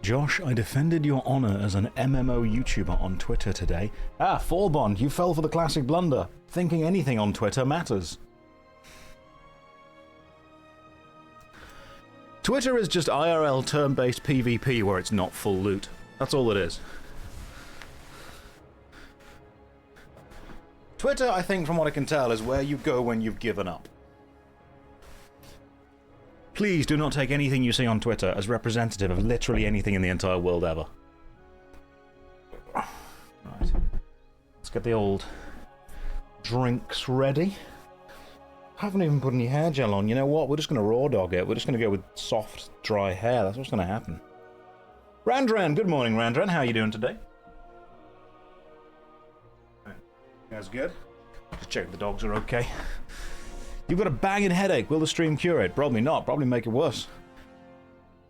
Josh, I defended your honor as an MMO YouTuber on Twitter today. Ah, Fallbond, you fell for the classic blunder. Thinking anything on Twitter matters. Twitter is just IRL turn-based PvP where it's not full loot. That's all it is. Twitter, I think, from what I can tell, is where you go when you've given up. Please do not take anything you see on Twitter as representative of literally anything in the entire world ever. Right. Let's get the old drinks ready. Haven't even put any hair gel on. You know what? We're just going to raw dog it. We're just going to go with soft, dry hair. That's what's going to happen. Randran, good morning, Randran. How are you doing today? You guys good? Just check if the dogs are okay. You've got a banging headache. Will the stream cure it? Probably not. Probably make it worse.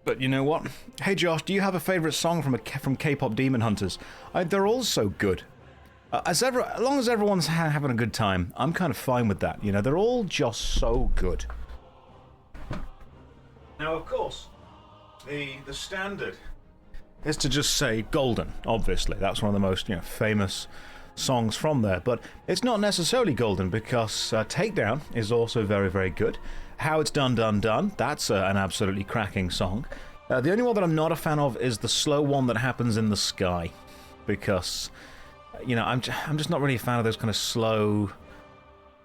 But you know what? Hey Josh, do you have a favourite song from K-pop Demon Hunters? They're all so good. As long as everyone's having a good time, I'm kind of fine with that. You know, they're all just so good. Now, of course, the standard is to just say Golden. Obviously, that's one of the most famous songs from there, but it's not necessarily Golden because Takedown is also very, very good. How It's Done, Done, Done, that's an absolutely cracking song. The only one that I'm not a fan of is the slow one that happens in the sky, because, you know, I'm just not really a fan of those kind of slow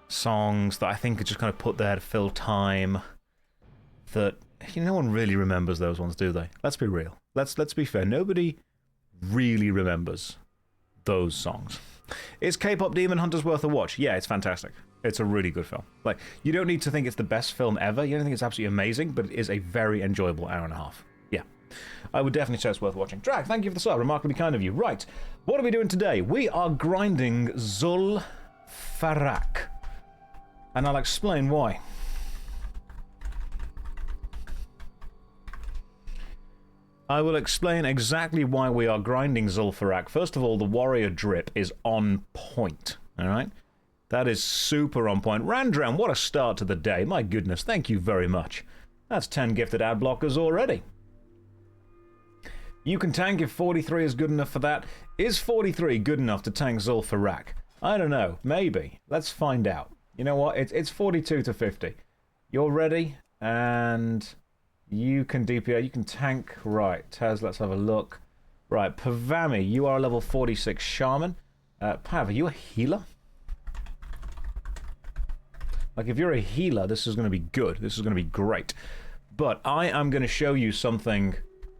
songs that I think are just kind of put there to fill time, that, no one really remembers those ones, do they? Let's be real. Let's be fair. Nobody really remembers those songs. Is K-pop Demon Hunters worth a watch? Yeah, it's fantastic. It's a really good film. Like, you don't need to think it's the best film ever. You don't think it's absolutely amazing, but it is a very enjoyable hour and a half. Yeah. I would definitely say it's worth watching. Drag, thank you for the sub. Remarkably kind of you. Right. What are we doing today? We are grinding Zul'Farrak. And I'll explain why. I will explain exactly why we are grinding Zul'Farrak. First of all, the warrior drip is on point, alright? That is super on point. Randram, what a start to the day. My goodness, thank you very much. That's 10 gifted ad blockers already. You can tank if 43 is good enough for that. Is 43 good enough to tank Zul'Farrak? I don't know, maybe. Let's find out. You know what, it's 42 to 50. You're ready, and you can DPR, you can tank. Right, Taz, let's have a look. Right, Pavami, you are a level 46 shaman. Pav, are you a healer? Like, if you're a healer, this is going to be good. This is going to be great. But I am going to show you something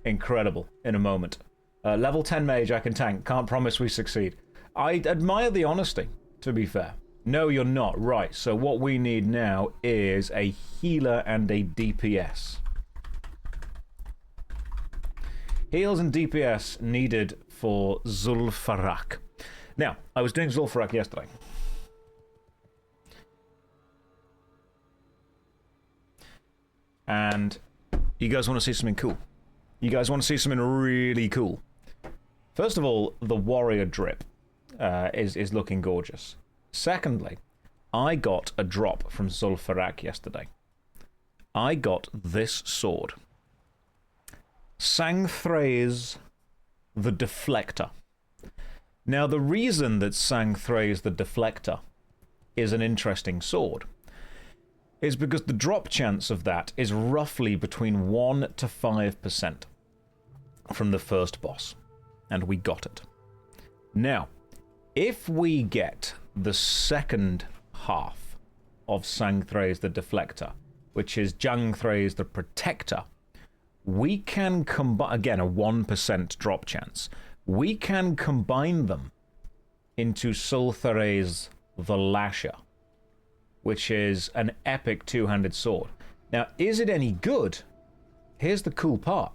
incredible in a moment. Level 10 mage, I can tank. Can't promise we succeed. I admire the honesty, to be fair. No, you're not. Right, so what we need now is a healer and a DPS. Heals and DPS needed for Zul'Farrak. Now, I was doing Zul'Farrak yesterday. And you guys want to see something cool. You guys want to see something really cool. First of all, the warrior drip is looking gorgeous. Secondly, I got a drop from Zul'Farrak yesterday. I got this sword. Sangthraes the Deflector. Now, the reason that Sangthraes the Deflector is an interesting sword is because the drop chance of that is roughly between 1 to 5% from the first boss. And we got it. Now, if we get the second half of Sangthraes the Deflector, which is Jangthraes the Protector, we can combine, again, a 1% drop chance. We can combine them into Zul'Farrak the Lasher, which is an epic two-handed sword. Now, is it any good? Here's the cool part.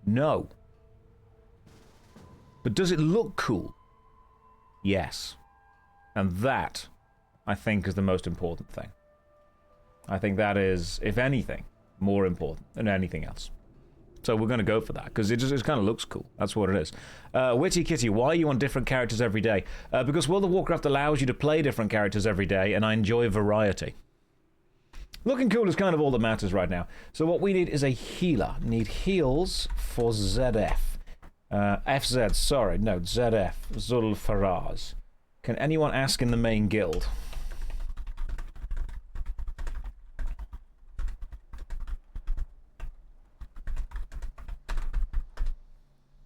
No. But does it look cool? Yes. And that, I think, is the most important thing. I think that is, if anything, more important than anything else. So we're going to go for that, because it kind of looks cool. That's what it is. Witty Kitty, why are you on different characters every day? Because World of Warcraft allows you to play different characters every day, and I enjoy variety. Looking cool is kind of all that matters right now. So what we need is a healer. Need heals for ZF. FZ, sorry, no, ZF, Zul'Farrak. Can anyone ask in the main guild?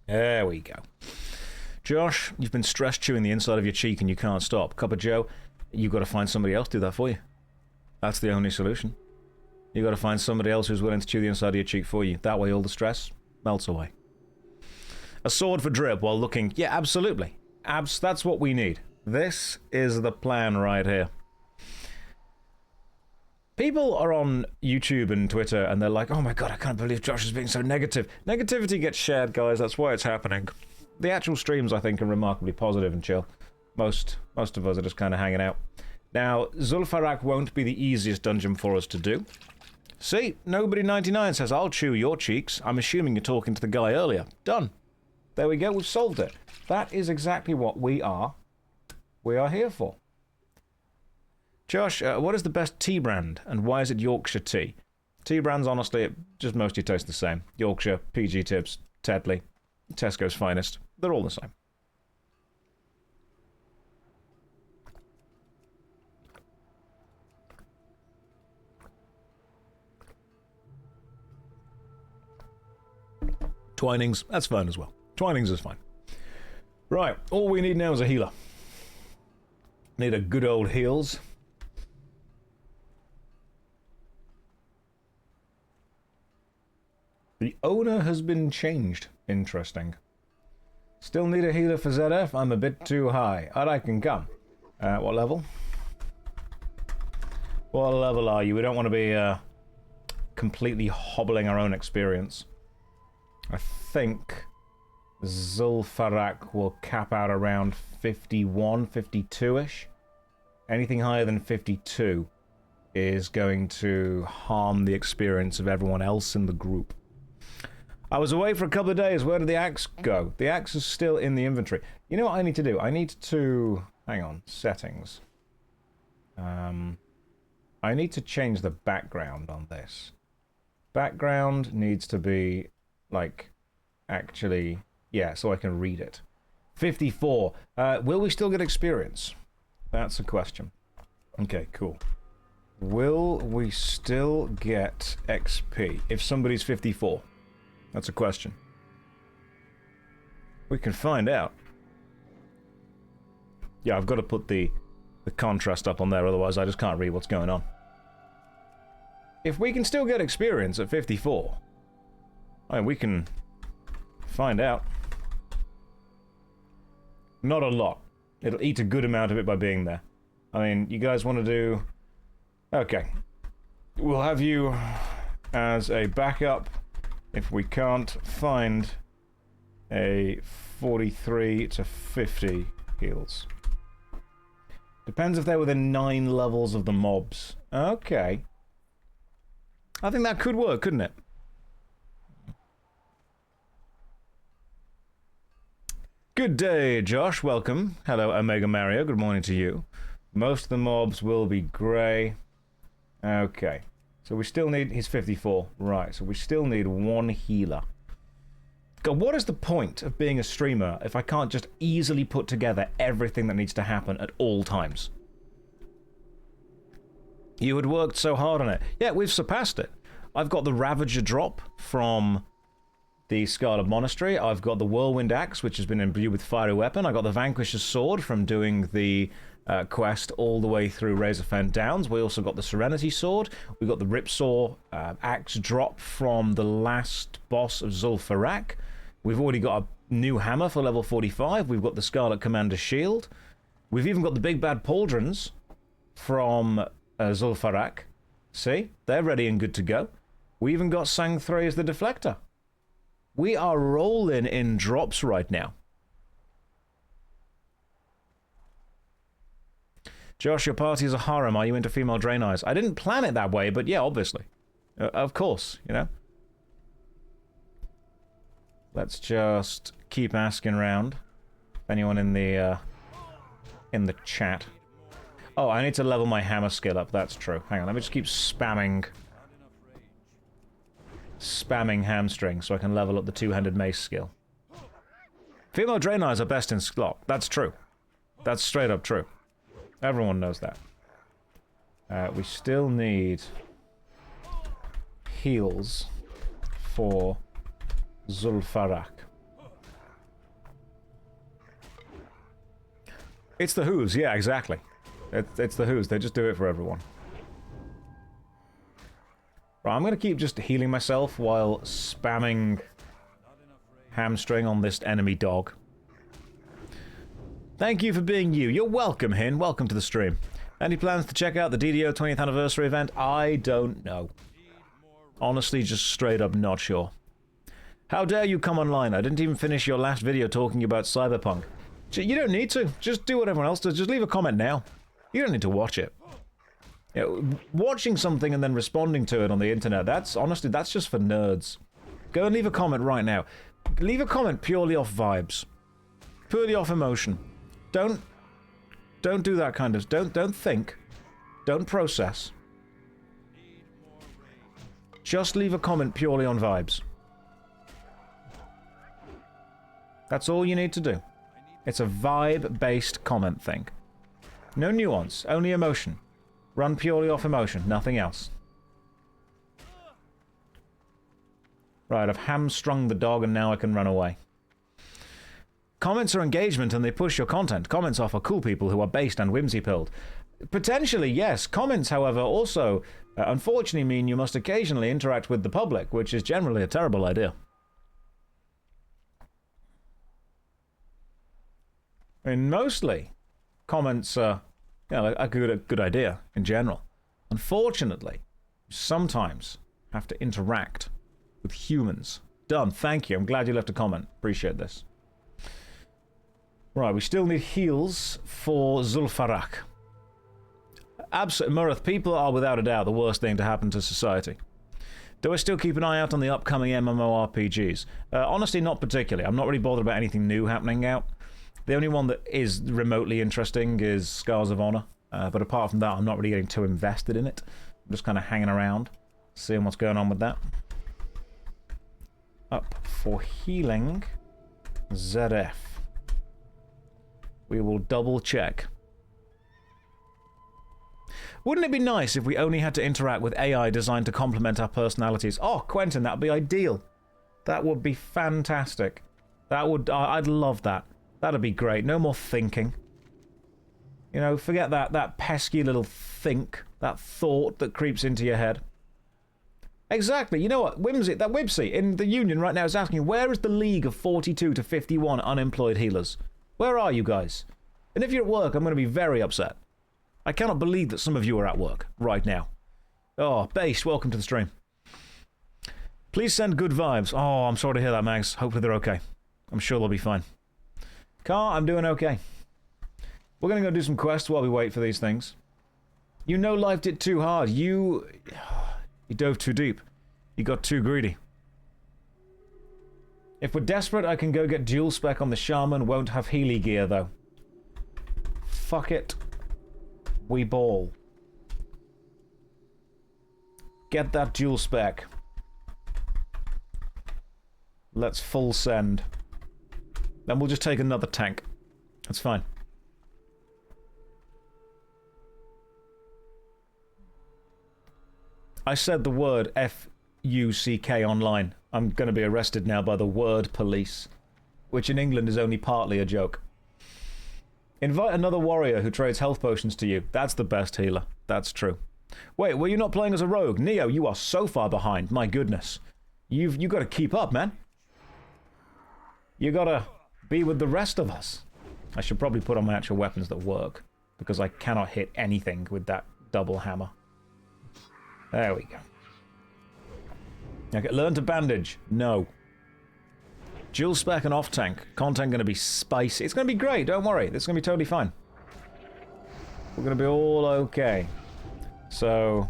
There we go. Josh, you've been stress chewing the inside of your cheek and you can't stop. Copper Joe, you've got to find somebody else to do that for you. That's the only solution. You've got to find somebody else who's willing to chew the inside of your cheek for you. That way all the stress melts away. A sword for drip while looking... Yeah, absolutely. That's what we need. This is the plan right here. People are on YouTube and Twitter and they're like, oh my god, I can't believe Josh is being so negative. Negativity gets shared, guys. That's why it's happening. The actual streams, I think, are remarkably positive and chill. Most of us are just kind of hanging out. Now, Zul'Farrak won't be the easiest dungeon for us to do. See, Nobody99 says, I'll chew your cheeks. I'm assuming you're talking to the guy earlier. Done. There we go, we've solved it. That is exactly what we are here for. Josh, what is the best tea brand, and why is it Yorkshire tea? Tea brands, honestly, it just mostly taste the same. Yorkshire, PG Tips, Tetley, Tesco's Finest. They're all the same. Twinings, that's fine as well. Twinings is fine. Right, all we need now is a healer. Need a good old heals. The owner has been changed. Interesting. Still need a healer for ZF? I'm a bit too high. I can come. What level? What level are you? We don't want to be completely hobbling our own experience. I think Zul'Farrak will cap out around 51, 52-ish. Anything higher than 52 is going to harm the experience of everyone else in the group. I was away for a couple of days. Where did the axe go? The axe is still in the inventory. You know what I need to do? I need to... Hang on. Settings. I need to change the background on this. Background needs to be... like, actually, yeah, so I can read it. 54. Will we still get experience? That's a question. Okay, cool. Will we still get XP if somebody's 54? That's a question. We can find out. Yeah, I've got to put the contrast up on there, otherwise I just can't read what's going on. If we can still get experience at 54... I mean, we can find out. Not a lot. It'll eat a good amount of it by being there. I mean, you guys want to do... Okay. We'll have you as a backup if we can't find a 43 to 50 heals. Depends if they're within 9 levels of the mobs. Okay. I think that could work, couldn't it? Good day, Josh. Welcome. Hello, Omega Mario. Good morning to you. Most of the mobs will be grey. Okay. So we still need... He's 54. Right, so we still need one healer. God, what is the point of being a streamer if I can't just easily put together everything that needs to happen at all times? You had worked so hard on it. Yeah, we've surpassed it. I've got the Ravager drop from... the Scarlet Monastery. I've got the Whirlwind Axe, which has been imbued with Fiery Weapon. I got the Vanquisher's Sword from doing the quest all the way through Razorfen Downs. We also got the Serenity Sword. We got the Ripsaw Axe drop from the last boss of Zul'Farrak. We've already got a new hammer for level 45. We've got the Scarlet Commander's Shield. We've even got the Big Bad Pauldrons from Zul'Farrak. See? They're ready and good to go. We even got Sang Thray as the Deflector. We are rolling in drops right now. Josh, your party is a harem. Are you into female drain eyes? I didn't plan it that way, but yeah, obviously. Of course, you know. Let's just keep asking around. Anyone in the chat. Oh, I need to level my hammer skill up, that's true. Hang on, let me just keep spamming hamstring so I can level up the two-handed mace skill. Female Draenei's are best in slot. That's true. That's straight up true. Everyone knows that. We still need heals for Zul'Farrak. It's the Who's, yeah, exactly. It's the Who's, they just do it for everyone. Right, I'm gonna keep just healing myself while spamming hamstring on this enemy dog. Thank you for being you. You're welcome, Hin. Welcome to the stream. Any plans to check out the DDO 20th anniversary event? I don't know. Honestly, just straight up not sure. How dare you come online? I didn't even finish your last video talking about Cyberpunk. You don't need to. Just do what everyone else does. Just leave a comment now. You don't need to watch it. You know, watching something and then responding to it on the internet, honestly, that's just for nerds. Go and leave a comment right now. Leave a comment purely off vibes. Purely off emotion. Don't do that kind of... Don't think. Don't process. Just leave a comment purely on vibes. That's all you need to do. It's a vibe-based comment thing. No nuance, only emotion. Run purely off emotion, nothing else. Right, I've hamstrung the dog and now I can run away. Comments are engagement and they push your content. Comments are for cool people who are based and whimsy-pilled. Potentially, yes. Comments, however, also unfortunately mean you must occasionally interact with the public, which is generally a terrible idea. I mean, mostly, comments are, you know, a good idea in general. Unfortunately, you sometimes have to interact with humans. Done. Thank you. I'm glad you left a comment. Appreciate this. Right, we still need heals for Zul'Farrak. Absolutely, Murrath, people are without a doubt the worst thing to happen to society. Do I still keep an eye out on the upcoming MMORPGs? Honestly, not particularly. I'm not really bothered about anything new happening out. The only one that is remotely interesting is Scars of Honor. But apart from that, I'm not really getting too invested in it. I'm just kind of hanging around, seeing what's going on with that. Up for healing, ZF. We will double check. Wouldn't it be nice if we only had to interact with AI designed to complement our personalities? Oh, Quentin, that would be ideal. That would be fantastic. That would... I'd love that. That'd be great. No more thinking. You know, forget that pesky little think, that thought that creeps into your head. Exactly. You know what? Whimsy in the Union right now is asking, where is the league of 42 to 51 unemployed healers? Where are you guys? And if you're at work, I'm going to be very upset. I cannot believe that some of you are at work right now. Oh, Base, welcome to the stream. Please send good vibes. Oh, I'm sorry to hear that, Mags. Hopefully they're okay. I'm sure they'll be fine. Car, I'm doing okay. We're going to go do some quests while we wait for these things. You no-lifed it too hard. You dove too deep. You got too greedy. If we're desperate, I can go get dual spec on the Shaman. Won't have Healy gear, though. Fuck it. We ball. Get that dual spec. Let's full send. Then we'll just take another tank. That's fine. I said the word F-U-C-K online. I'm going to be arrested now by the word police, which in England is only partly a joke. Invite another warrior who trades health potions to you. That's the best healer. That's true. Wait, were you not playing as a rogue? Neo, you are so far behind. My goodness. You've got to keep up, man. You got to be with the rest of us. I should probably put on my actual weapons that work, because I cannot hit anything with that double hammer. There we go. Okay, learn to bandage. No. Dual spec and off tank. Content going to be spicy. It's going to be great, don't worry. This is going to be totally fine. We're going to be all okay. So,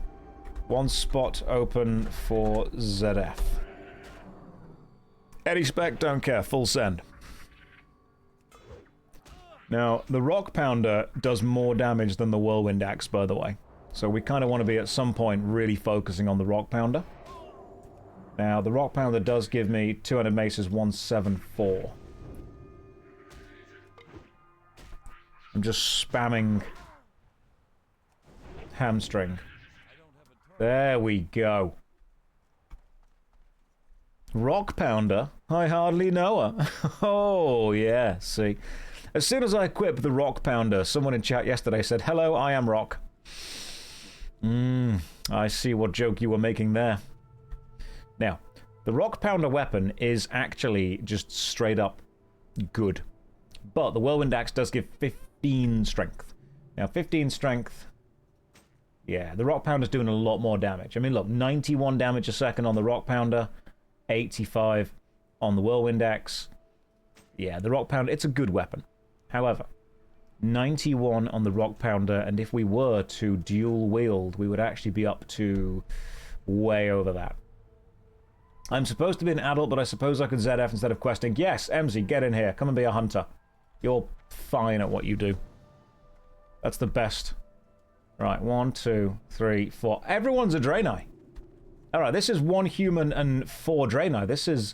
one spot open for ZF. Eddie spec, don't care. Full send. Now, the Rock Pounder does more damage than the Whirlwind Axe, by the way. So we kind of want to be, at some point, really focusing on the Rock Pounder. Now, the Rock Pounder does give me 200 maces, 174. I'm just spamming hamstring. There we go. Rock Pounder? I hardly know her. Oh, yeah, see. As soon as I equip the Rock Pounder, someone in chat yesterday said, "Hello, I am Rock." I see what joke you were making there. Now, the Rock Pounder weapon is actually just straight up good. But the Whirlwind Axe does give 15 strength. Now, 15 strength... Yeah, the Rock Pounder's doing a lot more damage. I mean, look, 91 damage a second on the Rock Pounder, 85 on the Whirlwind Axe. Yeah, the Rock Pounder, it's a good weapon. However, 91 on the Rock Pounder, and if we were to dual wield, we would actually be up to way over that. I'm supposed to be an adult, but I suppose I could ZF instead of questing. Yes, MZ, get in here. Come and be a hunter. You're fine at what you do. That's the best. Right, 1, 2, 3, 4. Everyone's a Draenei. Alright, this is 1 human and 4 Draenei. This is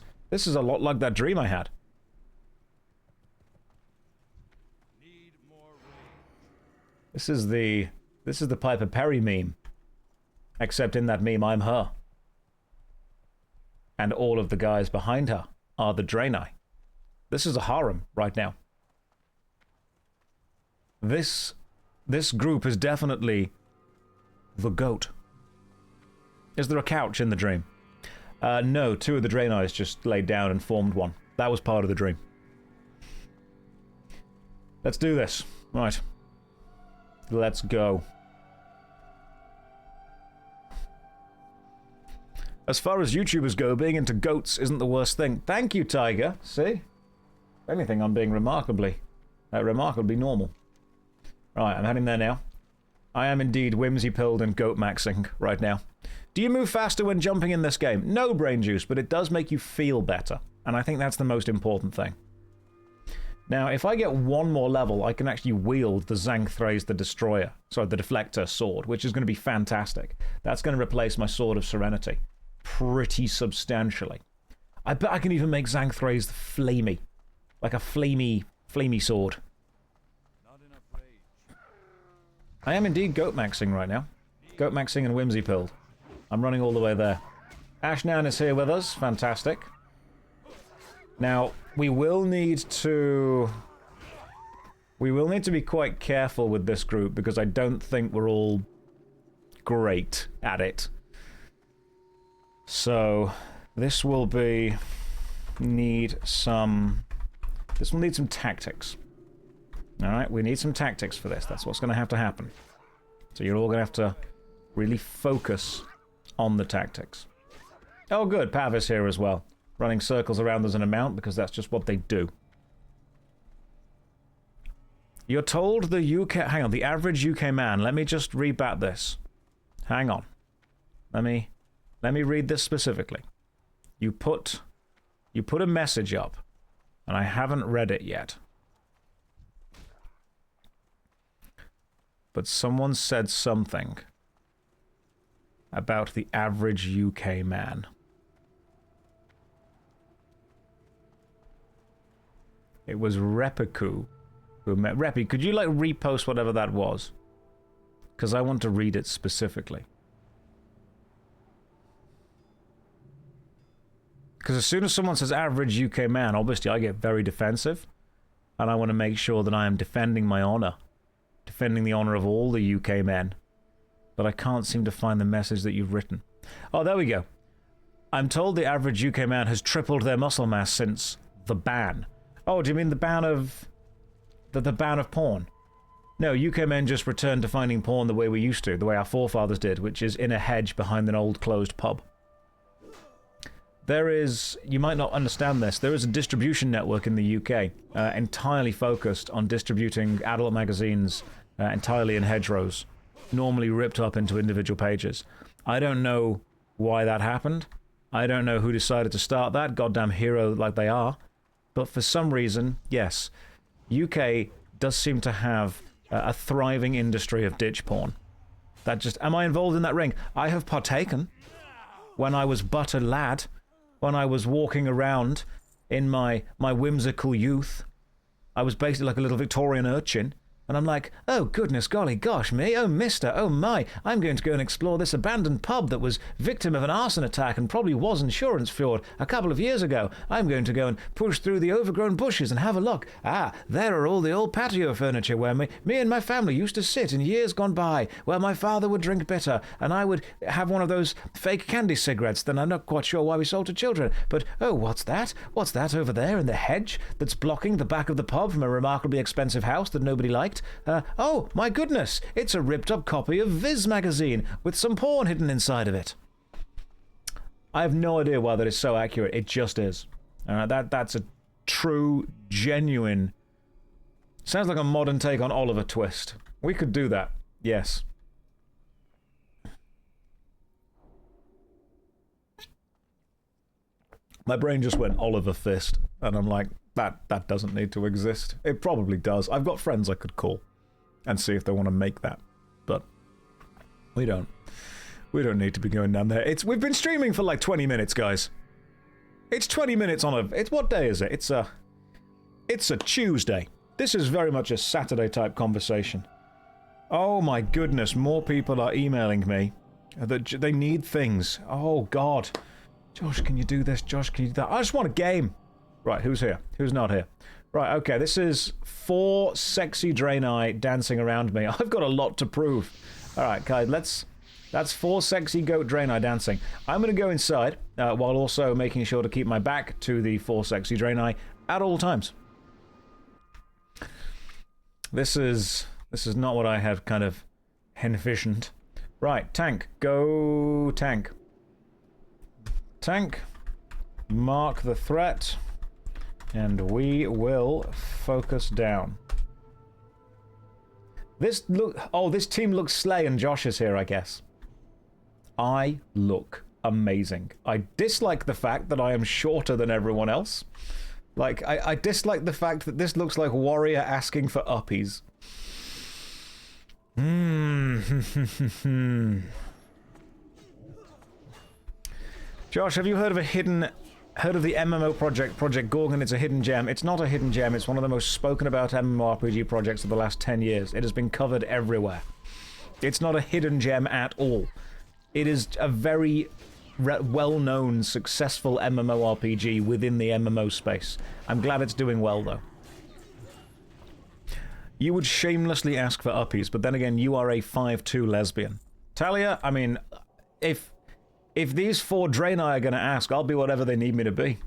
a lot like that dream I had. This is the Piper Perry meme. Except in that meme, I'm her. And all of the guys behind her are the Draenei. This is a harem right now. This group is definitely the GOAT. Is there a couch in the dream? No, 2 of the Draenei just laid down and formed one. That was part of the dream. Let's do this. Right. Let's go. As far as YouTubers go, being into goats isn't the worst thing. Thank you, Tiger. See? If anything, I'm being remarkably normal. Right, I'm heading there now. I am indeed whimsy-pilled and goat-maxing right now. Do you move faster when jumping in this game? No, Brain Juice, but it does make you feel better. And I think that's the most important thing. Now, if I get 1 more level, I can actually wield the Xanthraze the Destroyer. Sorry, the Deflector sword, which is going to be fantastic. That's going to replace my Sword of Serenity pretty substantially. I bet I can even make Xanthraze flamey. Like a flamey sword. I am indeed goat-maxing right now. Goat-maxing and whimsy-pilled. I'm running all the way there. Ashnan is here with us. Fantastic. Now, we will need to be quite careful with this group because I don't think we're all great at it. So, this will need some tactics. Alright, we need some tactics for this. That's what's going to have to happen. So you're all going to have to really focus on the tactics. Oh good, Pav is here as well. Running circles around us in a mount because that's just what they do. You're told the UK... Hang on, the average UK man. Let me just rebat this. Hang on. Let me read this specifically. You put a message up, and I haven't read it yet. But someone said something about the average UK man. It was Repiku who met... Repi, could you, like, repost whatever that was? Because I want to read it specifically. Because as soon as someone says average UK man, obviously I get very defensive. And I want to make sure that I am defending my honor. Defending the honor of all the UK men. But I can't seem to find the message that you've written. Oh, there we go. I'm told the average UK man has tripled their muscle mass since the ban. Oh, do you mean the ban of... the ban of porn? No, UK men just returned to finding porn the way we used to, the way our forefathers did, which is in a hedge behind an old closed pub. There is... you might not understand this, there is a distribution network in the UK entirely focused on distributing adult magazines entirely in hedgerows, normally ripped up into individual pages. I don't know why that happened. I don't know who decided to start that, goddamn hero like they are. But for some reason, yes, UK does seem to have a thriving industry of ditch porn. That just... Am I involved in that ring? I have partaken. When I was but a lad. When I was walking around in my whimsical youth. I was basically like a little Victorian urchin. And I'm like, oh, goodness, golly, gosh, me, oh, mister, oh, my, I'm going to go and explore this abandoned pub that was victim of an arson attack and probably was insurance fraud a couple of years ago. I'm going to go and push through the overgrown bushes and have a look. Ah, there are all the old patio furniture where me and my family used to sit in years gone by, where my father would drink bitter, and I would have one of those fake candy cigarettes that I'm not quite sure why we sold to children. But, oh, what's that? What's that over there in the hedge that's blocking the back of the pub from a remarkably expensive house that nobody liked? Oh, my goodness, it's a ripped-up copy of Viz magazine with some porn hidden inside of it. I have no idea why that is so accurate. It just is. That's a true, genuine... Sounds like a modern take on Oliver Twist. We could do that. Yes. My brain just went Oliver Fist, and I'm like, that doesn't need to exist. It probably does. I've got friends I could call and see if they want to make that, but we don't. We don't need to be going down there. We've been streaming for like 20 minutes, guys. It's 20 minutes on a... what day is it? It's a Tuesday. This is very much a Saturday type conversation. Oh my goodness, more people are emailing me that they need things. Oh god. Josh, can you do this? Josh, can you do that? I just want a game. Right, who's here? Who's not here? Right, okay, this is 4 sexy Draenei dancing around me. I've got a lot to prove. Alright, guys, that's 4 sexy goat Draenei dancing. I'm going to go inside, while also making sure to keep my back to the 4 sexy Draenei at all times. This is not what I had kind of envisioned. Right, tank. Go tank. Tank. Mark the threat. And we will focus down. This team looks slay and Josh is here, I guess. I look amazing. I dislike the fact that I am shorter than everyone else. Like, I dislike the fact that this looks like Warrior asking for uppies. Josh, have you heard of the MMO Project Gorgon? It's a hidden gem. It's not a hidden gem. It's one of the most spoken about MMORPG projects of the last 10 years. It has been covered everywhere. It's not a hidden gem at all. It is a very well-known, successful MMORPG within the MMO space. I'm glad it's doing well, though. You would shamelessly ask for uppies, but then again, you are a 5'2" lesbian. Talia, I mean, if these 4 Draenei are going to ask, I'll be whatever they need me to be.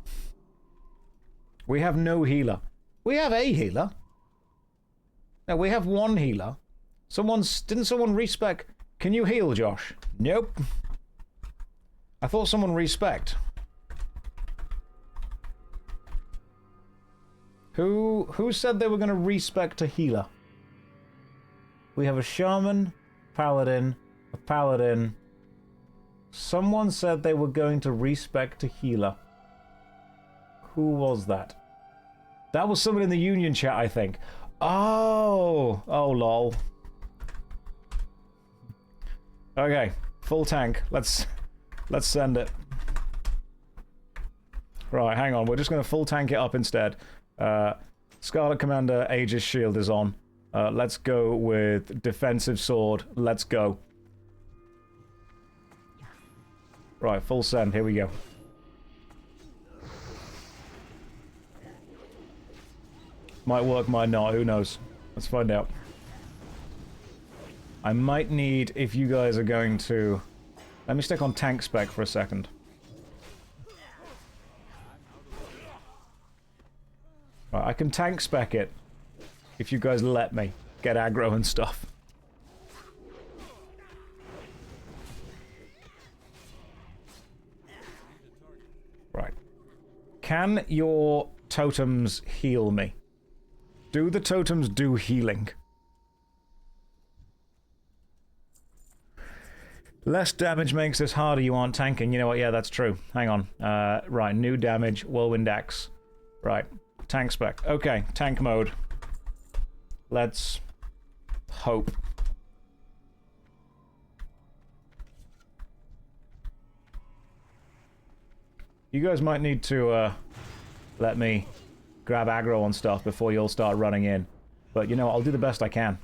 We have no healer. We have a healer. No, we have 1 healer. Didn't someone respec? Can you heal, Josh? Nope. I thought someone respect. Who said they were going to respec a healer? We have a shaman, paladin, a paladin. Someone said they were going to respec a healer. Who was that? That was someone in the Union chat, I think. Oh, lol. Okay, full tank. Let's send it. Right, hang on. We're just going to full tank it up instead. Scarlet Commander Aegis Shield is on. Let's go with Defensive Sword. Let's go. Right, full send. Here we go. Might work, might not. Who knows? Let's find out. I might need, if you guys are going to... Let me stick on tank spec for a second. Right, I can tank spec it if you guys let me get aggro and stuff. Right. Can your totems heal me? Do the totems do healing? Less damage makes this harder, you aren't tanking. You know what, yeah, that's true. Hang on. Right, new damage, Whirlwind Axe. Right, tank spec. Okay, tank mode. Let's hope. You guys might need to let me grab aggro on stuff before you all start running in. But, you know, I'll do the best I can.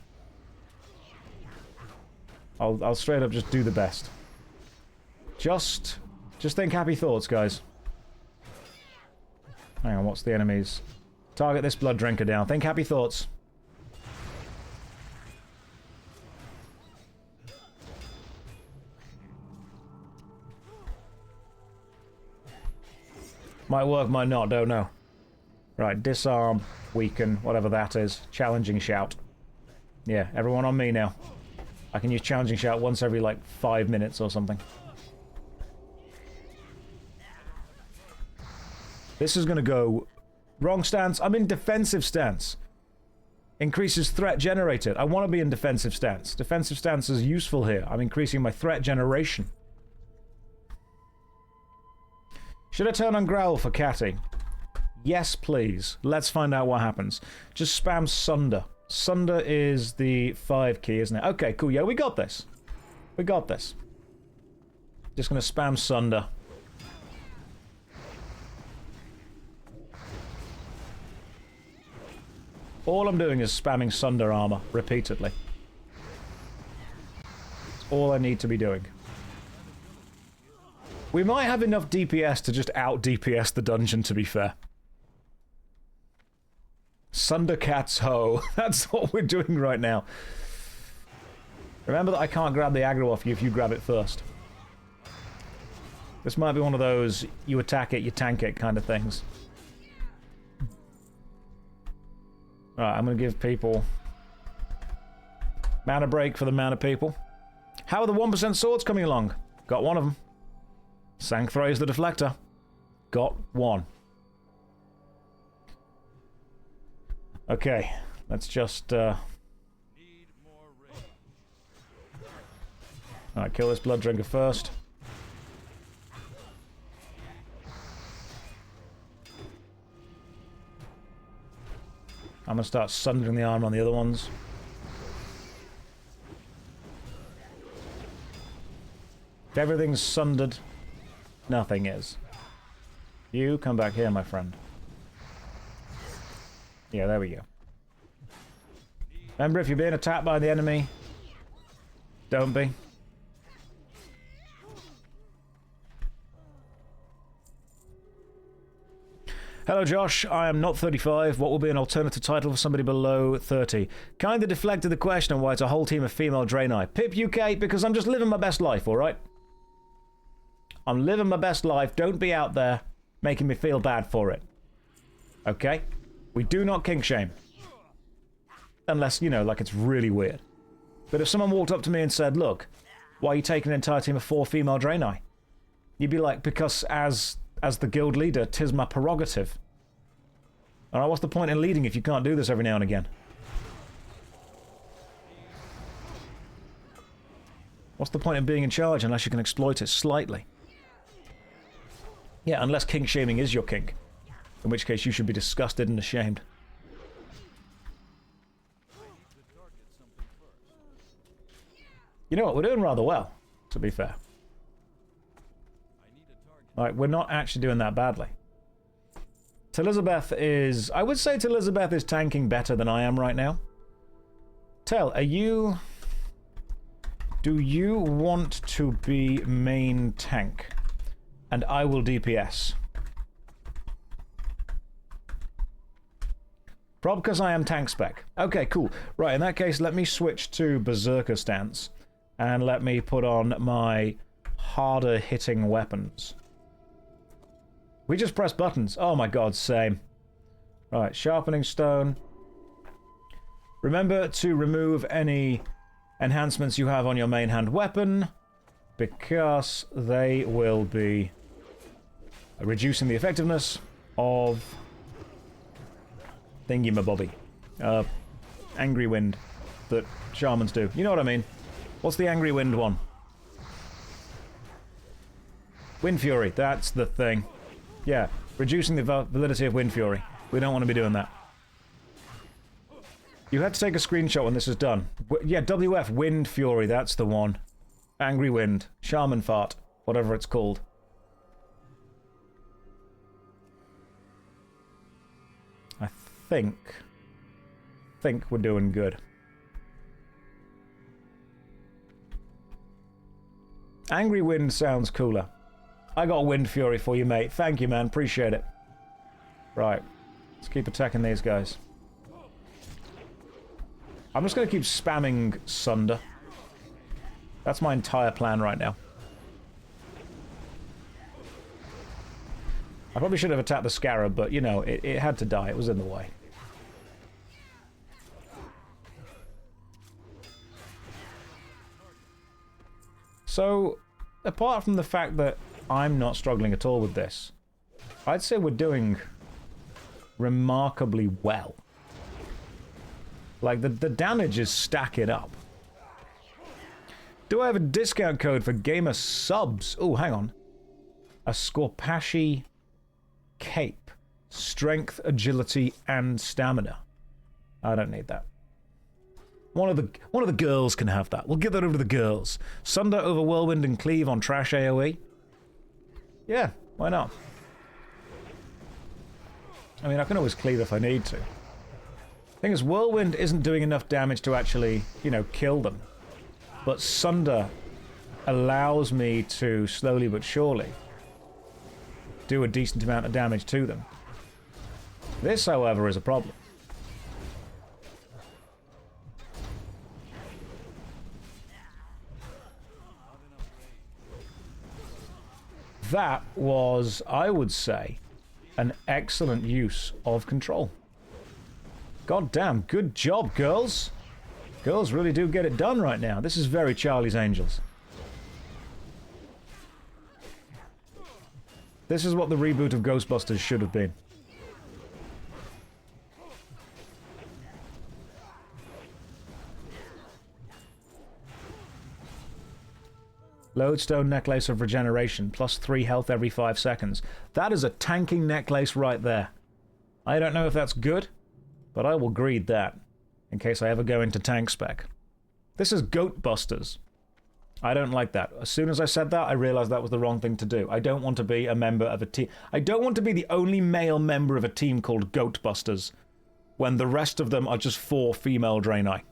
I'll straight up just do the best. Just think happy thoughts, guys. Hang on, what's the enemies? Target this blood drinker down. Think happy thoughts. Might work, might not, don't know. Right, disarm, weaken, whatever that is. Challenging shout. Yeah, everyone on me now. I can use challenging shout once every, like, 5 minutes or something. This is gonna go... Wrong stance. I'm in defensive stance. Increases threat generated. I want to be in defensive stance. Defensive stance is useful here. I'm increasing my threat generation. Should I turn on Growl for Catty? Yes, please. Let's find out what happens. Just spam Sunder. Sunder is the 5 key, isn't it? Okay, cool. Yeah, we got this. We got this. Just gonna spam Sunder. All I'm doing is spamming Sunder armor repeatedly. That's all I need to be doing. We might have enough DPS to just out-DPS the dungeon, to be fair. Sundercats ho. That's what we're doing right now. Remember that I can't grab the aggro off you if you grab it first. This might be one of those you attack it, you tank it kind of things. Alright, I'm going to give people mana break for the mana people. How are the 1% swords coming along? Got one of them. Sank throws the deflector. Got one. Okay, let's just alright, kill this blood drinker first. I'm gonna start sundering the armor on the other ones. If everything's sundered, nothing is. You come back here, my friend. Yeah, there we go. Remember, if you're being attacked by the enemy, don't be. Hello, Josh. I am not 35. What will be an alternative title for somebody below 30? Kinda deflected the question on why it's a whole team of female Draenei. Pip UK, because I'm just living my best life, alright? I'm living my best life. Don't be out there making me feel bad for it. Okay? We do not kink shame. Unless, you know, like it's really weird. But if someone walked up to me and said, look, why are you taking an entire team of 4 female Draenei? You'd be like, because as the guild leader, 'tis my prerogative. Alright, what's the point in leading if you can't do this every now and again? What's the point in being in charge unless you can exploit it slightly? Yeah, unless kink shaming is your kink. In which case you should be disgusted and ashamed. You know what, we're doing rather well, to be fair. Alright, we're not actually doing that badly. Elizabeth is... I would say Elizabeth is tanking better than I am right now. Tell, are you... Do you want to be main tank? And I will DPS. Probably because I am tank spec. Okay, cool. Right, in that case, let me switch to Berserker stance. And let me put on my harder hitting weapons. We just press buttons. Oh my god, same. Right, sharpening stone. Remember to remove any enhancements you have on your main hand weapon, because they will be reducing the effectiveness of thingy-mabobby. Angry wind that shamans do. You know what I mean? What's the angry wind one? Wind Fury, that's the thing. Yeah, reducing the validity of Wind Fury. We don't want to be doing that. You had to take a screenshot when this is done. Yeah, WF, Wind Fury, that's the one. Angry Wind, Shaman Fart, whatever it's called. I think we're doing good. Angry Wind sounds cooler. I got Wind Fury for you, mate. Thank you, man. Appreciate it. Right. Let's keep attacking these guys. I'm just going to keep spamming Sunder. That's my entire plan right now. I probably should have attacked the Scarab, but, you know, it had to die. It was in the way. So, apart from the fact that I'm not struggling at all with this, I'd say we're doing remarkably well. Like, the damage is stacking up. Do I have a discount code for gamer subs? Oh, hang on. A Scorpashi cape. Strength, agility, and stamina. I don't need that. One of the girls can have that. We'll give that over to the girls. Sunder over Whirlwind and Cleave on trash AoE. Yeah, why not? I mean, I can always cleave if I need to. Thing is, Whirlwind isn't doing enough damage to actually, you know, kill them. But Sunder allows me to, slowly but surely, do a decent amount of damage to them. This, however, is a problem. That was, I would say, an excellent use of control. God damn, good job, girls. Girls really do get it done right now. This is very Charlie's Angels. This is what the reboot of Ghostbusters should have been. Lodestone Necklace of Regeneration, plus 3 health every 5 seconds. That is a tanking necklace right there. I don't know if that's good, but I will greed that, in case I ever go into tank spec. This is Goat Busters. I don't like that. As soon as I said that, I realized that was the wrong thing to do. I don't want to be a member of a team. I don't want to be the only male member of a team called Goat Busters, when the rest of them are just 4 female Draenei.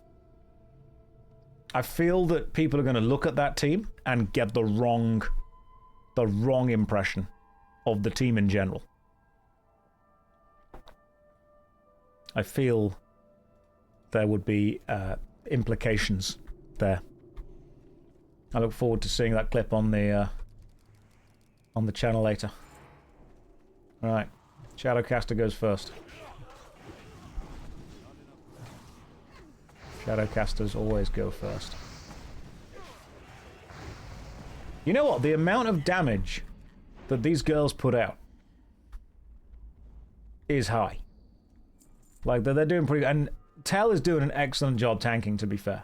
I feel that people are going to look at that team and get the wrong impression of the team in general. I feel there would be implications there. I look forward to seeing that clip on the channel later. All right, Shadowcaster goes first. Shadowcasters always go first. You know what? The amount of damage that these girls put out is high. Like, they're doing pretty... And Tell is doing an excellent job tanking, to be fair.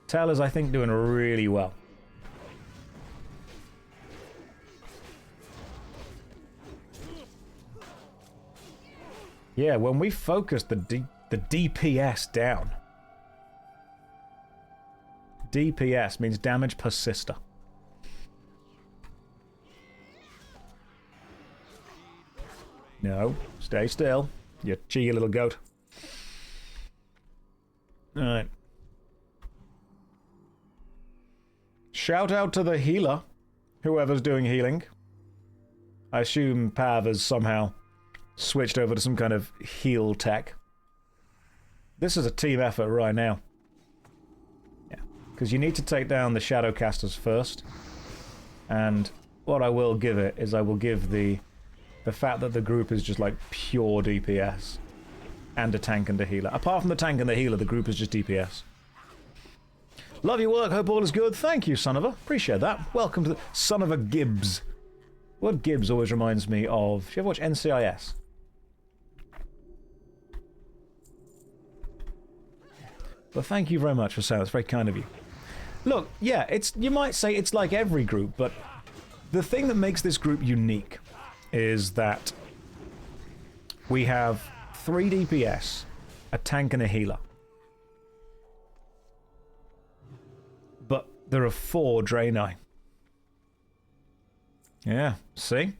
Tell is, I think, doing really well. Yeah, when we focus the DPS down... DPS means damage per sister. No, stay still, you cheeky little goat. Alright. Shout out to the healer, whoever's doing healing. I assume Pav has somehow switched over to some kind of heal tech. This is a team effort right now. Because you need to take down the Shadowcasters first. And what I will give it is I will give the fact that the group is just like pure DPS. And a tank and a healer. Apart from the tank and the healer, the group is just DPS. Love your work, hope all is good. Thank you, son of a. Appreciate that. Welcome to the son of a Gibbs. Word Gibbs always reminds me of... Do you ever watch NCIS? But thank you very much for saying that. It's very kind of you. Look, yeah, it's, you might say it's like every group, but the thing that makes this group unique is that we have 3 DPS a tank and a healer. But there are 4 Draenei. Yeah, see?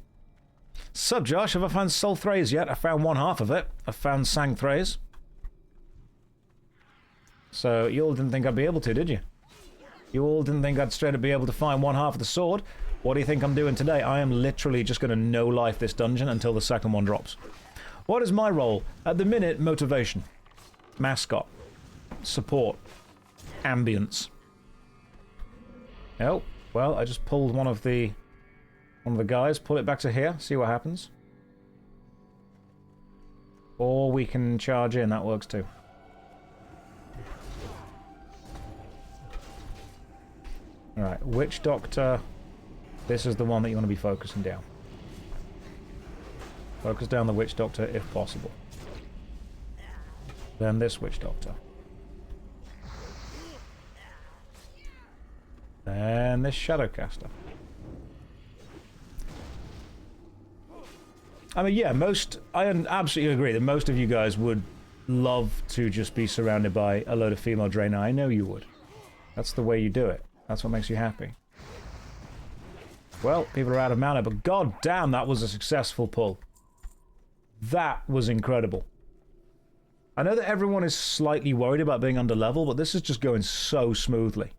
Sup, Josh? Have I found Zul'Farrak yet? I found one half of it. I found Zul'Farrak. So, you all didn't think I'd be able to, did you? You all didn't think I'd straight up be able to find one half of the sword? What do you think I'm doing today? I am literally just going to no-life this dungeon until the second one drops. What is my role? At the minute, motivation. Mascot. Support. Ambience. Oh, well, I just pulled one of the guys. Pull it back to here, see what happens. Or we can charge in, that works too. Alright, Witch Doctor. This is the one that you want to be focusing down. Focus down the Witch Doctor if possible. Then this Witch Doctor. Then this Shadowcaster. I mean, yeah, I absolutely agree that most of you guys would love to just be surrounded by a load of female Draenei. I know you would. That's the way you do it. That's what makes you happy. Well, people are out of mana, but god damn, that was a successful pull. That was incredible. I know that everyone is slightly worried about being under level, but this is just going so smoothly.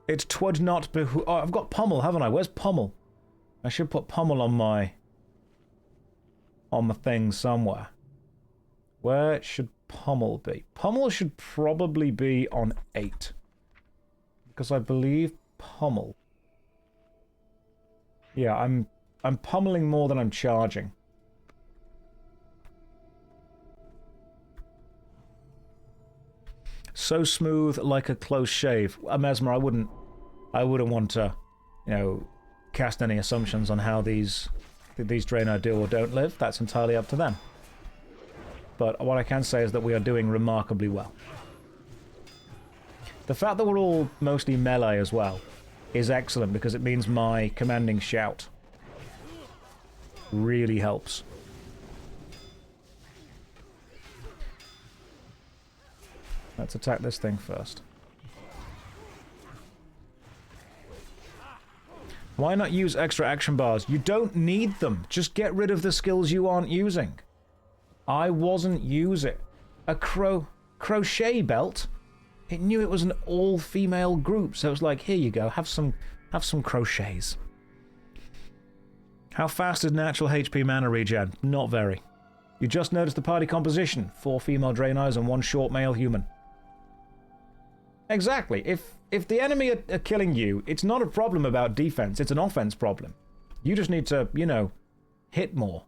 It's twud not beho- Oh, I've got Pummel, haven't I? Where's Pummel? I should put Pummel on my thing somewhere. Where should Pummel be? Pummel should probably be on 8. Because I believe Pummel. Yeah, I'm pummeling more than I'm charging. So smooth like a close shave. Mesmer, I wouldn't want to, you know, cast any assumptions on how these Draenei do or don't live. That's entirely up to them. But what I can say is that we are doing remarkably well. The fact that we're all mostly melee as well is excellent because it means my commanding shout really helps. Let's attack this thing first. Why not use extra action bars? You don't need them. Just get rid of the skills you aren't using. I wasn't using a crochet belt. It knew it was an all-female group, so it was like, here you go, have some crochets. How fast is natural HP mana regen? Not very. You just noticed the party composition. 4 female Draenei and 1 short male human. Exactly. If the enemy are killing you, it's not a problem about defense, it's an offense problem. You just need to, you know, hit more.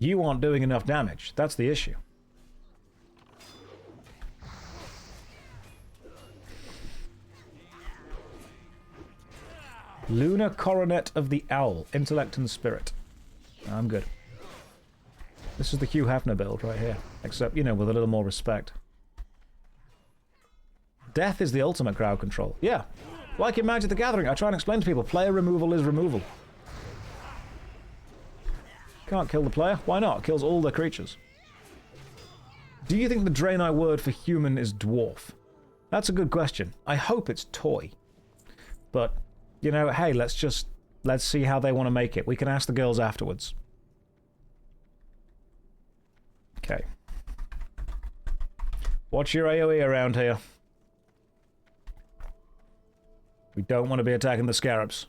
You aren't doing enough damage. That's the issue. Lunar Coronet of the Owl. Intellect and Spirit. I'm good. This is the Hugh Hefner build right here. Except, you know, with a little more respect. Death is the ultimate crowd control. Yeah. Like in Magic the Gathering, I try and explain to people, player removal is removal. Can't kill the player? Why not? It kills all their creatures. Do you think the Draenei word for human is dwarf? That's a good question. I hope it's toy. But, you know, hey, let's see how they want to make it. We can ask the girls afterwards. Okay. Watch your AoE around here. We don't want to be attacking the scarabs.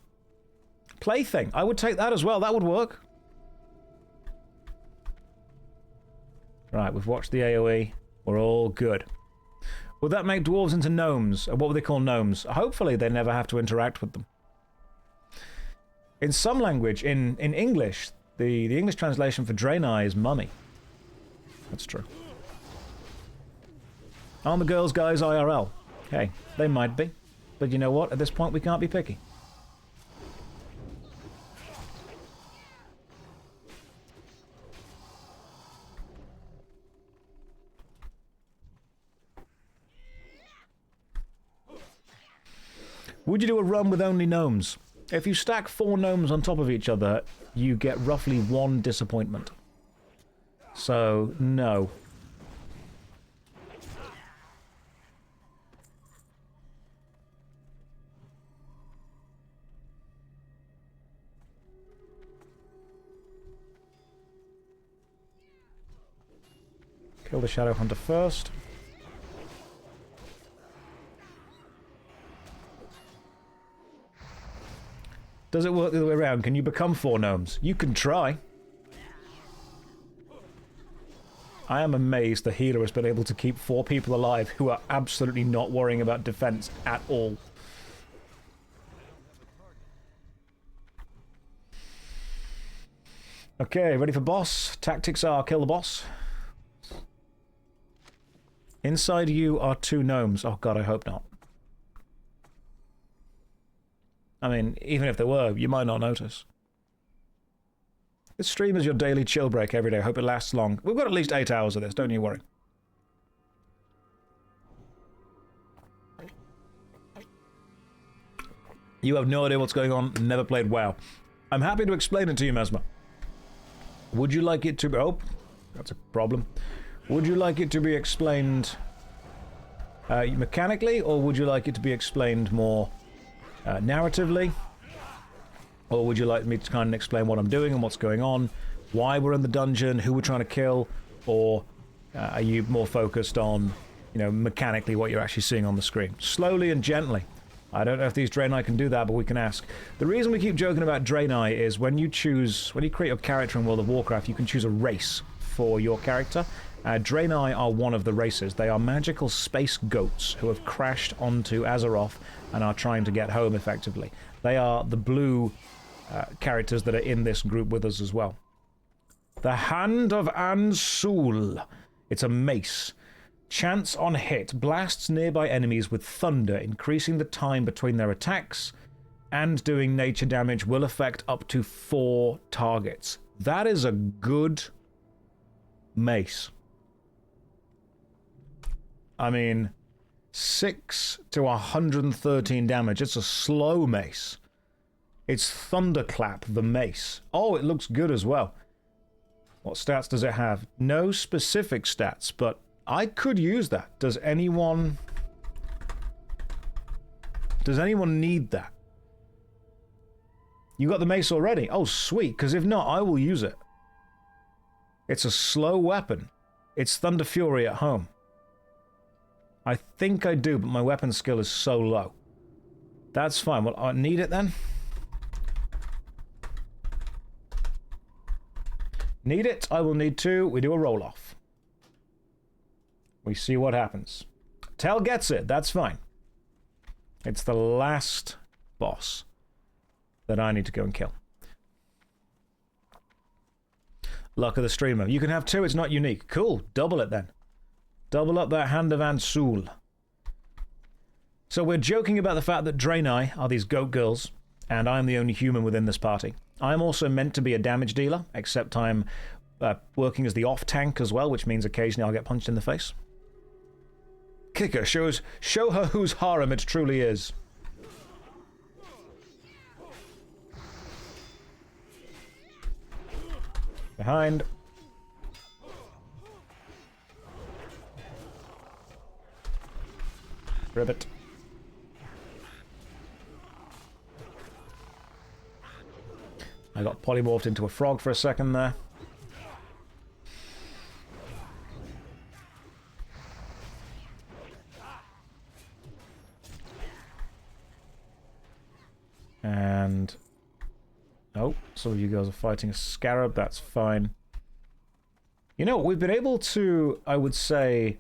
Plaything. I would take that as well. That would work. Right, we've watched the AoE. We're all good. Would that make dwarves into gnomes? Or what would they call gnomes? Hopefully they never have to interact with them. In some language, in English, the English translation for Draenei is mummy. That's true. Aren't the girls guys IRL? Hey, they might be. But you know what? At this point, we can't be picky. Would you do a run with only gnomes? If you stack 4 gnomes on top of each other, you get roughly 1 disappointment. So, no. Kill the Shadow Hunter first. Does it work the other way around? Can you become 4 gnomes? You can try. I am amazed the healer has been able to keep 4 people alive who are absolutely not worrying about defense at all. Okay, ready for boss? Tactics are kill the boss. Inside you are 2 gnomes. Oh god, I hope not. I mean, even if there were, you might not notice. This stream is your daily chill break every day. I hope it lasts long. We've got at least 8 hours of this, don't you worry. You have no idea what's going on, never played WoW. I'm happy to explain it to you, Mesmer. Would you like it to be... Oh, that's a problem. Would you like it to be explained mechanically, or would you like it to be explained more narratively? Or would you like me to kind of explain what I'm doing and what's going on, why we're in the dungeon, who we're trying to kill, or are you more focused on, you know, mechanically what you're actually seeing on the screen? Slowly and gently. I don't know if these Draenei can do that, but we can ask. The reason we keep joking about Draenei is when you create your character in World of Warcraft, you can choose a race for your character. Draenei are one of the races. They are magical space goats who have crashed onto Azeroth and are trying to get home effectively. They are the blue characters that are in this group with us as well. The Hand of Ansul. It's a mace. Chance on hit. Blasts nearby enemies with thunder, increasing the time between their attacks, and doing nature damage will affect up to 4 targets. That is a good mace. I mean, 6 to 113 damage. It's a slow mace. It's Thunderclap, the mace. Oh, it looks good as well. What stats does it have? No specific stats, but I could use that. Does anyone need that? You got the mace already? Oh, sweet, because if not, I will use it. It's a slow weapon. It's Thunder Fury at home. I think I do, but my weapon skill is so low. That's fine. Well, I need it then. Need it? I will need to. We do a roll-off. We see what happens. Tell gets it. That's fine. It's the last boss that I need to go and kill. Luck of the streamer. You can have 2. It's not unique. Cool. Double it then. Double up that Hand of Ansul. So we're joking about the fact that Draenei are these goat girls, and I'm the only human within this party. I'm also meant to be a damage dealer, except I'm working as the off-tank as well, which means occasionally I'll get punched in the face. Kicker show her whose harem it truly is. Behind. Ribbit. I got polymorphed into a frog for a second there. And... oh, some of you guys are fighting a scarab, that's fine. You know, we've been able to, I would say,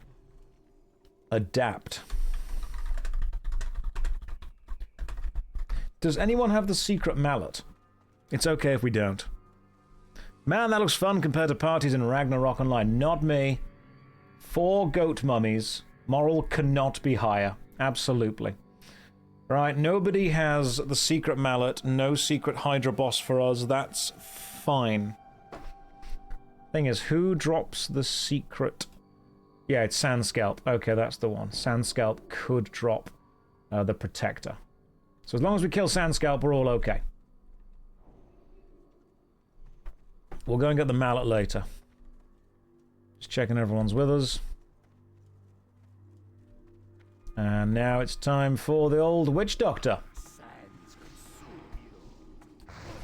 adapt. Does anyone have the secret mallet? It's okay if we don't. Man, that looks fun compared to parties in Ragnarok Online. Not me. 4 goat mummies. Moral cannot be higher. Absolutely. Right, nobody has the secret mallet. No secret Hydra boss for us. That's fine. Thing is, who drops the secret? Yeah, it's Sandscalp. Okay, that's the one. Sandscalp could drop the Protector. So as long as we kill Sandscalp, we're all okay. We'll go and get the mallet later. Just checking everyone's with us. And now it's time for the old witch doctor.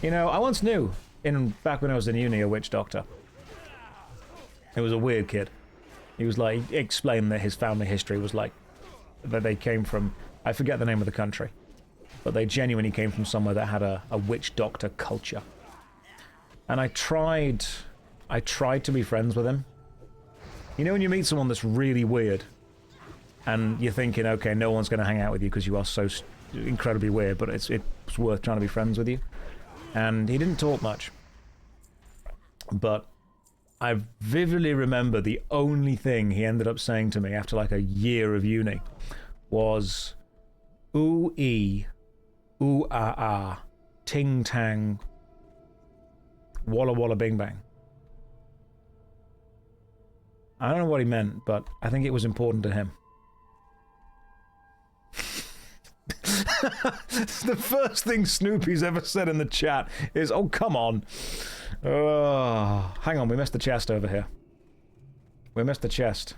You know, I once knew, back when I was in uni, a witch doctor. It was a weird kid. He was like, he explained that his family history was like, that they came from, I forget the name of the country, but they genuinely came from somewhere that had a witch doctor culture. And I tried to be friends with him. You know when you meet someone that's really weird, and you're thinking, okay, no one's going to hang out with you because you are so incredibly weird, but it's worth trying to be friends with you. And he didn't talk much. But I vividly remember the only thing he ended up saying to me after like a year of uni was, ooh-ee, ooh-ah-ah, ting-tang, walla walla bing bang. I don't know what he meant, but I think it was important to him. The first thing Snoopy's ever said in the chat is, oh, come on. Hang on, we missed the chest over here. We missed the chest.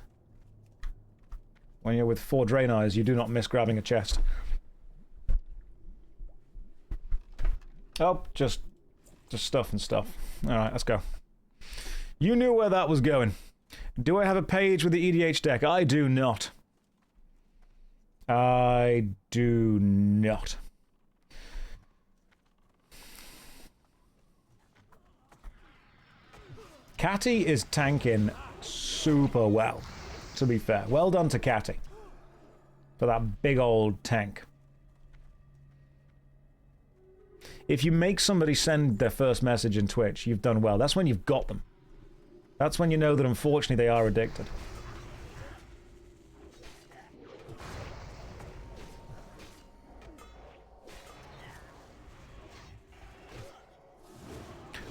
When you're with 4 Draenei's, you do not miss grabbing a chest. Oh, just stuff and stuff. Alright, let's go. You knew where that was going. Do I have a page with the EDH deck? I do not. I do not. Catty is tanking super well, to be fair. Well done to Catty for that big old tank. If you make somebody send their first message in Twitch, you've done well. That's when you've got them. That's when you know that unfortunately they are addicted.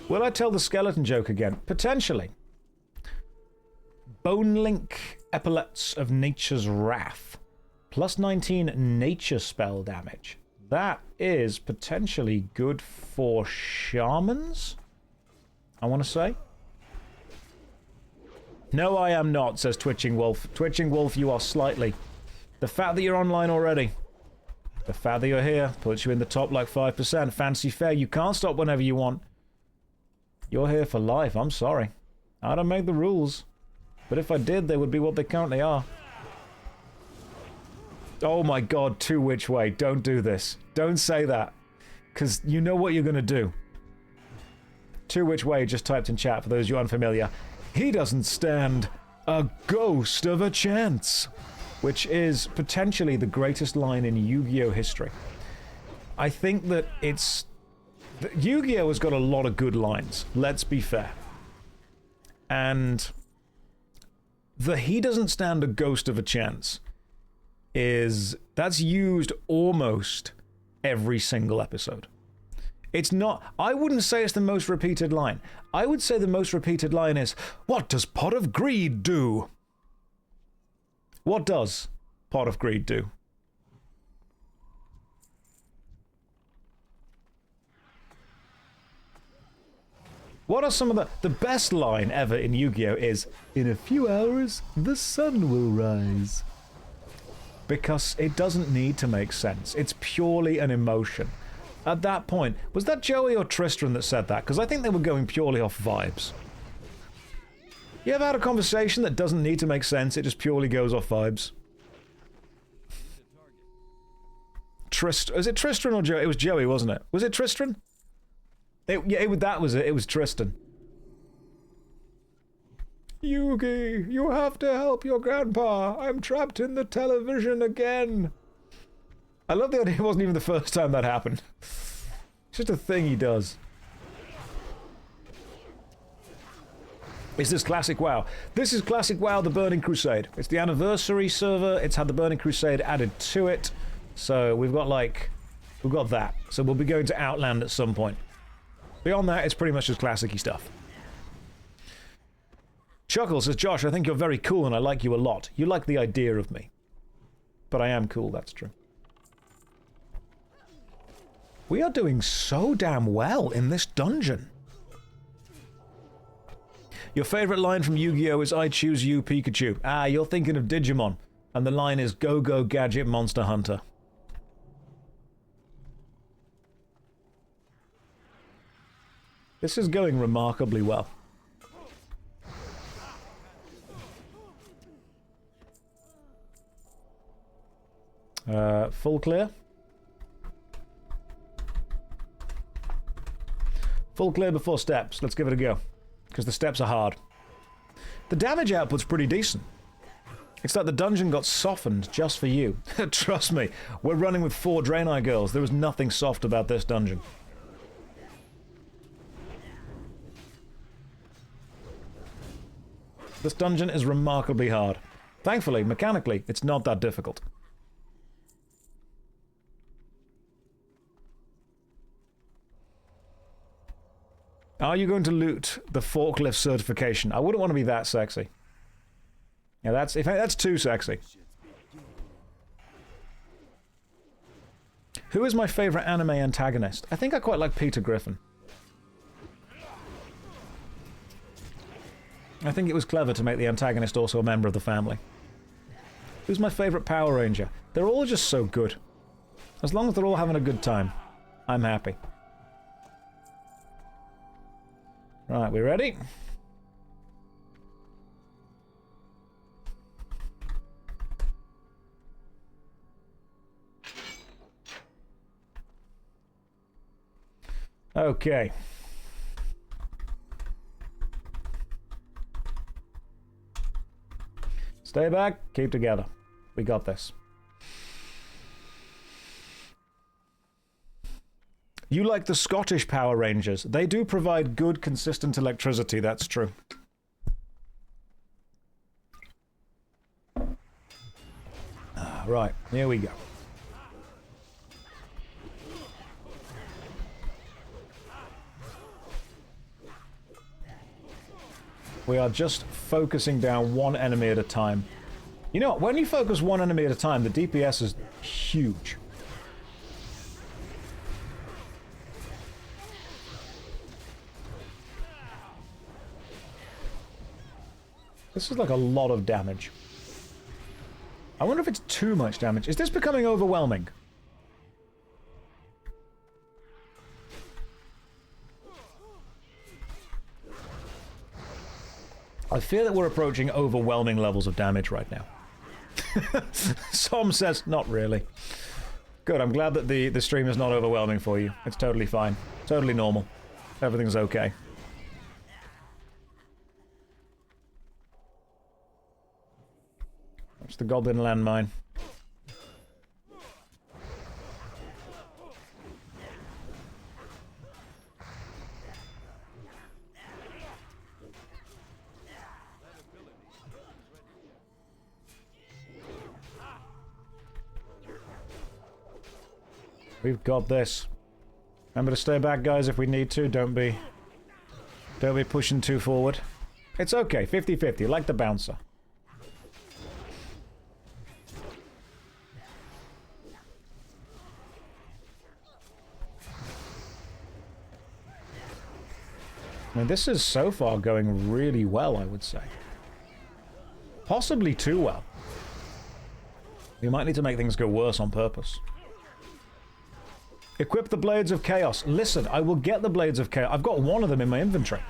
Will I tell the skeleton joke again? Potentially. Bone Link Epaulets of Nature's Wrath. Plus 19 nature spell damage. That is potentially good for shamans? I want to say. No, I am not, says Twitching Wolf. Twitching Wolf, you are slightly. The fact that you're online already. The fact that you're here puts you in the top like 5%. Fancy fair, you can't stop whenever you want. You're here for life, I'm sorry. I don't make the rules. But if I did, they would be what they currently are. Oh my god, too which way. Don't do this. Don't say that. Because you know what you're going to do. Too which way just typed in chat for those of you unfamiliar. He doesn't stand a ghost of a chance. Which is potentially the greatest line in Yu-Gi-Oh! History. I think that it's... Yu-Gi-Oh! Has got a lot of good lines, let's be fair. And the he doesn't stand a ghost of a chance is... That's used almost every single episode. It's not... I wouldn't say it's the most repeated line. I would say the most repeated line is, what does Pot of Greed do? What does Pot of Greed do? What are some of the best line ever in Yu-Gi-Oh! Is, in a few hours, the sun will rise. Because it doesn't need to make sense. It's purely an emotion. At that point, was that Joey or Tristan that said that? Because I think they were going purely off vibes. You ever had a conversation that doesn't need to make sense, it just purely goes off vibes? Is it Tristan or Joey? It was Joey, wasn't it? Was it Tristan? That was it. It was Tristan. Yugi, you have to help your grandpa. I'm trapped in the television again. I love the idea it wasn't even the first time that happened. It's just a thing he does. Is this Classic WoW? This is Classic WoW The Burning Crusade. It's the anniversary server. It's had The Burning Crusade added to it. So we've got that. So we'll be going to Outland at some point. Beyond that, it's pretty much just classic-y stuff. Chuckle says, Josh, I think you're very cool and I like you a lot. You like the idea of me. But I am cool, that's true. We are doing so damn well in this dungeon. Your favorite line from Yu-Gi-Oh! Is I choose you, Pikachu. Ah, you're thinking of Digimon. And the line is Go Go Gadget Monster Hunter. This is going remarkably well. Full clear. Full clear before steps. Let's give it a go. Because the steps are hard. The damage output's pretty decent. It's like the dungeon got softened just for you. Trust me, we're running with 4 Draenei girls. There was nothing soft about this dungeon. This dungeon is remarkably hard. Thankfully, mechanically, it's not that difficult. Are you going to loot the forklift certification? I wouldn't want to be that sexy. Yeah, that's, in fact, that's too sexy. Who is my favorite anime antagonist? I think I quite like Peter Griffin. I think it was clever to make the antagonist also a member of the family. Who's my favorite Power Ranger? They're all just so good. As long as they're all having a good time, I'm happy. Right, we ready? Okay. Stay back, keep together. We got this. You like the Scottish Power Rangers. They do provide good, consistent electricity, that's true. Right, here we go. We are just focusing down one enemy at a time. You know what, when you focus one enemy at a time, the DPS is huge. This is like a lot of damage. I wonder if it's too much damage. Is this becoming overwhelming? I fear that we're approaching overwhelming levels of damage right now. Som says, not really. Good, I'm glad that the stream is not overwhelming for you. It's totally fine. Totally normal. Everything's okay. That's the goblin landmine. We've got this. Remember to stay back, guys, if we need to. Don't be pushing too forward. It's okay, 50-50, like the bouncer. I mean, this is so far going really well, I would say. Possibly too well. We might need to make things go worse on purpose. Equip the Blades of Chaos. Listen, I will get the Blades of Chaos. I've got one of them in my inventory.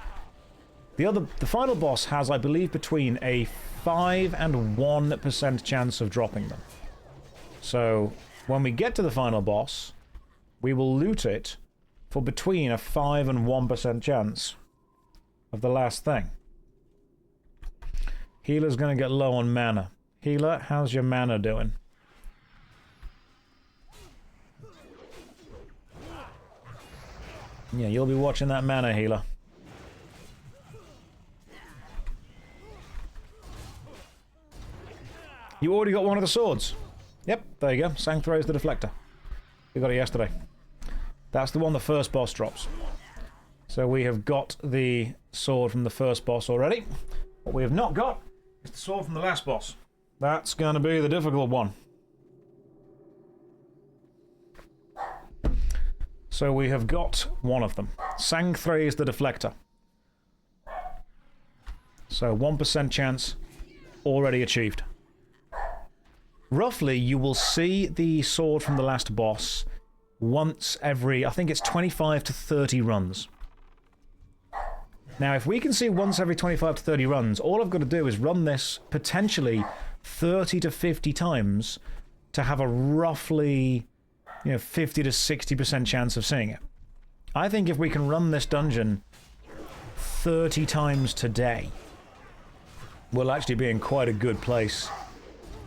The final boss has, I believe, between a 5 and 1% chance of dropping them. So, when we get to the final boss, we will loot it for between a 5 and 1% chance of the last thing. Healer's gonna get low on mana. Healer, how's your mana doing? Yeah, you'll be watching that mana, healer. You already got one of the swords. Yep, there you go. Sang throws the deflector. We got it yesterday. That's the one the first boss drops. So we have got the sword from the first boss already. What we have not got is the sword from the last boss. That's going to be the difficult one. So we have got one of them. Sangthrace the Deflector. So 1% chance already achieved. Roughly, you will see the sword from the last boss once every, I think it's 25 to 30 runs. Now, if we can see once every 25 to 30 runs, all I've got to do is run this potentially 30 to 50 times to have a roughly, 50 to 60% chance of seeing it. I think if we can run this dungeon 30 times today, we'll actually be in quite a good place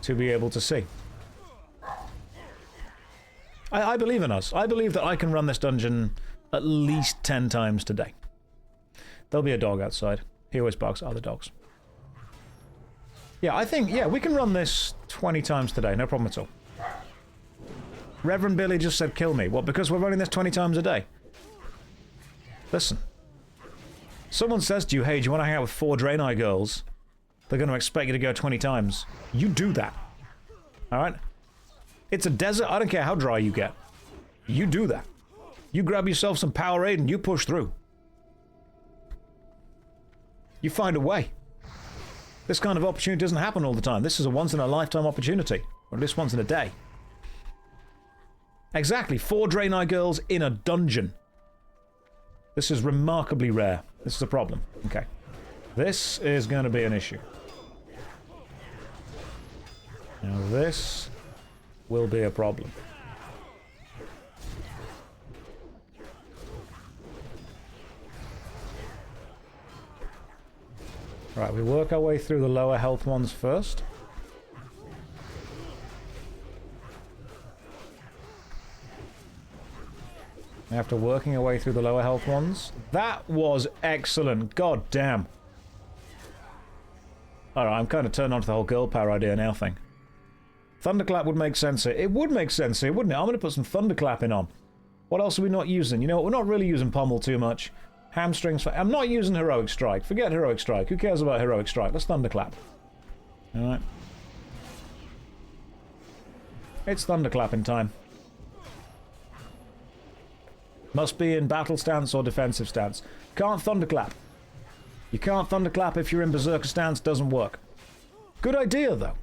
to be able to see. I believe in us. I believe that I can run this dungeon at least 10 times today. There'll be a dog outside. He always barks at other dogs. Yeah, I think, we can run this 20 times today. No problem at all. Reverend Billy just said kill me. What, because we're running this 20 times a day? Listen. Someone says to you, hey, do you want to hang out with 4 Draenei girls? They're going to expect you to go 20 times. You do that. Alright? It's a desert. I don't care how dry you get. You do that. You grab yourself some Powerade and you push through. You find a way. This kind of opportunity doesn't happen all the time. This is a once-in-a-lifetime opportunity. Or at least once in a day. Exactly. 4 Draenei girls in a dungeon. This is remarkably rare. This is a problem. Okay. This is going to be an issue. Now this will be a problem. Right, we work our way through the lower health ones first. After working our way through the lower health ones. That was excellent. God damn. Alright, I'm kind of turned on to the whole girl power idea now thing. Thunderclap would make sense here. It would make sense here, wouldn't it? I'm going to put some Thunderclapping on. What else are we not using? You know what? We're not really using Pummel too much. Hamstrings. I'm not using Heroic Strike. Forget Heroic Strike. Who cares about Heroic Strike? Let's Thunderclap. Alright. It's Thunderclapping time. Must be in battle stance or defensive stance. Can't Thunderclap. You can't Thunderclap if you're in Berserker stance. Doesn't work. Good idea, though.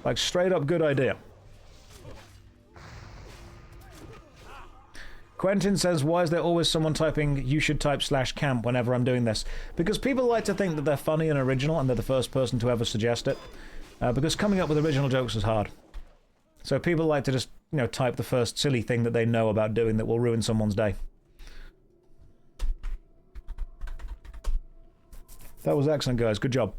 Like, straight up good idea. Quentin says, why is there always someone typing, you should type /camp whenever I'm doing this? Because people like to think that they're funny and original, and they're the first person to ever suggest it. Because coming up with original jokes is hard. So people like to just, type the first silly thing that they know about doing that will ruin someone's day. That was excellent, guys. Good job.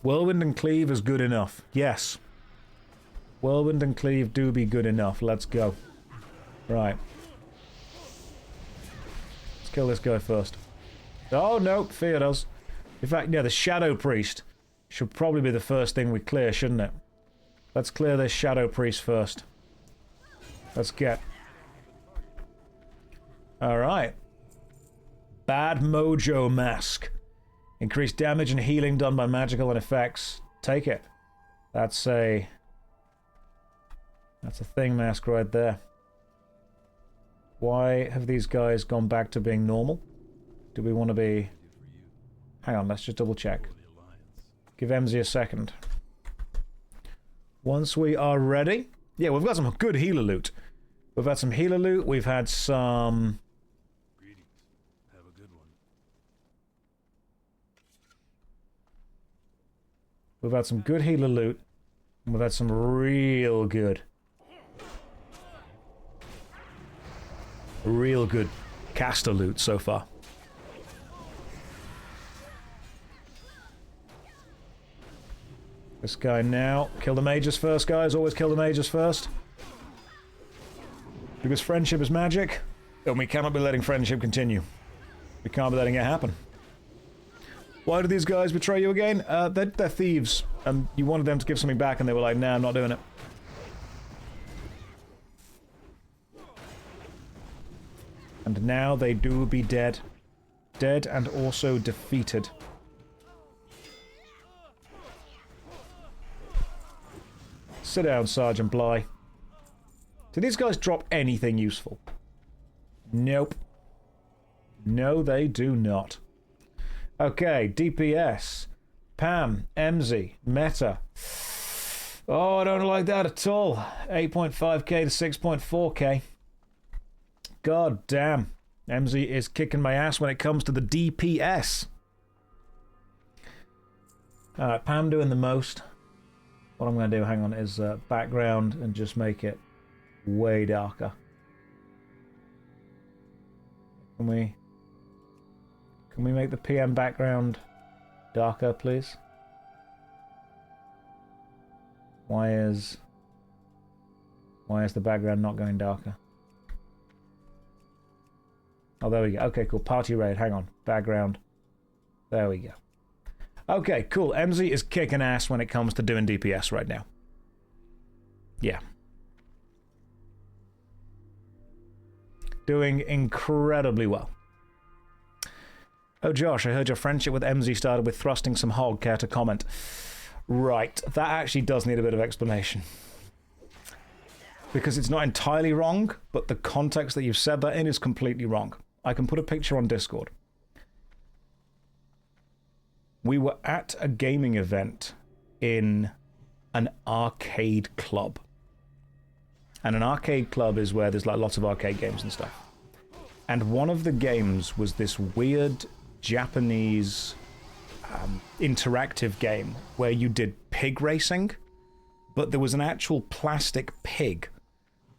Whirlwind and Cleave is good enough. Yes. Whirlwind and Cleave do be good enough. Let's go. Right. Let's kill this guy first. Oh, no. Fear does. In fact, yeah, the Shadow Priest should probably be the first thing we clear, shouldn't it? Let's clear this Shadow Priest first. Let's get... Alright. Bad Mojo Mask. Increased damage and healing done by magical and effects. Take it. That's a thing mask right there. Why have these guys gone back to being normal? Do we want to be... Hang on, let's just double check. Give MZ a second. Once we are ready... Yeah, we've got some good healer loot. We've had some healer loot, we've had some... We've had some good healer loot. And we've had some real good caster loot so far. This guy now. Kill the mages first, guys. Always kill the mages first. Because friendship is magic. And we cannot be letting friendship continue. We can't be letting it happen. Why do these guys betray you again? They're thieves, and you wanted them to give something back, and they were like, nah, I'm not doing it. And now they do be dead. Dead and also defeated. Sit down, Sergeant Bly. Do these guys drop anything useful? Nope. No, they do not. Okay, DPS. Pam, MZ, Meta. Oh, I don't like that at all. 8.5k to 6.4k. God damn. MZ is kicking my ass when it comes to the DPS. Alright, Pam doing the most. What I'm going to do, hang on, is background and just make it way darker. Can we make the PM background darker, please? Why is the background not going darker? Oh, there we go. Okay, cool. Party raid. Hang on. Background. There we go. Okay, cool. MZ is kicking ass when it comes to doing DPS right now. Yeah. Doing incredibly well. Oh, Josh, I heard your friendship with MZ started with thrusting some hog. Care to comment? Right, that actually does need a bit of explanation. Because it's not entirely wrong, but the context that you've said that in is completely wrong. I can put a picture on Discord. We were at a gaming event in an arcade club. And an arcade club is where there's like lots of arcade games and stuff. And one of the games was this weird Japanese interactive game where you did pig racing, but there was an actual plastic pig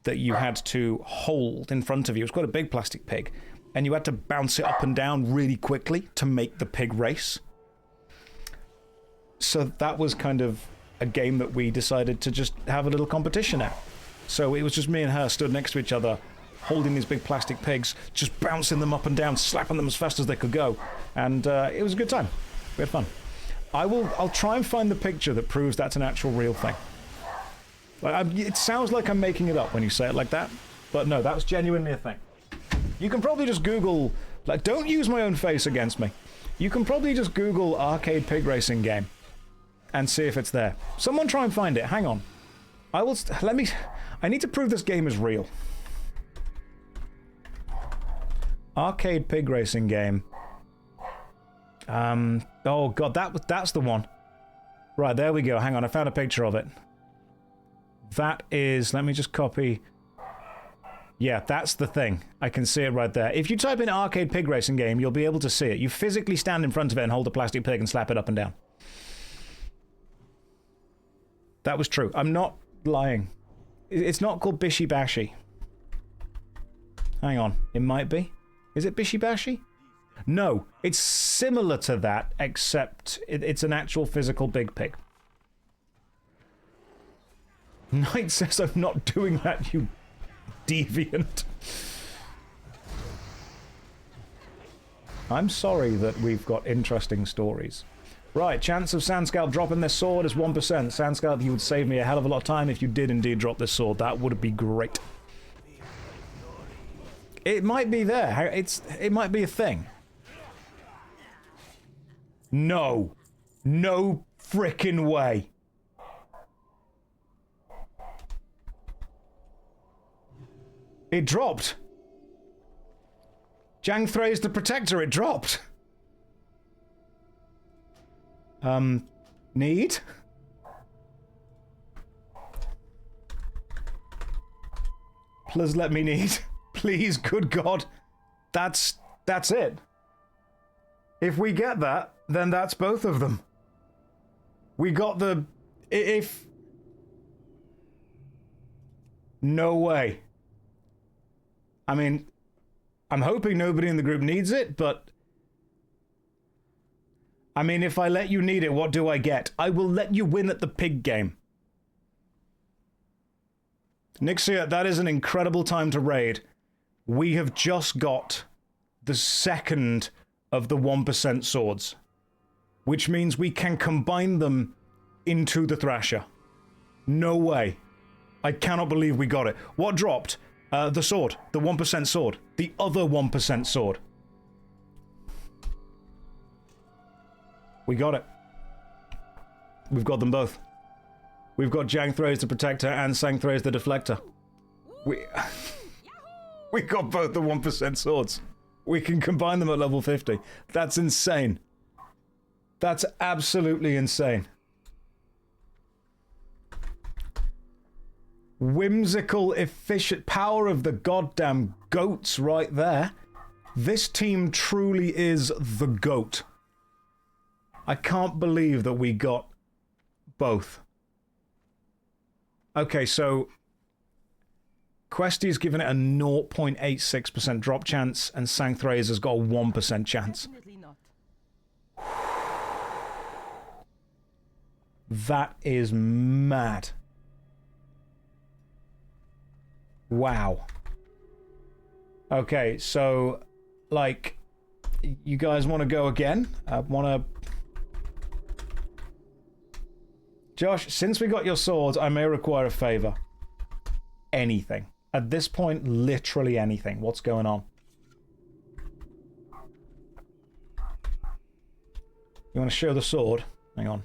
that you had to hold in front of you. It was quite a big plastic pig. And you had to bounce it up and down really quickly to make the pig race. So that was kind of a game that we decided to just have a little competition at. So it was just me and her stood next to each other, holding these big plastic pigs, just bouncing them up and down, slapping them as fast as they could go. And it was a good time. We had fun. I'll try and find the picture that proves that's an actual real thing. It sounds like I'm making it up when you say it like that, but no, that's genuinely a thing. You can probably just Google, like, don't use my own face against me. You can probably just Google arcade pig racing game and see if it's there. Someone try and find it. Hang on. I need to prove this game is real. Arcade pig racing game. Oh god, that's the one. Right, there we go. Hang on, I found a picture of it. That is, let me just copy. Yeah, that's the thing. I can see it right there. If you type in arcade pig racing game, you'll be able to see it. You physically stand in front of it and hold a plastic pig and slap it up and down. That was true. I'm not lying. It's not called Bishi Bashi. Hang on, it might be. Is it Bishi Bashi? No, it's similar to that, except it's an actual physical big pig. Knight says I'm not doing that, you deviant. I'm sorry that we've got interesting stories. Right, chance of Sandscalp dropping this sword is 1%. Sandscalp, you would save me a hell of a lot of time if you did indeed drop this sword. That would be great. It might be there. It might be a thing. No. No frickin' way. It dropped. Jang Thray's the protector, it dropped. Need? Please let me need. Please, good God. That's it. If we get that, then that's both of them. We got the... If... No way. I mean, I'm hoping nobody in the group needs it, but... I mean, if I let you need it, what do I get? I will let you win at the pig game. Nixia, that is an incredible time to raid. We have just got the second of the 1% swords, which means we can combine them into the Thrasher. No way. I cannot believe we got it. What dropped? The sword. The 1% sword. The other 1% sword. We got it. We've got them both. We've got Jangthrace the Protector and Sangthrace the Deflector. We got both the 1% swords. We can combine them at level 50. That's insane. That's absolutely insane. Whimsical, efficient power of the goddamn goats right there. This team truly is the GOAT. I can't believe that we got both. Okay, so Questy's given it a 0.86% drop chance, and Sangthrace has got a 1% chance. That is mad. Wow. Okay, so, like, you guys want to go again? Josh, since we got your swords, I may require a favor. Anything. At this point, literally anything. What's going on? You want to show the sword? Hang on.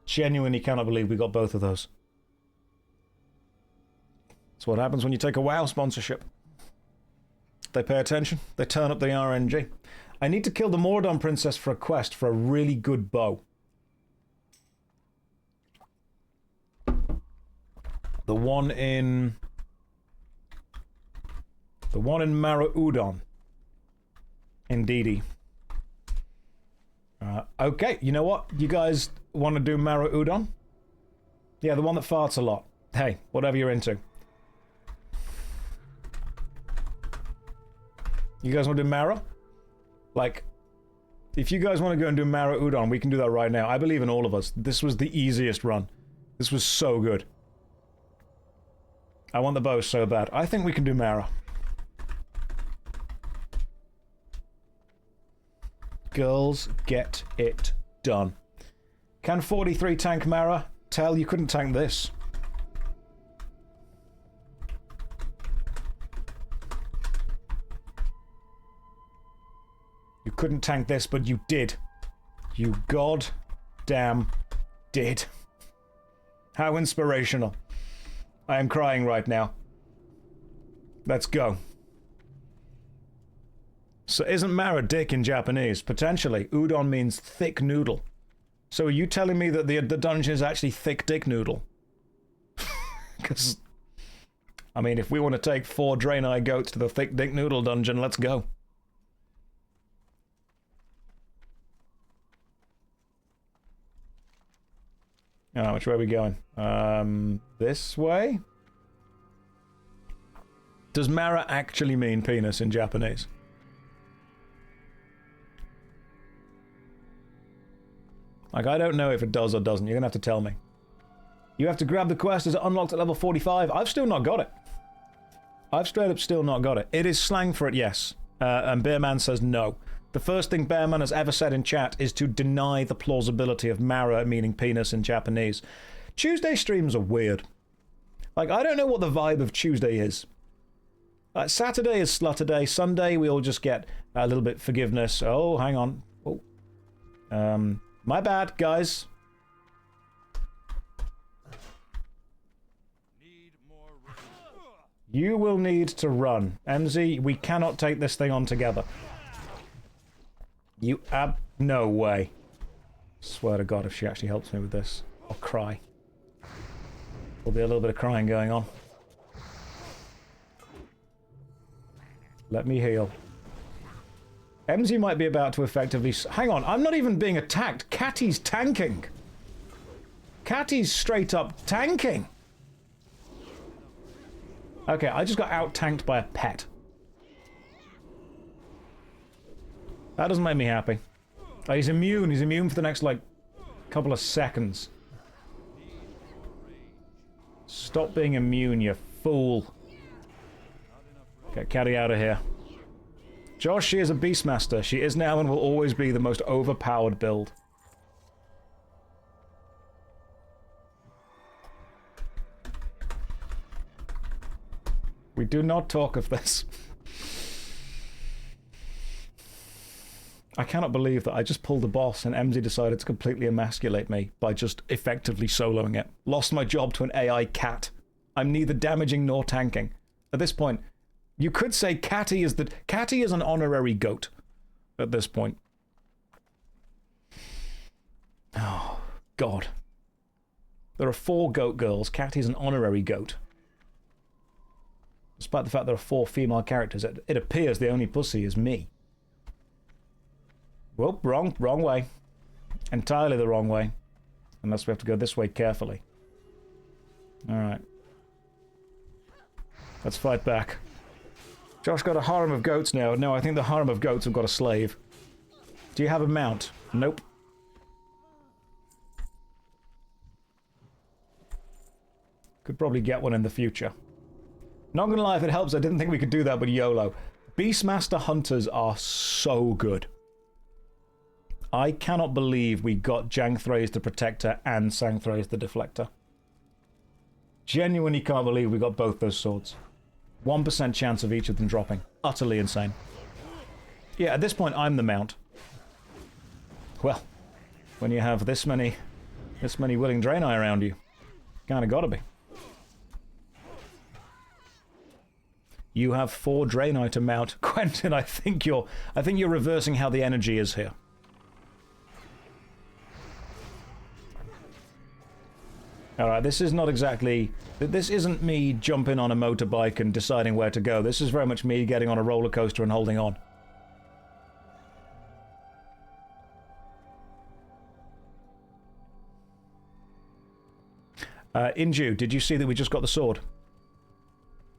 Genuinely cannot believe we got both of those. That's what happens when you take a WoW sponsorship. They pay attention. They turn up the RNG. I need to kill the Maraudon princess for a quest for a really good bow. The one in Maraudon. Indeedy. Okay, you know what? You guys want to do Maraudon? Yeah, the one that farts a lot. Hey, whatever you're into. You guys want to do Mara? Like, if you guys want to go and do Maraudon, we can do that right now. I believe in all of us. This was the easiest run. This was so good. I want the bow so bad. I think we can do Mara. Girls, get it done. Can 43 tank Mara? Tell you couldn't tank this. You couldn't tank this, but you did. You goddamn did. How inspirational. I am crying right now. Let's go. So isn't Mara dick in Japanese? Potentially. Udon means thick noodle. So are you telling me that the dungeon is actually thick dick noodle? Because, I mean, if we want to take 4 Draenei goats to the thick dick noodle dungeon, let's go. Oh, which way are we going? This way? Does Mara actually mean penis in Japanese? Like, I don't know if it does or doesn't. You're gonna have to tell me. You have to grab the quest. Is it unlocked at level 45? I've still not got it. I've straight up still not got it. It is slang for it, yes. And Bearman says no. The first thing Bearman has ever said in chat is to deny the plausibility of Mara meaning penis in Japanese. Tuesday streams are weird. Like, I don't know what the vibe of Tuesday is. Saturday is Slutterday. Sunday, we all just get a little bit forgiveness. Oh, hang on. Oh. My bad, guys. You will need to run. MZ, we cannot take this thing on together. You no way. Swear to God, if she actually helps me with this, I'll cry. There'll be a little bit of crying going on. Let me heal. MZ might be about to effectively... Hang on, I'm not even being attacked. Catty's tanking. Catty's straight up tanking. Okay, I just got out-tanked by a pet. That doesn't make me happy. Oh, he's immune. He's immune for the next, like, couple of seconds. Stop being immune, you fool. Get Catty out of here. Josh, she is a Beastmaster. She is now and will always be the most overpowered build. We do not talk of this. I cannot believe that I just pulled the boss and MZ decided to completely emasculate me by just effectively soloing it. Lost my job to an AI cat. I'm neither damaging nor tanking. At this point, you could say Catty is an honorary goat at this point. Oh, God. There are 4 goat girls. Catty's an honorary goat. Despite the fact there are 4 female characters, it appears the only pussy is me. Whoop, wrong way. Entirely the wrong way. Unless we have to go this way carefully. Alright. Let's fight back. Josh got a harem of goats now. No, I think the harem of goats have got a slave. Do you have a mount? Nope. Could probably get one in the future. Not gonna lie, if it helps, I didn't think we could do that with YOLO. Beastmaster Hunters are so good. I cannot believe we got Jangthrace the Protector and Sangthrace the Deflector. Genuinely can't believe we got both those swords. 1% chance of each of them dropping. Utterly insane. Yeah, at this point, I'm the mount. Well, when you have this many willing Draenei around you, kinda gotta be. You have 4 Draenei to mount. Quentin, I think you're reversing how the energy is here. Alright, this is not exactly... This isn't me jumping on a motorbike and deciding where to go. This is very much me getting on a roller coaster and holding on. Inju, did you see that we just got the sword?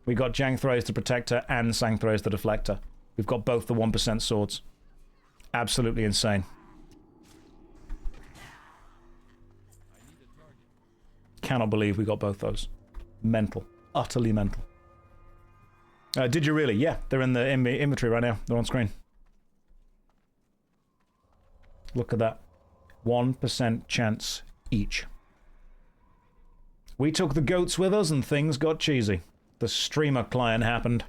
We got Jangthrace the Protector and Sangthrace the Deflector. We've got both the 1% swords. Absolutely insane. Cannot believe we got both those. Mental. Utterly mental. Did you really? Yeah, they're in the inventory right now. They're on screen. Look at that. 1% chance each. We took the goats with us and things got cheesy. The streamer client happened.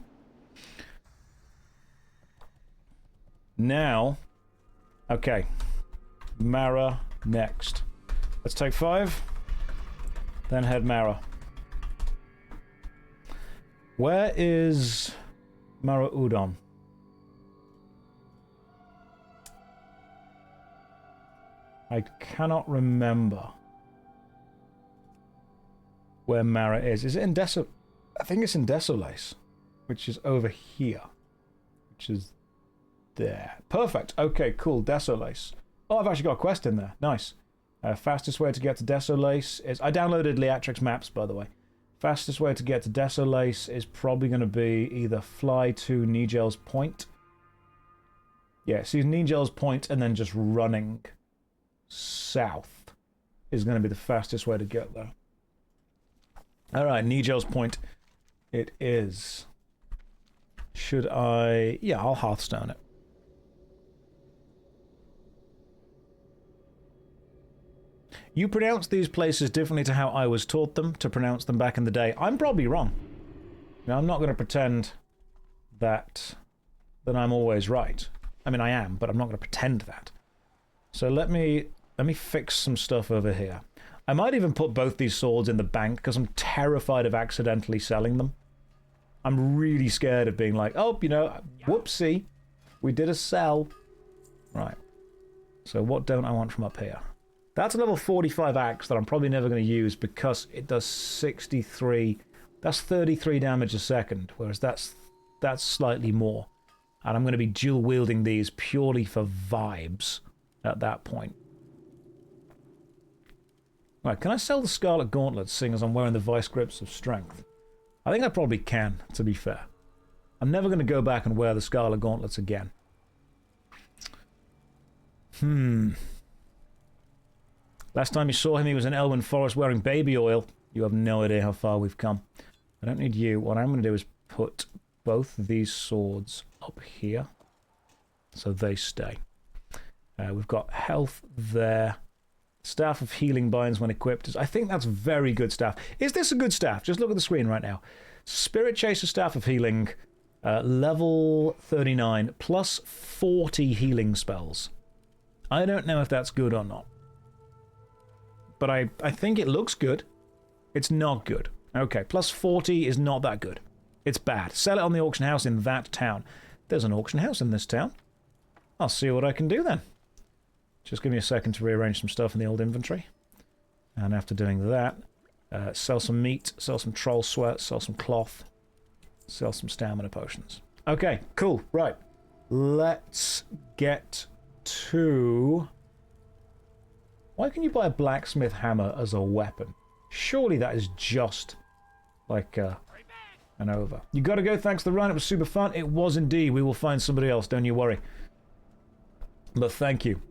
Now, okay. Mara next. Let's take 5. Then head Mara. Where is Maraudon? I cannot remember where Mara is. Is it in I think it's in Desolace, which is over here. Which is there. Perfect. Okay, cool. Desolace. Oh, I've actually got a quest in there. Nice. Fastest way to get to Desolace is... I downloaded Leatrix maps, by the way. Fastest way to get to Desolace is probably going to be either fly to Nigel's Point. Yeah, see Nigel's Point and then just running south is going to be the fastest way to get there. Alright, Nigel's Point it is. Should I... Yeah, I'll Hearthstone it. You pronounce these places differently to how I was taught them to pronounce them back in the day. I'm probably wrong. Now, I'm not going to pretend that I'm always right. I mean, I am, but I'm not going to pretend that. So let me fix some stuff over here. I might even put both these swords in the bank because I'm terrified of accidentally selling them. I'm really scared of being like, oh, you know, whoopsie, we did a sell. Right. So what don't I want from up here? That's a level 45 axe that I'm probably never going to use because it does 63. That's 33 damage a second, whereas that's slightly more. And I'm going to be dual wielding these purely for vibes at that point. Right, can I sell the Scarlet Gauntlets seeing as I'm wearing the Vice Grips of Strength? I think I probably can, to be fair. I'm never going to go back and wear the Scarlet Gauntlets again. Last time you saw him, he was in Elwyn Forest wearing baby oil. You have no idea how far we've come. I don't need you. What I'm going to do is put both of these swords up here so they stay. We've got health there. Staff of Healing binds when equipped. I think that's very good staff. Is this a good staff? Just look at the screen right now. Spirit Chaser Staff of Healing. Level 39, plus 40 healing spells. I don't know if that's good or not. But I think it looks good. It's not good. Okay, plus 40 is not that good. It's bad. Sell it on the auction house in that town. There's an auction house in this town. I'll see what I can do then. Just give me a second to rearrange some stuff in the old inventory. And after doing that, sell some meat, sell some troll sweat, sell some cloth, sell some stamina potions. Okay, cool. Right. Let's get to... Why can you buy a blacksmith hammer as a weapon? Surely that is just like an over. You gotta go, thanks for the run. It was super fun. It was indeed. We will find somebody else, don't you worry. But thank you.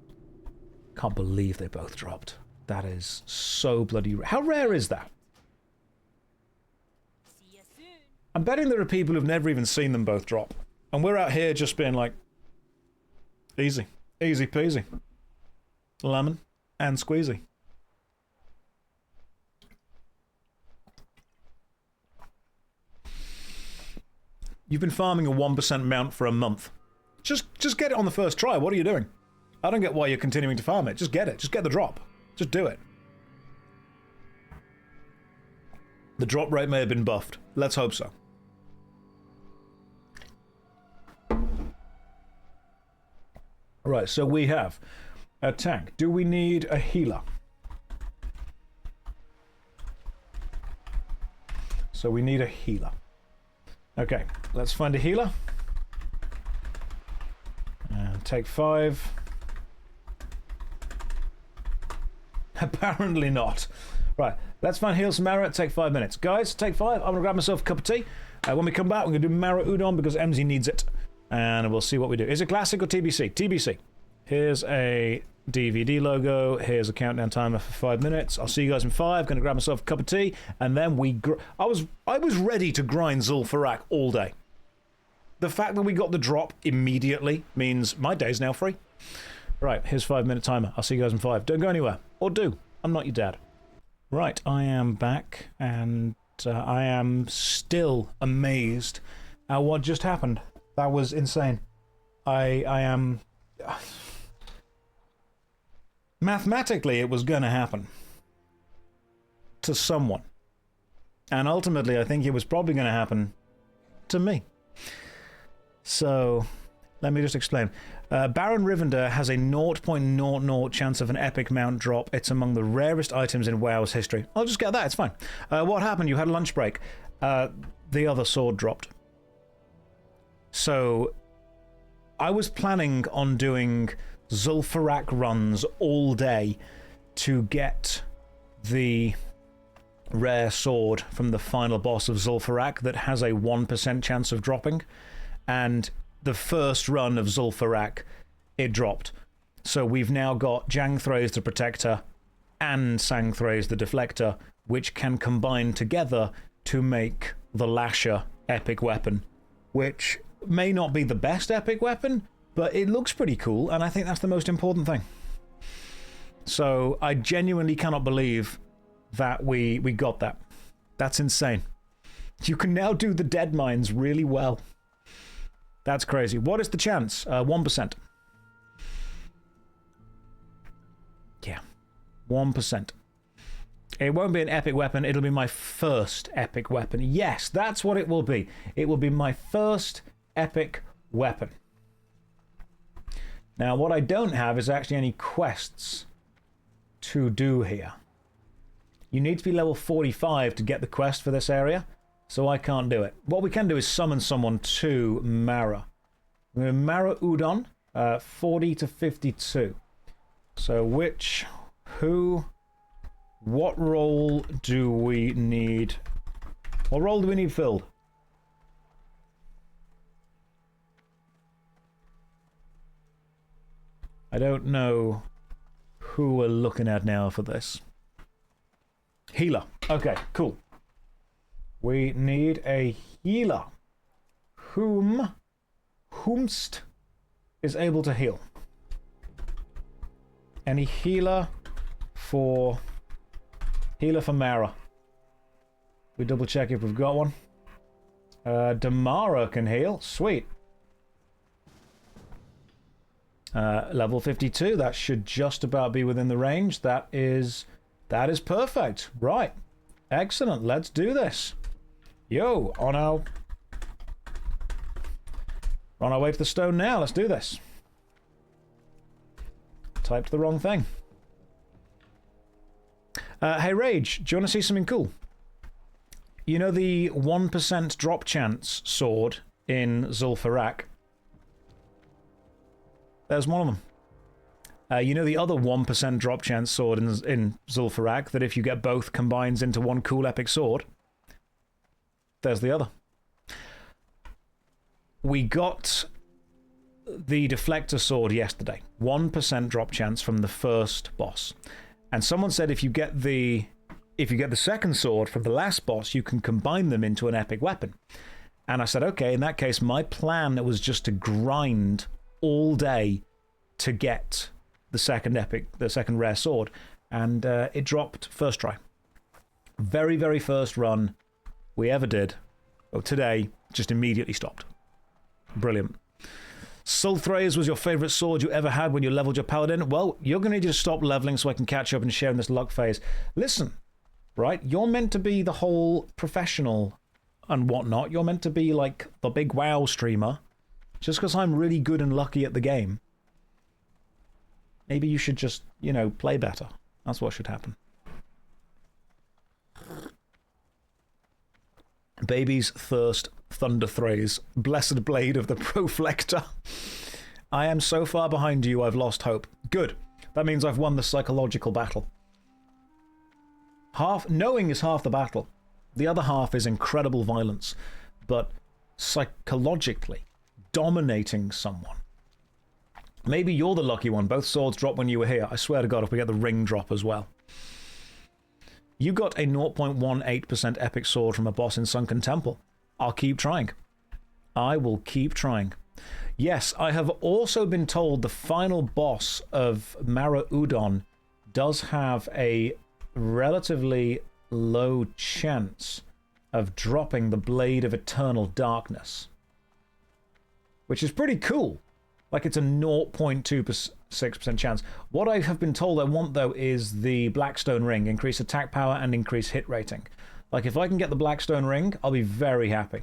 Can't believe they both dropped. That is so bloody rare. How rare is that? See you soon. I'm betting there are people who've never even seen them both drop. And we're out here just being like, easy. Easy peasy. Lemon and squeezy. You've been farming a 1% mount for a month. Just get it on the first try. What are you doing? I don't get why you're continuing to farm it. Just get it. Just get the drop. Just do it. The drop rate may have been buffed. Let's hope so. Right, so we have a tank. Do we need a healer? So we need a healer. Okay, let's find a healer. And take 5. Apparently not. Right, let's find heal some Mara. Take 5 minutes. Guys, take 5. I'm going to grab myself a cup of tea. When we come back, we're going to do Maraudon because MZ needs it. And we'll see what we do. Is it classic or TBC? TBC. Here's a DVD logo. Here's a countdown timer for 5 minutes. I'll see you guys in 5. Going to grab myself a cup of tea. And then we... I was ready to grind Zul'Farrak all day. The fact that we got the drop immediately means my day's now free. Right, here's 5-minute timer. I'll see you guys in 5. Don't go anywhere. Or do. I'm not your dad. Right, I am back, and I am still amazed at what just happened. That was insane. I am... Mathematically, it was going to happen. To someone. And ultimately, I think it was probably going to happen to me. So, let me just explain. Baron Rivender has a 0.00 chance of an epic mount drop. It's among the rarest items in WoW's history. I'll just get that, it's fine. What happened? You had a lunch break. The other sword dropped. So, I was planning on doing Zul'Farrak runs all day to get the rare sword from the final boss of Zul'Farrak that has a 1% chance of dropping. And the first run of Zul'Farrak, it dropped. So we've now got Jangthraze the Protector and Sangthraze the Deflector, which can combine together to make the Lasher epic weapon, which may not be the best epic weapon, but it looks pretty cool, and I think that's the most important thing. So I genuinely cannot believe that we got that. That's insane. You can now do the dead mines really well. That's crazy. What is the chance? 1%. Yeah. 1%. It won't be an epic weapon. It'll be my first epic weapon. Yes, that's what it will be. It will be my first epic weapon. Now, what I don't have is actually any quests to do here. You need to be level 45 to get the quest for this area, so I can't do it. What we can do is summon someone to Mara. Maraudon, 40 to 52. So what role do we need? What role do we need filled? I don't know who we're looking at now for this. Healer. Okay, cool. We need a healer. Whomst is able to heal. Any healer for Mara. We double check if we've got one. Damara can heal. Sweet. Level 52. That should just about be within the range. That is perfect. Right. Excellent. Let's do this. Yo, on our way to the stone now. Let's do this. Typed the wrong thing. Hey Rage, do you want to see something cool? You know the 1% drop chance sword in Zul'Farrak? There's one of them. You know the other 1% drop chance sword in Zul'Farrak, that if you get both combines into one cool epic sword? There's the other. We got the deflector sword yesterday. 1% drop chance from the first boss. And someone said if you get the second sword from the last boss, you can combine them into an epic weapon. And I said, okay, in that case, my plan was just to grind all day to get the second rare sword. And it dropped first try. Very, very first run we ever did. Well, today, just immediately stopped. Brilliant. Zul'Farrak was your favourite sword you ever had when you leveled your paladin? Well, you're going to need to stop leveling so I can catch up and share in this luck phase. Listen, right? You're meant to be the whole professional and whatnot. You're meant to be like the big WoW streamer. Just because I'm really good and lucky at the game. Maybe you should just, you know, play better. That's what should happen. Baby's Thirst Thunder Thrays. Blessed blade of the Proflector. I am so far behind you, I've lost hope. Good. That means I've won the psychological battle. Knowing is half the battle. The other half is incredible violence. But psychologically, dominating someone. Maybe you're the lucky one. Both swords dropped when you were here. I swear to God, if we get the ring drop as well. You got a 0.18% epic sword from a boss in Sunken Temple. I'll keep trying. I will keep trying. Yes, I have also been told the final boss of Maraudon does have a relatively low chance of dropping the Blade of Eternal Darkness. Which is pretty cool. Like, it's a 0.26% chance. What I have been told I want, though, is the Blackstone Ring. Increase attack power and increase hit rating. Like, if I can get the Blackstone Ring, I'll be very happy.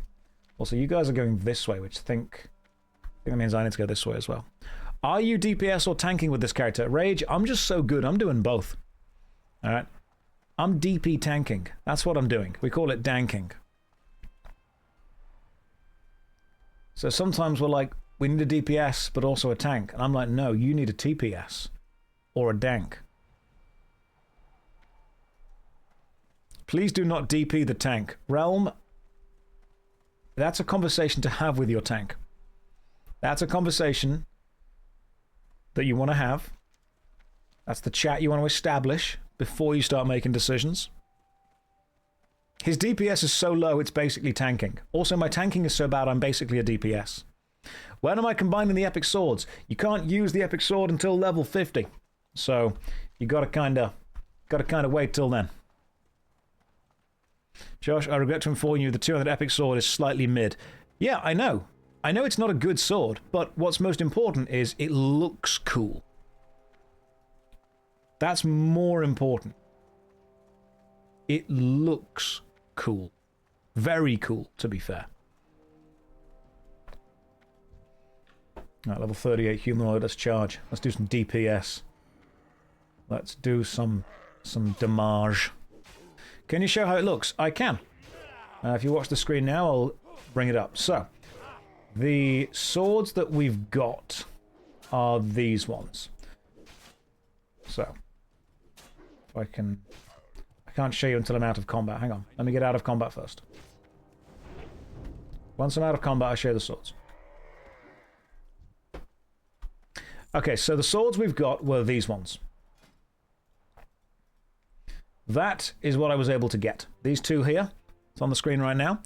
Also, you guys are going this way, which I think that means I need to go this way as well. Are you DPS or tanking with this character? Rage, I'm just so good. I'm doing both. Alright? I'm DP tanking. That's what I'm doing. We call it danking. So sometimes we're like, we need a DPS, but also a tank. And I'm like, no, you need a TPS. Or a dank. Please do not DP the tank. Realm, that's a conversation to have with your tank. That's a conversation that you want to have. That's the chat you want to establish before you start making decisions. His DPS is so low, it's basically tanking. Also, my tanking is so bad, I'm basically a DPS. When am I combining the epic swords? You can't use the epic sword until level 50. So, you gotta kinda wait till then. Josh, I regret to inform you the 200 epic sword is slightly mid. Yeah, I know. I know it's not a good sword, but what's most important is it looks cool. That's more important. It looks cool. Very cool, to be fair. Alright, level 38 humanoid, let's charge. Let's do some DPS. Let's do some damage. Can you show how it looks? I can. If you watch the screen now, I'll bring it up. So, the swords that we've got are these ones. So, if I can't show you until I'm out of combat. Hang on. Let me get out of combat first. Once I'm out of combat, I show you the swords. Okay, so the swords we've got were these ones. That is what I was able to get. These two here, it's on the screen right now.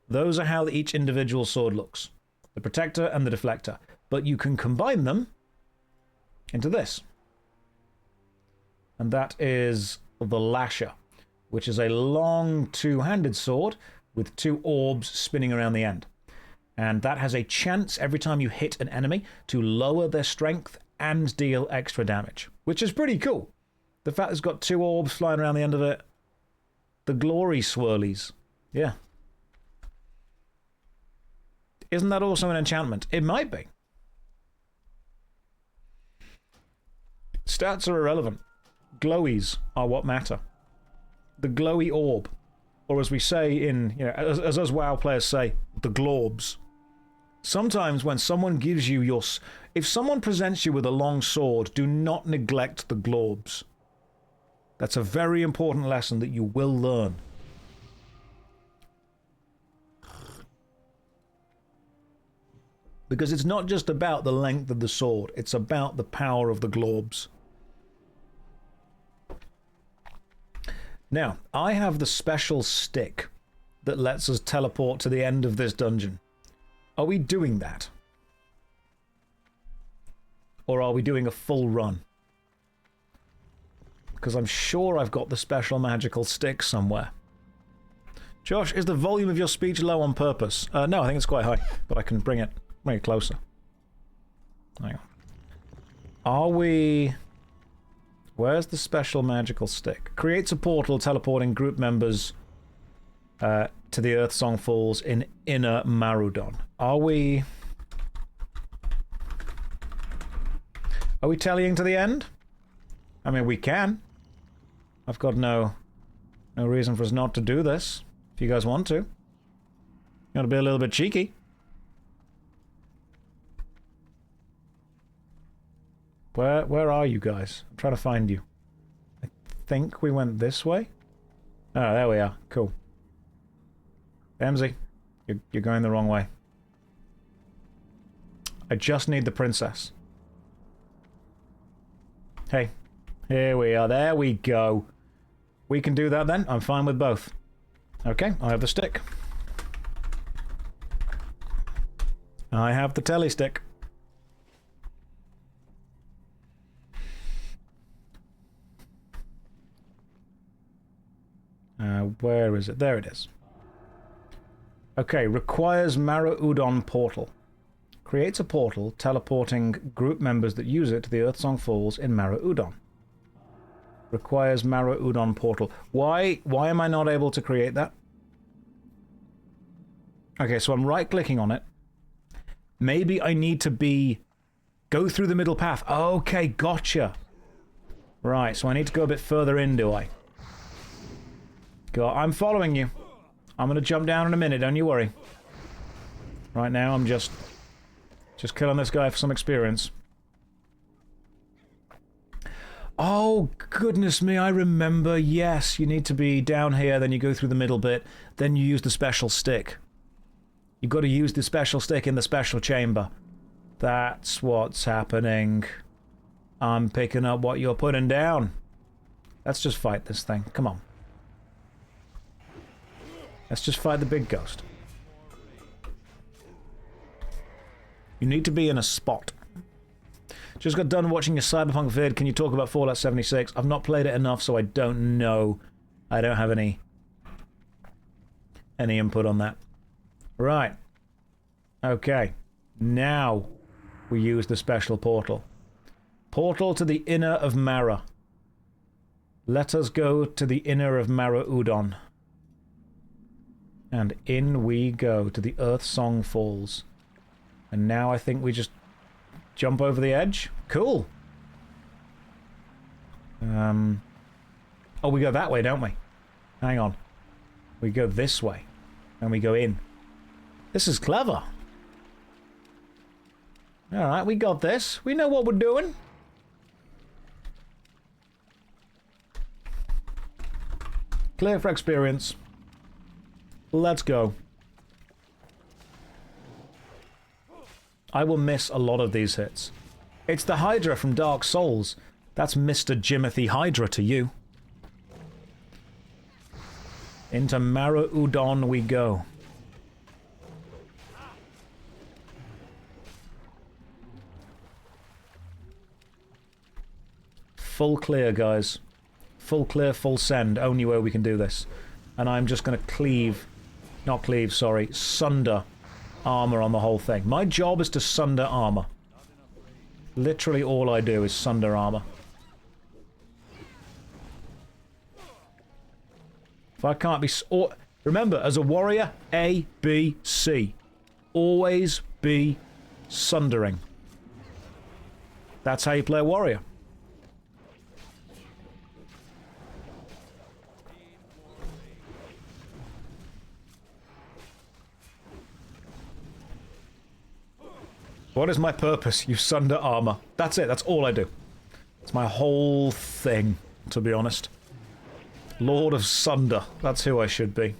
Those are how each individual sword looks. The Protector and the Deflector. But you can combine them into this. And that is the Lasher, which is a long two-handed sword with 2 orbs spinning around the end. And that has a chance every time you hit an enemy to lower their strength and deal extra damage, which is pretty cool. The fact it's got 2 orbs flying around the end of it. The glory swirlies. Yeah. Isn't that also an enchantment? It might be. Stats are irrelevant. Glowies are what matter. The glowy orb. Or as we say in, you know, as us WoW players say, the glorbs. Sometimes when someone gives you your... If someone presents you with a long sword, do not neglect the glorbs. That's a very important lesson that you will learn. Because it's not just about the length of the sword, it's about the power of the glorbs. Now, I have the special stick that lets us teleport to the end of this dungeon. Are we doing that? Or are we doing a full run? Because I'm sure I've got the special magical stick somewhere. Josh, is the volume of your speech low on purpose? No, I think it's quite high, but I can bring it closer. Hang on. Are we... Where's the special magical stick? Creates a portal teleporting group members to the Earthsong Falls in Inner Maraudon. Are we tallying to the end? I mean, we can. I've got no reason for us not to do this, if you guys want to. You want to be a little bit cheeky. Where are you guys? I'm trying to find you. I think we went this way. Oh, there we are. Cool. Emsy, you're going the wrong way. I just need the princess. Hey, here we are. There we go. We can do that then. I'm fine with both. Okay, I have the stick. I have the telly stick. Where is it? There it is. Okay, requires Maraudon portal. Creates a portal teleporting group members that use it to the Earthsong Falls in Maraudon. Requires Maraudon portal. Why am I not able to create that? Okay, so I'm right-clicking on it. Maybe I need to go through the middle path. Okay, gotcha. Right, so I need to go a bit further in, do I? I'm following you. I'm going to jump down in a minute, don't you worry. Right now, I'm just killing this guy for some experience. Oh, goodness me, I remember. Yes, you need to be down here, then you go through the middle bit, then you use the special stick. You've got to use the special stick in the special chamber. That's what's happening. I'm picking up what you're putting down. Let's just fight this thing. Come on. Let's just fight the big ghost. You need to be in a spot. Just got done watching your Cyberpunk vid. Can you talk about Fallout 76? I've not played it enough, so I don't know. I don't have any input on that. Right. Okay. Now we use the special portal. Portal to the inner of Mara. Let us go to the inner of Maraudon. And in we go to the Earthsong Falls. And now I think we just jump over the edge. Cool. Oh, we go that way, don't we? Hang on. We go this way. And we go in. This is clever. Alright, we got this. We know what we're doing. Clear for experience. Let's go. I will miss a lot of these hits. It's the Hydra from Dark Souls. That's Mr. Jimothy Hydra to you. Into Maraudon we go. Full clear, guys. Full clear, full send. Only way we can do this. And I'm just going to cleave Not cleave, sorry. Sunder armor on the whole thing. My job is to sunder armor. Literally all I do is sunder armor. If I can't be... remember, as a warrior, A, B, C. Always be sundering. That's how you play a warrior. What is my purpose? You sunder armor. That's it. That's all I do. It's my whole thing, to be honest. Lord of Sunder. That's who I should be.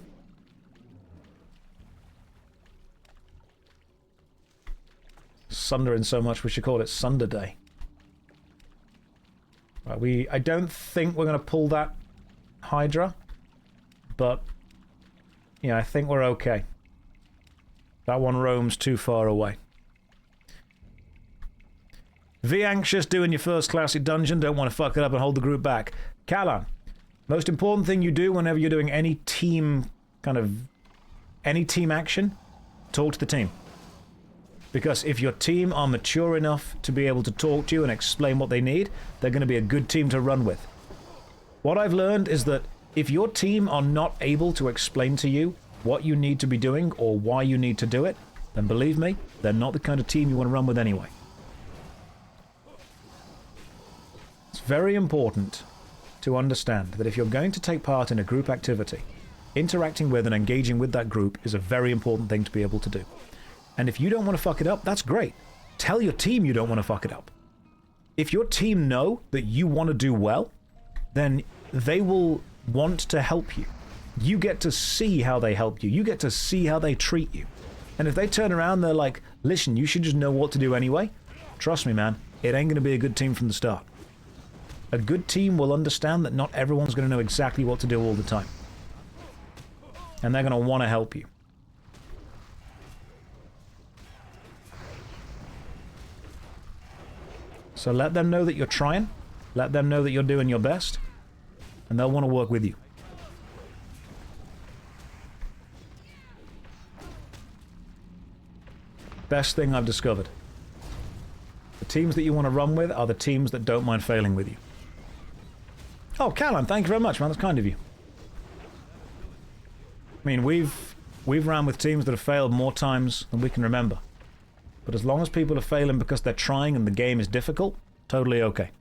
Sundering so much we should call it Sunder Day. Right, I don't think we're going to pull that Hydra. But, yeah, I think we're okay. That one roams too far away. V anxious doing your first classic dungeon. Don't want to fuck it up and hold the group back. Callan, most important thing you do whenever you're doing any team action, talk to the team. Because if your team are mature enough to be able to talk to you and explain what they need, they're going to be a good team to run with. What I've learned is that if your team are not able to explain to you what you need to be doing or why you need to do it, then believe me, they're not the kind of team you want to run with anyway. It's very important to understand that if you're going to take part in a group activity, interacting with and engaging with that group is a very important thing to be able to do. And if you don't want to fuck it up, that's great. Tell your team you don't want to fuck it up. If your team know that you want to do well, then they will want to help you. You get to see how they help you. You get to see how they treat you. And if they turn around, they're like, listen, you should just know what to do anyway. Trust me, man, it ain't going to be a good team from the start. A good team will understand that not everyone's going to know exactly what to do all the time. And they're going to want to help you. So let them know that you're trying. Let them know that you're doing your best. And they'll want to work with you. Best thing I've discovered. The teams that you want to run with are the teams that don't mind failing with you. Oh, Callan, thank you very much, man. That's kind of you. I mean, we've ran with teams that have failed more times than we can remember. But as long as people are failing because they're trying and the game is difficult, totally okay.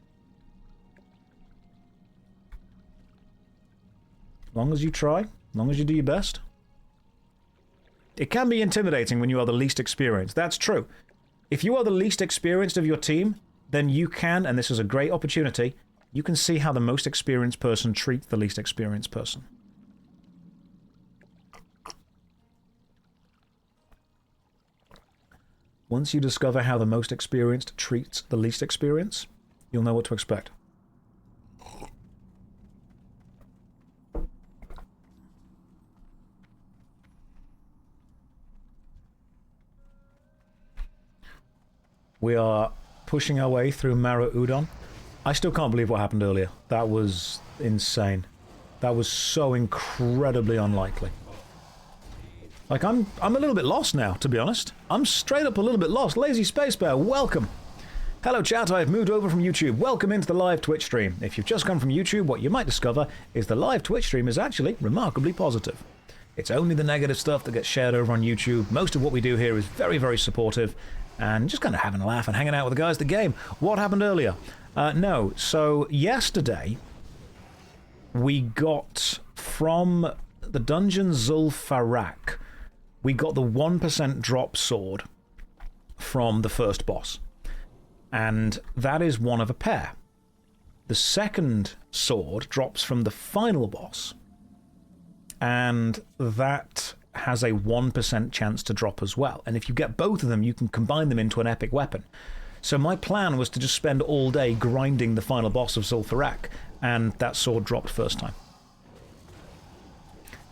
As long as you try, as long as you do your best. It can be intimidating when you are the least experienced. That's true. If you are the least experienced of your team, then you can, and this is a great opportunity, you can see how the most experienced person treats the least experienced person. Once you discover how the most experienced treats the least experienced, you'll know what to expect. We are pushing our way through Maraudon. I still can't believe what happened earlier. That was insane. That was so incredibly unlikely. Like, I'm a little bit lost now, to be honest. I'm straight up a little bit lost. Lazy Space Bear, welcome. Hello chat, I've moved over from YouTube. Welcome into the live Twitch stream. If you've just come from YouTube, what you might discover is the live Twitch stream is actually remarkably positive. It's only the negative stuff that gets shared over on YouTube. Most of what we do here is very, very supportive and just kind of having a laugh and hanging out with the guys at the game. What happened earlier? No, so yesterday we got from the dungeon Zul'Farrak, we got the 1% drop sword from the first boss. And that is one of a pair. The second sword drops from the final boss. And that has a 1% chance to drop as well. And if you get both of them, you can combine them into an epic weapon. So my plan was to just spend all day grinding the final boss of Zul'Farrak, and that sword dropped first time.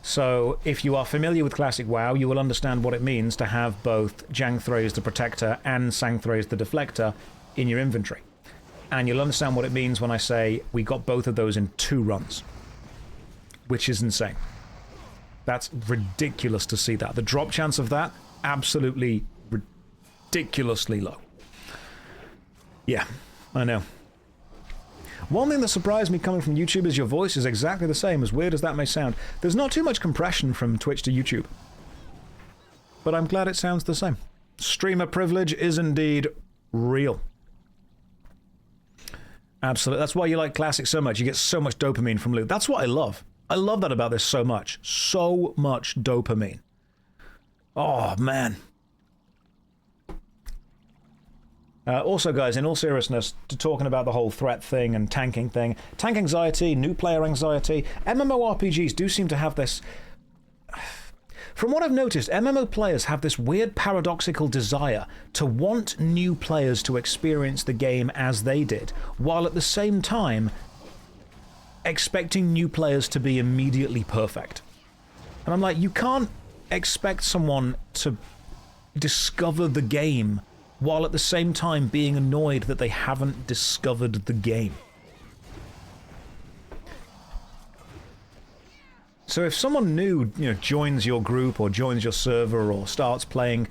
So if you are familiar with Classic WoW, you will understand what it means to have both Jangthraze the Protector and Sangthraze the Deflector in your inventory. And you'll understand what it means when I say we got both of those in 2 runs. Which is insane. That's ridiculous to see that. The drop chance of that, absolutely ridiculously low. Yeah, I know. One thing that surprised me coming from YouTube is your voice is exactly the same, as weird as that may sound. There's not too much compression from Twitch to YouTube, but I'm glad it sounds the same. Streamer privilege is indeed real. Absolutely. That's why you like Classic so much. You get so much dopamine from loot. That's what I love. I love that about this so much. So much dopamine. Oh, man. Also, guys, in all seriousness, to talking about the whole threat thing and tanking thing, tank anxiety, new player anxiety, MMORPGs do seem to have this... From what I've noticed, MMO players have this weird paradoxical desire to want new players to experience the game as they did, while at the same time expecting new players to be immediately perfect. And I'm like, you can't expect someone to discover the game while at the same time being annoyed that they haven't discovered the game. So if someone new, joins your group or joins your server or starts playing,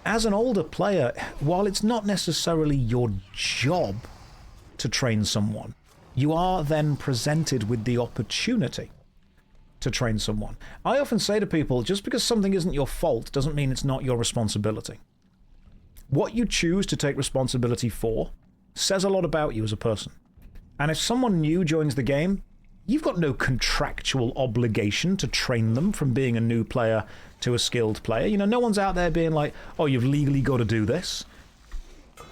as an older player, while it's not necessarily your job to train someone, you are then presented with the opportunity to train someone. I often say to people, just because something isn't your fault doesn't mean it's not your responsibility. What you choose to take responsibility for says a lot about you as a person. And if someone new joins the game, you've got no contractual obligation to train them from being a new player to a skilled player. No one's out there being like, oh, you've legally got to do this.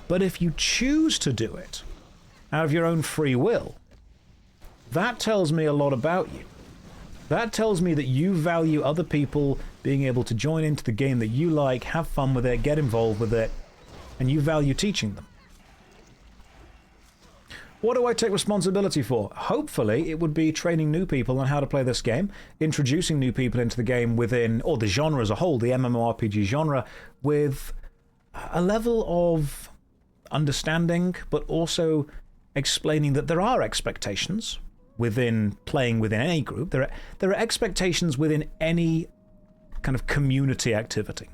But if you choose to do it out of your own free will, that tells me a lot about you. That tells me that you value other people being able to join into the game that you like, have fun with it, get involved with it, and you value teaching them. What do I take responsibility for? Hopefully, it would be training new people on how to play this game, introducing new people into the game within, or the genre as a whole, the MMORPG genre, with a level of understanding, but also explaining that there are expectations within playing within any group. There are expectations within any kind of community activity.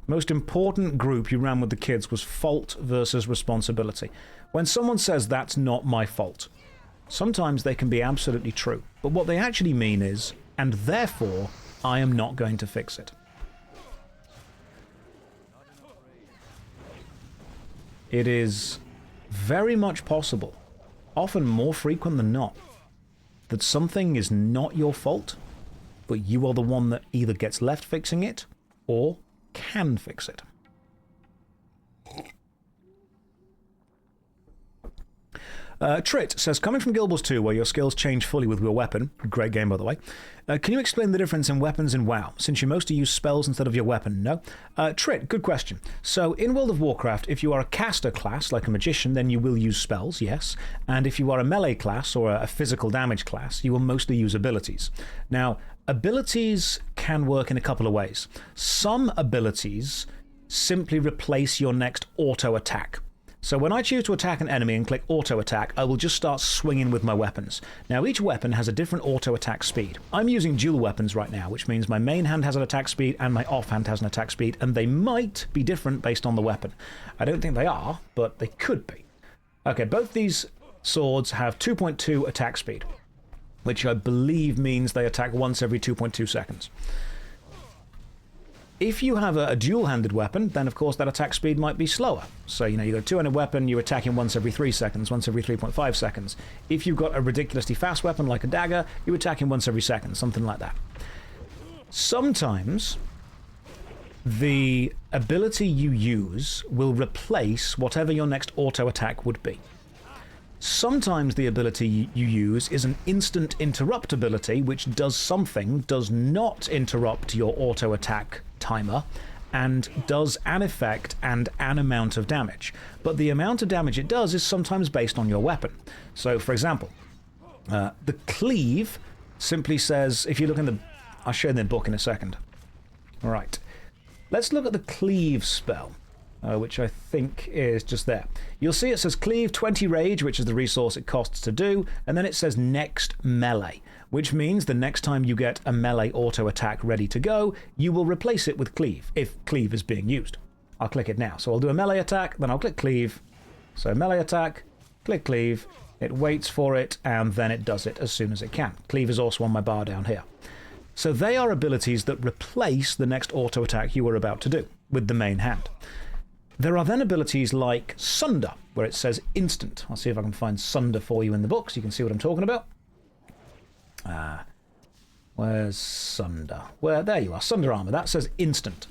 Most important group you ran with the kids was fault versus responsibility. When someone says that's not my fault, sometimes they can be absolutely true. But what they actually mean is, and therefore, I am not going to fix it. It is very much possible, often more frequent than not, that something is not your fault, but you are the one that either gets left fixing it, or can fix it. Trit says, coming from Guild Wars 2, where your skills change fully with your weapon, great game by the way, can you explain the difference in weapons in WoW, since you mostly use spells instead of your weapon? No? Trit, good question. So in World of Warcraft, if you are a caster class, like a magician, then you will use spells, yes, and if you are a melee class or a physical damage class, you will mostly use abilities. Now, abilities can work in a couple of ways. Some abilities simply replace your next auto attack. So when I choose to attack an enemy and click auto attack, I will just start swinging with my weapons. Now each weapon has a different auto attack speed. I'm using dual weapons right now, which means my main hand has an attack speed and my offhand has an attack speed, and they might be different based on the weapon. I don't think they are, but they could be. Okay, both these swords have 2.2 attack speed, which I believe means they attack once every 2.2 seconds. If you have a dual-handed weapon, then of course that attack speed might be slower. So, you got a two-handed weapon, you're attacking once every 3 seconds, once every 3.5 seconds. If you've got a ridiculously fast weapon like a dagger, you're attacking once every second, something like that. Sometimes the ability you use will replace whatever your next auto attack would be. Sometimes the ability you use is an instant interrupt ability, which does something, does not interrupt your auto attack timer, and does an effect and an amount of damage. But the amount of damage it does is sometimes based on your weapon. So, for example, the cleave simply says, if you look in the... I'll show you the book in a second. All right. Let's look at the cleave spell. which I think is just there. You'll see it says cleave 20 rage, which is the resource it costs to do, and then it says next melee, which means the next time you get a melee auto attack ready to go, you will replace it with cleave, if cleave is being used. I'll click it now. So I'll do a melee attack, then I'll click cleave. So melee attack, click cleave, it waits for it, and then it does it as soon as it can. Cleave is also on my bar down here. So they are abilities that replace the next auto attack you were about to do with the main hand. There are then abilities like Sunder, where it says instant. I'll see if I can find Sunder for you in the book so you can see what I'm talking about. Where's Sunder? There you are, Sunder armor. That says instant.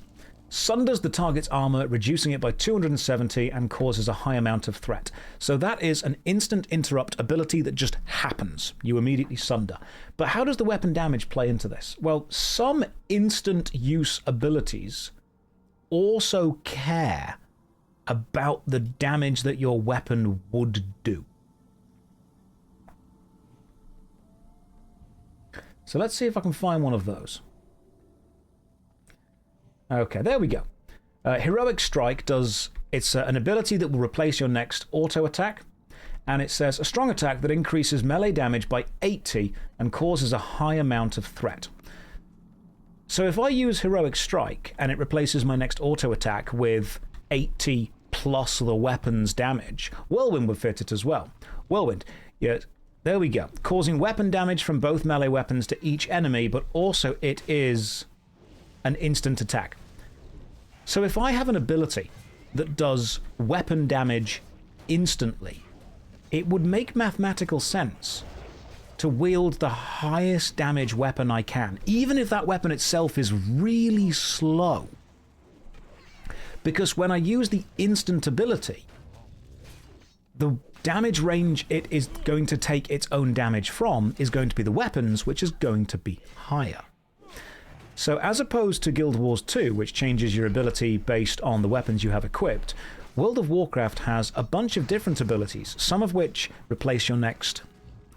Sunders the target's armor, reducing it by 270 and causes a high amount of threat. So that is an instant interrupt ability that just happens. You immediately sunder. But how does the weapon damage play into this? Well, some instant use abilities also care about the damage that your weapon would do. So let's see if I can find one of those. Okay, there we go. Heroic Strike does... It's an ability that will replace your next auto attack. And it says, a strong attack that increases melee damage by 80 and causes a high amount of threat. So if I use Heroic Strike and it replaces my next auto attack with 80 plus the weapon's damage, Whirlwind would fit it as well. Whirlwind, yeah, there we go. Causing weapon damage from both melee weapons to each enemy, but also it is an instant attack. So if I have an ability that does weapon damage instantly, it would make mathematical sense to wield the highest damage weapon I can, even if that weapon itself is really slow. Because when I use the instant ability, the damage range it is going to take its own damage from is going to be the weapons, which is going to be higher. So as opposed to Guild Wars 2, which changes your ability based on the weapons you have equipped, World of Warcraft has a bunch of different abilities, some of which replace your next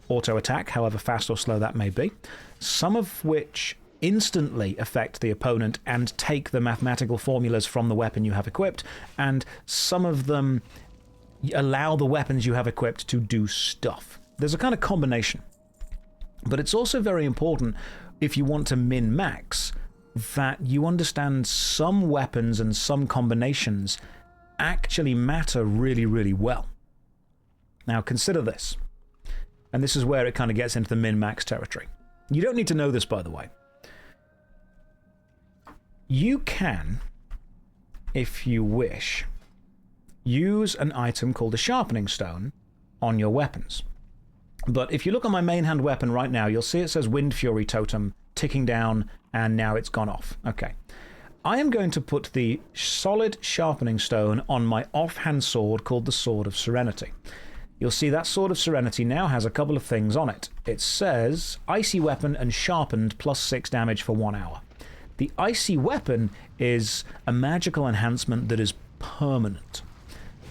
auto attack, however fast or slow that may be, some of which instantly affect the opponent and take the mathematical formulas from the weapon you have equipped, and some of them allow the weapons you have equipped to do stuff. There's a kind of combination. But it's also very important, if you want to min-max, that you understand some weapons and some combinations actually matter really, really well. Now consider this. And this is where it kind of gets into the min-max territory. You don't need to know this, by the way. You can, if you wish, use an item called a sharpening stone on your weapons. But if you look on my main hand weapon right now, you'll see it says Wind Fury Totem ticking down, and now it's gone off. Okay. I am going to put the solid sharpening stone on my offhand sword called the Sword of Serenity. You'll see that Sword of Serenity now has a couple of things on it. It says Icy Weapon and Sharpened +6 damage for 1 hour. The Icy Weapon is a magical enhancement that is permanent.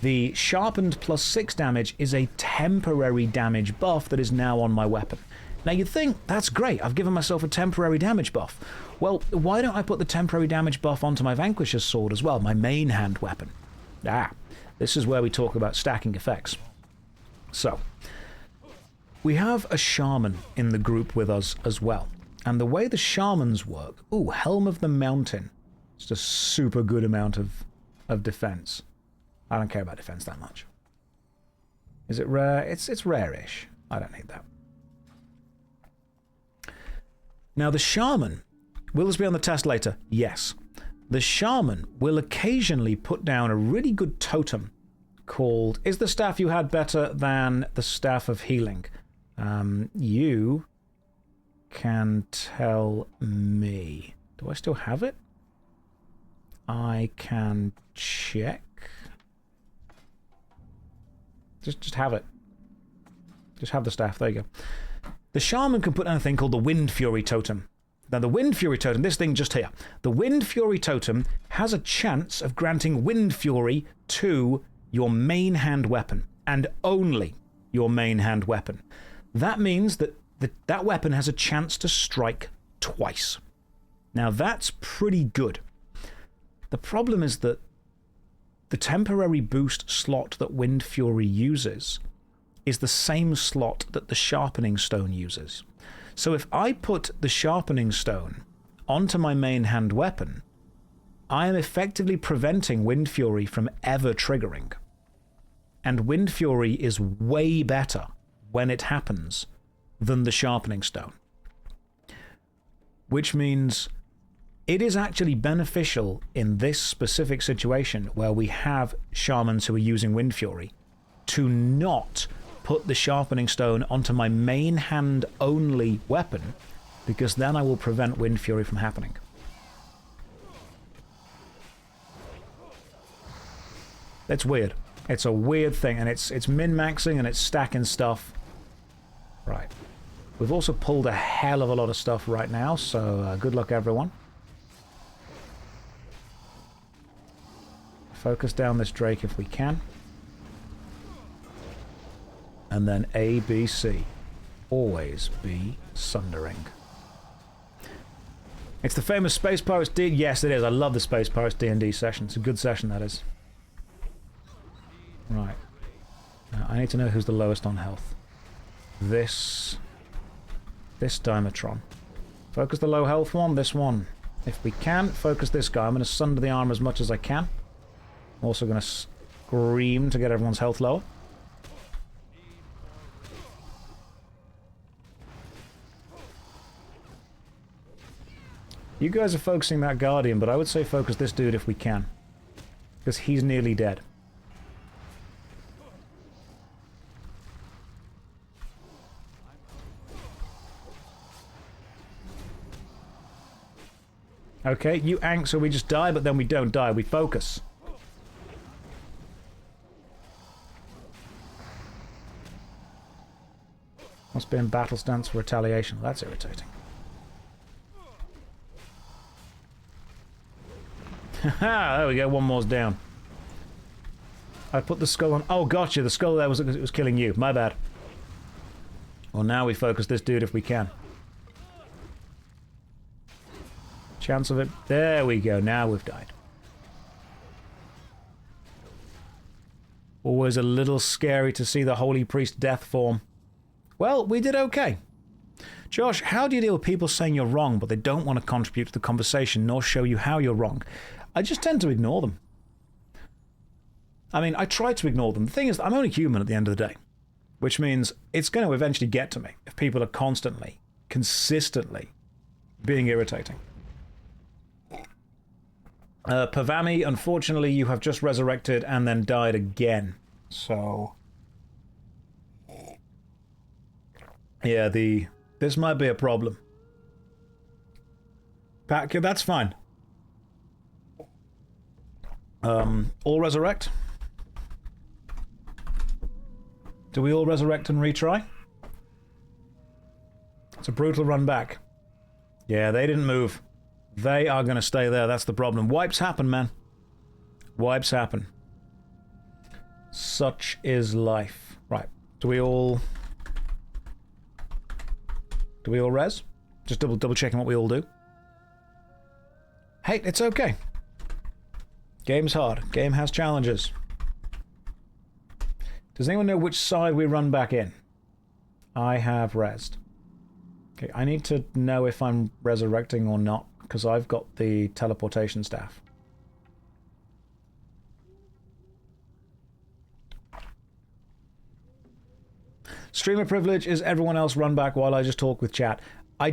The Sharpened +6 damage is a temporary damage buff that is now on my weapon. Now you'd think, that's great, I've given myself a temporary damage buff. Well, why don't I put the temporary damage buff onto my Vanquisher's sword as well, my main hand weapon? This is where we talk about stacking effects. So, we have a shaman in the group with us as well. And the way the shamans work... Ooh, Helm of the Mountain. It's a super good amount of defense. I don't care about defense that much. Is it rare? It's rare-ish. I don't need that. Now the shaman, will this be on the test later? Yes. The shaman will occasionally put down a really good totem called, is the staff you had better than the Staff of Healing? You can tell me. Do I still have it? I can check. Just have it. Just have the staff. There you go. The shaman can put down a thing called the Wind Fury Totem. Now, the Wind Fury Totem, this thing just here. The Wind Fury Totem has a chance of granting Wind Fury to your main hand weapon, and only your main hand weapon. That means that that weapon has a chance to strike twice. Now, that's pretty good. The problem is that the temporary boost slot that Wind Fury uses is the same slot that the Sharpening Stone uses. So if I put the Sharpening Stone onto my main hand weapon, I am effectively preventing Wind Fury from ever triggering. And Wind Fury is way better when it happens than the Sharpening Stone. Which means it is actually beneficial in this specific situation where we have shamans who are using Wind Fury to not put the Sharpening Stone onto my main hand only weapon, because then I will prevent Wind Fury from happening. It's weird. It's a weird thing, and it's min-maxing and it's stacking stuff. Right. We've also pulled a hell of a lot of stuff right now, so good luck everyone. Focus down this Drake if we can. And then A, B, C. Always be sundering. It's the famous Space Pirates D. Yes, it is. I love the Space Pirates D&D session. It's a good session, that is. Right. Now, I need to know who's the lowest on health. This Dimetron. Focus the low health one, this one. If we can, focus this guy. I'm going to sunder the arm as much as I can. I'm also going to scream to get everyone's health lower. You guys are focusing that Guardian, but I would say focus this dude if we can. Because he's nearly dead. Okay, you ank, so we just die, but then we don't die. We focus. Must be in battle stance for retaliation. That's irritating. Haha, there we go. One more's down. I put the skull on. Oh, gotcha. The skull there was killing you. My bad. Well, now we focus this dude if we can. Chance of it. There we go. Now we've died. Always a little scary to see the Holy Priest death form. Well, we did okay. Josh, how do you deal with people saying you're wrong, but they don't want to contribute to the conversation nor show you how you're wrong? I just tend to ignore them. I mean, I try to ignore them. The thing is, I'm only human at the end of the day, which means it's going to eventually get to me if people are constantly, consistently being irritating. Pavami, unfortunately, you have just resurrected and then died again. So, yeah, this might be a problem. Pat, that's fine. All resurrect? Do we all resurrect and retry? It's a brutal run back. Yeah, they didn't move. They are going to stay there. That's the problem. Wipes happen, man. Wipes happen. Such is life. Right. Do we all res? Just double checking what we all do. Hey, it's okay. Game's hard. Game has challenges. Does anyone know which side we run back in? I have resed. Okay, I need to know if I'm resurrecting or not, because I've got the teleportation staff. Streamer privilege is everyone else run back while I just talk with chat. I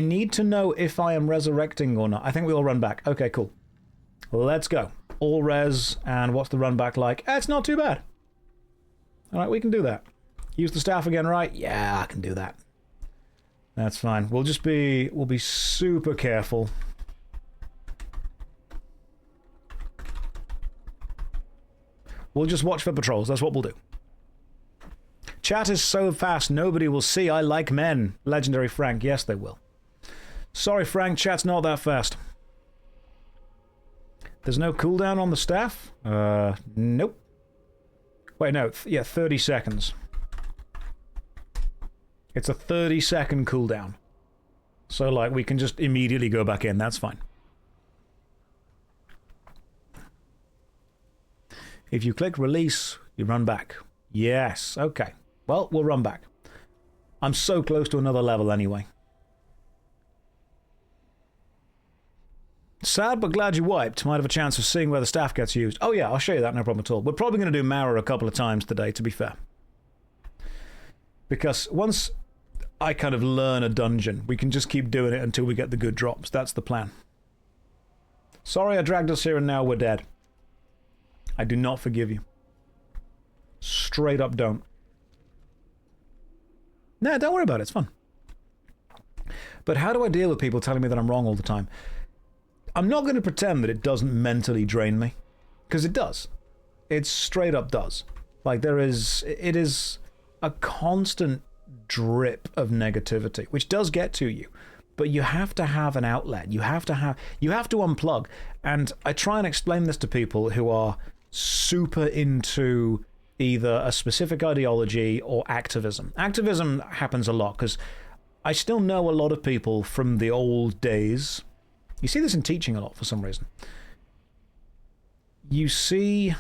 need to know if I am resurrecting or not. I think we all run back. Okay, cool. Let's go. All res, and what's the run back like? It's not too bad. Alright, we can do that. Use the staff again, right? Yeah, I can do that. That's fine. We'll be super careful. We'll just watch for patrols. That's what we'll do. Chat is so fast, nobody will see. I like men. Legendary Frank. Yes, they will. Sorry, Frank. Chat's not that fast. There's no cooldown on the staff? Nope. Wait, no. Yeah, 30 seconds. It's a 30-second cooldown. So, like, we can just immediately go back in. That's fine. If you click release, you run back. Yes, okay. Well, we'll run back. I'm so close to another level anyway. Sad but glad you wiped. Might have a chance of seeing where the staff gets used. Oh yeah, I'll show you that, no problem at all. We're probably going to do Mara a couple of times today, to be fair. Because once I kind of learn a dungeon, we can just keep doing it until we get the good drops. That's the plan. Sorry I dragged us here and now we're dead. I do not forgive you. Straight up don't. Nah, don't worry about it, it's fun. But how do I deal with people telling me that I'm wrong all the time? I'm not going to pretend that it doesn't mentally drain me. Because it does. It straight up does. Like it is a constant drip of negativity, which does get to you. But you have to have an outlet. You have to unplug. And I try and explain this to people who are super into either a specific ideology or activism. Activism happens a lot because I still know a lot of people from the old days. You see this in teaching a lot for some reason. You see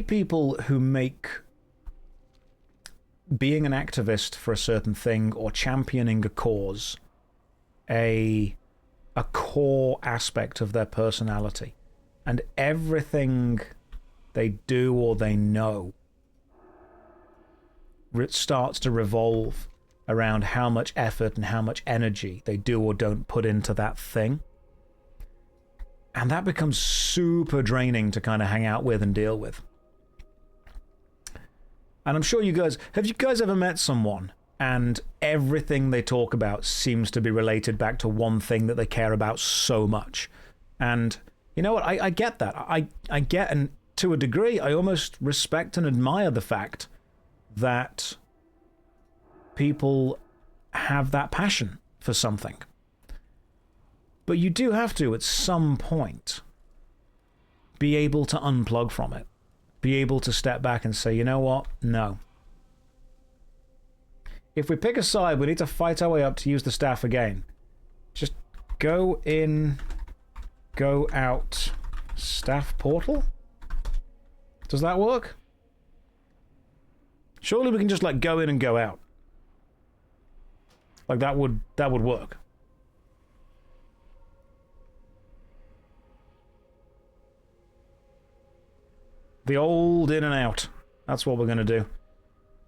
people who make being an activist for a certain thing or championing a cause a core aspect of their personality. And everything they do or they know starts to revolve around how much effort and how much energy they do or don't put into that thing. And that becomes super draining to kind of hang out with and deal with. And I'm sure have you guys ever met someone and everything they talk about seems to be related back to one thing that they care about so much? And you know what? I get that. I get, and to a degree, I almost respect and admire the fact that people have that passion for something. But you do have to, at some point, be able to unplug from it. Be able to step back and say, you know what? No. If we pick a side, we need to fight our way up to use the staff again. Just go in, go out, staff portal? Does that work? Surely we can just like go in and go out. Like that would work. The old in and out. That's what we're going to do.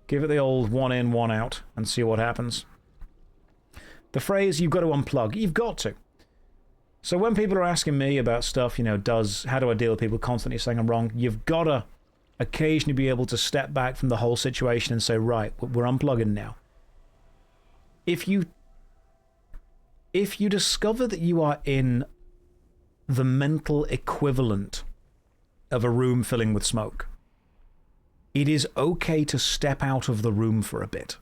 Give it the old one in, one out, and see what happens. The phrase, you've got to unplug. You've got to. So when people are asking me about stuff, you know, how do I deal with people constantly saying I'm wrong? You've got to occasionally be able to step back from the whole situation and say, right, we're unplugging now. If you discover that you are in the mental equivalent of a room filling with smoke, it is okay to step out of the room for a bit.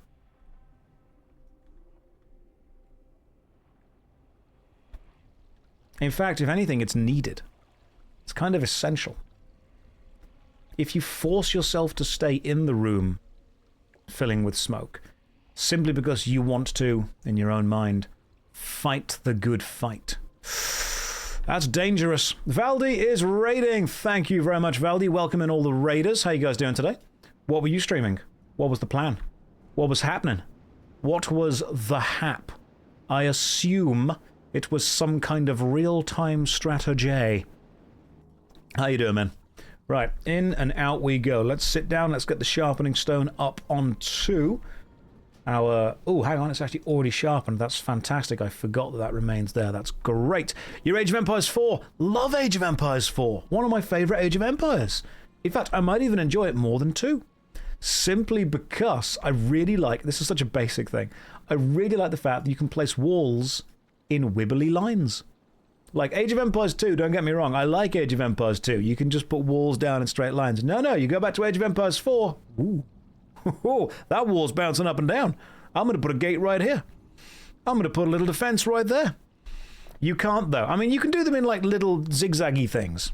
In fact, if anything, it's needed. It's kind of essential. If you force yourself to stay in the room filling with smoke, simply because you want to, in your own mind, fight the good fight, that's dangerous. Valdi is raiding. Thank you very much, Valdi. Welcome in all the raiders. How you guys doing today? What were you streaming? What was the plan? What was happening? What was the hap? I assume it was some kind of real-time strategy. How you doing, man? Right, in and out we go. Let's sit down. Let's get the sharpening stone up onto our... Oh, hang on. It's actually already sharpened. That's fantastic. I forgot that remains there. That's great. Your Age of Empires 4. Love Age of Empires 4. One of my favourite Age of Empires. In fact, I might even enjoy it more than 2. Simply because I really like... This is such a basic thing. I really like the fact that you can place walls in wibbly lines. Like Age of Empires 2, don't get me wrong, I like Age of Empires 2. You can just put walls down in straight lines. No, you go back to Age of Empires 4. Ooh. That wall's bouncing up and down. I'm going to put a gate right here. I'm going to put a little defense right there. You can't, though. I mean, you can do them in, like, little zigzaggy things.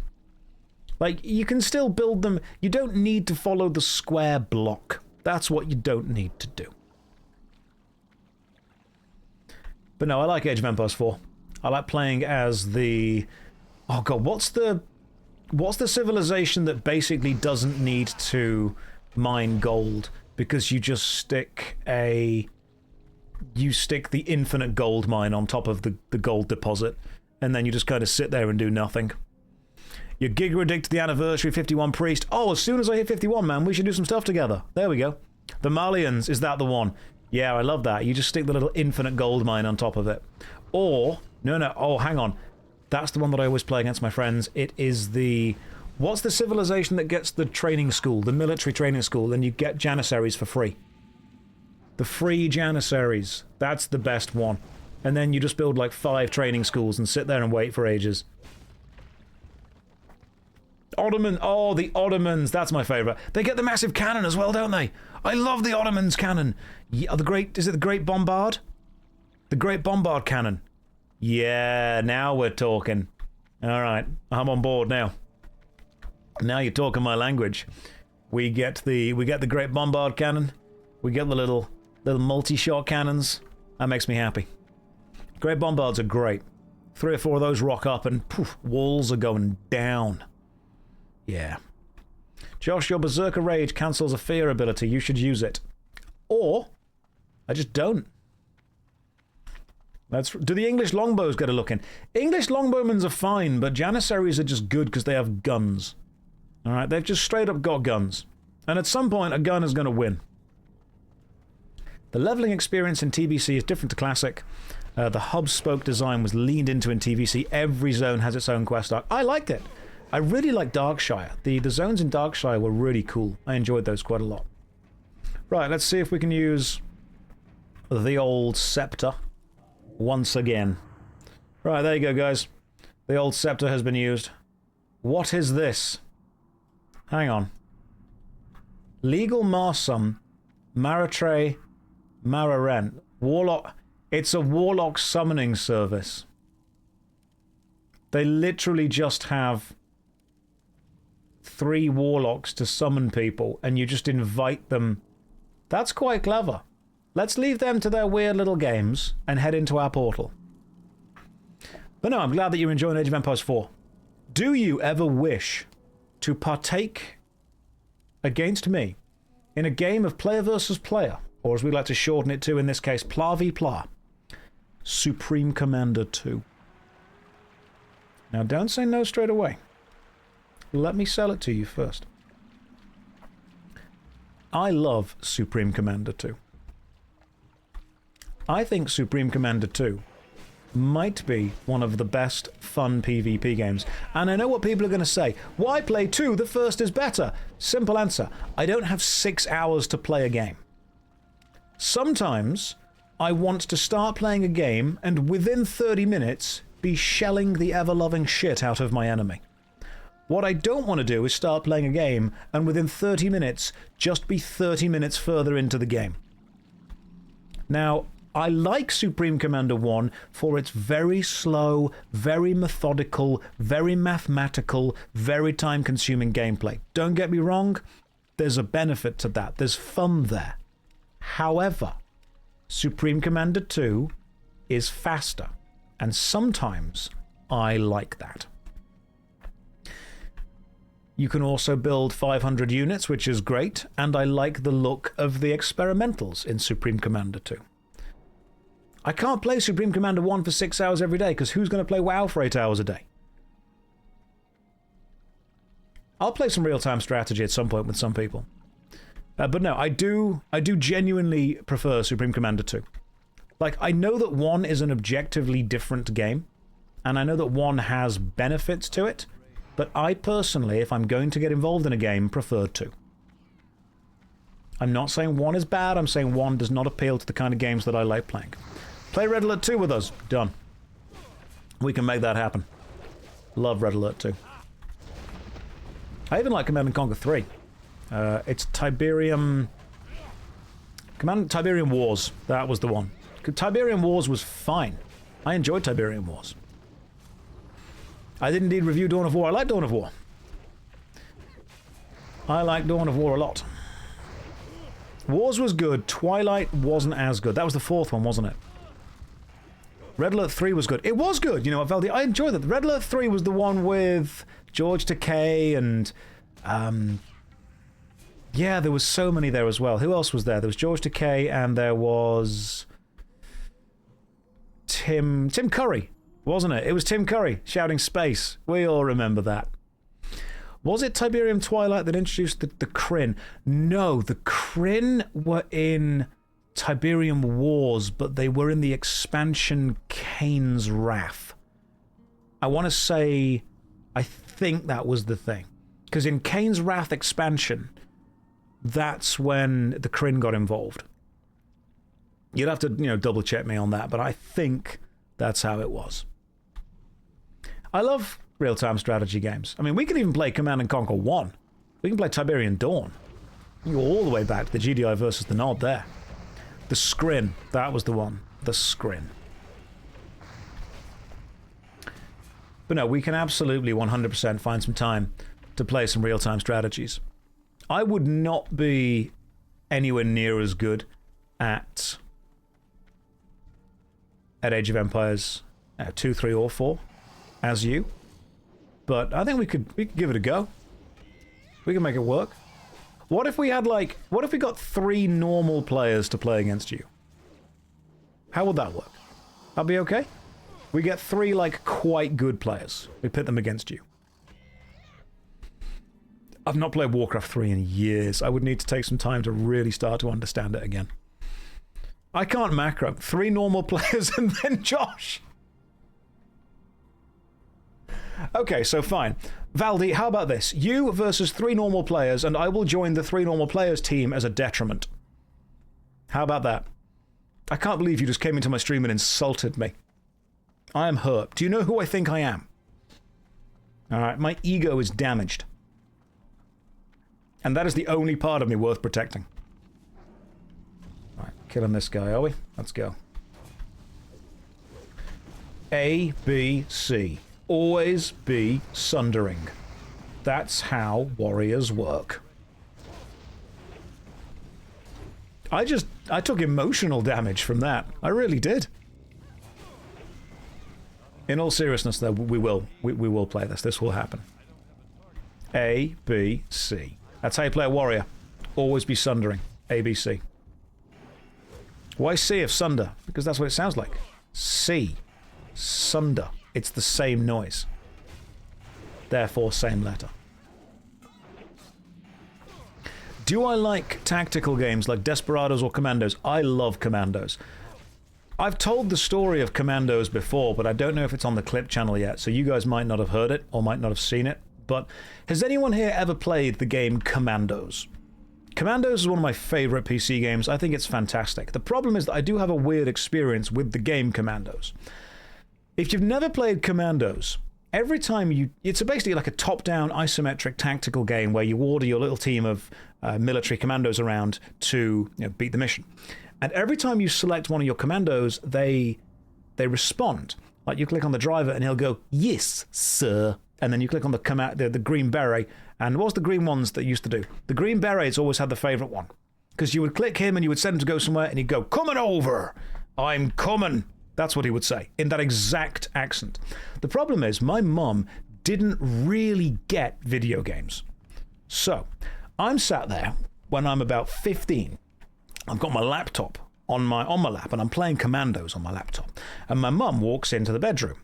Like, you can still build them. You don't need to follow the square block. That's what you don't need to do. But no, I like Age of Empires 4. I like playing as the... Oh god, what's the civilization that basically doesn't need to mine gold because you just stick the infinite gold mine on top of the gold deposit, and then you just kind of sit there and do nothing. Your Giga Addict to the anniversary 51 priest. Oh, as soon as I hit 51, man, we should do some stuff together. There we go. The Malians, is that the one? Yeah, I love that. You just stick the little infinite gold mine on top of it. Or, no, oh, hang on. That's the one that I always play against my friends. It is the... What's the civilization that gets the training school, the military training school, and you get Janissaries for free? The free Janissaries. That's the best one. And then you just build like 5 training schools and sit there and wait for ages. Ottoman. Oh, the Ottomans. That's my favourite. They get the massive cannon as well, don't they? I love the Ottomans cannon. Yeah, is it the Great Bombard? The Great Bombard cannon. Yeah, now we're talking. All right, I'm on board now. Now you're talking my language. We get the Great Bombard cannon. We get the little multi-shot cannons. That makes me happy. Great Bombards are great. 3 or 4 of those rock up and poof, walls are going down. Yeah. Josh, your Berserker Rage cancels a fear ability. You should use it. Or, I just don't. Do the English longbows get a look in? English longbowmen are fine, but Janissaries are just good because they have guns. Alright, they've just straight up got guns. And at some point, a gun is going to win. The leveling experience in TBC is different to Classic. The hub-spoke design was leaned into in TBC. Every zone has its own quest arc. I liked it. I really like Darkshire. The zones in Darkshire were really cool. I enjoyed those quite a lot. Right, let's see if we can use the old scepter once again. Right, there you go, guys. The old scepter has been used. What is this? Hang on. Legal Marsum, Maratre, Mararen. Warlock. It's a warlock summoning service. They literally just have 3 warlocks to summon people, and you just invite them. That's quite clever. Let's leave them to their weird little games and head into our portal. But no, I'm glad that you're enjoying Age of Empires 4. Do you ever wish to partake against me in a game of player versus player, or as we like to shorten it to in this case, Pla v Pla, Supreme Commander 2? Now don't say no straight away. Let me sell it to you first. I love Supreme Commander 2. I think Supreme Commander 2 might be one of the best fun PvP games. And I know what people are going to say. Why play 2? The first is better. Simple answer. I don't have 6 hours to play a game. Sometimes I want to start playing a game and within 30 minutes be shelling the ever-loving shit out of my enemy. What I don't want to do is start playing a game and within 30 minutes just be 30 minutes further into the game. Now, I like Supreme Commander 1 for its very slow, very methodical, very mathematical, very time-consuming gameplay. Don't get me wrong, there's a benefit to that. There's fun there. However, Supreme Commander 2 is faster, and sometimes I like that. You can also build 500 units, which is great, and I like the look of the experimentals in Supreme Commander 2. I can't play Supreme Commander 1 for 6 hours every day, because who's going to play WoW for 8 hours a day? I'll play some real-time strategy at some point with some people. But no, I do genuinely prefer Supreme Commander 2. Like, I know that 1 is an objectively different game, and I know that 1 has benefits to it, but I personally, if I'm going to get involved in a game, prefer 2. I'm not saying 1 is bad, I'm saying 1 does not appeal to the kind of games that I like playing. Play Red Alert 2 with us. Done. We can make that happen. Love Red Alert 2. I even like Command & Conquer 3. It's Tiberium Wars. That was the one. Tiberium Wars was fine. I enjoyed Tiberium Wars. I did indeed review Dawn of War. I like Dawn of War. I like Dawn of War a lot. Wars was good. Twilight wasn't as good. That was the 4th one, wasn't it? Red Alert 3 was good. It was good, you know what, Valdi? I enjoyed that. Red Alert 3 was the one with George Takei and... yeah, there was so many there as well. Who else was there? There was George Takei and there was... Tim Curry, wasn't it? It was Tim Curry shouting space. We all remember that. Was it Tiberium Twilight that introduced the Kryn? No, the Kryn were in Tiberium Wars, but they were in the expansion Kane's Wrath. I want to say, I think that was the thing. Because in Kane's Wrath expansion, that's when the Kryn got involved. You'd have to, you know, double check me on that, but I think that's how it was. I love real-time strategy games. I mean, we can even play Command and Conquer 1. We can play Tiberian Dawn. You go all the way back to the GDI versus the Nod there. The Skrin, that was the one. The Skrin. But no, we can absolutely 100% find some time to play some real-time strategies. I would not be anywhere near as good at Age of Empires 2, 3, or 4 as you. But I think we could give it a go. We can make it work. What if we had what if we got 3 normal players to play against you? How would that work? That'd be okay? We get 3 quite good players. We pit them against you. I've not played Warcraft 3 in years. I would need to take some time to really start to understand it again. I can't macro. 3 normal players and then Josh. Okay, so fine. Valdi, how about this? You versus 3 normal players, and I will join the 3 normal players team as a detriment. How about that? I can't believe you just came into my stream and insulted me. I am hurt. Do you know who I think I am? Alright, my ego is damaged. And that is the only part of me worth protecting. Alright, killing this guy, are we? Let's go. A, B, C. Always be sundering. That's how warriors work. I took emotional damage from that. I really did. In all seriousness, though, we will play this. This will happen. A, B, C. That's how you play a warrior. Always be sundering. A, B, C. Why C if sunder? Because that's what it sounds like. C. Sunder. It's the same noise. Therefore, same letter. Do I like tactical games like Desperados or Commandos? I love Commandos. I've told the story of Commandos before, but I don't know if it's on the clip channel yet, so you guys might not have heard it or might not have seen it. But has anyone here ever played the game Commandos? Commandos is one of my favorite PC games. I think it's fantastic. The problem is that I do have a weird experience with the game Commandos. If you've never played Commandos, every time it's basically like a top-down isometric tactical game where you order your little team of military commandos around to beat the mission. And every time you select one of your commandos, they respond. Like you click on the driver and he'll go, "Yes, sir." And then you click on the green beret. And what's the green ones that used to do? The green berets always had the favorite one. Because you would click him and you would send him to go somewhere and he'd go, "Coming over. I'm coming." That's what he would say, in that exact accent. The problem is, my mum didn't really get video games. So, I'm sat there when I'm about 15. I've got my laptop on my lap, and I'm playing Commandos on my laptop. And my mum walks into the bedroom.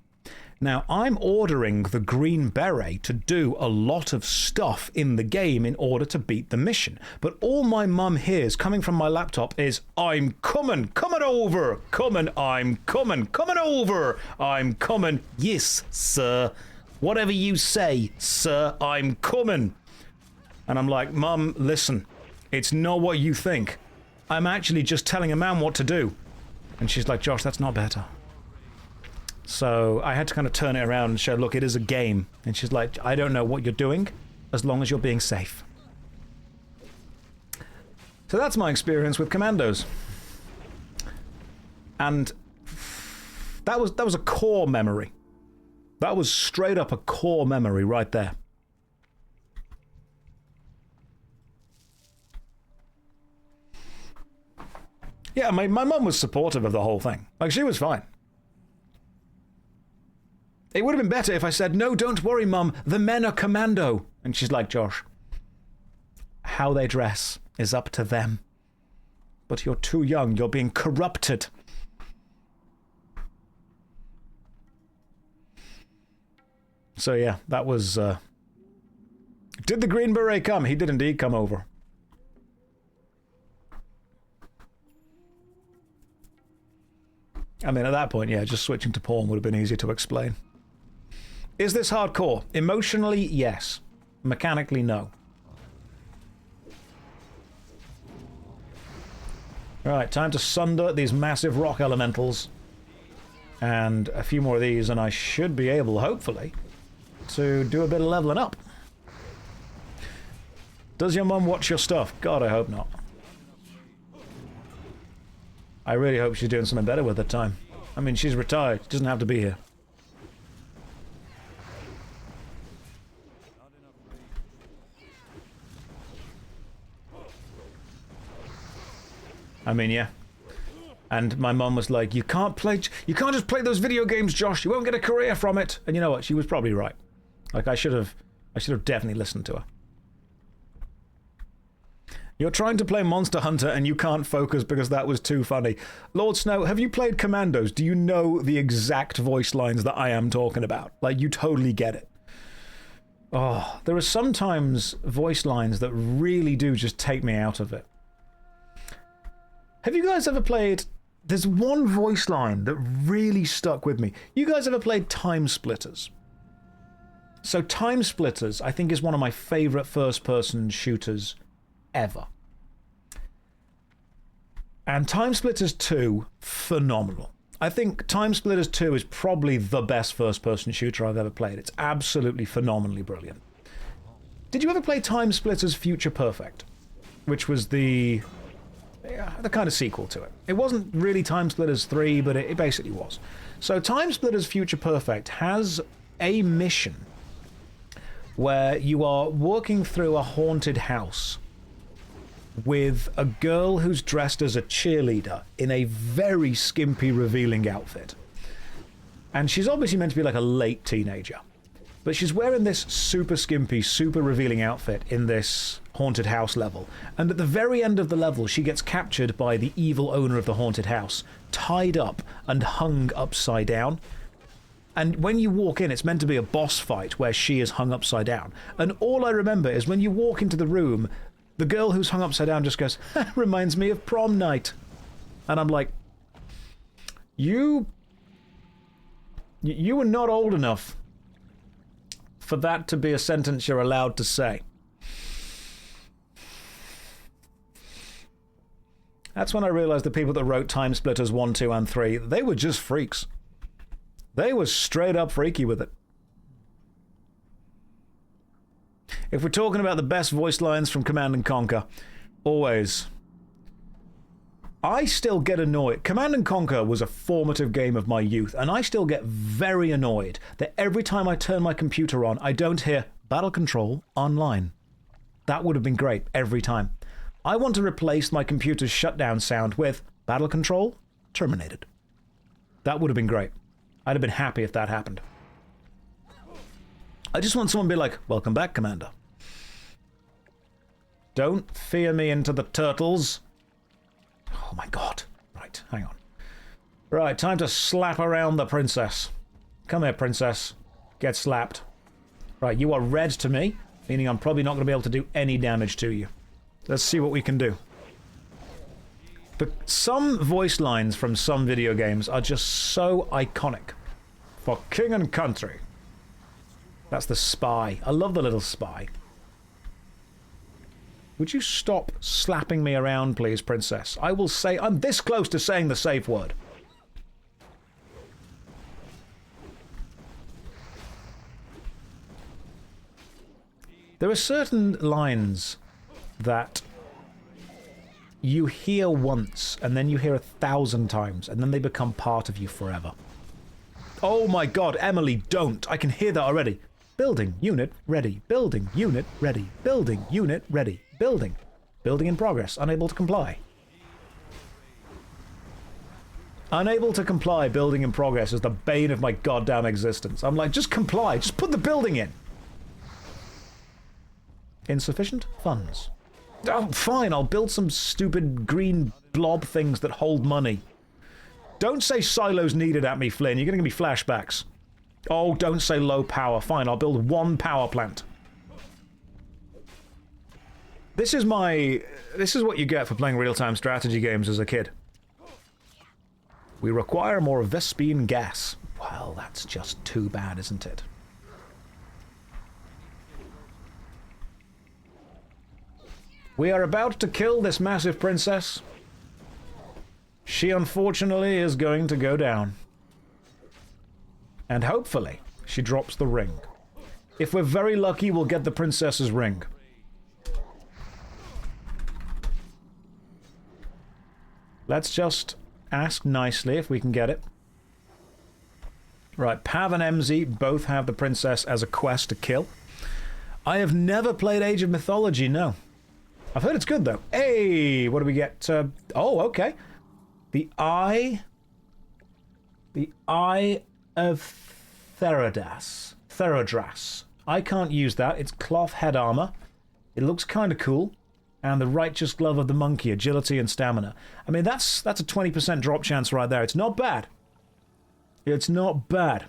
Now, I'm ordering the Green Beret to do a lot of stuff in the game in order to beat the mission. But all my mum hears coming from my laptop is, "I'm coming over, coming, I'm coming over, I'm coming, yes, sir. Whatever you say, sir, I'm coming." And I'm like, "Mum, listen, it's not what you think. I'm actually just telling a man what to do." And she's like, "Josh, that's not better." So I had to kind of turn it around and show, look, it is a game. And she's like, "I don't know what you're doing, as long as you're being safe." So that's my experience with Commandos. And that was a core memory. That was straight up a core memory right there. Yeah, my mum was supportive of the whole thing. Like, she was fine. It would have been better if I said, no, don't worry, Mum, the men are commando. And she's like, Josh, how they dress is up to them. But you're too young, you're being corrupted. So yeah, that was... Did the Green Beret come? He did indeed come over. I mean, at that point, yeah, just switching to porn would have been easier to explain. Is this hardcore? Emotionally, yes. Mechanically, no. Alright, time to sunder these massive rock elementals. And a few more of these, and I should be able, hopefully, to do a bit of leveling up. Does your mum watch your stuff? God, I hope not. I really hope she's doing something better with her time. I mean, she's retired. She doesn't have to be here. I mean, yeah. And my mum was like, you can't just play those video games, Josh. You won't get a career from it. And you know what? She was probably right. Like, I should have definitely listened to her. You're trying to play Monster Hunter and you can't focus because that was too funny. Lord Snow, have you played Commandos? Do you know the exact voice lines that I am talking about? Like, you totally get it. Oh, there are sometimes voice lines that really do just take me out of it. Have you guys ever played... There's one voice line that really stuck with me. You guys ever played Time Splitters? So Time Splitters, I think, is one of my favorite first-person shooters ever. And Time Splitters 2, phenomenal. I think Time Splitters 2 is probably the best first-person shooter I've ever played. It's absolutely phenomenally brilliant. Did you ever play Time Splitters Future Perfect? Which was the kind of sequel to it. It wasn't really Time Splitters 3, but it basically was. So Time Splitters Future Perfect has a mission where you are walking through a haunted house with a girl who's dressed as a cheerleader in a very skimpy, revealing outfit. And she's obviously meant to be like a late teenager. But she's wearing this super skimpy, super revealing outfit in this haunted house level. And at the very end of the level, she gets captured by the evil owner of the haunted house, tied up and hung upside down. And when you walk in, it's meant to be a boss fight where she is hung upside down. And all I remember is when you walk into the room, the girl who's hung upside down just goes, reminds me of prom night. And I'm like, you were not old enough for that to be a sentence you're allowed to say. That's when I realized the people that wrote Time Splitters 1, 2, and 3, they were just freaks. They were straight up freaky with it. If we're talking about the best voice lines from Command & Conquer, always. I still get annoyed. Command & Conquer was a formative game of my youth, and I still get very annoyed that every time I turn my computer on, I don't hear Battle Control online. That would have been great every time. I want to replace my computer's shutdown sound with Battle Control terminated. That would have been great. I'd have been happy if that happened. I just want someone to be like, welcome back, Commander. Don't fear me into the turtles. Oh my god. Right, hang on. Right, time to slap around the princess. Come here, princess. Get slapped. Right, you are red to me, meaning I'm probably not going to be able to do any damage to you. Let's see what we can do. But some voice lines from some video games are just so iconic. For king and country. That's the spy. I love the little spy. Would you stop slapping me around, please, princess? I will say... I'm this close to saying the safe word. There are certain lines that you hear once, and then you hear 1,000 times, and then they become part of you forever. Oh my god, Emily, don't! I can hear that already. Building, unit, ready. Building, unit, ready. Building, unit, ready. Building. Building in progress. Unable to comply. Unable to comply, building in progress is the bane of my goddamn existence. I'm like, just comply, just put the building in. Insufficient funds. Oh, fine, I'll build some stupid green blob things that hold money. Don't say silos needed at me, Flynn. You're gonna give me flashbacks. Oh, don't say low power. Fine, I'll build one power plant. This is what you get for playing real-time strategy games as a kid. We require more Vespine gas. Well, that's just too bad, isn't it? We are about to kill this massive princess. She, unfortunately, is going to go down. And hopefully, she drops the ring. If we're very lucky, we'll get the princess's ring. Let's just ask nicely if we can get it. Right, Pav and MZ both have the princess as a quest to kill. I have never played Age of Mythology, no. I've heard it's good, though. Hey, what do we get? Oh, okay. The Eye of Therodras. I can't use that. It's cloth head armor. It looks kind of cool. And the Righteous Glove of the Monkey, agility and stamina. I mean, that's a 20% drop chance right there. It's not bad. It's not bad.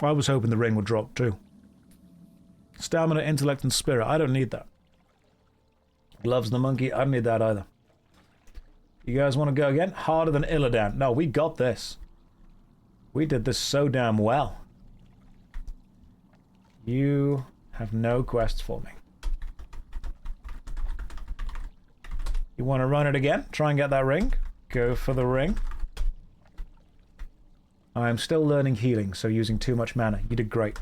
I was hoping the ring would drop too. Stamina, intellect, and spirit. I don't need that. Gloves of the Monkey. I don't need that either. You guys want to go again? Harder than Illidan. No, we got this. We did this so damn well. You have no quests for me. You want to run it again? Try and get that ring. Go for the ring. I'm still learning healing, so using too much mana. You did great.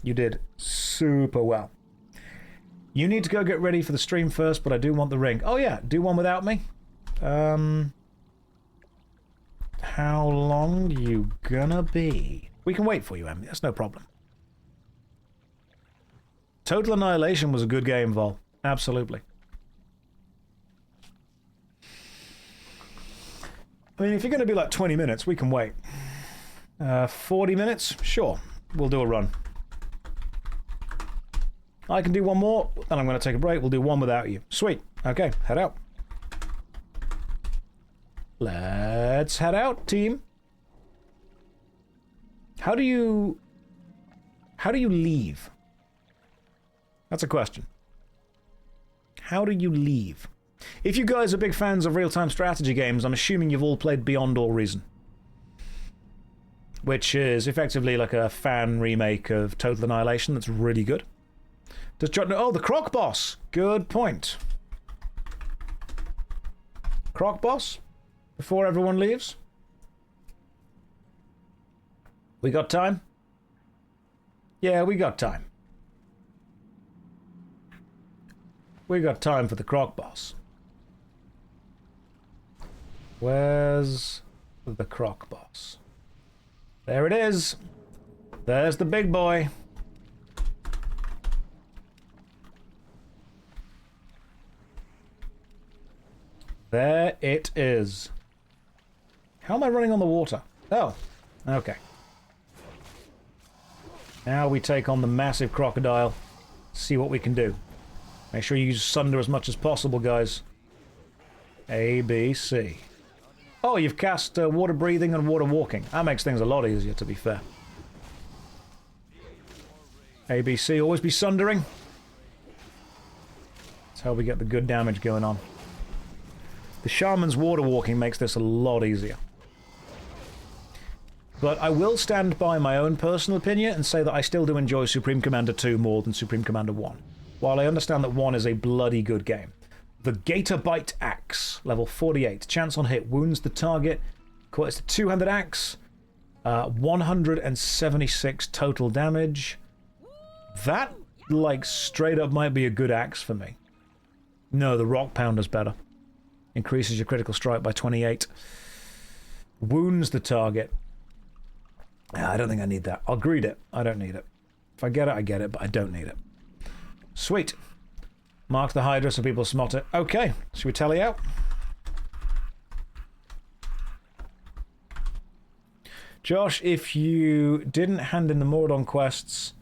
You did super well. You need to go get ready for the stream first, but I do want the ring. Oh yeah, do one without me. How long you gonna be? We can wait for you, Emily. That's no problem. Total Annihilation was a good game, Vol. Absolutely. I mean, if you're going to be like 20 minutes, we can wait. 40 minutes? Sure. We'll do a run. I can do one more, then I'm going to take a break. We'll do one without you. Sweet. Okay, head out. Let's head out, team. How do you leave? That's a question. How do you leave? If you guys are big fans of real-time strategy games, I'm assuming you've all played Beyond All Reason. Which is effectively like a fan remake of Total Annihilation that's really good. Does John know? Oh, the Croc Boss! Good point. Croc Boss? Before everyone leaves? We got time? Yeah, we got time. We got time for the Croc Boss. Where's the Croc Boss? There it is. There's the big boy. There it is. How am I running on the water? Oh, okay. Now we take on the massive crocodile. See what we can do. Make sure you use Sunder as much as possible, guys. A, B, C. Oh, you've cast water breathing and water walking. That makes things a lot easier, to be fair. A, B, C. Always be sundering. That's how we get the good damage going on. The Shaman's water walking makes this a lot easier. But I will stand by my own personal opinion and say that I still do enjoy Supreme Commander 2 more than Supreme Commander 1. While I understand that 1 is a bloody good game. The Gator Bite Axe, level 48. Chance on hit, wounds the target. It's a two-handed axe. 176 total damage. That, like, straight up might be a good axe for me. No, the Rock Pounder's better. Increases your critical strike by 28. Wounds the target. I don't think I need that. I'll greed it. I don't need it. If I get it, I get it, but I don't need it. Sweet. Mark the Hydra so people smot it. Okay, should we tally out? Josh, if you didn't hand in the Maraudon quests,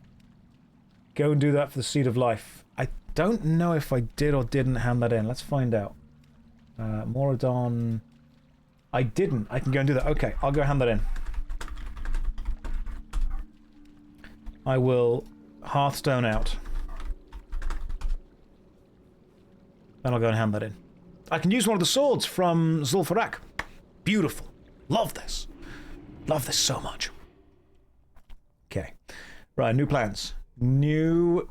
go and do that for the Seed of Life. I don't know if I did or didn't hand that in. Let's find out. Maraudon... I didn't. I can go and do that. Okay, I'll go hand that in. I will Hearthstone out. Then I'll go and hand that in. I can use one of the swords from Zul'Farrak. Beautiful. Love this. Love this so much. Okay. Right, new plans. New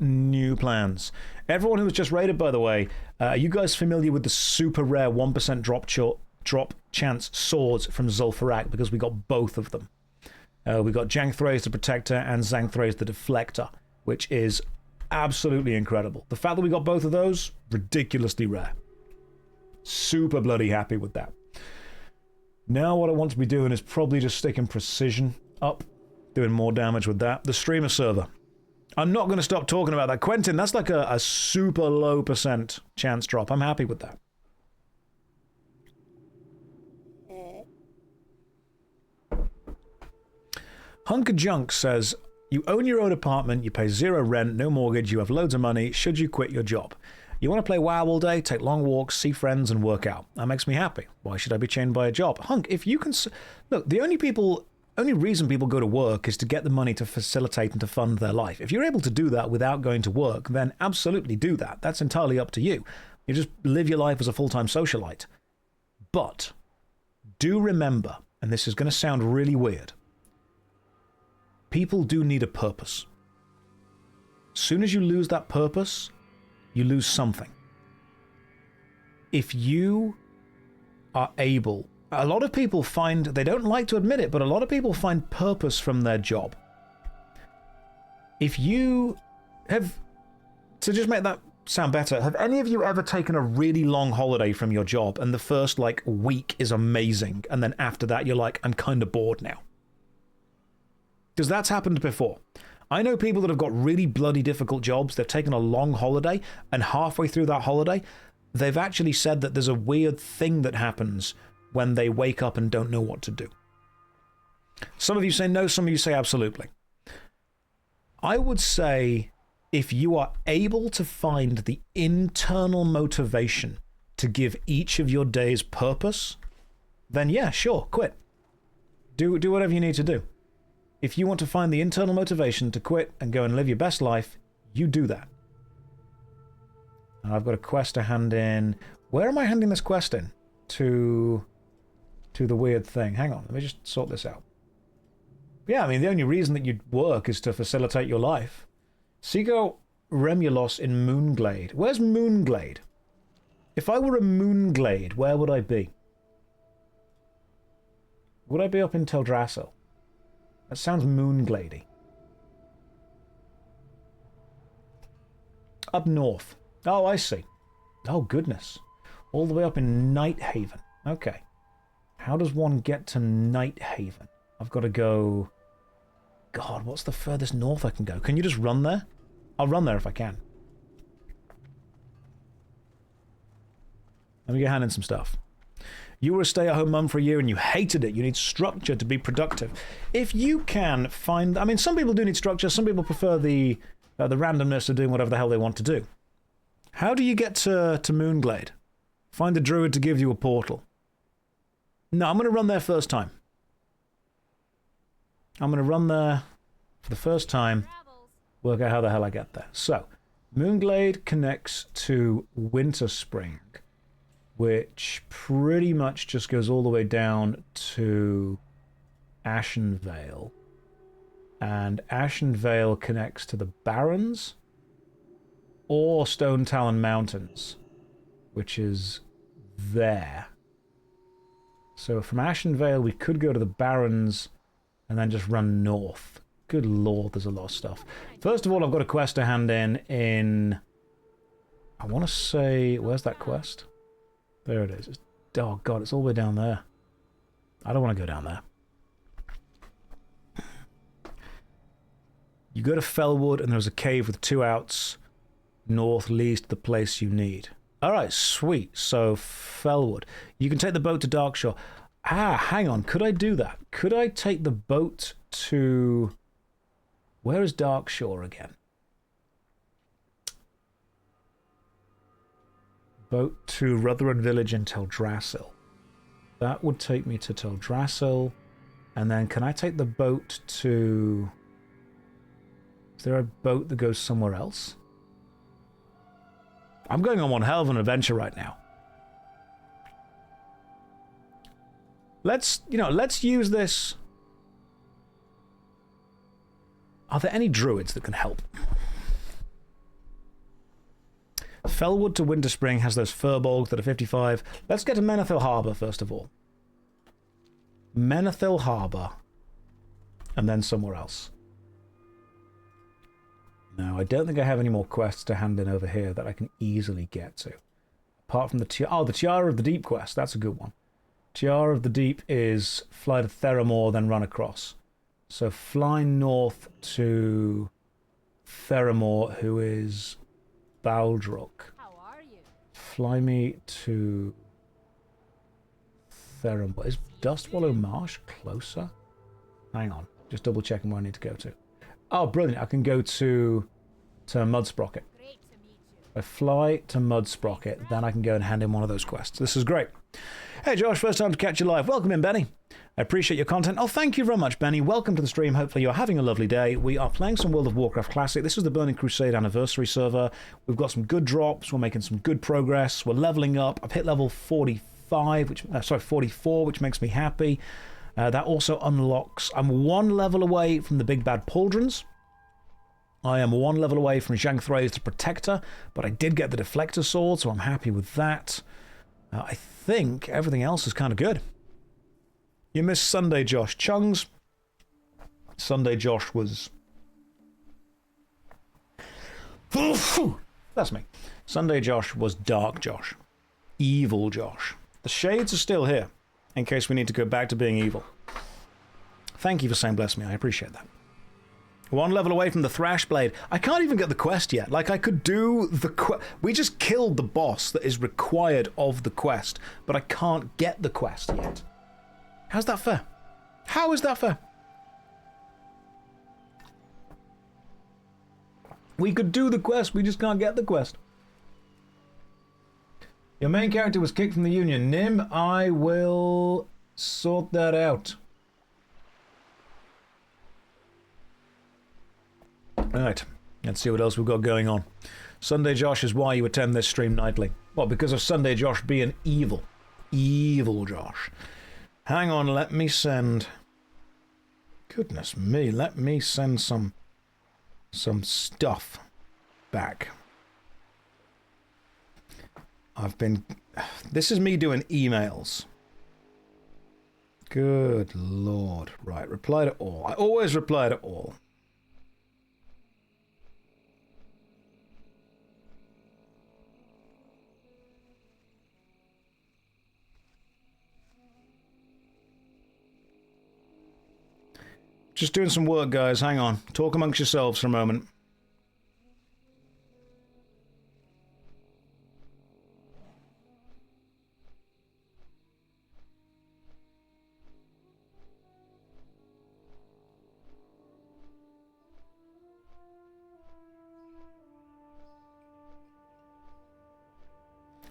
plans. Everyone who was just raided, by the way, are you guys familiar with the super rare 1% drop chance swords from Zul'Farrak? Because we got both of them. We got Jangthraze the Protector and Zangthraze the Deflector, which is absolutely incredible. The fact that we got both of those, ridiculously rare. Super bloody happy with that. Now what I want to be doing is probably just sticking precision up, doing more damage with that. The streamer server. I'm not going to stop talking about that. Quentin, that's like a super low % chance drop. I'm happy with that. Hunker Junk says, you own your own apartment, you pay 0 rent, no mortgage, you have loads of money. Should you quit your job? You want to play WoW all day, take long walks, see friends, and work out. That makes me happy. Why should I be chained by a job? Hunk, if you can... Look, the only reason people go to work is to get the money to facilitate and to fund their life. If you're able to do that without going to work, then absolutely do that. That's entirely up to you. You just live your life as a full-time socialite. But do remember, and this is going to sound really weird, people do need a purpose. As soon as you lose that purpose, you lose something. If you are able... A lot of people find... They don't like to admit it, but a lot of people find purpose from their job. If you have... To just make that sound better, have any of you ever taken a really long holiday from your job and the first, like, week is amazing, and then after that you're like, I'm kind of bored now? Because that's happened before. I know people that have got really bloody difficult jobs, they've taken a long holiday, and halfway through that holiday, they've actually said that there's a weird thing that happens when they wake up and don't know what to do. Some of you say no, some of you say absolutely. I would say if you are able to find the internal motivation to give each of your days purpose, then yeah, sure, quit. Do whatever you need to do. If you want to find the internal motivation to quit and go and live your best life, you do that. And I've got a quest to hand in. Where am I handing this quest in? To the weird thing. Hang on, let me just sort this out. Yeah, I mean, the only reason that you'd work is to facilitate your life. Seago Remulos in Moonglade. Where's Moonglade? If I were a Moonglade, where would I be? Would I be up in Teldrassil? That sounds Moongladey. Up north. Oh, I see. Oh, goodness. All the way up in Nighthaven. Okay. How does one get to Nighthaven? I've got to go... God, what's the furthest north I can go? Can you just run there? I'll run there if I can. Let me get hand in some stuff. You were a stay-at-home mum for a year and you hated it. You need structure to be productive. If you can find... I mean, some people do need structure. Some people prefer the randomness of doing whatever the hell they want to do. How do you get to Moonglade? Find a druid to give you a portal. No, I'm going to run there first time. I'm going to run there for the first time. Work out how the hell I get there. So, Moonglade connects to Winterspring, which pretty much just goes all the way down to Ashenvale. And Ashenvale connects to the Barrens or Stone Talon Mountains, which is there. So from Ashenvale, we could go to the Barrens and then just run north. Good lord, there's a lot of stuff. First of all, I've got a quest to hand in... I want to say... Where's that quest? There it is. Oh god, it's all the way down there. I don't want to go down there. You go to Fellwood and there's a cave with 2 outs. North leads to the place you need. Alright, sweet. So, Fellwood. You can take the boat to Darkshore. hang on. Could I do that? Could I take the boat to... Where is Darkshore again? Boat to Rutherford Village in Teldrassil. That would take me to Teldrassil. And then can I take the boat to... Is there a boat that goes somewhere else? I'm going on one hell of an adventure right now. Let's use this. Are there any druids that can help? Fellwood to Winterspring has those furbolgs that are 55. Let's get to Menethil Harbour first of all. Menethil Harbour. And then somewhere else. No, I don't think I have any more quests to hand in over here that I can easily get to. Apart from the Tiara of the Deep quest. That's a good one. Tiara of the Deep is fly to Theramore, then run across. So fly north to Theramore, who is Baldrock. How are you? Fly me to Theramore. Is Dustwallow Marsh closer? Hang on. Just double checking where I need to go to. Oh, brilliant. I can go to Mudsprocket. Great to meet you. I fly to Mudsprocket, then I can go and hand in one of those quests. This is great. Hey Josh, first time to catch you live. Welcome in, Benny. I appreciate your content. Oh, thank you very much, Benny. Welcome to the stream. Hopefully you're having a lovely day. We are playing some World of Warcraft Classic. This is the Burning Crusade Anniversary server. We've got some good drops. We're making some good progress. We're leveling up. I've hit level 44, which makes me happy. That also unlocks... I'm one level away from the big bad Pauldrons. I am one level away from Zhang Thrace the Protector, but I did get the Deflector Sword, so I'm happy with that. I think everything else is kind of good. You missed Sunday Josh. Chungs. Sunday Josh was... That's me. Sunday Josh was Dark Josh. Evil Josh. The shades are still here, in case we need to go back to being evil. Thank you for saying bless me. I appreciate that. One level away from the Thrashblade. I can't even get the quest yet. Like, I could do the quest. We just killed the boss that is required of the quest, but I can't get the quest yet. How's that fair? How is that fair? We could do the quest, we just can't get the quest. Your main character was kicked from the Union. Nim, I will sort that out. Right, let's see what else we've got going on. Sunday Josh is why you attend this stream nightly. What, because of Sunday Josh being evil? Evil Josh. Hang on, let me send... Goodness me, let me send some stuff back. I've been... This is me doing emails. Good Lord. Right, reply to all. I always reply to all. Just doing some work, guys. Hang on. Talk amongst yourselves for a moment.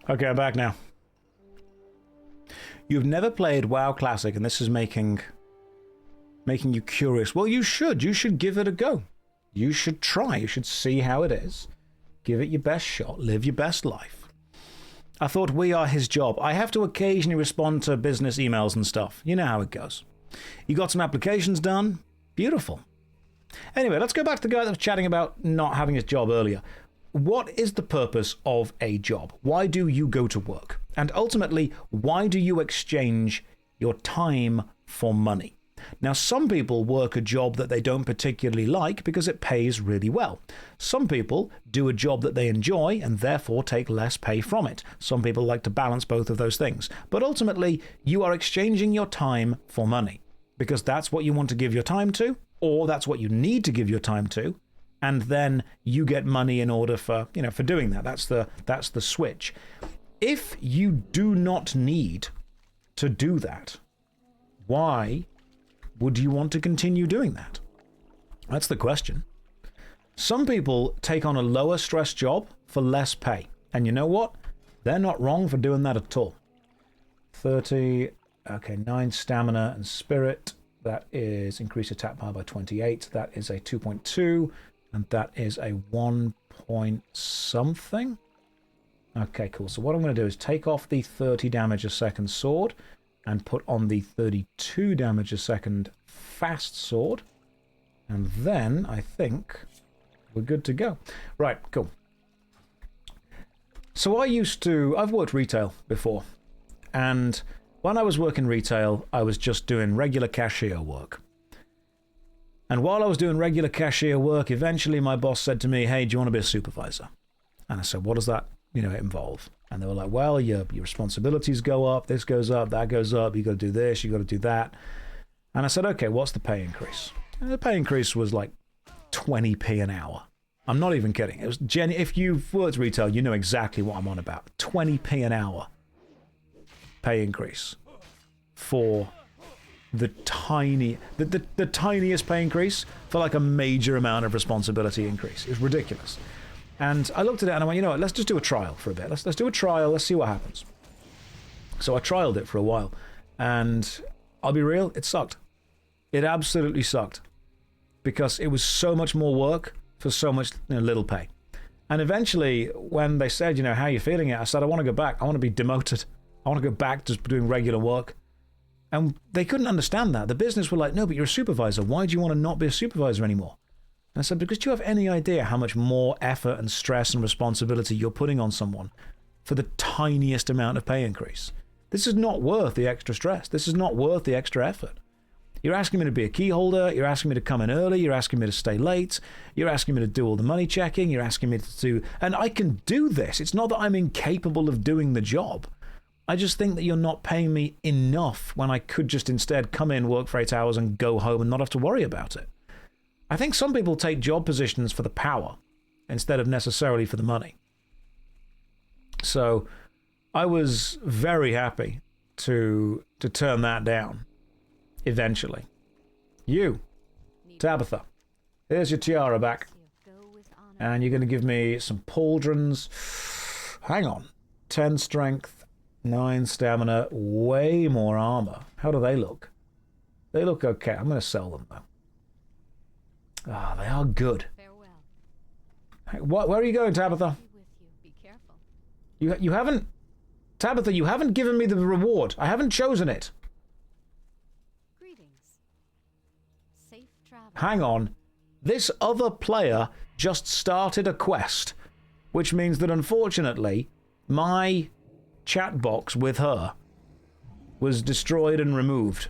Okay, I'm back now. You've never played WoW Classic, and this is making you curious. Well, you should. You should give it a go. You should try. You should see how it is. Give it your best shot. Live your best life. I thought we are his job. I have to occasionally respond to business emails and stuff. You know how it goes. You got some applications done? Beautiful. Anyway, let's go back to the guy that was chatting about not having his job earlier. What is the purpose of a job? Why do you go to work? And ultimately, why do you exchange your time for money? Now, some people work a job that they don't particularly like because it pays really well. Some people do a job that they enjoy and therefore take less pay from it. Some people like to balance both of those things. But ultimately, you are exchanging your time for money because that's what you want to give your time to, or that's what you need to give your time to, and then you get money in order for doing that. That's the switch. If you do not need to do that, Why would you want to continue doing that? That's the question. Some people take on a lower stress job for less pay. And you know what? They're not wrong for doing that at all. 30, okay, 9 stamina and spirit. That is increased attack power by 28. That is a 2.2. And that is a 1 point something. Okay, cool. So what I'm going to do is take off the 30 damage a second sword and put on the 32 damage a second fast sword. And then I think we're good to go. Right, cool. So I've worked retail before. And when I was working retail, I was just doing regular cashier work. And while I was doing regular cashier work, eventually my boss said to me, hey, do you want to be a supervisor? And I said, what does that, involve? And they were like, well, your responsibilities go up, this goes up, that goes up, you got to do this, you got to do that. And I said, okay, what's the pay increase? And the pay increase was like 20p an hour. I'm not even kidding. It was if you've worked retail, you know exactly what I'm on about. 20p an hour pay increase for the tiniest pay increase for like a major amount of responsibility increase. It's ridiculous. And I looked at it and I went, you know what, let's just do a trial for a bit. Let's do a trial, let's see what happens. So I trialed it for a while, and I'll be real, it sucked. It absolutely sucked. Because it was so much more work for so much little pay. And eventually, when they said, how are you feeling it? I said, I want to go back. I want to be demoted. I want to go back to just doing regular work. And they couldn't understand that. The business were like, no, but you're a supervisor. Why do you want to not be a supervisor anymore? And I said, because do you have any idea how much more effort and stress and responsibility you're putting on someone for the tiniest amount of pay increase? This is not worth the extra stress. This is not worth the extra effort. You're asking me to be a key holder, you're asking me to come in early, you're asking me to stay late, you're asking me to do all the money checking, you're asking me to do... And I can do this. It's not that I'm incapable of doing the job. I just think that you're not paying me enough when I could just instead come in, work for 8 hours and go home and not have to worry about it. I think some people take job positions for the power instead of necessarily for the money. So I was very happy to turn that down. Eventually. You, Tabitha, here's your tiara back. And you're going to give me some pauldrons. Hang on. 10 strength, 9 stamina, way more armor. How do they look? They look okay. I'm going to sell them, though. Ah, they are good. Hey, where are you going, Tabitha? Be careful. You haven't... Tabitha, you haven't given me the reward. I haven't chosen it. Hang on. This other player just started a quest, which means that unfortunately my chat box with her was destroyed and removed.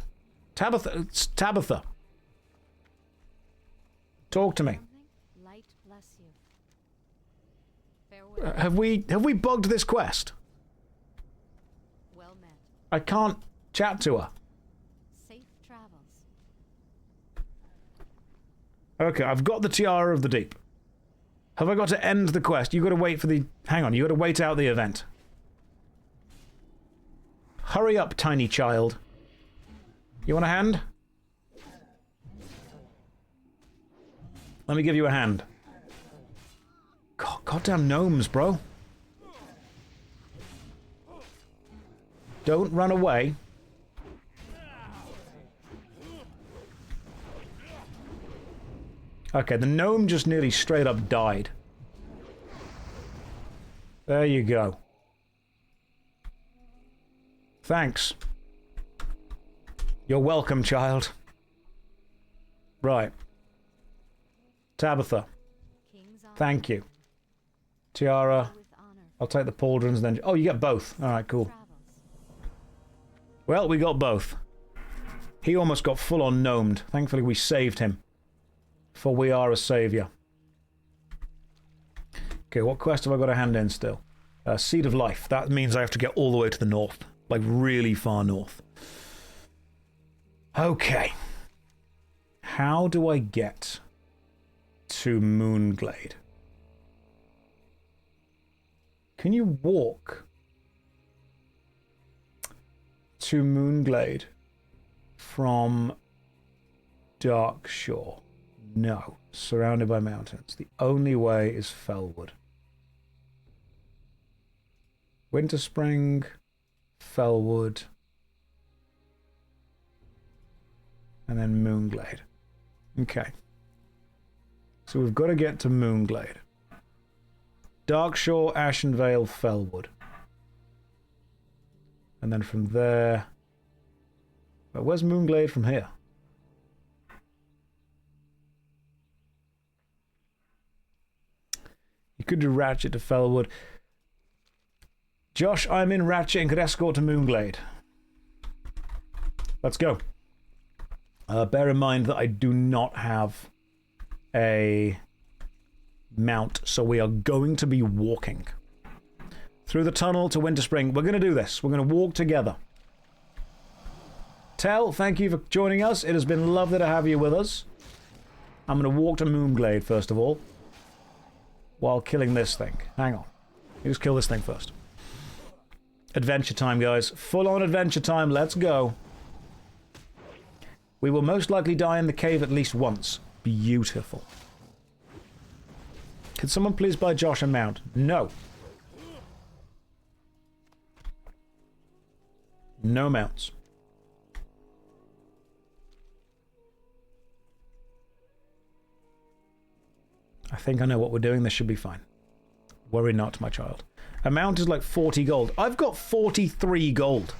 Tabitha. Talk to me. Light bless you. Farewell. Have we bugged this quest? Well met. I can't chat to her. Safe travels. Okay, I've got the Tiara of the Deep. Have I got to end the quest? You got to wait for the... Hang on, you got to wait out the event. Hurry up, tiny child. You want a hand? Let me give you a hand. God, goddamn gnomes, bro. Don't run away. Okay, the gnome just nearly straight up died. There you go. Thanks. You're welcome, child. Right. Tabitha. Thank you. Tiara. I'll take the pauldrons then. Oh, you get both. Alright, cool. Well, we got both. He almost got full on gnomed. Thankfully, we saved him. For we are a saviour. Okay, what quest have I got to hand in still? Seed of Life. That means I have to get all the way to the north. Like, really far north. Okay. How do I get to Moonglade? Can you walk to Moonglade from Darkshore? No. Surrounded by mountains. The only way is Fellwood. Winterspring, Fellwood, and then Moonglade. Okay. So we've got to get to Moonglade. Darkshore, Ashenvale, Fellwood. And then from there... But where's Moonglade from here? You could do Ratchet to Fellwood. Josh, I'm in Ratchet and could escort to Moonglade. Let's go. Bear in mind that I do not have a mount, so we are going to be walking through the tunnel to Winterspring. We're going to do this. We're going to walk together. Tell, thank you for joining us. It has been lovely to have you with us. I'm going to walk to Moonglade first of all, while killing this thing. Hang on. Let's kill this thing first. Adventure time, guys. Full-on adventure time. Let's go. We will most likely die in the cave at least once. Beautiful. Can someone please buy Josh a mount? No. No mounts. I think I know what we're doing. This should be fine. Worry not, my child. A mount is like 40 gold. I've got 43 gold.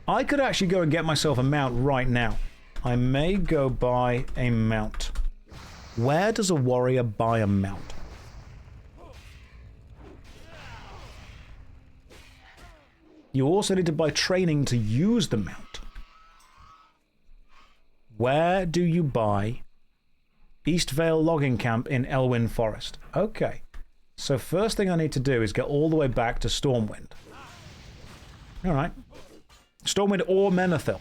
I could actually go and get myself a mount right now. I may go buy a mount. Where does a warrior buy a mount? You also need to buy training to use the mount. Where do you buy Eastvale Logging Camp in Elwyn Forest? Okay. So first thing I need to do is get all the way back to Stormwind. Alright. Stormwind or Menethil.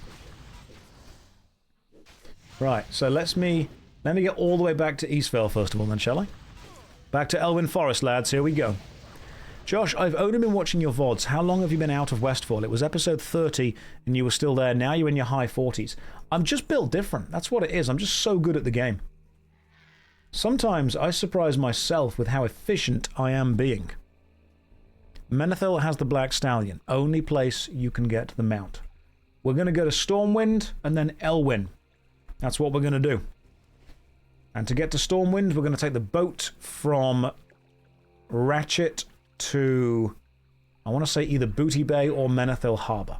Right, so let me get all the way back to Eastvale first of all then, shall I? Back to Elwyn Forest, lads. Here we go. Josh, I've only been watching your VODs. How long have you been out of Westfall? It was episode 30 and you were still there. Now you're in your high 40s. I'm just built different. That's what it is. I'm just so good at the game. Sometimes I surprise myself with how efficient I am being. Menethil has the Black Stallion. Only place you can get the mount. We're going to go to Stormwind and then Elwyn. That's what we're going to do. And to get to Stormwind, we're going to take the boat from Ratchet to, I want to say either Booty Bay or Menethil Harbour.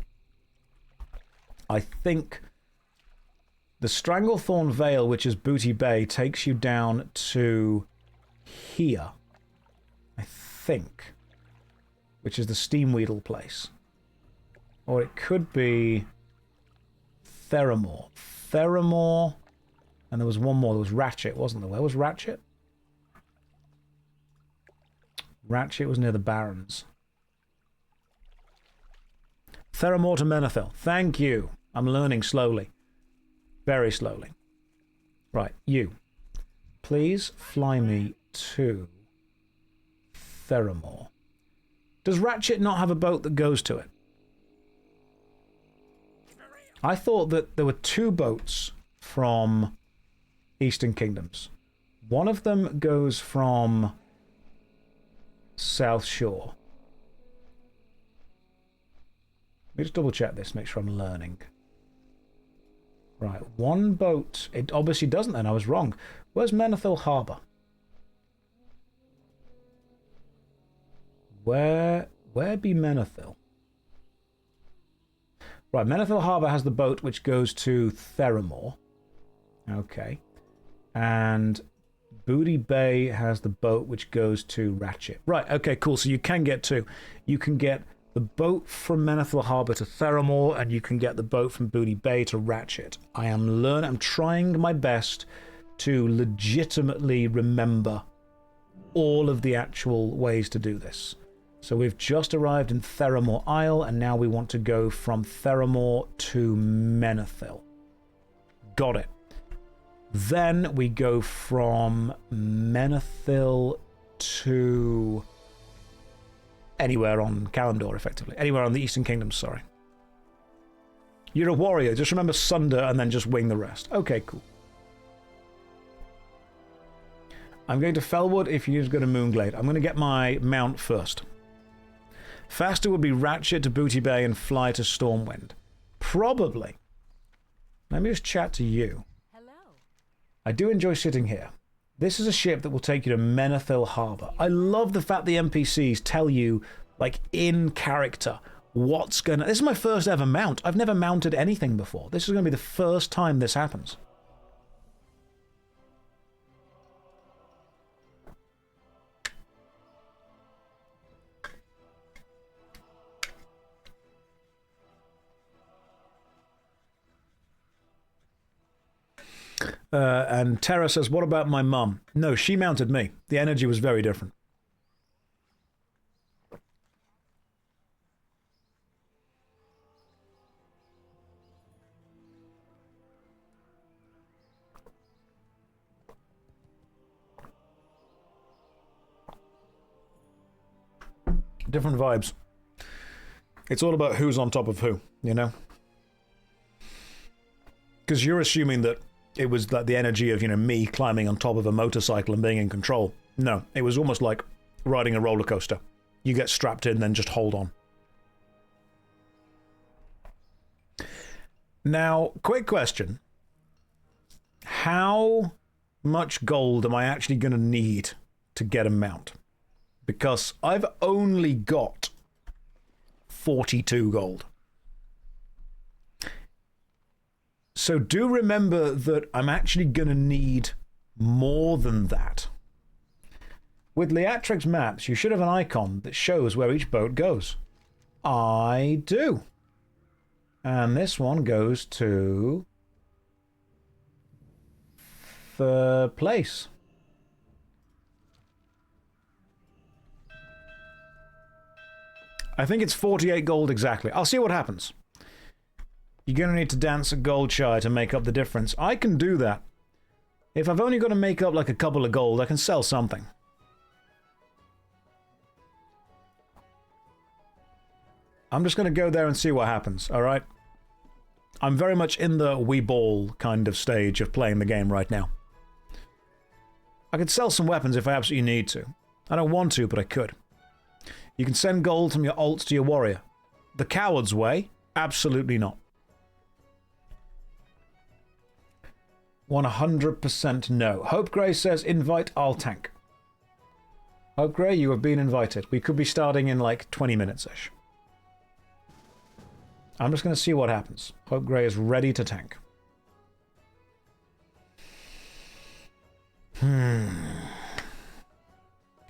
I think the Stranglethorn Vale, which is Booty Bay, takes you down to here. I think. Which is the Steamweedle place. Or it could be Theramore. Theramore. And there was one more. There was Ratchet, wasn't there? Where was Ratchet? Ratchet was near the Barrens. Theramore to Menethil. Thank you. I'm learning slowly. Very slowly. Right, you. Please fly me to Theramore. Does Ratchet not have a boat that goes to it? I thought that there were two boats from Eastern Kingdoms. One of them goes from South Shore. Let me just double check this, make sure I'm learning. Right, one boat. It obviously doesn't then, I was wrong. Where's Menethil Harbour? Where be Menethil? Right, Menethil Harbour has the boat which goes to Theramore. Okay. And Booty Bay has the boat which goes to Ratchet. Right, okay, cool. So you can get two. You can get the boat from Menethil Harbour to Theramore, and you can get the boat from Booty Bay to Ratchet. I'm trying my best to legitimately remember all of the actual ways to do this. So we've just arrived in Theramore Isle, and now we want to go from Theramore to Menethil. Got it. Then we go from Menethil to anywhere on Kalimdor, effectively. Anywhere on the Eastern Kingdoms, sorry. You're a warrior. Just remember Sunder and then just wing the rest. Okay, cool. I'm going to Felwood if you just go to Moonglade. I'm going to get my mount first. Faster would be Ratchet to Booty Bay and fly to Stormwind. Probably. Let me just chat to you. Hello. I do enjoy sitting here. This is a ship that will take you to Menethil Harbour. I love the fact the NPCs tell you, like, in character, what's gonna... This is my first ever mount. I've never mounted anything before. This is going to be the first time this happens. And Tara says, what about my mum? No, she mounted me. The energy was very different. Different vibes. It's all about who's on top of who, you know? Because you're assuming that it was like the energy of, you know, me climbing on top of a motorcycle and being in control. No, it was almost like riding a roller coaster. You get strapped in, then just hold on. Now, quick question. How much gold am I actually going to need to get a mount? Because I've only got 42 gold. So do remember that I'm actually going to need more than that. With Leatrix maps, you should have an icon that shows where each boat goes. I do. And this one goes to the place. I think it's 48 gold exactly. I'll see what happens. You're going to need to dance a gold shy to make up the difference. I can do that. If I've only got to make up like a couple of gold, I can sell something. I'm just going to go there and see what happens, alright? I'm very much in the Wii Ball kind of stage of playing the game right now. I could sell some weapons if I absolutely need to. I don't want to, but I could. You can send gold from your alts to your warrior. The coward's way? Absolutely not. 100% no. Hope Gray says, invite, I'll tank. Hope Gray, you have been invited. We could be starting in like 20 minutes-ish. I'm just going to see what happens. Hope Gray is ready to tank.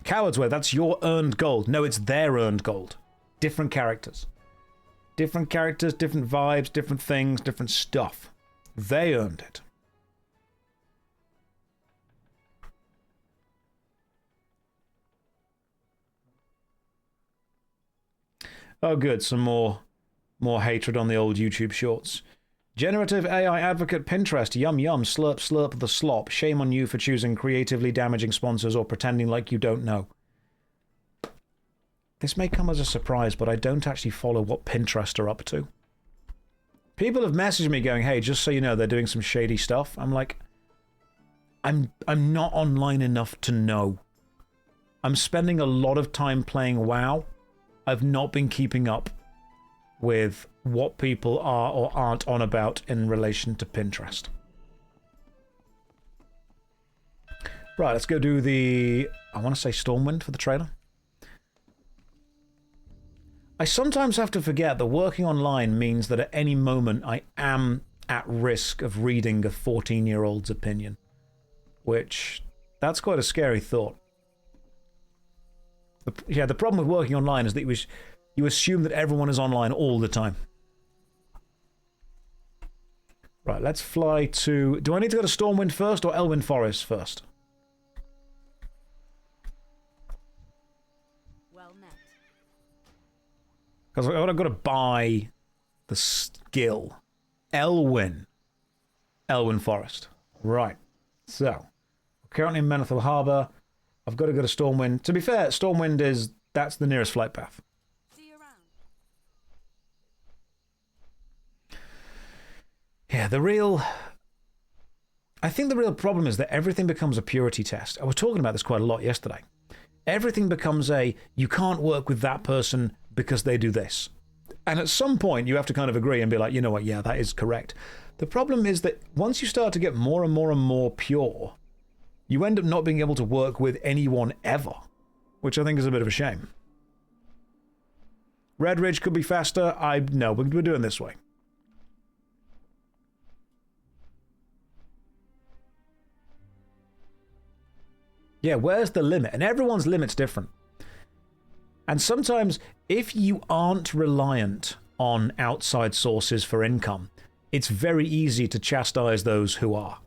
Coward's Way, that's your earned gold. No, it's their earned gold. Different characters. Different characters, different vibes, different things, different stuff. They earned it. Oh good, some more hatred on the old YouTube shorts. Generative AI advocate Pinterest, yum yum, slurp slurp the slop. Shame on you for choosing creatively damaging sponsors or pretending like you don't know. This may come as a surprise, but I don't actually follow what Pinterest are up to. People have messaged me going, hey, just so you know, they're doing some shady stuff. I'm like, I'm not online enough to know. I'm spending a lot of time playing WoW. I've not been keeping up with what people are or aren't on about in relation to Pinterest. Right, let's go do the... I want to say Stormwind for the trailer. I sometimes have to forget that working online means that at any moment I am at risk of reading a 14-year-old's opinion. Which, that's quite a scary thought. Yeah, the problem with working online is that you assume that everyone is online all the time. Right, let's fly to... Do I need to go to Stormwind first or Elwyn Forest first? Well met. Because I've got to buy the skill. Elwyn Forest. Right. So, we're currently in Menethil Harbour. I've got to go to Stormwind. To be fair, Stormwind is... That's the nearest flight path. See you around. Yeah, I think the real problem is that everything becomes a purity test. I was talking about this quite a lot yesterday. Everything becomes you can't work with that person because they do this. And at some point, you have to kind of agree and be like, you know what, yeah, that is correct. The problem is that once you start to get more and more and more pure, you end up not being able to work with anyone ever, which I think is a bit of a shame. Red Ridge could be faster. No, we're doing this way. Yeah, where's the limit? And everyone's limit's different. And sometimes, if you aren't reliant on outside sources for income, it's very easy to chastise those who are.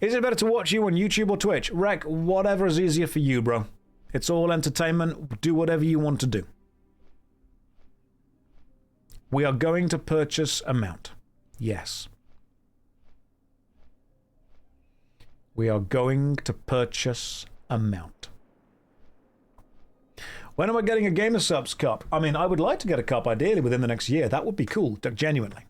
Is it better to watch you on YouTube or Twitch? Rec, whatever is easier for you, bro. It's all entertainment. Do whatever you want to do. We are going to purchase a mount. Yes. We are going to purchase a mount. When am I getting a Gamer Subs cup? I mean, I would like to get a cup ideally within the next year. That would be cool, genuinely.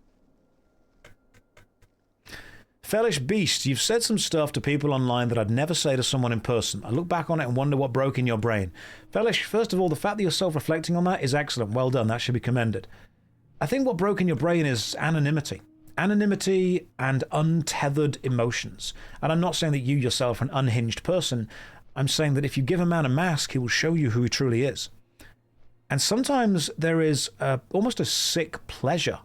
Fellish Beast, you've said some stuff to people online that I'd never say to someone in person. I look back on it and wonder what broke in your brain. Fellish, first of all, the fact that you're self-reflecting on that is excellent. Well done. That should be commended. I think what broke in your brain is anonymity. Anonymity and untethered emotions. And I'm not saying that you yourself are an unhinged person. I'm saying that if you give a man a mask, he will show you who he truly is. And sometimes there is almost a sick pleasure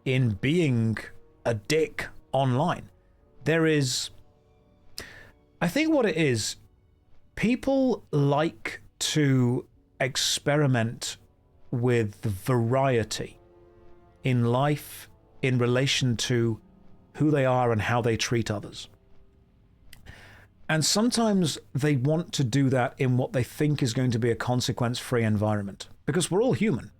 in being a dick online. There is... I think what it is, people like to experiment with variety in life in relation to who they are and how they treat others. And sometimes they want to do that in what they think is going to be a consequence-free environment, because we're all human.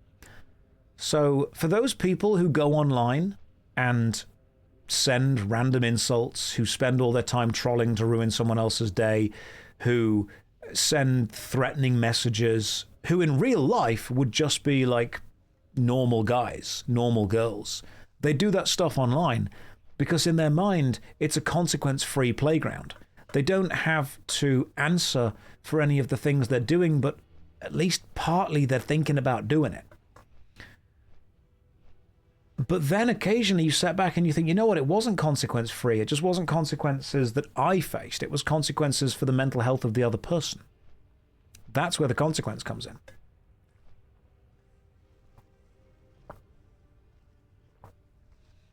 So for those people who go online and send random insults, who spend all their time trolling to ruin someone else's day, who send threatening messages, who in real life would just be like normal guys, normal girls, they do that stuff online because in their mind it's a consequence-free playground. They don't have to answer for any of the things they're doing, but at least partly they're thinking about doing it. But then occasionally you sit back and you think, you know what, it wasn't consequence-free. It just wasn't consequences that I faced. It was consequences for the mental health of the other person. That's where the consequence comes in.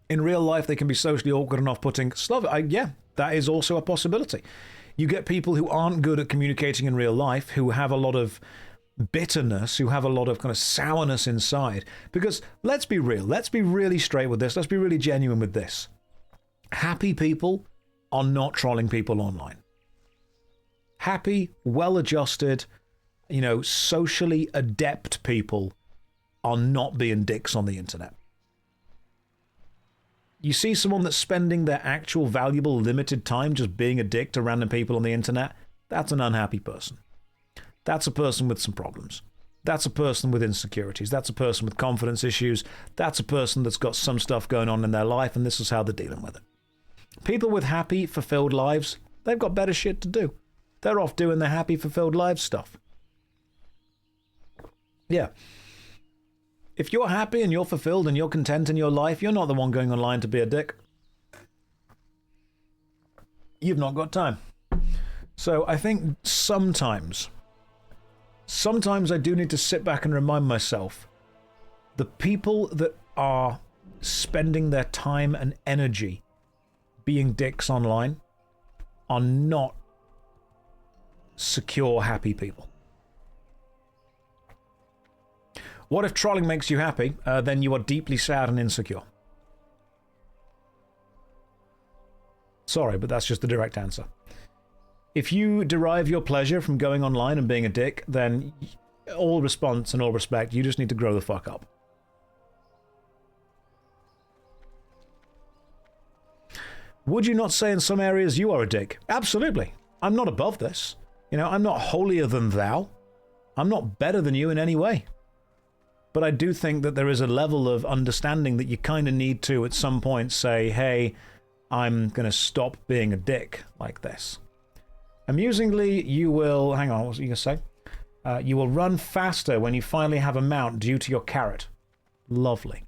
In real life, they can be socially awkward and off-putting. Yeah, that is also a possibility. You get people who aren't good at communicating in real life, who have a lot of bitterness, who have a lot of kind of sourness inside. Because let's be real, let's be really straight with this, let's be really genuine with this. Happy people are not trolling people online. Happy, well-adjusted, socially adept people are not being dicks on the internet. You see someone that's spending their actual valuable limited time just being a dick to random people on the internet, that's an unhappy person. That's a person with some problems. That's a person with insecurities. That's a person with confidence issues. That's a person that's got some stuff going on in their life, and this is how they're dealing with it. People with happy, fulfilled lives, they've got better shit to do. They're off doing their happy, fulfilled lives stuff. Yeah. If you're happy and you're fulfilled and you're content in your life, you're not the one going online to be a dick. You've not got time. So I think sometimes I do need to sit back and remind myself, the people that are spending their time and energy being dicks online are not secure, happy people. What if trolling makes you happy? Then you are deeply sad and insecure. Sorry, but that's just the direct answer. If you derive your pleasure from going online and being a dick, then all response and all respect, you just need to grow the fuck up. Would you not say in some areas you are a dick? Absolutely. I'm not above this. I'm not holier than thou. I'm not better than you in any way. But I do think that there is a level of understanding that you kind of need to, at some point, say, hey, I'm going to stop being a dick like this. Amusingly, you will... Hang on, what was you going to say? You will run faster when you finally have a mount due to your carrot. Lovely.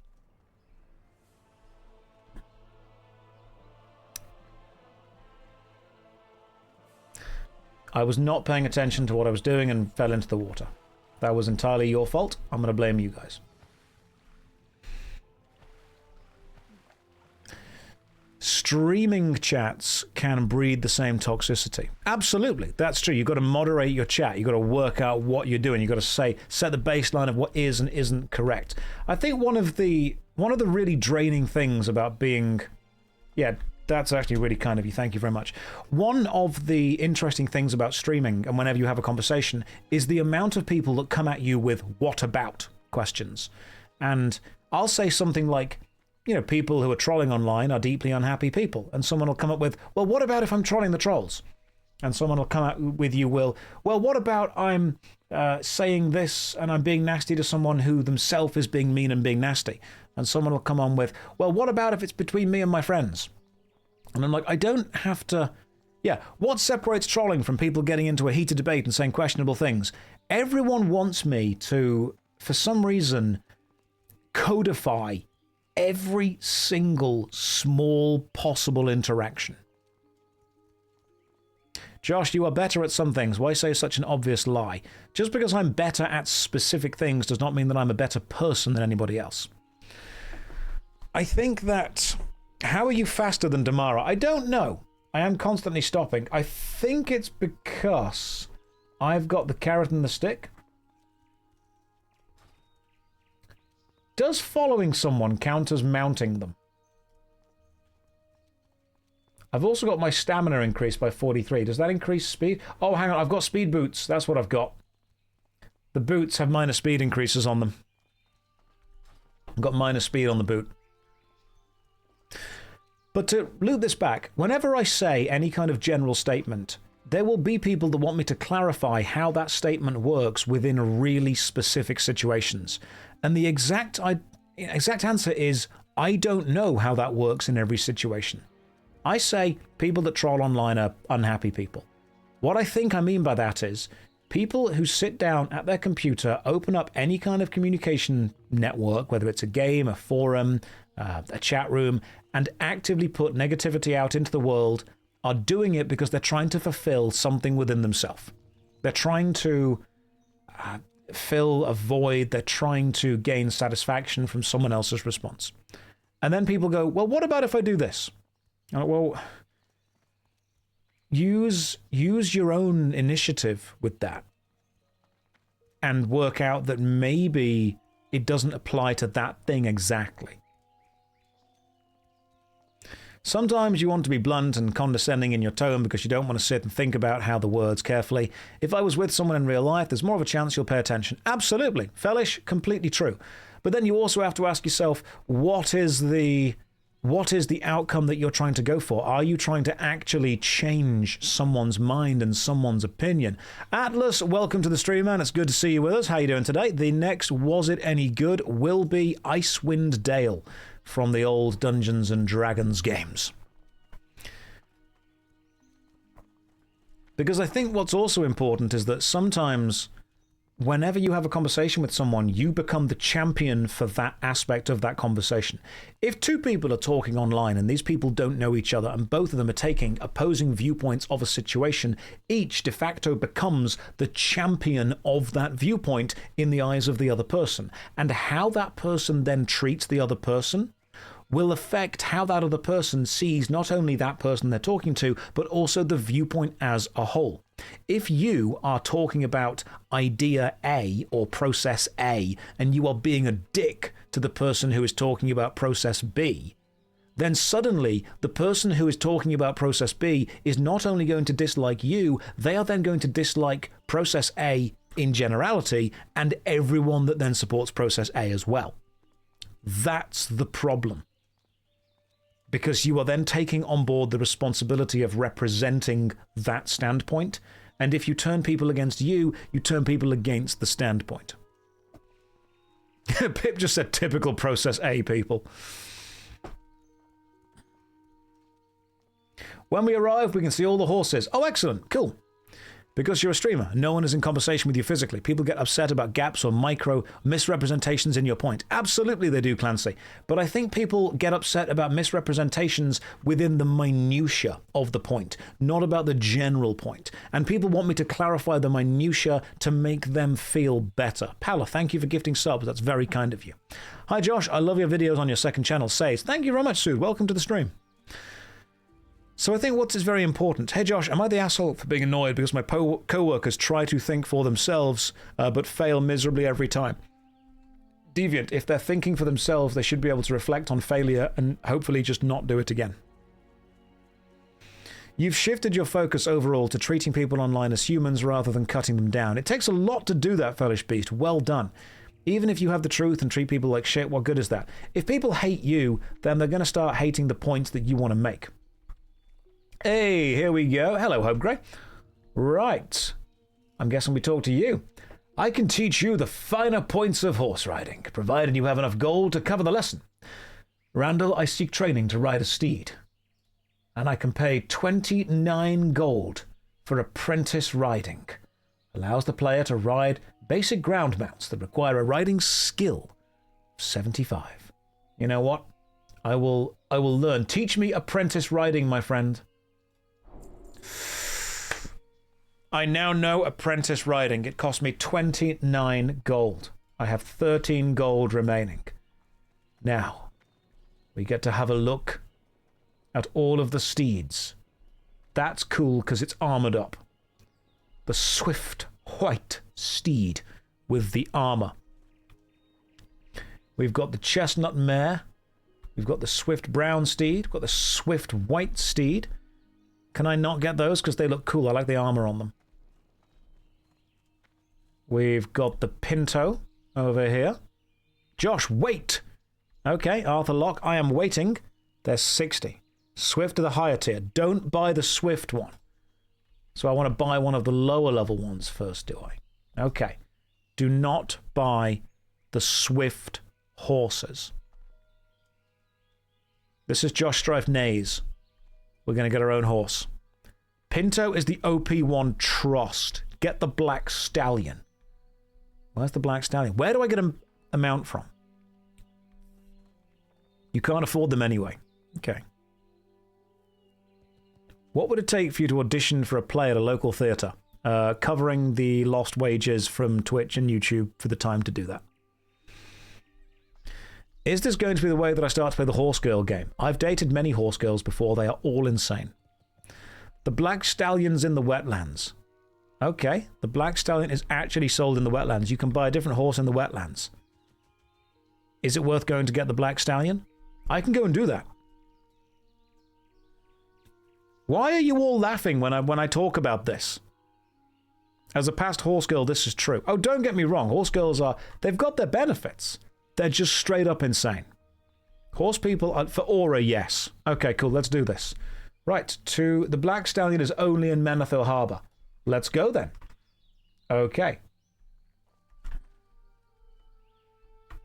I was not paying attention to what I was doing and fell into the water. That was entirely your fault. I'm going to blame you guys. Streaming chats can breed the same toxicity. Absolutely, that's true. You've got to moderate your chat. You've got to work out what you're doing. You've got to set the baseline of what is and isn't correct. I think one of the really draining things about being... Yeah, that's actually really kind of you. Thank you very much. One of the interesting things about streaming, and whenever you have a conversation, is the amount of people that come at you with "what about" questions. And I'll say something like, you know, people who are trolling online are deeply unhappy people. And someone will come up with, well, what about if I'm trolling the trolls? And someone will come out with you, well, what about I'm saying this and I'm being nasty to someone who themselves is being mean and being nasty? And someone will come on with, well, what about if it's between me and my friends? And I'm like, I don't have to... Yeah, what separates trolling from people getting into a heated debate and saying questionable things? Everyone wants me to, for some reason, codify every single small possible interaction. Josh, you are better at some things. Why say such an obvious lie? Just because I'm better at specific things does not mean that I'm a better person than anybody else. I think that... How are you faster than Damara? I don't know. I am constantly stopping. I think it's because I've got the carrot and the stick. Does following someone count as mounting them? I've also got my stamina increased by 43. Does that increase speed? Oh, hang on. I've got speed boots. That's what I've got. The boots have minor speed increases on them. I've got minor speed on the boot. But to loop this back, whenever I say any kind of general statement, there will be people that want me to clarify how that statement works within really specific situations. And the exact answer is, I don't know how that works in every situation. I say people that troll online are unhappy people. What I think I mean by that is people who sit down at their computer, open up any kind of communication network, whether it's a game, a forum, a chat room, and actively put negativity out into the world, are doing it because they're trying to fulfill something within themselves. They're trying to fill a void. They're trying to gain satisfaction from someone else's response. And then people go, well, what about if I do this? Well, use your own initiative with that and work out that maybe it doesn't apply to that thing exactly. Sometimes you want to be blunt and condescending in your tone because you don't want to sit and think about how the words carefully. If I was with someone in real life, there's more of a chance you'll pay attention. Absolutely. Fellish, completely true. But then you also have to ask yourself, what is the outcome that you're trying to go for? Are you trying to actually change someone's mind and someone's opinion? Atlas, welcome to the stream, man. It's good to see you with us. How you doing today? The next Was It Any Good will be Icewind Dale from the old Dungeons and Dragons games. Because I think what's also important is that sometimes whenever you have a conversation with someone, you become the champion for that aspect of that conversation. If two people are talking online and these people don't know each other and both of them are taking opposing viewpoints of a situation, each de facto becomes the champion of that viewpoint in the eyes of the other person. And how that person then treats the other person will affect how that other person sees not only that person they're talking to, but also the viewpoint as a whole. If you are talking about idea A or process A, and you are being a dick to the person who is talking about process B, then suddenly the person who is talking about process B is not only going to dislike you, they are then going to dislike process A in generality and everyone that then supports process A as well. That's the problem. Because you are then taking on board the responsibility of representing that standpoint. And if you turn people against you, you turn people against the standpoint. Pip just said typical process A, people. When we arrive, we can see all the horses. Oh, excellent. Cool. Because you're a streamer, no one is in conversation with you physically. People get upset about gaps or micro misrepresentations in your point. Absolutely they do, Clancy. But I think people get upset about misrepresentations within the minutiae of the point, not about the general point. And people want me to clarify the minutiae to make them feel better. Paula, thank you for gifting subs. That's very kind of you. Hi, Josh. I love your videos on your second channel, Says. Thank you very much, Sue. Welcome to the stream. So I think what is very important. Hey Josh, am I the asshole for being annoyed because my co-workers try to think for themselves but fail miserably every time? Deviant, if they're thinking for themselves, they should be able to reflect on failure and hopefully just not do it again. You've shifted your focus overall to treating people online as humans rather than cutting them down. It takes a lot to do that, Fellish Beast. Well done. Even if you have the truth and treat people like shit, what good is that? If people hate you, then they're going to start hating the points that you want to make. Hey, here we go. Hello, Hope Grey. Right. I'm guessing we talk to you. I can teach you the finer points of horse riding, provided you have enough gold to cover the lesson. Randall, I seek training to ride a steed. And I can pay 29 gold for apprentice riding. Allows the player to ride basic ground mounts that require a riding skill of 75. You know what? I will learn. Teach me apprentice riding, my friend. I now know apprentice riding. It cost me 29 gold. I have 13 gold remaining. Now, we get to have a look at all of the steeds. That's cool because it's armored up. The swift white steed with the armor. We've got the chestnut mare. We've got the swift brown steed. We've got the swift white steed. Can I not get those? Because they look cool. I like the armor on them. We've got the pinto over here. Josh, wait! Okay, Arthur Locke, I am waiting. There's 60. Swift to the higher tier. Don't buy the swift one. So I want to buy one of the lower level ones first, do I? Okay. Do not buy the swift horses. This is JoshStrifeHayes. We're going to get our own horse. Pinto is the OP one. Trust. Get the Black Stallion. Where's the Black Stallion? Where do I get a mount from? You can't afford them anyway. Okay. What would it take for you to audition for a play at a local theatre? Covering the lost wages from Twitch and YouTube for the time to do that. Is this going to be the way that I start to play the horse girl game? I've dated many horse girls before. They are all insane. The Black Stallion's in the wetlands. Okay, the Black Stallion is actually sold in the wetlands. You can buy a different horse in the wetlands. Is it worth going to get the Black Stallion? I can go and do that. Why are you all laughing when I talk about this? As a past horse girl, this is true. Oh, don't get me wrong. Horse girls they've got their benefits. They're just straight up insane. Horse people, for aura, yes. Okay, cool, let's do this. Right, the Black Stallion is only in Menethil Harbour. Let's go then. Okay.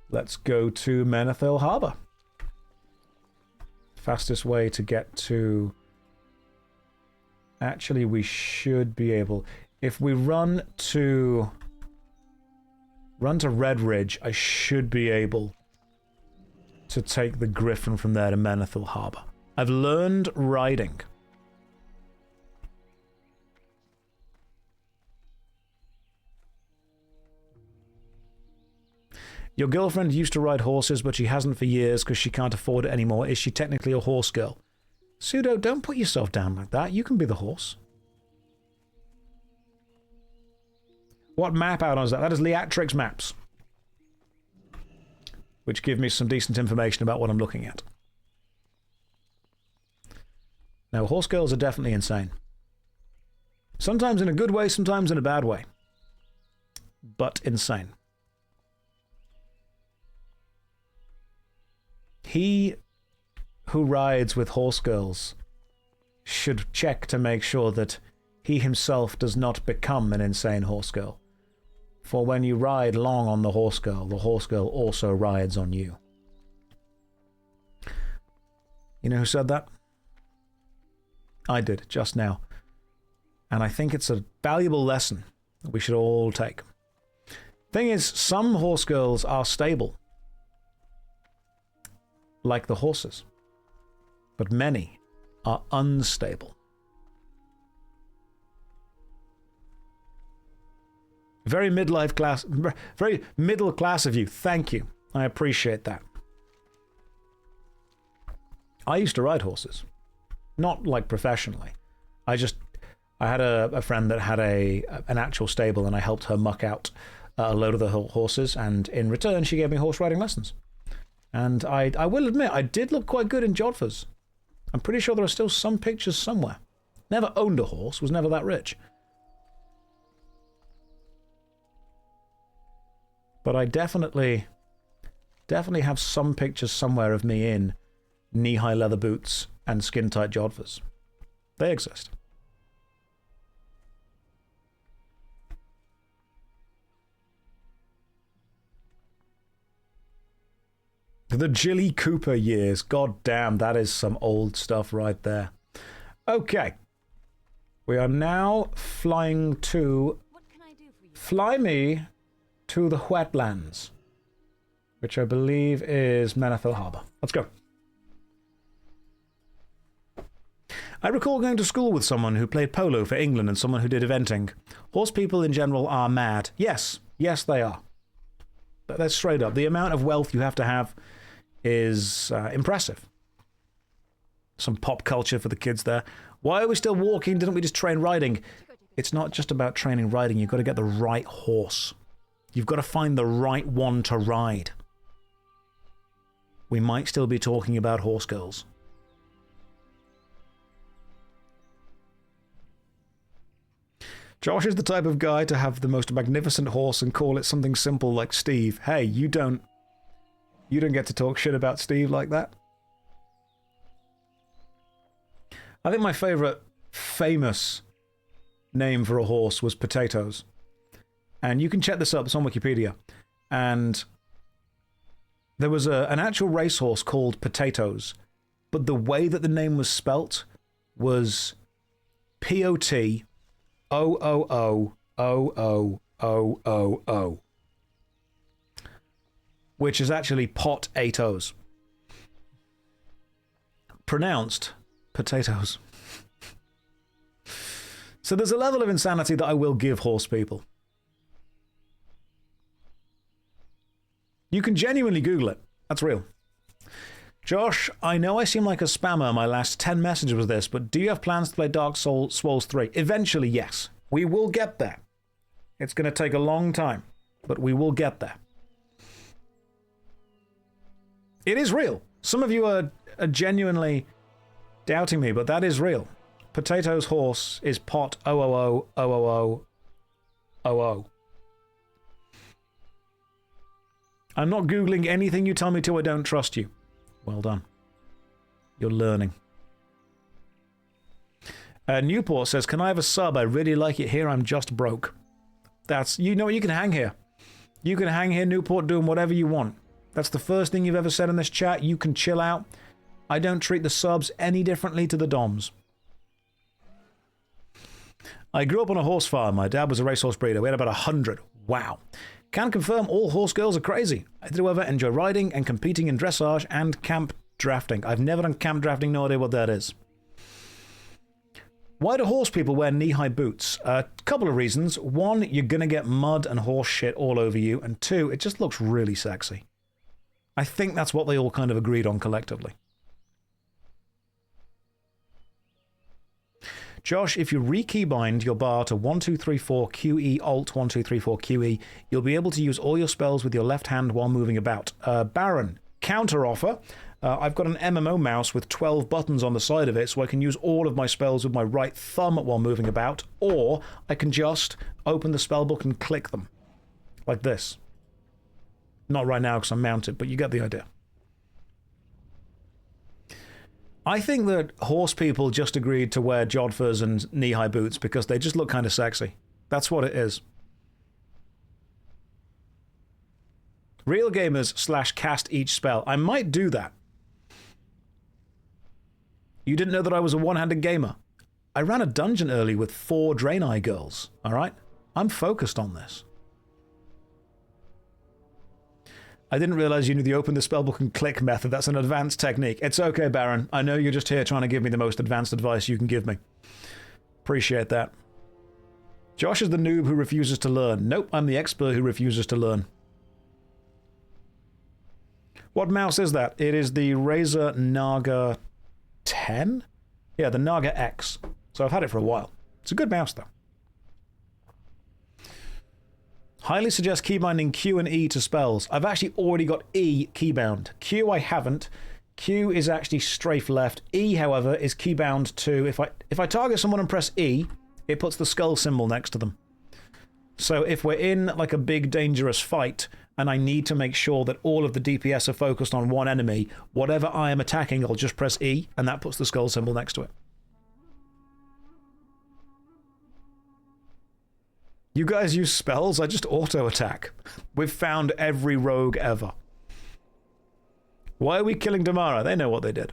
Let's go to Menethil Harbour. Fastest way to get to... Actually, we should be able... If we run to Red Ridge, I should be able to take the Griffin from there to Menethil Harbour. I've learned riding. Your girlfriend used to ride horses, but she hasn't for years because she can't afford it anymore. Is she technically a horse girl? Pseudo, don't put yourself down like that. You can be the horse. What map add-on is that? That is Leatrix maps. Which give me some decent information about what I'm looking at. Now, horse girls are definitely insane. Sometimes in a good way, sometimes in a bad way. But insane. He who rides with horse girls should check to make sure that he himself does not become an insane horse girl. For when you ride long on the horse girl also rides on you. You know who said that? I did, just now. And I think it's a valuable lesson that we should all take. Thing is, some horse girls are stable, like the horses, but many are unstable. Very midlife class, very middle class of you. Thank you. I appreciate that. I used to ride horses, not like professionally. I had a friend that had an actual stable, and I helped her muck out a load of the horses, and in return she gave me horse riding lessons. And I will admit, I did look quite good in jodhpurs. I'm pretty sure there are still some pictures somewhere. Never owned a horse, was never that rich. But I definitely have some pictures somewhere of me in knee-high leather boots and skin-tight jodhpurs. They exist. The Jilly Cooper years. God damn, that is some old stuff right there. Okay. We are now flying to... What can I do for you? Fly me to the wetlands, which I believe is Menethil Harbour. Let's go. I recall going to school with someone who played polo for England and someone who did eventing. Horse people in general are mad. Yes, they are. That's straight up. The amount of wealth you have to have is impressive. Some pop culture for the kids there. Why are we still walking? Didn't we just train riding? It's not just about training riding. You've got to get the right horse. You've got to find the right one to ride. We might still be talking about horse girls. Josh is the type of guy to have the most magnificent horse and call it something simple like Steve. Hey, you don't get to talk shit about Steve like that. I think my favorite famous name for a horse was Potatoes. And you can check this up, it's on Wikipedia. And there was an actual racehorse called Potatoes, but the way that the name was spelt was P-O-T-O-O-O-O-O-O-O, which is actually pot-atoes. Pronounced potatoes. So there's a level of insanity that I will give horse people. You can genuinely Google it. That's real. Josh, I know I seem like a spammer. My last 10 messages was this, but do you have plans to play Dark Souls 3? Eventually, yes. We will get there. It's going to take a long time, but we will get there. It is real. Some of you are genuinely doubting me, but that is real. Potatoes horse is pot O-O-O-O-O-O-O. I'm not Googling anything you tell me to. I don't trust you. Well done. You're learning. Newport says, can I have a sub? I really like it here. I'm just broke. That's, you know what, you can hang here. You can hang here, Newport, doing whatever you want. That's the first thing you've ever said in this chat. You can chill out. I don't treat the subs any differently to the DOMs. I grew up on a horse farm. My dad was a racehorse breeder. We had about 100. Wow. Can confirm all horse girls are crazy. I do, however, enjoy riding and competing in dressage and camp drafting. I've never done camp drafting, no idea what that is. Why do horse people wear knee-high boots? A couple of reasons. One, you're going to get mud and horse shit all over you. And two, it just looks really sexy. I think that's what they all kind of agreed on collectively. Josh, if you re-keybind your bar to 1234 QE Alt 1234 QE, you'll be able to use all your spells with your left hand while moving about. Baron, counter offer. I've got an MMO mouse with 12 buttons on the side of it, so I can use all of my spells with my right thumb while moving about, or I can just open the spellbook and click them. Like this. Not right now because I'm mounted, but you get the idea. I think that horse people just agreed to wear jodhpurs and knee-high boots because they just look kind of sexy. That's what it is. Real gamers / cast each spell. I might do that. You didn't know that I was a one-handed gamer. I ran a dungeon early with 4 Draenei girls, alright? I'm focused on this. I didn't realize you knew the open the spellbook and click method. That's an advanced technique. It's okay, Baron. I know you're just here trying to give me the most advanced advice you can give me. Appreciate that. Josh is the noob who refuses to learn. Nope, I'm the expert who refuses to learn. What mouse is that? It is the Razer Naga 10? Yeah, the Naga X. So I've had it for a while. It's a good mouse, though. Highly suggest keybinding Q and E to spells. I've actually already got E keybound. Q I haven't. Q is actually strafe left. E, however, is keybound to... If I target someone and press E, it puts the skull symbol next to them. So if we're in like a big dangerous fight and I need to make sure that all of the DPS are focused on one enemy, whatever I am attacking, I'll just press E and that puts the skull symbol next to it. You guys use spells? I just auto-attack. We've found every rogue ever. Why are we killing Damara? They know what they did.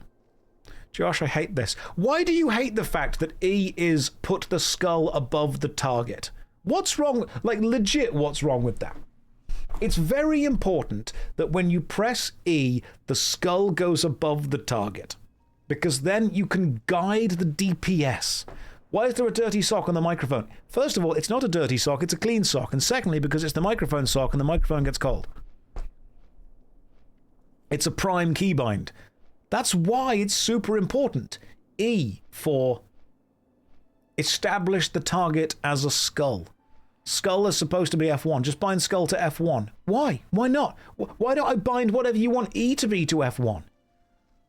Josh, I hate this. Why do you hate the fact that E is put the skull above the target? What's wrong? Like, legit, what's wrong with that? It's very important that when you press E, the skull goes above the target. Because then you can guide the DPS. Why is there a dirty sock on the microphone? First of all, it's not a dirty sock, it's a clean sock. And secondly, because it's the microphone sock and the microphone gets cold. It's a prime keybind. That's why it's super important. E for establish the target as a skull. Skull is supposed to be F1. Just bind skull to F1. Why? Why not? Why don't I bind whatever you want E to be to F1?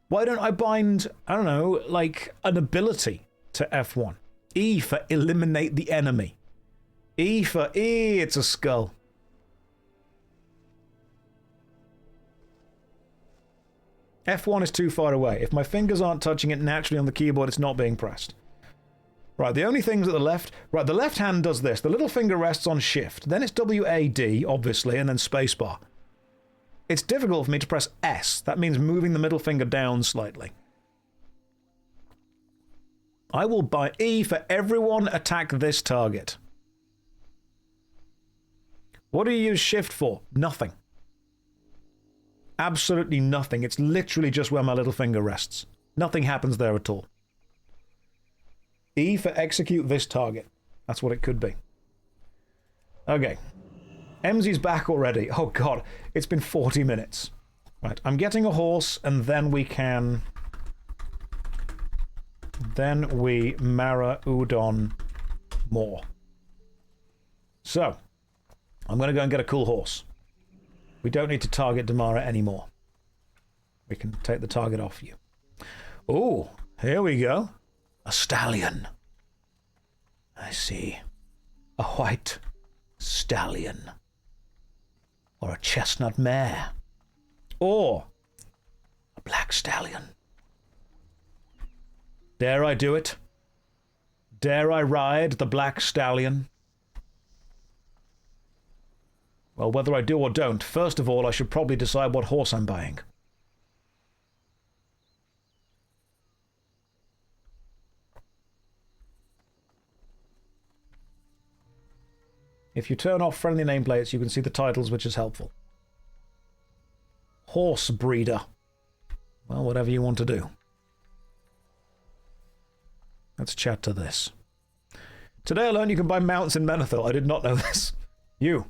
Why don't I bind, I don't know, like an ability to F1? E for eliminate the enemy. E for E, it's a skull. F1 is too far away. If my fingers aren't touching it naturally on the keyboard, it's not being pressed. Right, the only things at the left... Right, the left hand does this. The little finger rests on shift. Then it's WAD, obviously, and then spacebar. It's difficult for me to press S. That means moving the middle finger down slightly. I will buy E for everyone attack this target. What do you use shift for? Nothing. Absolutely nothing. It's literally just where my little finger rests. Nothing happens there at all. E for execute this target. That's what it could be. Okay. MZ's back already. Oh god, it's been 40 minutes. Right, I'm getting a horse and then we can... Then we Maraudon more. So, I'm going to go and get a cool horse. We don't need to target Damara anymore. We can take the target off you. Oh, here we go. A stallion. I see. A white stallion. Or a chestnut mare. Or a black stallion. Dare I do it? Dare I ride the black stallion? Well, whether I do or don't, first of all, I should probably decide what horse I'm buying. If you turn off friendly nameplates, you can see the titles, which is helpful. Horse breeder. Well, whatever you want to do. Let's chat to this. Today I learned you can buy mounts in Menethil. I did not know this. You.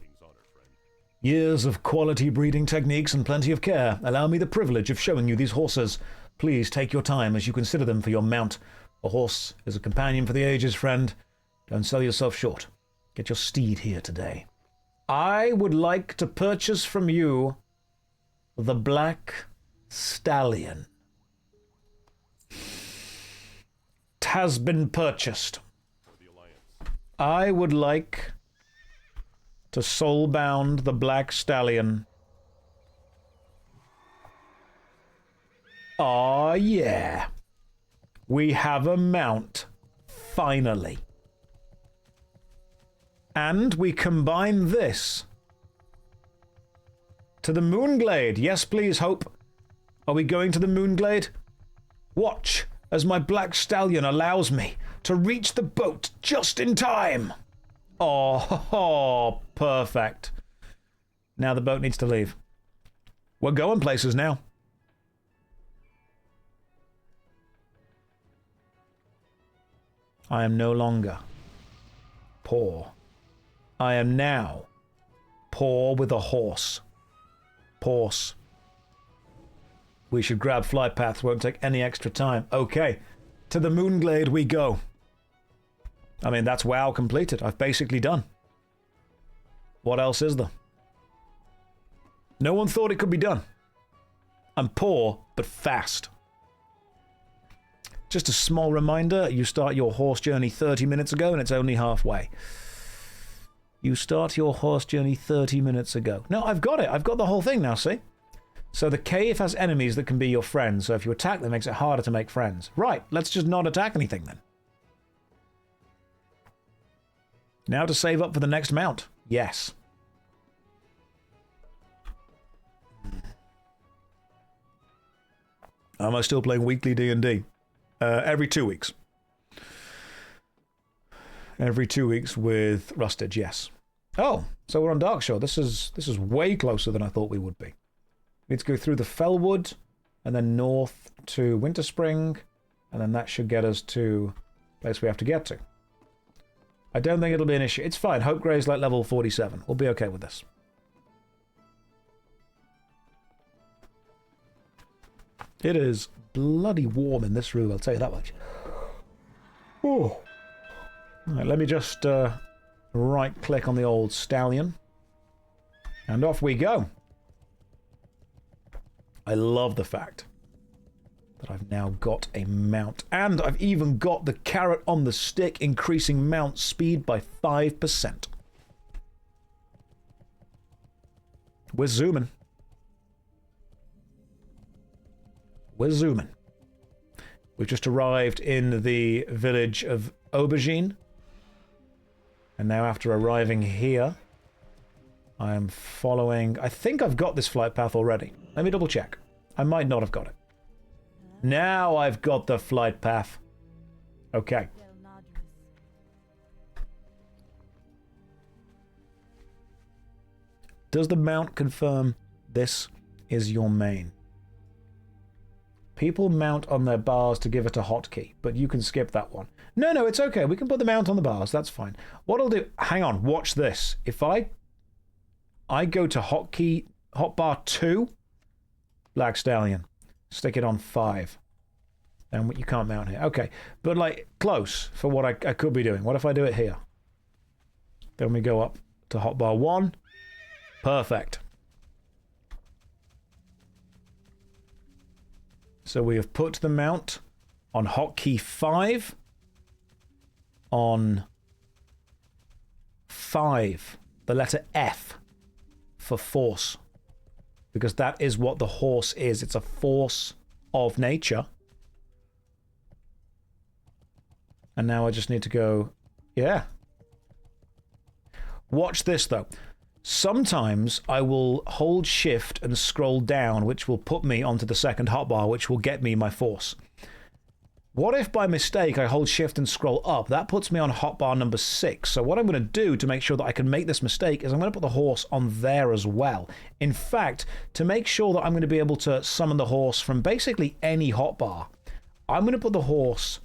Years of quality breeding techniques and plenty of care allow me the privilege of showing you these horses. Please take your time as you consider them for your mount. A horse is a companion for the ages, friend. Don't sell yourself short. Get your steed here today. I would like to purchase from you the black stallion. It has been purchased. I would like to soulbound the black stallion. Aw, yeah. We have a mount. Finally. And we combine this To the Moonglade. Yes, please, Hope. Are we going to the Moonglade? Watch as my black stallion allows me to reach the boat just in time. Oh, perfect. Now the boat needs to leave. We're going places now. I am no longer poor. I am now poor with a horse. Horse. We should grab flight paths, won't take any extra time. Okay, to the Moonglade we go. I mean, that's WoW completed. I've basically done. What else is there? No one thought it could be done. I'm poor, but fast. Just a small reminder, you start your horse journey 30 minutes ago and it's only halfway. You start your horse journey 30 minutes ago. No, I've got it. I've got the whole thing now, see? So the cave has enemies that can be your friends, so if you attack them, it makes it harder to make friends. Right, let's just not attack anything then. Now to save up for the next mount. Yes. Am I still playing weekly D&D? Every 2 weeks. Every 2 weeks with Rustage, yes. Oh, so we're on Darkshore. This is way closer than I thought we would be. We need to go through the Fellwood, and then north to Winterspring, and then that should get us to the place we have to get to. I don't think it'll be an issue. It's fine. Hope Grey's like level 47. We'll be okay with this. It is bloody warm in this room, I'll tell you that much. Oh. Right, let me just right-click on the old stallion. And off we go. I love the fact that I've now got a mount. And I've even got the carrot on the stick, increasing mount speed by 5%. We're zooming. We're zooming. We've just arrived in the village of Aubergine. And now after arriving here, I am following... I think I've got this flight path already. Let me double check. I might not have got it. Now I've got the flight path. Okay. Does the mount confirm this is your main? People mount on their bars to give it a hotkey, but you can skip that one. No, it's okay. We can put the mount on the bars. That's fine. What I'll do... Hang on. Watch this. If I go to hotbar 2, Black Stallion, stick it on 5. And you can't mount here. Okay. But, like, close for what I could be doing. What if I do it here? Then we go up to hotbar 1. Perfect. So we have put the mount on hotkey 5. On 5. The letter F for force. Because that is what the horse is. It's a force of nature. And now I just need to go... Yeah. Watch this, though. Sometimes I will hold shift and scroll down, which will put me onto the second hotbar, which will get me my force. What if by mistake I hold shift and scroll up? That puts me on hotbar number 6. So what I'm going to do to make sure that I can make this mistake is I'm going to put the horse on there as well. In fact, to make sure that I'm going to be able to summon the horse from basically any hotbar, I'm going to put the horse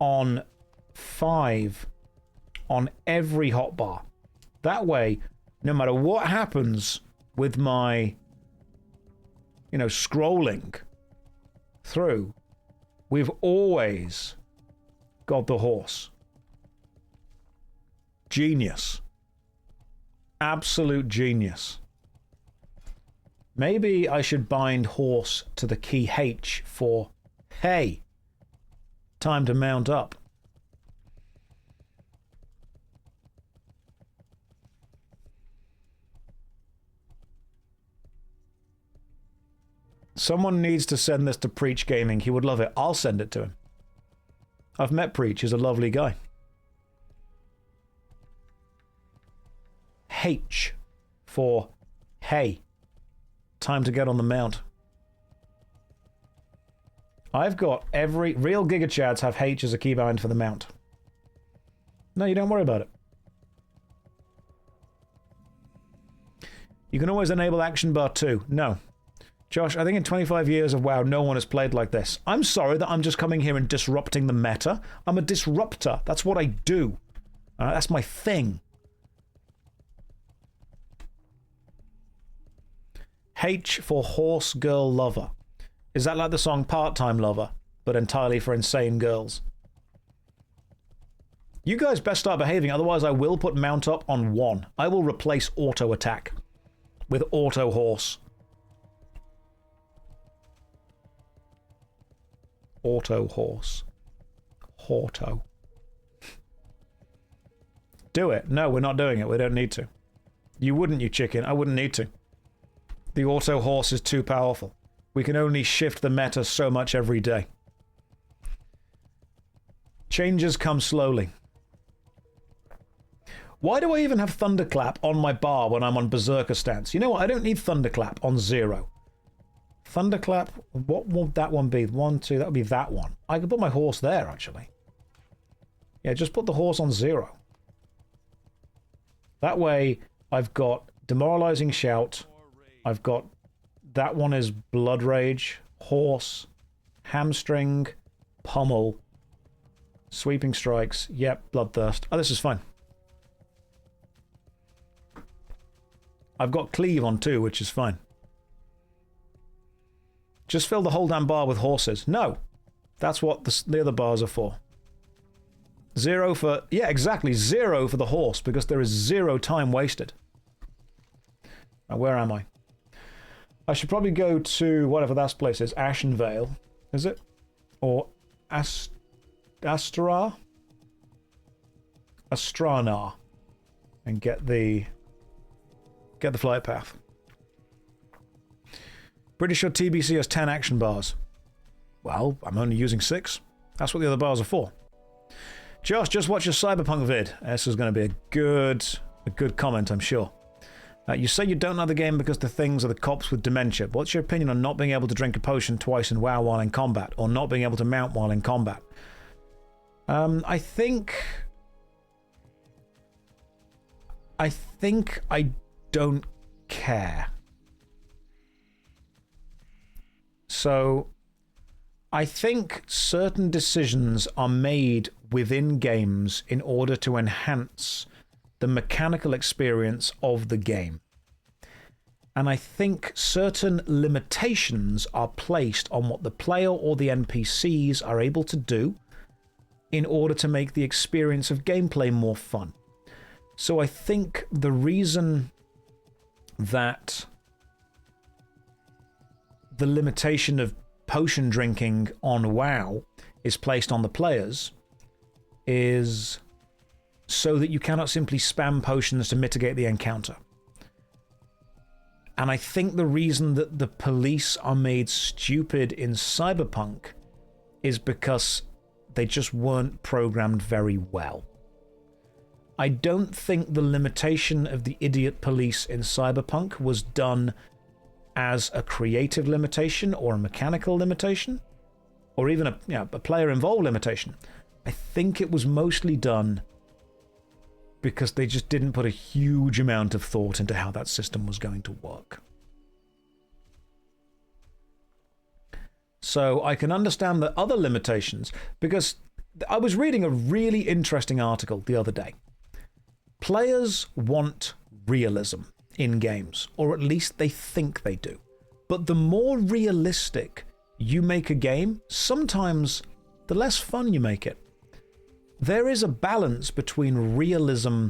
on 5 on every hotbar. That way, no matter what happens with my, scrolling through, we've always got the horse. Genius. Absolute genius. Maybe I should bind horse to the key H for, hey, time to mount up. Someone needs to send this to Preach Gaming. He would love it. I'll send it to him. I've met Preach. He's a lovely guy. H for hey. Time to get on the mount. I've got every... Real Giga Chads have H as a keybind for the mount. No, you don't worry about it. You can always enable action bar too. No. Josh, I think in 25 years of WoW, no one has played like this. I'm sorry that I'm just coming here and disrupting the meta. I'm a disruptor. That's what I do. That's my thing. H for Horse Girl Lover. Is that like the song Part-Time Lover, but entirely for insane girls? You guys best start behaving, otherwise I will put mount up on 1. I will replace auto attack with auto horse. Auto horse. Horto. Do it. No, we're not doing it. We don't need to. You wouldn't, you chicken. I wouldn't need to. The auto horse is too powerful. We can only shift the meta so much every day. Changes come slowly. Why do I even have Thunderclap on my bar when I'm on Berserker stance? You know what? I don't need Thunderclap on 0. Thunderclap, what would that one be? 1, 2, that would be that one. I could put my horse there, actually. Yeah, just put the horse on 0. That way, I've got Demoralizing Shout. I've got... That one is Blood Rage, Horse, Hamstring, Pummel, Sweeping Strikes. Yep, Bloodthirst. Oh, this is fine. I've got Cleave on 2, which is fine. Just fill the whole damn bar with horses. No. That's what the other bars are for. 0 for... Yeah, exactly. 0 for the horse, because there is 0 time wasted. Now, where am I? I should probably go to whatever that place is. Ashenvale. Is it? Or Astranar? And get the flight path. Pretty sure TBC has 10 action bars. Well, I'm only using 6. That's what the other bars are for. Josh, just watch your Cyberpunk vid. This is going to be a good comment, I'm sure. You say you don't know the game because the things are the cops with dementia. What's your opinion on not being able to drink a potion twice in WoW while in combat, or not being able to mount while in combat? I think I don't care. So, I think certain decisions are made within games in order to enhance the mechanical experience of the game. And I think certain limitations are placed on what the player or the NPCs are able to do in order to make the experience of gameplay more fun. So I think the reason that the limitation of potion drinking on WoW is placed on the players is so that you cannot simply spam potions to mitigate the encounter. And I think the reason that the police are made stupid in Cyberpunk is because they just weren't programmed very well. I don't think the limitation of the idiot police in Cyberpunk was done as a creative limitation or a mechanical limitation, or even a player-involved limitation. I think it was mostly done because they just didn't put a huge amount of thought into how that system was going to work. So I can understand the other limitations, because I was reading a really interesting article the other day. Players want realism in games, or at least they think they do. But the more realistic you make a game, sometimes the less fun you make it. There is a balance between realism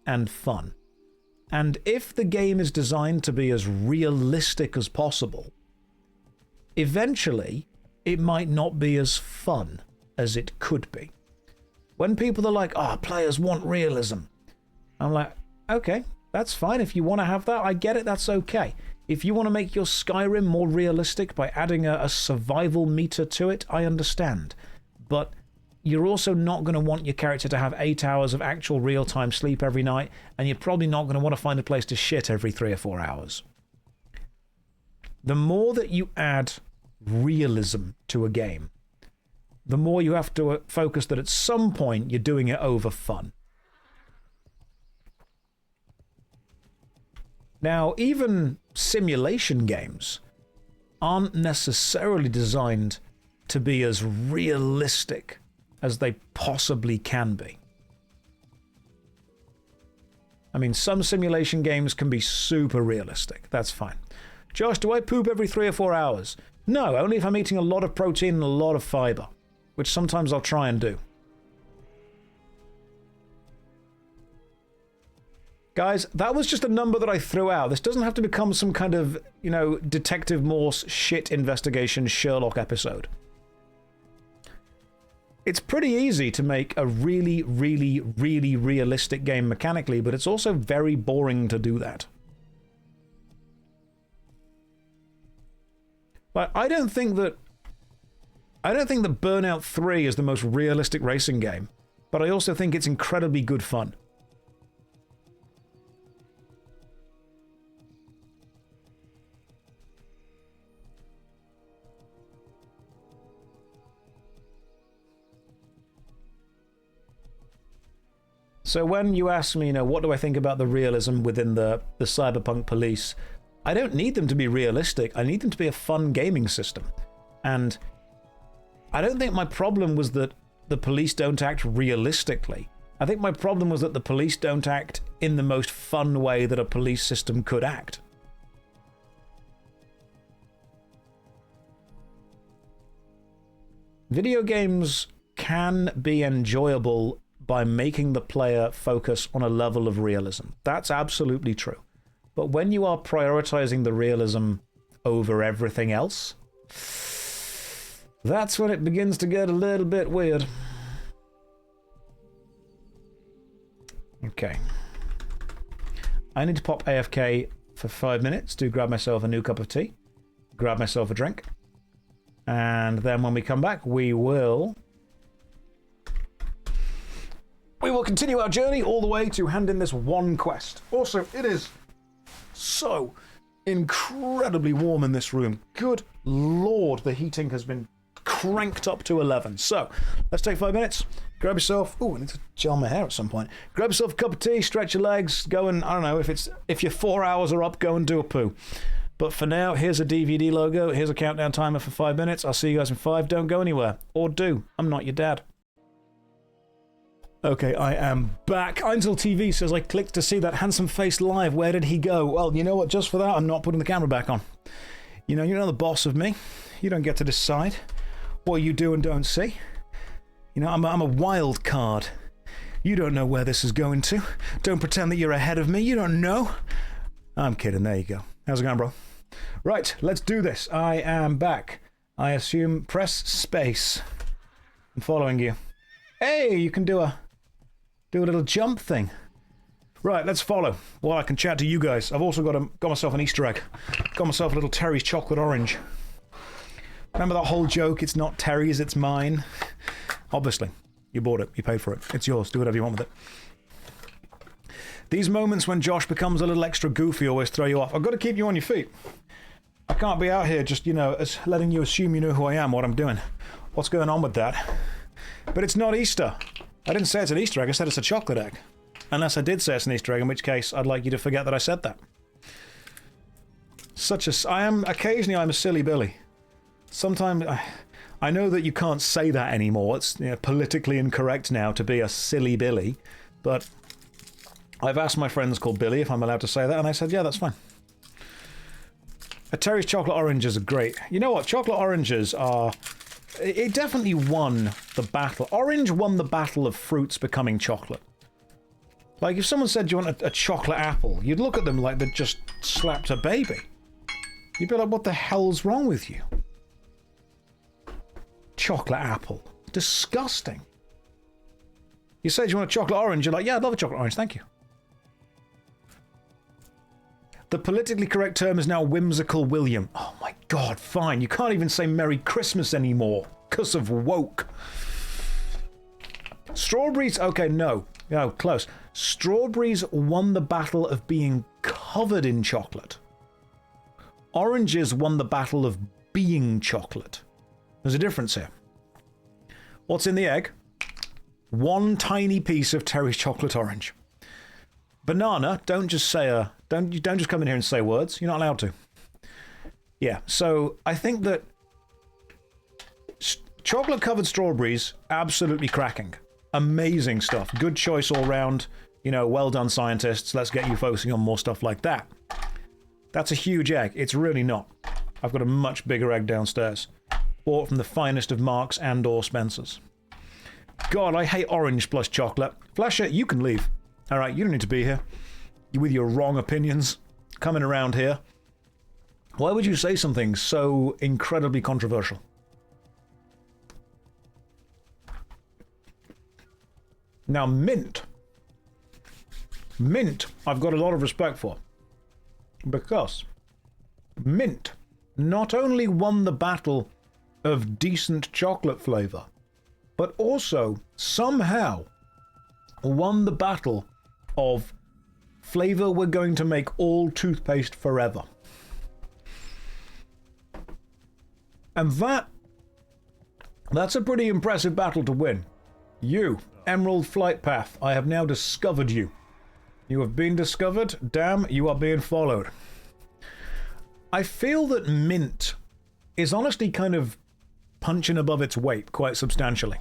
and fun. And if the game is designed to be as realistic as possible, eventually it might not be as fun as it could be. When people are like, players want realism, I'm like, okay, that's fine. If you want to have that, I get it, that's okay. If you want to make your Skyrim more realistic by adding a survival meter to it, I understand. But you're also not going to want your character to have 8 hours of actual real-time sleep every night, and you're probably not going to want to find a place to shit every 3 or 4 hours. the more that you add realism to a game, the more you have to focus that at some point you're doing it over fun. Now, even simulation games aren't necessarily designed to be as realistic as they possibly can be. I mean, some simulation games can be super realistic. That's fine. Josh, do I poop every 3 or 4 hours? No, only if I'm eating a lot of protein and a lot of fiber, which sometimes I'll try and do. Guys, that was just a number that I threw out. This doesn't have to become some kind of, you know, Detective Morse shit investigation Sherlock episode. It's pretty easy to make a really, really, really realistic game mechanically, but it's also very boring to do that. But I don't think that Burnout 3 is the most realistic racing game, but I also think it's incredibly good fun. So when you ask me, you know, what do I think about the realism within the cyberpunk police, I don't need them to be realistic. I need them to be a fun gaming system. And I don't think my problem was that the police don't act realistically. I think my problem was that the police don't act in the most fun way that a police system could act. Video games can be enjoyable by making the player focus on a level of realism. That's absolutely true. But when you are prioritizing the realism over everything else, that's when it begins to get a little bit weird. Okay. I need to pop AFK for 5 minutes to grab myself a new cup of tea, grab myself a drink, and then when we come back, we will continue our journey all the way to hand in this one quest. Also, it is so incredibly warm in this room. Good lord, the heating has been cranked up to 11. So, let's take 5 minutes. Grab yourself... Ooh, I need to gel my hair at some point. Grab yourself a cup of tea, stretch your legs, go and, I don't know, if your 4 hours are up, go and do a poo. But for now, here's a DVD logo, here's a countdown timer for 5 minutes. I'll see you guys in 5. Don't go anywhere. Or do. I'm not your dad. Okay, I am back. Einzel TV says I clicked to see that handsome face live. Where did he go? Well, you know what? Just for that, I'm not putting the camera back on. You're the boss of me. You don't get to decide what you do and don't see. You know, I'm a wild card. You don't know where this is going to. Don't pretend that you're ahead of me. You don't know. I'm kidding. There you go. How's it going, bro? Right, let's do this. I am back. I assume press space. I'm following you. Hey, you can do a little jump thing. Right, let's follow while I can chat to you guys. I've also got myself an Easter egg. Got myself a little Terry's chocolate orange. Remember that whole joke? It's not Terry's, it's mine. Obviously, you bought it, you paid for it. It's yours. Do whatever you want with it. These moments when Josh becomes a little extra goofy always throw you off. I've got to keep you on your feet. I can't be out here just, letting you assume you know who I am, what I'm doing. What's going on with that? But it's not Easter. I didn't say it's an Easter egg, I said it's a chocolate egg. Unless I did say it's an Easter egg, in which case I'd like you to forget that I said that. Occasionally I'm a silly Billy. Sometimes, I know that you can't say that anymore, it's politically incorrect now to be a silly Billy, but I've asked my friends called Billy if I'm allowed to say that, and they said, yeah, that's fine. A Terry's chocolate oranges are great. You know what, chocolate oranges are... It definitely won the battle. Orange won the battle of fruits becoming chocolate. Like, if someone said, do you want a chocolate apple? You'd look at them like they'd just slapped a baby. You'd be like, what the hell's wrong with you? Chocolate apple. Disgusting. You said you want a chocolate orange, you're like, yeah, I'd love a chocolate orange, thank you. The politically correct term is now whimsical William. Oh my god, fine. You can't even say Merry Christmas anymore. 'Cause of woke. Strawberries, okay, no. No, close. Strawberries won the battle of being covered in chocolate. Oranges won the battle of being chocolate. There's a difference here. What's in the egg? One tiny piece of Terry's chocolate orange. Banana, don't just come in here and say words. You're not allowed to. Yeah, so I think that chocolate-covered strawberries, absolutely cracking. Amazing stuff. Good choice all round. You know, well done, scientists. Let's get you focusing on more stuff like that. That's a huge egg. It's really not. I've got a much bigger egg downstairs. Bought from the finest of Marks and or Spencer's. God, I hate orange plus chocolate. Flasher, you can leave. Alright, you don't need to be here. You with your wrong opinions. Coming around here. Why would you say something so incredibly controversial? Now, mint. Mint, I've got a lot of respect for. Because mint not only won the battle of decent chocolate flavor, but also somehow won the battle of flavor we're going to make all toothpaste forever. And that's a pretty impressive battle to win. You, Emerald Flight Path, I have now discovered you. You have been discovered. Damn, you are being followed. I feel that mint is honestly kind of punching above its weight quite substantially.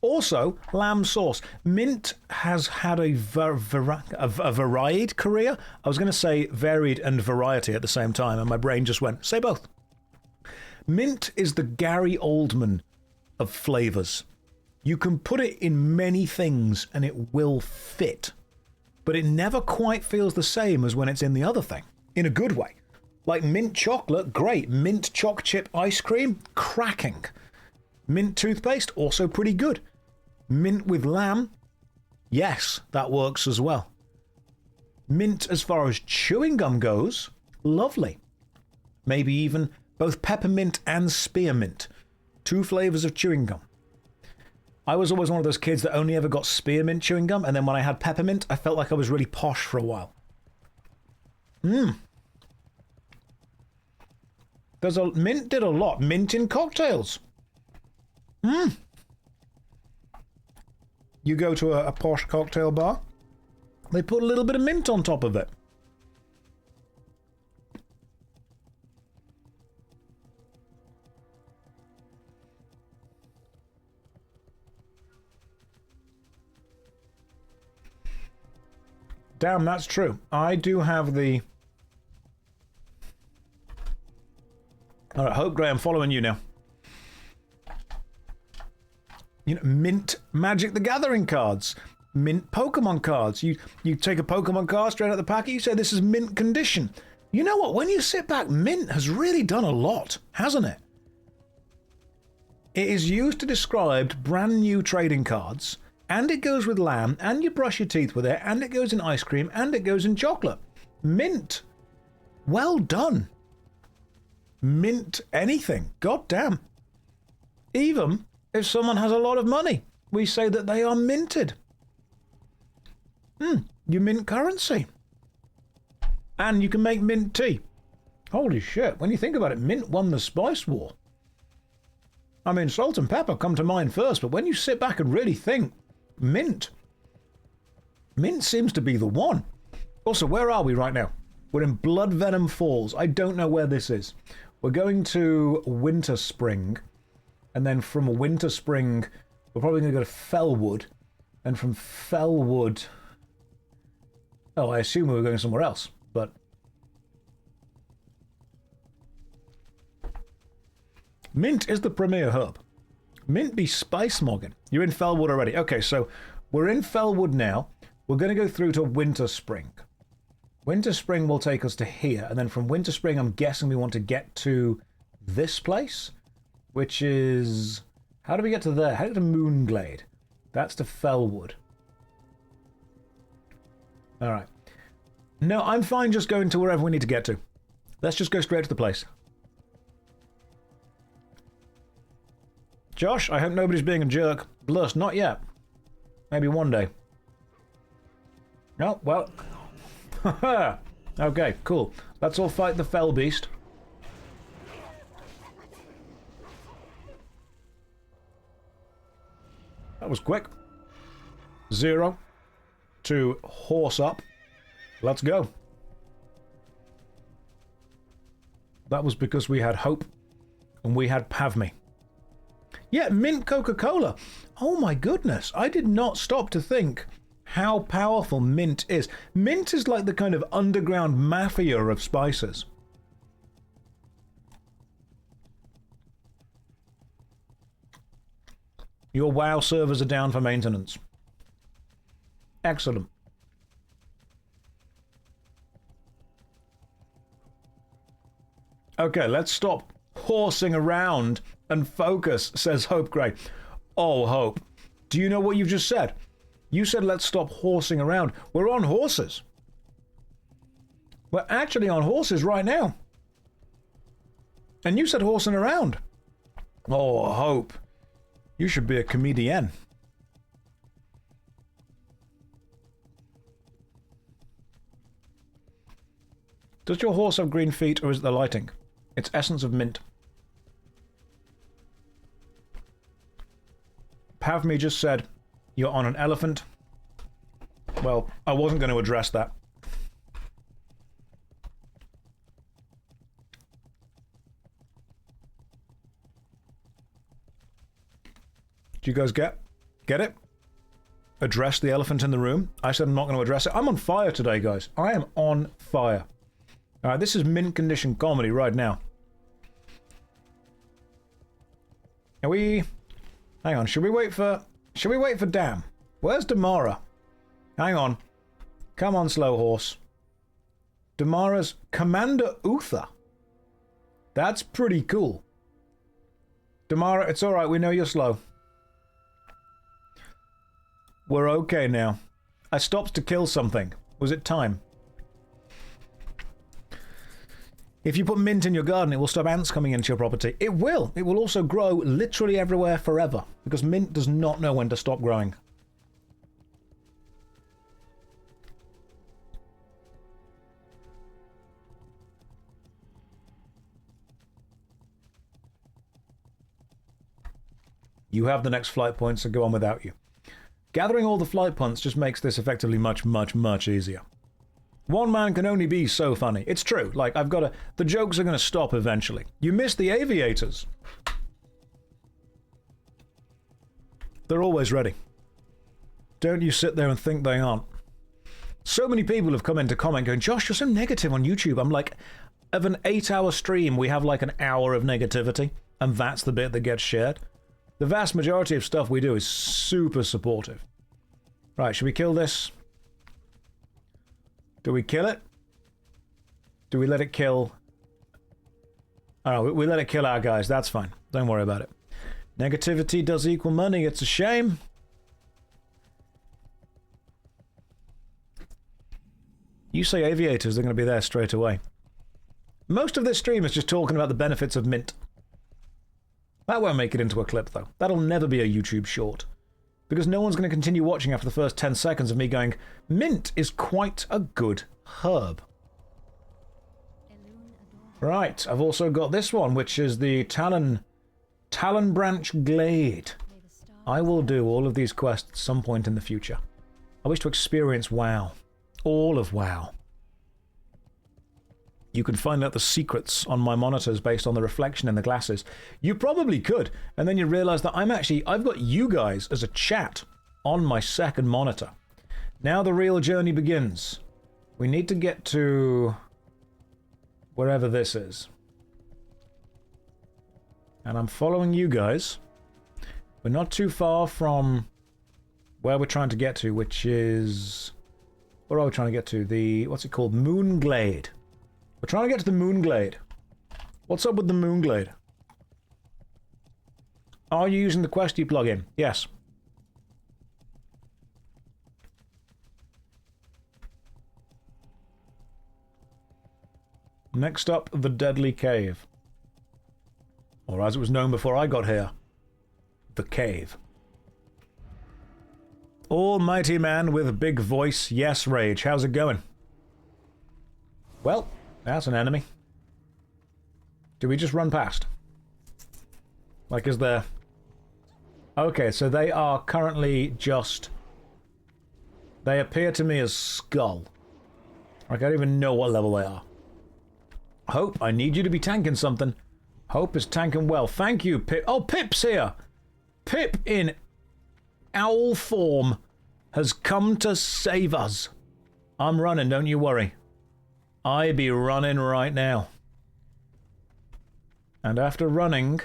Also, lamb sauce. Mint has had a varied career. I was going to say varied and variety at the same time, and my brain just went, say both. Mint is the Gary Oldman of flavors. You can put it in many things and it will fit. But it never quite feels the same as when it's in the other thing. In a good way. Like mint chocolate, great. Mint choc chip ice cream, cracking. Mint toothpaste, also pretty good. Mint with lamb, yes, that works as well. Mint as far as chewing gum goes, lovely. Maybe even both peppermint and spearmint. 2 flavors of chewing gum. I was always one of those kids that only ever got spearmint chewing gum, and then when I had peppermint, I felt like I was really posh for a while. Mint did a lot. Mint in cocktails. You go to a posh cocktail bar, they put a little bit of mint on top of it. Damn, that's true. I do have the... Alright, Hope Gray, I'm following you now. You know, mint Magic the Gathering cards. Mint Pokemon cards. You take a Pokemon card straight out of the packet, you say this is mint condition. You know what? When you sit back, mint has really done a lot, hasn't it? It is used to describe brand new trading cards, and it goes with lamb, and you brush your teeth with it, and it goes in ice cream, and it goes in chocolate. Mint. Well done. Mint anything. God damn. Even if someone has a lot of money, we say that they are minted. You mint currency. And you can make mint tea. Holy shit, when you think about it, mint won the spice war. I mean, salt and pepper come to mind first, but when you sit back and really think, mint seems to be the one. Also, where are we right now? We're in Blood Venom Falls. I don't know where this is. We're going to Winter Spring, and then from Winter Spring, we're probably going to go to Fellwood, and from Fellwood... Oh, I assume we were going somewhere else, but... Mint is the premier herb. Mint be spice mogging. You're in Fellwood already. Okay, so we're in Fellwood now. We're going to go through to Winter Spring. Winter Spring will take us to here, and then from Winter Spring, I'm guessing we want to get to this place, which is... How do we get to there? How do we get to Moonglade? That's to Fellwood. Alright. No, I'm fine just going to wherever we need to get to. Let's just go straight to the place. Josh, I hope nobody's being a jerk. Blust, not yet. Maybe one day. Oh, well... Okay, cool. Let's all fight the Fell Beast. That was quick. 0 to horse up. Let's go. That was because we had hope and we had Pavme. Yeah, mint Coca-Cola. Oh my goodness. I did not stop to think how powerful mint is. Mint is like the kind of underground mafia of spices. Your WoW servers are down for maintenance. Excellent. Okay, let's stop horsing around and focus, says Hope Gray. Oh, Hope, do you know what you've just said? You said let's stop horsing around. We're on horses. We're actually on horses right now. And you said horsing around. Oh, Hope, you should be a comedian. Does your horse have green feet, or is it the lighting? It's essence of mint. Pavme just said, you're on an elephant. Well, I wasn't going to address that. Do you guys get it? Address the elephant in the room. I said I'm not going to address it. I'm on fire today, guys. I am on fire. Alright, this is mint condition comedy right now. Are we... Hang on, should we wait for Dam? Where's Damara? Hang on. Come on, slow horse. Damara's Commander Uther. That's pretty cool. Damara, it's alright, we know you're slow. We're okay now. I stopped to kill something. Was it time? If you put mint in your garden, it will stop ants coming into your property. It will. It will also grow literally everywhere forever, because mint does not know when to stop growing. You have the next flight points, so go on without you. Gathering all the flight points just makes this effectively much, much, much easier. One man can only be so funny. It's true. Like, I've got to... The jokes are going to stop eventually. You missed the aviators. They're always ready. Don't you sit there and think they aren't. So many people have come in to comment going, Josh, you're so negative on YouTube. I'm like, of an 8-hour stream, we have like an hour of negativity, and that's the bit that gets shared. The vast majority of stuff we do is super supportive. Right, should we kill this? Do we kill it? Do we let it kill... Oh, we let it kill our guys. That's fine. Don't worry about it. Negativity does equal money. It's a shame. You say aviators, they're going to be there straight away. Most of this stream is just talking about the benefits of mint. That won't make it into a clip, though. That'll never be a YouTube short. Because no one's going to continue watching after the first 10 seconds of me going, mint is quite a good herb. Right, I've also got this one, which is the Talon Branch Glade. I will do all of these quests at some point in the future. I wish to experience WoW. All of WoW. You can find out the secrets on my monitors based on the reflection in the glasses. You probably could, and then you realize that I've got you guys as a chat on my second monitor. Now the real journey begins. We need to get to wherever this is. And I'm following you guys. We're not too far from where we're trying to get to, which is... Where are we trying to get to? The... What's it called? Moonglade. We're trying to get to the Moonglade. What's up with the Moonglade? Are you using the Questy plugin? Yes. Next up, the Deadly Cave. Or as it was known before I got here, the Cave. Almighty man with big voice, yes, Rage. How's it going? Well, that's an enemy. Do we just run past? Like, is there Okay, so they are currently just... They appear to me as Skull. I don't even know what level they are. Hope, I need you to be tanking something. Hope is tanking well. Thank you, Pip. Oh, Pip's here! Pip in owl form has come to save us. I'm running, don't you worry. I be running right now. And after running...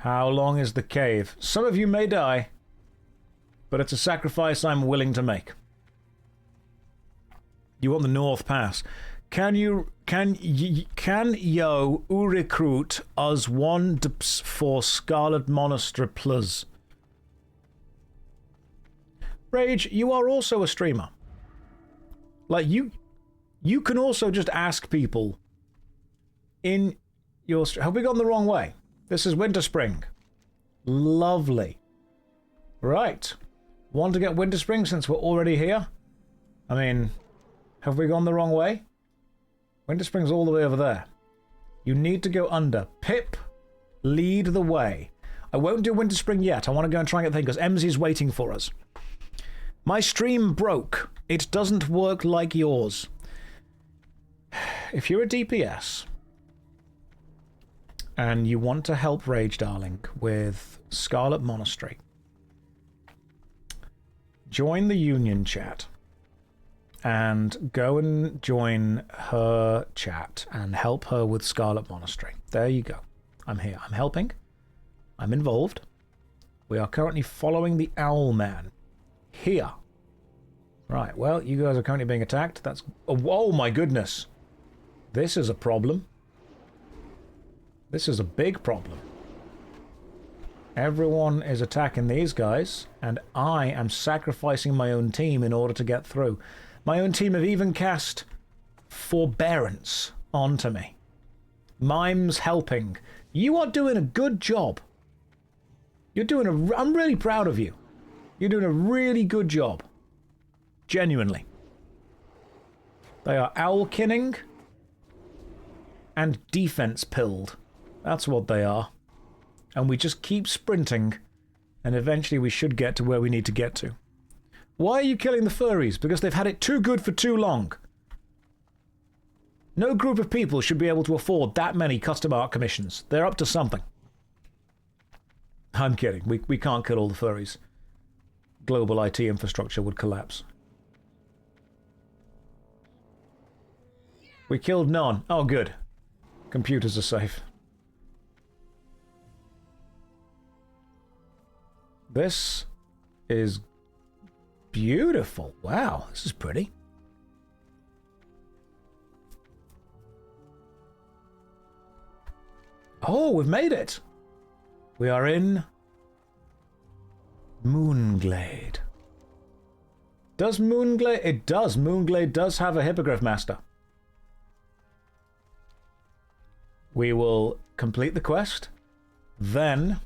How long is the cave? Some of you may die, but it's a sacrifice I'm willing to make. You want the North Pass. Can yo recruit us one for Scarlet Monastery Plus? Rage, you are also a streamer. Like, you can also just ask people in your... Have we gone the wrong way? This is Winter Spring. Lovely. Right. Want to get Winter Spring since we're already here? I mean, have we gone the wrong way? Winter Spring's all the way over there. You need to go under. Pip, lead the way. I won't do Winter Spring yet. I want to go and try and get the thing because MZ's waiting for us. My stream broke. It doesn't work like yours. If you're a DPS... and you want to help Rage Darling with Scarlet Monastery, join the Union chat and go and join her chat and help her with Scarlet Monastery. There you go. I'm here. I'm helping. I'm involved. We are currently following the Owl Man. Here. Right, well, you guys are currently being attacked. That's... Oh my goodness. This is a problem. This is a big problem. Everyone is attacking these guys, and I am sacrificing my own team in order to get through. My own team have even cast Forbearance onto me. Mime's helping. You are doing a good job. You're doing a... I'm really proud of you. You're doing a really good job. Genuinely. They are owl-kinning and defense-pilled. That's what they are. And we just keep sprinting, and eventually we should get to where we need to get to. Why are you killing the furries? Because they've had it too good for too long. No group of people should be able to afford that many custom art commissions. They're up to something. I'm kidding. We can't kill all the furries. Global IT infrastructure would collapse. We killed none. Oh, good. Computers are safe. This is beautiful. Wow, this is pretty. Oh, we've made it. We are in Moonglade. Does Moonglade... It does. Moonglade does have a Hippogriff Master. We will complete the quest. Then...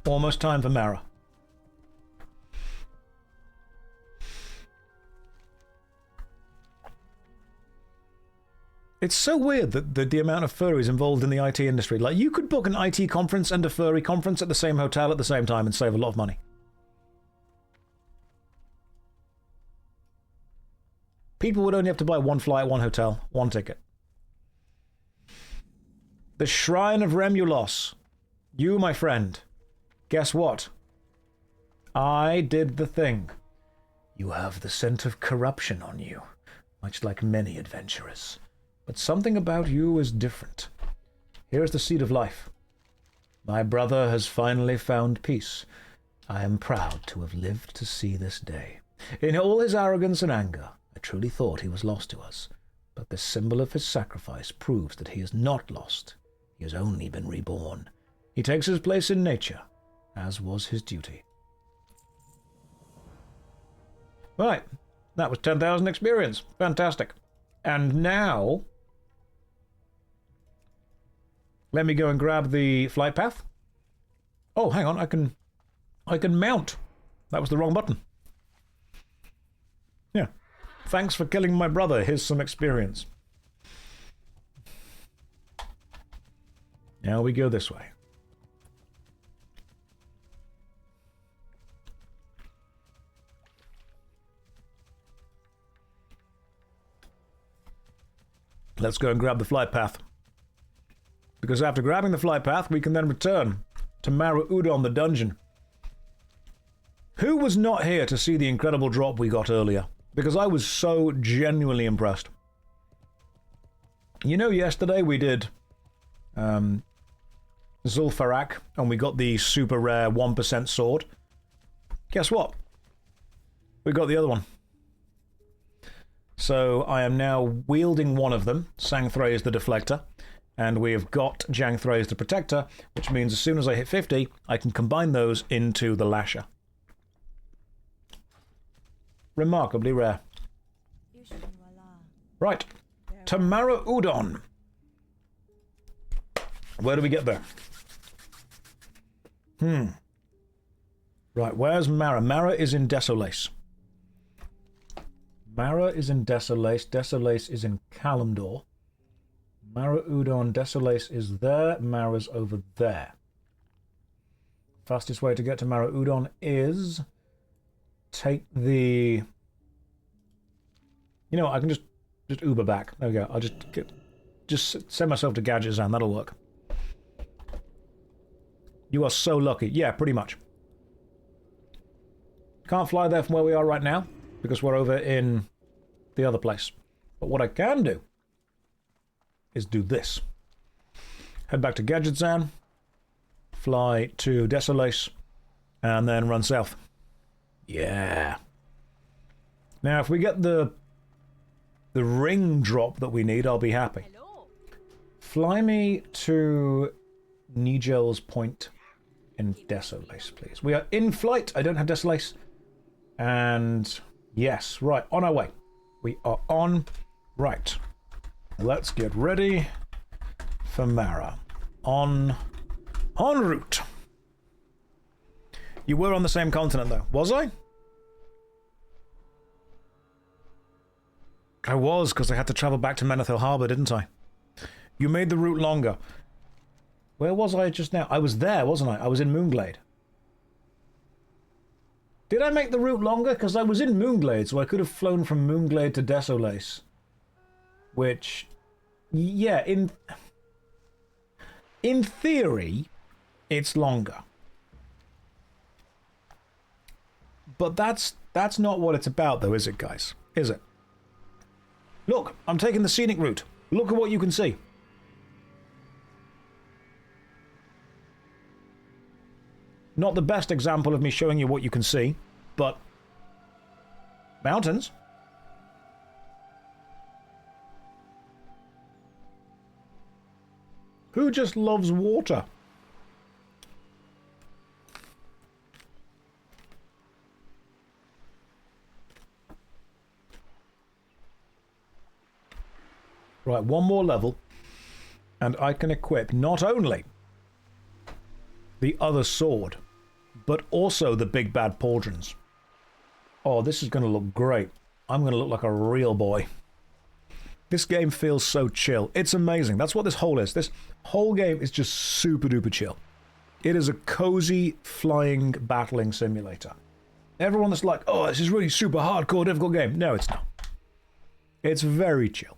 almost time for Mara. It's so weird that the amount of furries involved in the IT industry. Like, you could book an IT conference and a furry conference at the same hotel at the same time and save a lot of money. People would only have to buy one flight, one hotel, one ticket. The Shrine of Remulos. You, my friend. Guess what? I did the thing. You have the scent of corruption on you, much like many adventurers. But something about you is different. Here is the seed of life. My brother has finally found peace. I am proud to have lived to see this day. In all his arrogance and anger, I truly thought he was lost to us. But the symbol of his sacrifice proves that he is not lost. He has only been reborn. He takes his place in nature, as was his duty. Right. That was 10,000 experience. Fantastic. And now... let me go and grab the flight path. Oh, hang on. I can mount. That was the wrong button. Yeah. Thanks for killing my brother. Here's some experience. Now we go this way. Let's go and grab the flight path. Because after grabbing the flight path, we can then return to Maraudon, the dungeon. Who was not here to see the incredible drop we got earlier? Because I was so genuinely impressed. You know, yesterday we did Zul'Farrak, and we got the super rare 1% sword. Guess what? We got the other one. So I am now wielding one of them, Sangthraes the Deflector, and we have got Jangthraes the Protector, which means as soon as I hit 50, I can combine those into the Lasher. Remarkably rare. Right, to Maraudon. Where do we get there? Right, where's Mara? Mara is in Desolace. Mara is in Desolace. Desolace is in Kalimdor. Maraudon, Desolace is there. Mara's over there. Fastest way to get to Maraudon is take the... You know what, I can just Uber back. There we go. I'll just send myself to Gadget Zan. That'll work. You are so lucky. Yeah, pretty much. Can't fly there from where we are right now, because we're over in the other place. But what I can do is do this. Head back to Gadget Zan, fly to Desolace, and then run south. Yeah. Now, if we get the ring drop that we need, I'll be happy. Hello. Fly me to Nigel's Point in Desolace, please. We are in flight. I don't have Desolace. And yes, right, on our way. We are on. Right. Let's get ready for Mara. En route. You were on the same continent, though. Was I? I was, because I had to travel back to Menethil Harbour, didn't I? You made the route longer. Where was I just now? I was there, wasn't I? I was in Moonglade. Did I make the route longer? Because I was in Moonglade, so I could have flown from Moonglade to Desolace. Which, yeah, in theory, it's longer. But that's not what it's about, though, is it, guys? Is it? Look, I'm taking the scenic route. Look at what you can see. Not the best example of me showing you what you can see, but mountains. Who just loves water? Right, one more level, and I can equip not only the other sword, but also the big bad pauldrons. Oh, this is going to look great. I'm going to look like a real boy. This game feels so chill. It's amazing. That's what this whole is. This whole game is just super duper chill. It is a cozy flying battling simulator. Everyone that's like, oh, this is really super hardcore difficult game. No, it's not. It's very chill.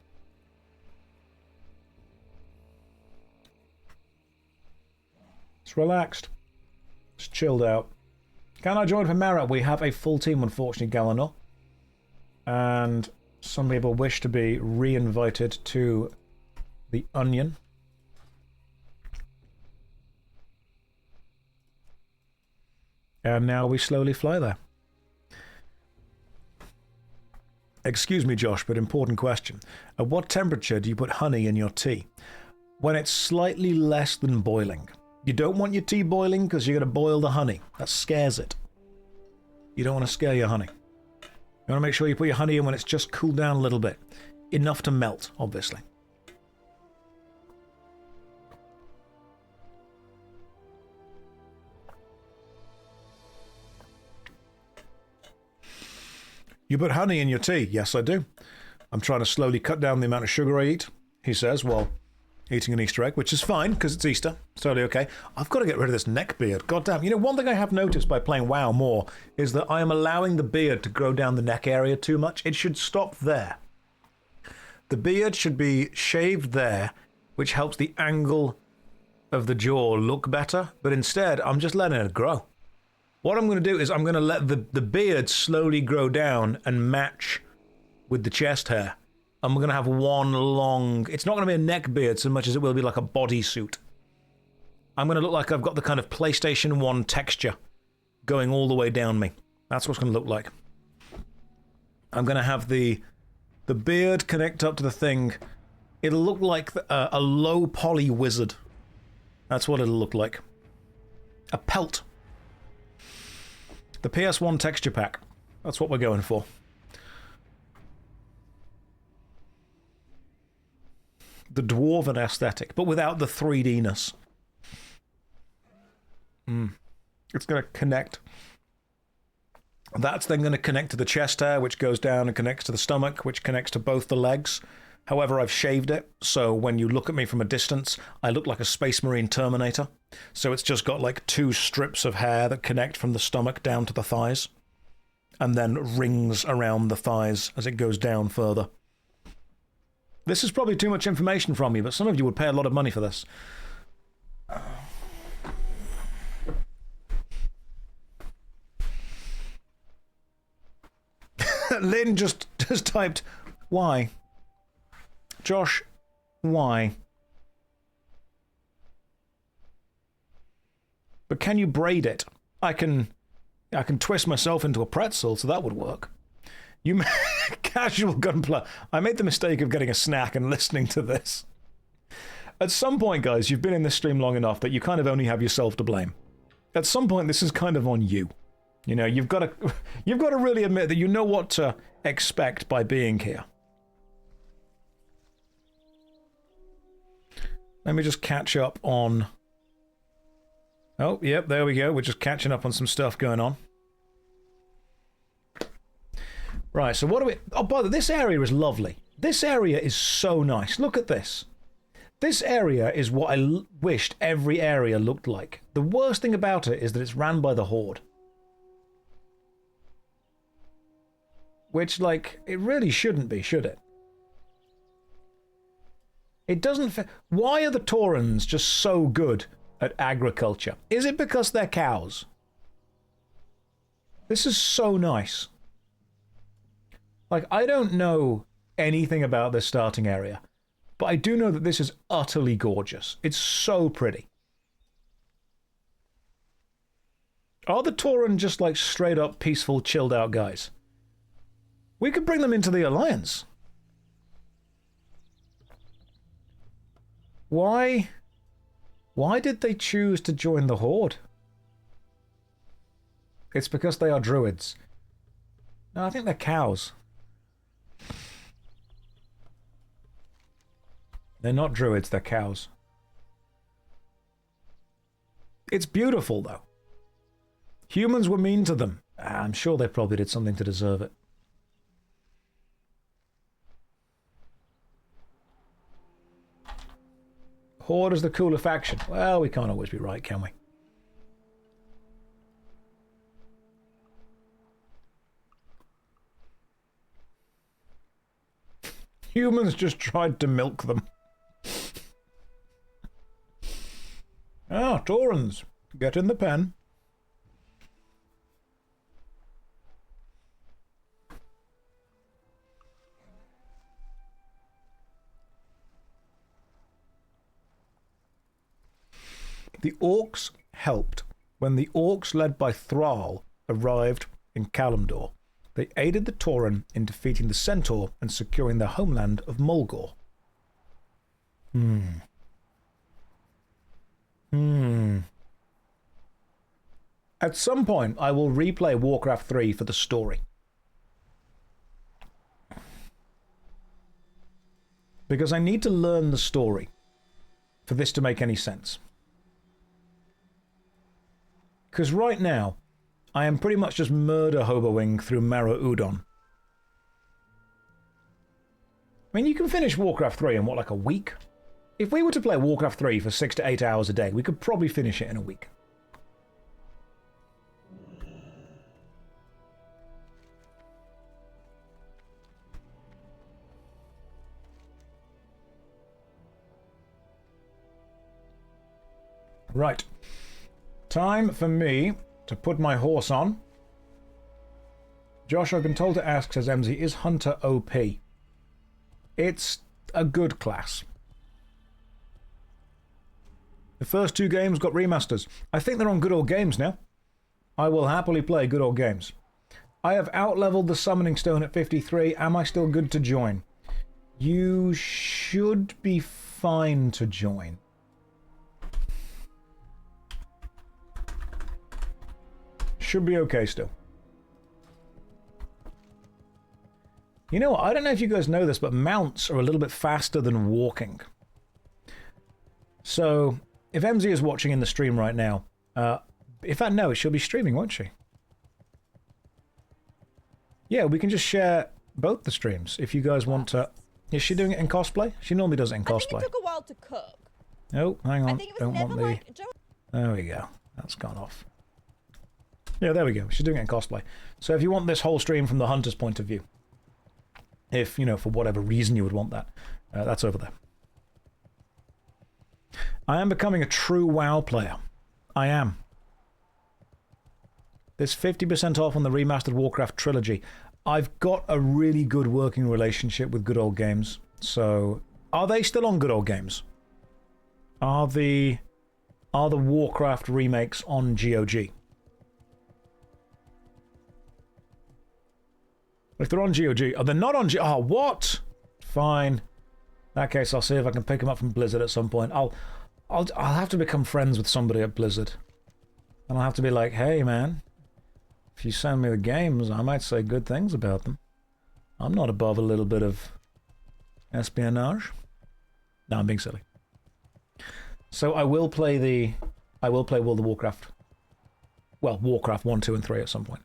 It's relaxed. It's chilled out. Can I join for Mara? We have a full team, unfortunately, Galanor. And some people wish to be re-invited to the Onion. And now we slowly fly there. Excuse me, Josh, but important question. At what temperature do you put honey in your tea? When it's slightly less than boiling. You don't want your tea boiling because you're going to boil the honey. That scares it. You don't want to scare your honey. You want to make sure you put your honey in when it's just cooled down a little bit. Enough to melt, obviously. You put honey in your tea? Yes, I do. I'm trying to slowly cut down the amount of sugar I eat, he says, while eating an Easter egg, which is fine, because it's Easter. It's totally okay. I've got to get rid of this neck beard. God damn. You know, one thing I have noticed by playing WoW more is that I am allowing the beard to grow down the neck area too much. It should stop there. The beard should be shaved there, which helps the angle of the jaw look better, but instead I'm just letting it grow. What I'm going to do is I'm going to let the beard slowly grow down and match with the chest hair. And we're going to have one long... It's not going to be a neck beard so much as it will be like a bodysuit. I'm going to look like I've got the kind of PlayStation 1 texture going all the way down me. That's what it's going to look like. I'm going to have the beard connect up to the thing. It'll look like a low poly wizard. That's what it'll look like. A pelt. The PS1 texture pack. That's what we're going for. The dwarven aesthetic, but without the 3D-ness. It's going to connect. That's then going to connect to the chest hair, which goes down and connects to the stomach, which connects to both the legs. However, I've shaved it, so when you look at me from a distance, I look like a Space Marine Terminator. So it's just got like 2 strips of hair that connect from the stomach down to the thighs, and then rings around the thighs as it goes down further. This is probably too much information from you, but some of you would pay a lot of money for this. Lynn just typed, why? Josh, why? But can you braid it? I can twist myself into a pretzel, so that would work. You casual gunpla. I made the mistake of getting a snack and listening to this. At some point, guys, you've been in this stream long enough that you kind of only have yourself to blame. At some point, this is kind of on you. You know, you've got to really admit that you know what to expect by being here. Let me just catch up on... Oh, yep, there we go. We're just catching up on some stuff going on. Right, so what do we... Oh, by the way, this area is lovely. This area is so nice. Look at this. This area is what I wished every area looked like. The worst thing about it is that it's ran by the Horde. Which, like, it really shouldn't be, should it? It doesn't... Why are the Taurans just so good at agriculture? Is it because they're cows? This is so nice. Like, I don't know anything about this starting area, but I do know that this is utterly gorgeous. It's so pretty. Are the Tauran just, like, straight up peaceful, chilled out guys? We could bring them into the Alliance. Why did they choose to join the Horde? It's because they are druids. No, I think they're cows. They're not druids, they're cows. It's beautiful, though. Humans were mean to them. I'm sure they probably did something to deserve it. Horde is the cooler faction. Well, we can't always be right, can we? Humans just tried to milk them. Ah, Taurans. Get in the pen. The Orcs helped when the Orcs led by Thrall arrived in Kalimdor. They aided the Tauran in defeating the Centaur and securing their homeland of Mulgore. At some point, I will replay Warcraft 3 for the story. Because I need to learn the story for this to make any sense. Because right now, I am pretty much just murder hoboing through Maraudon. I mean, you can finish Warcraft 3 in, what, like a week? If we were to play Warcraft 3 for 6 to 8 hours a day, we could probably finish it in a week. Right. Time for me to put my horse on. Josh, I've been told to ask, says MZ, is Hunter OP? It's a good class. The first 2 games got remasters. I think they're on Good Old Games now. I will happily play Good Old Games. I have outleveled the Summoning Stone at 53. Am I still good to join? You should be fine to join. Should be okay still. You know what? I don't know if you guys know this, but mounts are a little bit faster than walking. So, if MZ is watching in the stream right now, in fact, no, she'll be streaming, won't she? Yeah, we can just share both the streams if you guys want to. Is she doing it in cosplay? She normally does it in cosplay. I think it took a while to cook. Oh, hang on. I think it was Don't never want the... like... There we go. That's gone off. Yeah, there we go. She's doing it in cosplay. So if you want this whole stream from the hunter's point of view, if, you know, for whatever reason you would want that, that's over there. I am becoming a true WoW player. I am. There's 50% off on the remastered Warcraft trilogy. I've got a really good working relationship with Good Old Games. So, are they still on Good Old Games? Are the Warcraft remakes on GOG? If they're on GOG, oh, they're not on GOG. Oh, what? Fine. In that case, I'll see if I can pick them up from Blizzard at some point. I'll have to become friends with somebody at Blizzard, and I'll have to be like, hey, man, if you send me the games, I might say good things about them. I'm not above a little bit of espionage. No, I'm being silly. So I will play World of Warcraft. Well, Warcraft 1, 2, and 3 at some point.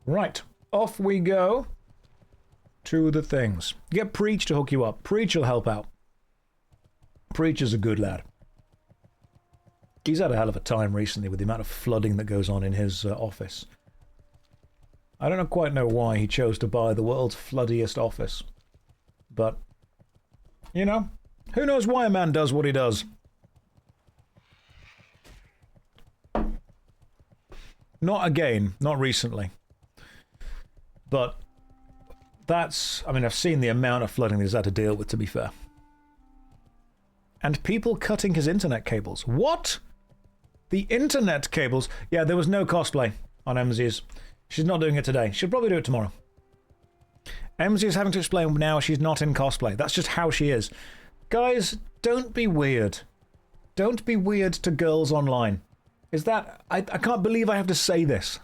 Right, off we go to the things. Get Preach to hook you up. Preach will help out. Preach is a good lad. He's had a hell of a time recently with the amount of flooding that goes on in his office. I don't quite know why he chose to buy the world's floodiest office. But, you know, who knows why a man does what he does. Not again, not recently. But that's, I mean, I've seen the amount of flooding he's had to deal with, to be fair. And people cutting his internet cables. What? The internet cables? Yeah, there was no cosplay on MZ's. She's not doing it today. She'll probably do it tomorrow. MZ is having to explain now she's not in cosplay. That's just how she is. Guys, don't be weird. Don't be weird to girls online. Is that... I can't believe I have to say this.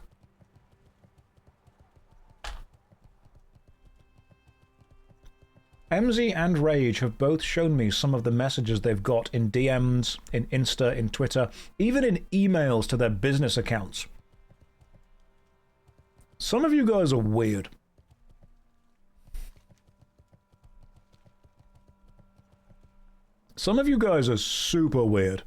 MZ and Rage have both shown me some of the messages they've got in DMs, in Insta, in Twitter, even in emails to their business accounts. Some of you guys are weird. Some of you guys are super weird.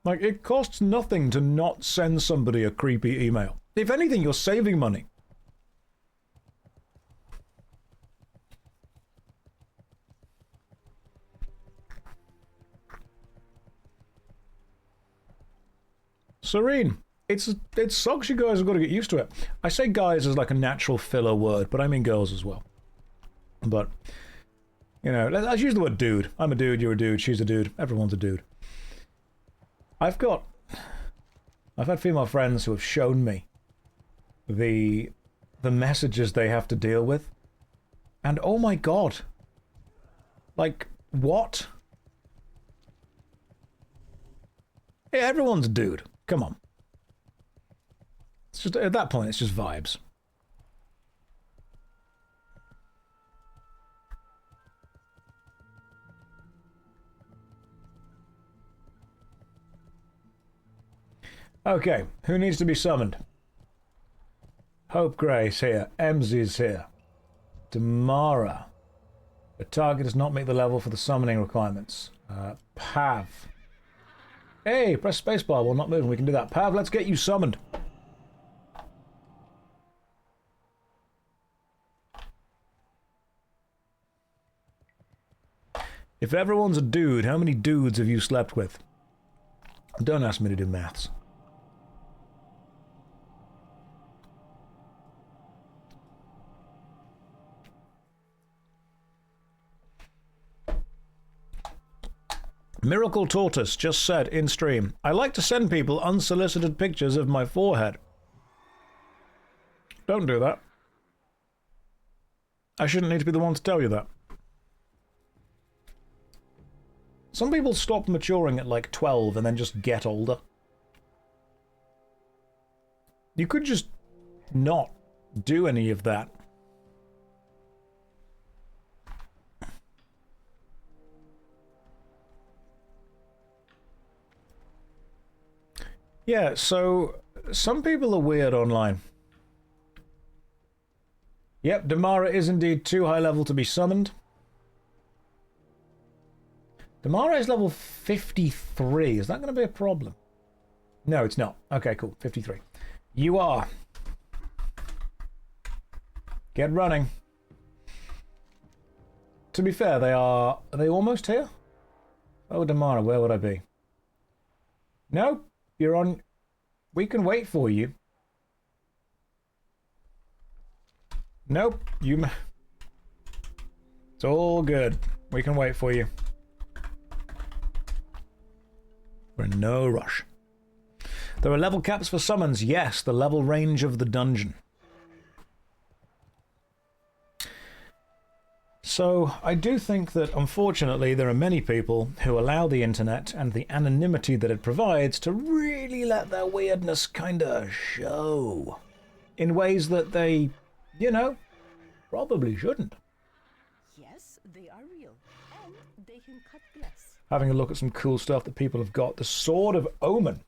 Like, it costs nothing to not send somebody a creepy email. If anything, you're saving money. Serene, it sucks you guys have got to get used to it. I say guys as like a natural filler word, but I mean girls as well. But, you know, let's use the word dude. I'm a dude, you're a dude, she's a dude, everyone's a dude. I've had female friends who have shown me the messages they have to deal with, and oh my god. Like, what? Hey, everyone's a dude. Come on. It's just, at that point, it's just vibes. Okay, who needs to be summoned? Hope Gray's here. Emsy's here. Damara. The target does not meet the level for the summoning requirements. Pav. Hey, press spacebar while not moving. We can do that. Pav, let's get you summoned. If everyone's a dude, how many dudes have you slept with? Don't ask me to do maths. Miracle Tortoise just said in stream, I like to send people unsolicited pictures of my forehead. Don't do that. I shouldn't need to be the one to tell you that. Some people stop maturing at like 12 and then just get older. You could just not do any of that. Yeah, so some people are weird online. Yep, Damara is indeed too high level to be summoned. Damara is level 53. Is that going to be a problem? No, it's not. Okay, cool. 53. You are. Get running. To be fair, are they almost here? Oh, Damara, where would I be? No, you're on. We can wait for you. Nope, It's all good. We can wait for you. We're in no rush. There are level caps for summons. Yes, the level range of the dungeon. So, I do think that, unfortunately, there are many people who allow the internet and the anonymity that it provides to really let their weirdness kinda show. In ways that they, you know, probably shouldn't. Yes, they are real, and they can cut glass. Having a look at some cool stuff that people have got. The Sword of Omen.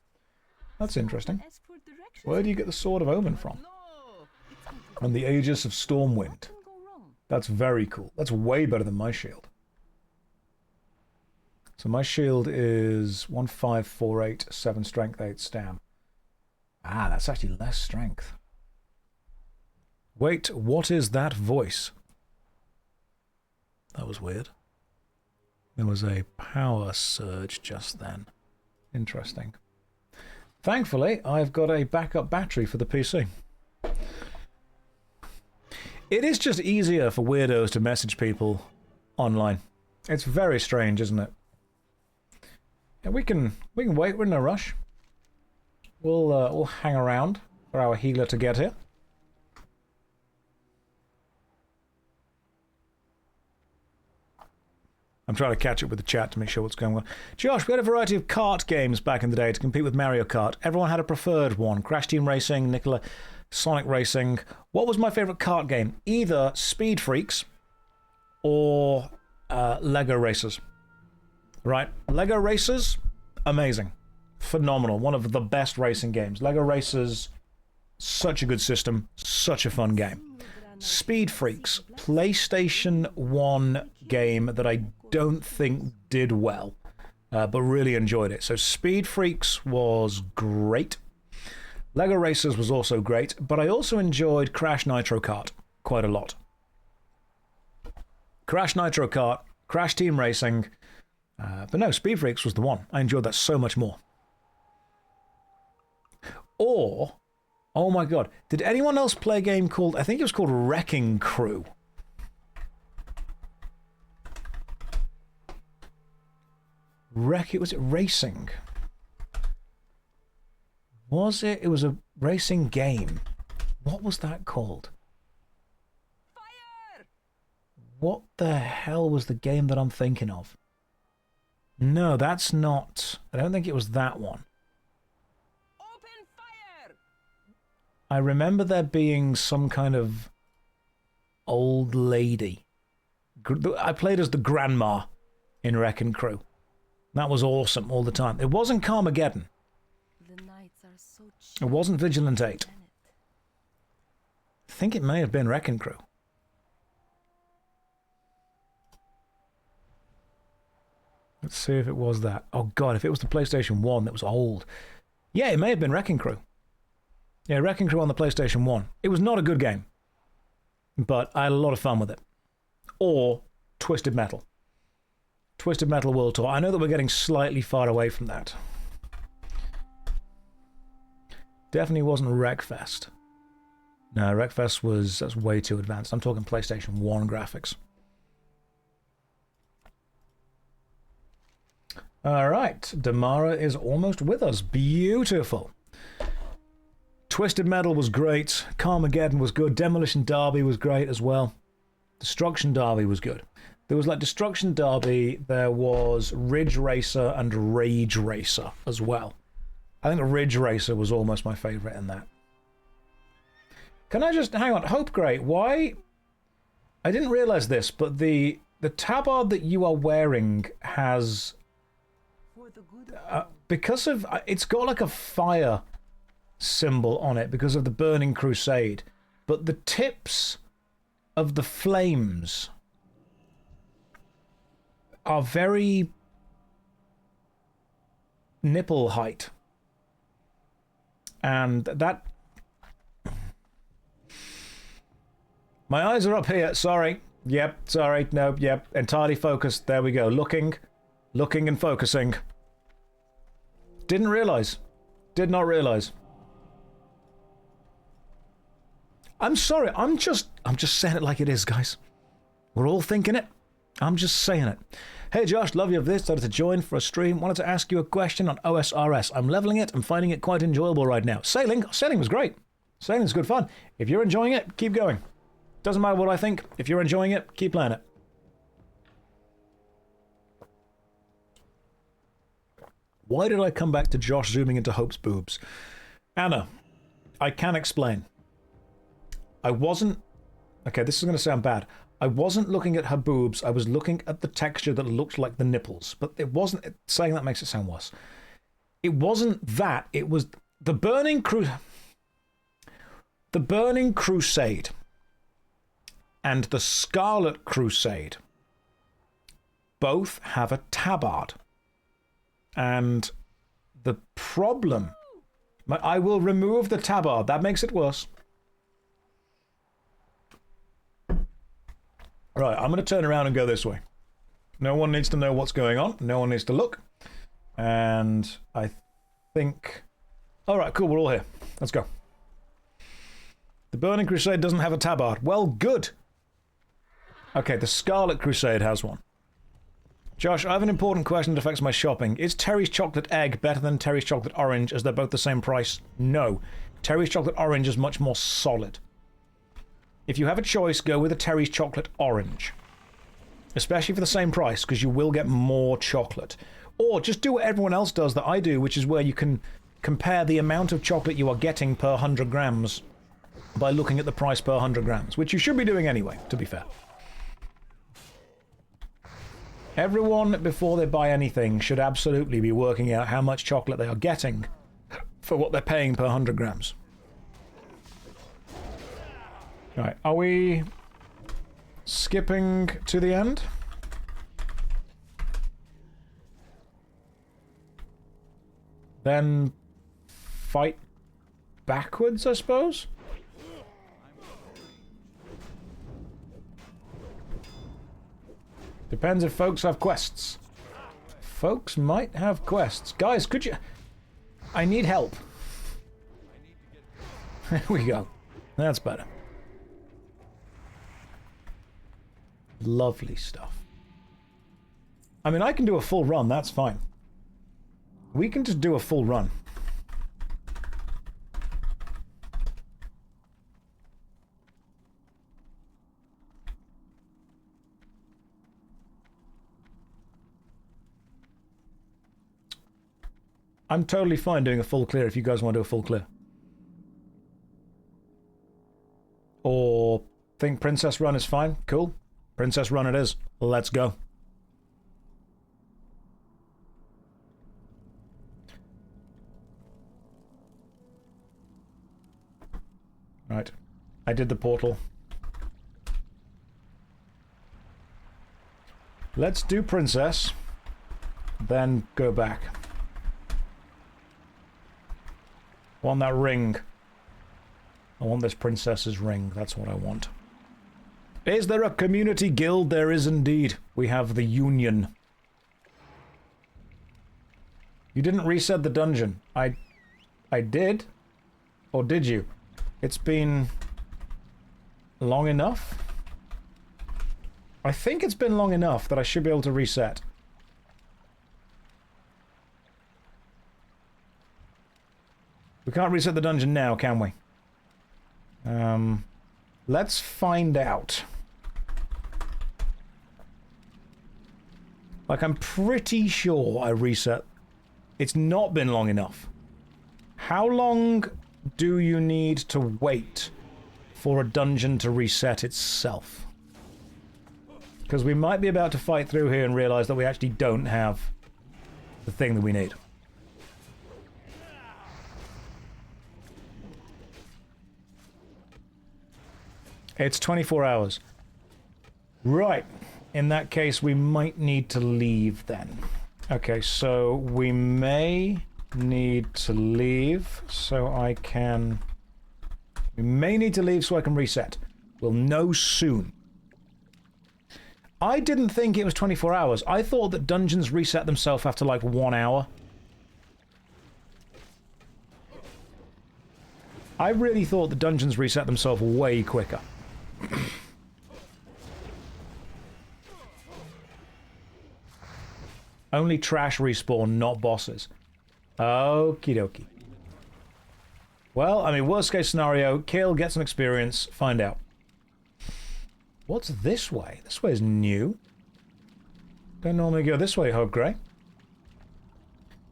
That's interesting. As for directions, Where do you get the Sword of Omen from? no, it's And the Aegis of Stormwind. can go wrong. That's very cool. That's way better than my shield. So my shield is 1548, 7 strength, 8 stam. Ah, that's actually less strength. Wait, what is that voice? That was weird. There was a power surge just then. Interesting. Thankfully, I've got a backup battery for the PC. It is just easier for weirdos to message people online. It's very strange, isn't it? Yeah, we can wait. We're in no rush. We'll hang around for our healer to get here. I'm trying to catch up with the chat to make sure what's going on. Josh, we had a variety of kart games back in the day to compete with Mario Kart. Everyone had a preferred one. Crash Team Racing, Nicola, Sonic Racing. What was my favourite kart game? Either Speed Freaks or Lego Racers. Right? Lego Racers, amazing. Phenomenal. One of the best racing games. Lego Racers, such a good system. Such a fun game. Speed Freaks, PlayStation 1 game that I don't think did well, but really enjoyed it. So Speed Freaks was great. Lego Racers was also great, but I also enjoyed Crash Nitro Kart quite a lot. Crash Nitro Kart, Crash Team Racing, but no, Speed Freaks was the one. I enjoyed that so much more. Or, oh my god, did anyone else play a game called, I think it was called Wrecking Crew? Was it racing? Was it? It was a racing game. What was that called? Fire! What the hell was the game that I'm thinking of? No, that's not. I don't think it was that one. Open fire! I remember there being some kind of old lady. I played as the grandma in Wrecking Crew. That was awesome all the time. It wasn't Carmageddon. The nights are so It wasn't Vigilant 8. Janet. I think it may have been Wrecking Crew. Let's see if it was that. Oh god, if it was the PlayStation 1 that was old. Yeah, it may have been Wrecking Crew. Yeah, Wrecking Crew on the PlayStation 1. It was not a good game, but I had a lot of fun with it. Or Twisted Metal. Twisted Metal World Tour. I know that we're getting slightly far away from that. Definitely wasn't Wreckfest. No, Wreckfest that's way too advanced. I'm talking PlayStation 1 graphics. Alright, Damara is almost with us. Beautiful. Twisted Metal was great. Carmageddon was good. Demolition Derby was great as well. Destruction Derby was good. There was like Destruction Derby, there was Ridge Racer and Rage Racer as well. I think Ridge Racer was almost my favourite in that. Can I just, hang on, Hope Grey, why? I didn't realise this, but the tabard that you are wearing has... because of, it's got like a fire symbol on it because of the Burning Crusade, but the tips of the flames are very nipple height. And that... My eyes are up here, sorry. Yep, sorry, no, yep, entirely focused. There we go, looking and focusing. Didn't realise. Did not realise. I'm sorry, I'm just saying it like it is, guys. We're all thinking it. I'm just saying it. Hey Josh, love you of this. Started to join for a stream. Wanted to ask you a question on OSRS. I'm leveling it. I'm finding it quite enjoyable right now. Sailing was great. Sailing's good fun. If you're enjoying it, keep going. Doesn't matter what I think. If you're enjoying it, keep playing it. Why did I come back to Josh zooming into Hope's boobs? Anna, I can explain. I wasn't... Okay, this is going to sound bad. I wasn't looking at her boobs. I was looking at the texture that looked like the nipples. But it wasn't... Saying that makes it sound worse. It wasn't that. It was the Burning Crusade and the Scarlet Crusade both have a tabard. And the problem... I will remove the tabard. That makes it worse. Right, I'm going to turn around and go this way. No one needs to know what's going on. No one needs to look. And I think... Alright, cool, we're all here. Let's go. The Burning Crusade doesn't have a tabard. Well, good. Okay, the Scarlet Crusade has one. Josh, I have an important question that affects my shopping. Is Terry's Chocolate Egg better than Terry's Chocolate Orange as they're both the same price? No. Terry's Chocolate Orange is much more solid. If you have a choice, go with a Terry's Chocolate Orange. Especially for the same price, because you will get more chocolate. Or just do what everyone else does that I do, which is where you can compare the amount of chocolate you are getting per 100 grams by looking at the price per 100 grams, which you should be doing anyway, to be fair. Everyone, before they buy anything, should absolutely be working out how much chocolate they are getting for what they're paying per 100 grams. Right, are we skipping to the end? Then fight backwards, I suppose? Depends if folks have quests. Folks might have quests. Guys, could you... I need help. There we go. That's better. Lovely stuff. I mean, I can do a full run, that's fine. We can just do a full run. I'm totally fine doing a full clear if you guys want to do a full clear. Or think Princess Run is fine. Cool. Princess Run it is. Let's go. Right. I did the portal. Let's do Princess. Then go back. I want that ring. I want this princess's ring. That's what I want. Is there a community guild? There is indeed. We have the Union. You didn't reset the dungeon. I did? Or did you? It's been long enough? I think it's been long enough that I should be able to reset. We can't reset the dungeon now, can we? Let's find out. Like, I'm pretty sure I reset. It's not been long enough. How long do you need to wait for a dungeon to reset itself? Because we might be about to fight through here and realize that we actually don't have the thing that we need. It's 24 hours. Right. In that case, we might need to leave then. Okay, so we may need to leave so I can... We may need to leave so I can reset. We'll know soon. I didn't think it was 24 hours. I thought that dungeons reset themselves after like 1 hour. I really thought the dungeons reset themselves way quicker. Only trash respawn, not bosses. Okie dokie. Well, I mean, worst case scenario, kill, get some experience, find out. What's this way? This way is new. Don't normally go this way, Hope Grey.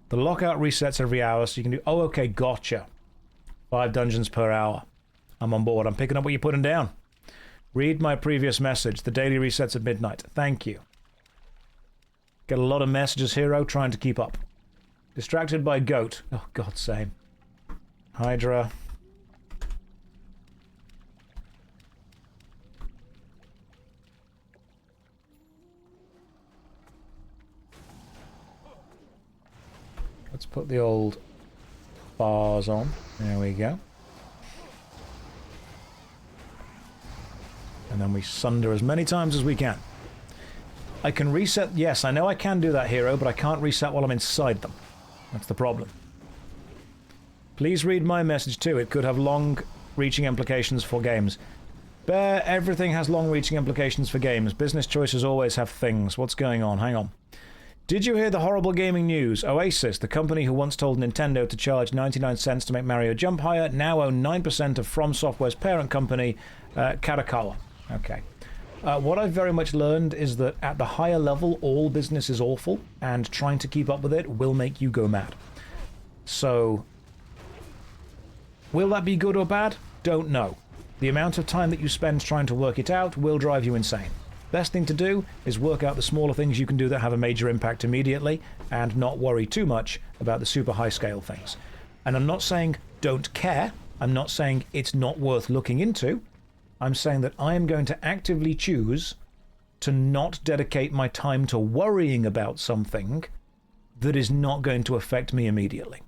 The lockout resets every hour, so you can do... Oh, okay, gotcha. 5 dungeons per hour. I'm on board. I'm picking up what you're putting down. Read my previous message. The daily resets at midnight. Thank you. Get a lot of messages, hero, trying to keep up. Distracted by goat. Oh, God, same. Hydra. Let's put the old bars on. There we go. And then we sunder as many times as we can. I can reset... Yes, I know I can do that, hero, but I can't reset while I'm inside them. That's the problem. Please read my message too. It could have long-reaching implications for games. Bear, everything has long-reaching implications for games. Business choices always have things. What's going on? Hang on. Did you hear the horrible gaming news? Oasis, the company who once told Nintendo to charge 99 cents to make Mario jump higher, now own 9% of From Software's parent company, Kadokawa. Okay. What I've very much learned is that at the higher level, all business is awful, and trying to keep up with it will make you go mad. So, will that be good or bad? Don't know. The amount of time that you spend trying to work it out will drive you insane. Best thing to do is work out the smaller things you can do that have a major impact immediately, and not worry too much about the super high-scale things. And I'm not saying don't care. I'm not saying it's not worth looking into. I'm saying that I am going to actively choose to not dedicate my time to worrying about something that is not going to affect me immediately.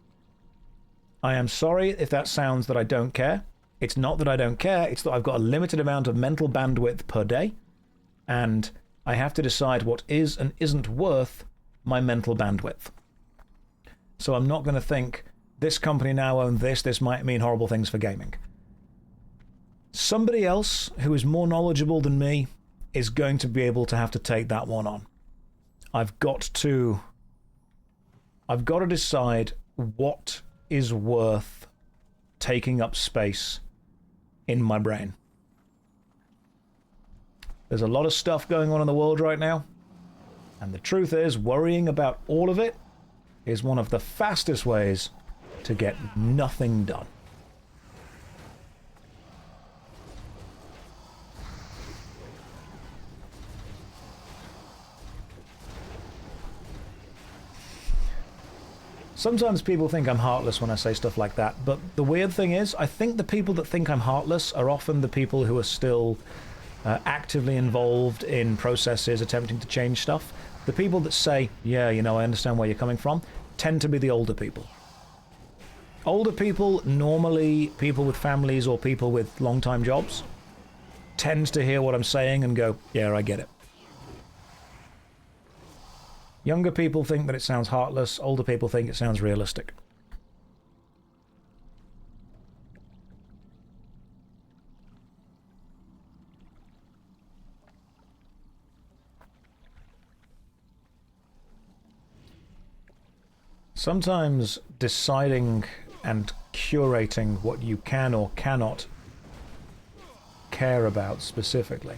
I am sorry if that sounds that I don't care. It's not that I don't care, it's that I've got a limited amount of mental bandwidth per day, and I have to decide what is and isn't worth my mental bandwidth. So I'm not going to think, this company now owns this might mean horrible things for gaming. Somebody else who is more knowledgeable than me is going to be able to have to take that one on. I've got to decide what is worth taking up space in my brain. There's a lot of stuff going on in the world right now, and the truth is, worrying about all of it is one of the fastest ways to get nothing done. Sometimes people think I'm heartless when I say stuff like that, but the weird thing is, I think the people that think I'm heartless are often the people who are still actively involved in processes attempting to change stuff. The people that say, yeah, you know, I understand where you're coming from, tend to be the older people. Older people, normally people with families or people with long-time jobs, tend to hear what I'm saying and go, yeah, I get it. Younger people think that it sounds heartless, older people think it sounds realistic. Sometimes deciding and curating what you can or cannot care about specifically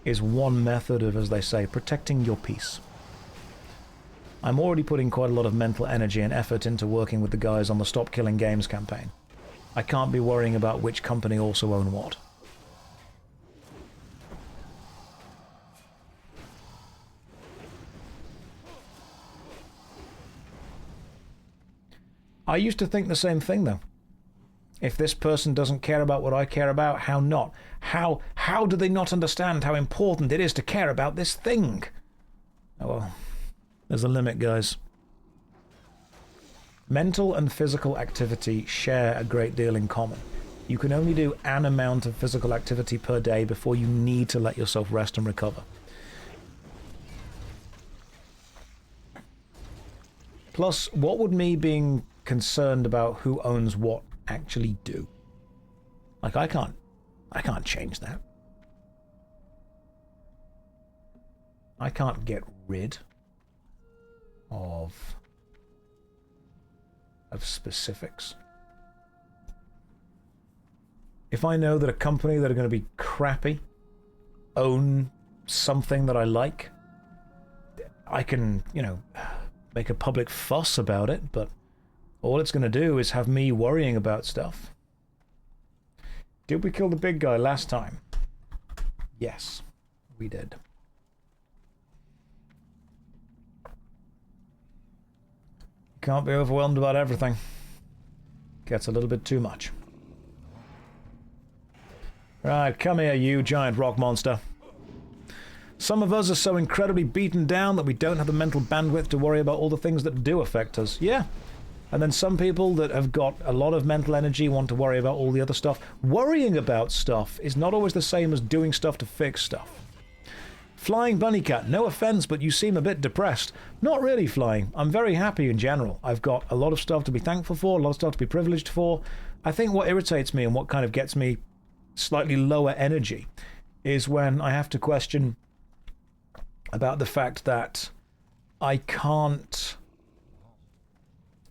is one method of, as they say, protecting your peace. I'm already putting quite a lot of mental energy and effort into working with the guys on the Stop Killing Games campaign. I can't be worrying about which company also own what. I used to think the same thing, though. If this person doesn't care about what I care about, how not? How do they not understand how important it is to care about this thing? Oh well, there's a limit, guys. Mental and physical activity share a great deal in common. You can only do an amount of physical activity per day before you need to let yourself rest and recover. Plus, what would me being concerned about who owns what actually do? Like, I can't change that. I can't get rid of specifics. If I know that a company that are going to be crappy own something that I like, I can, you know, make a public fuss about it, but all it's going to do is have me worrying about stuff. Did we kill the big guy last time? Yes, we did. Can't be overwhelmed about everything. Gets a little bit too much. Right, come here, you giant rock monster. Some of us are so incredibly beaten down that we don't have the mental bandwidth to worry about all the things that do affect us. Yeah. And then some people that have got a lot of mental energy want to worry about all the other stuff. Worrying about stuff is not always the same as doing stuff to fix stuff. Flying Bunny Cat, no offense, but you seem a bit depressed. Not really, Flying. I'm very happy in general. I've got a lot of stuff to be thankful for, a lot of stuff to be privileged for. I think what irritates me and what kind of gets me slightly lower energy is when I have to question about the fact that I can't...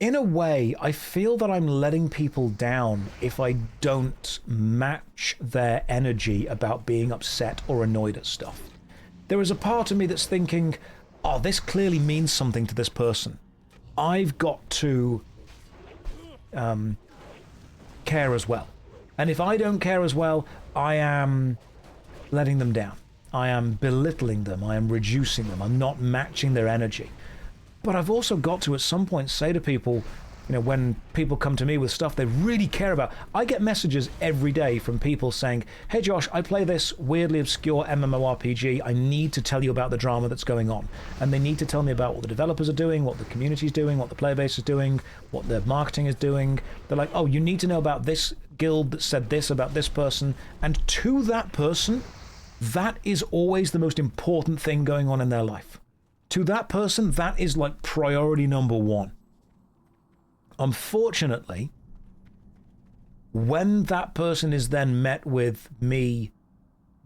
In a way, I feel that I'm letting people down if I don't match their energy about being upset or annoyed at stuff. There is a part of me that's thinking, oh, this clearly means something to this person. I've got to care as well. And if I don't care as well, I am letting them down. I am belittling them. I am reducing them. I'm not matching their energy. But I've also got to, at some point, say to people, you know, when people come to me with stuff they really care about. I get messages every day from people saying, hey Josh, I play this weirdly obscure MMORPG. I need to tell you about the drama that's going on. And they need to tell me about what the developers are doing, what the community's doing, what the player base is doing, what their marketing is doing. They're like, oh, you need to know about this guild that said this about this person. And to that person, that is always the most important thing going on in their life. To that person, that is like priority number one. Unfortunately, when that person is then met with me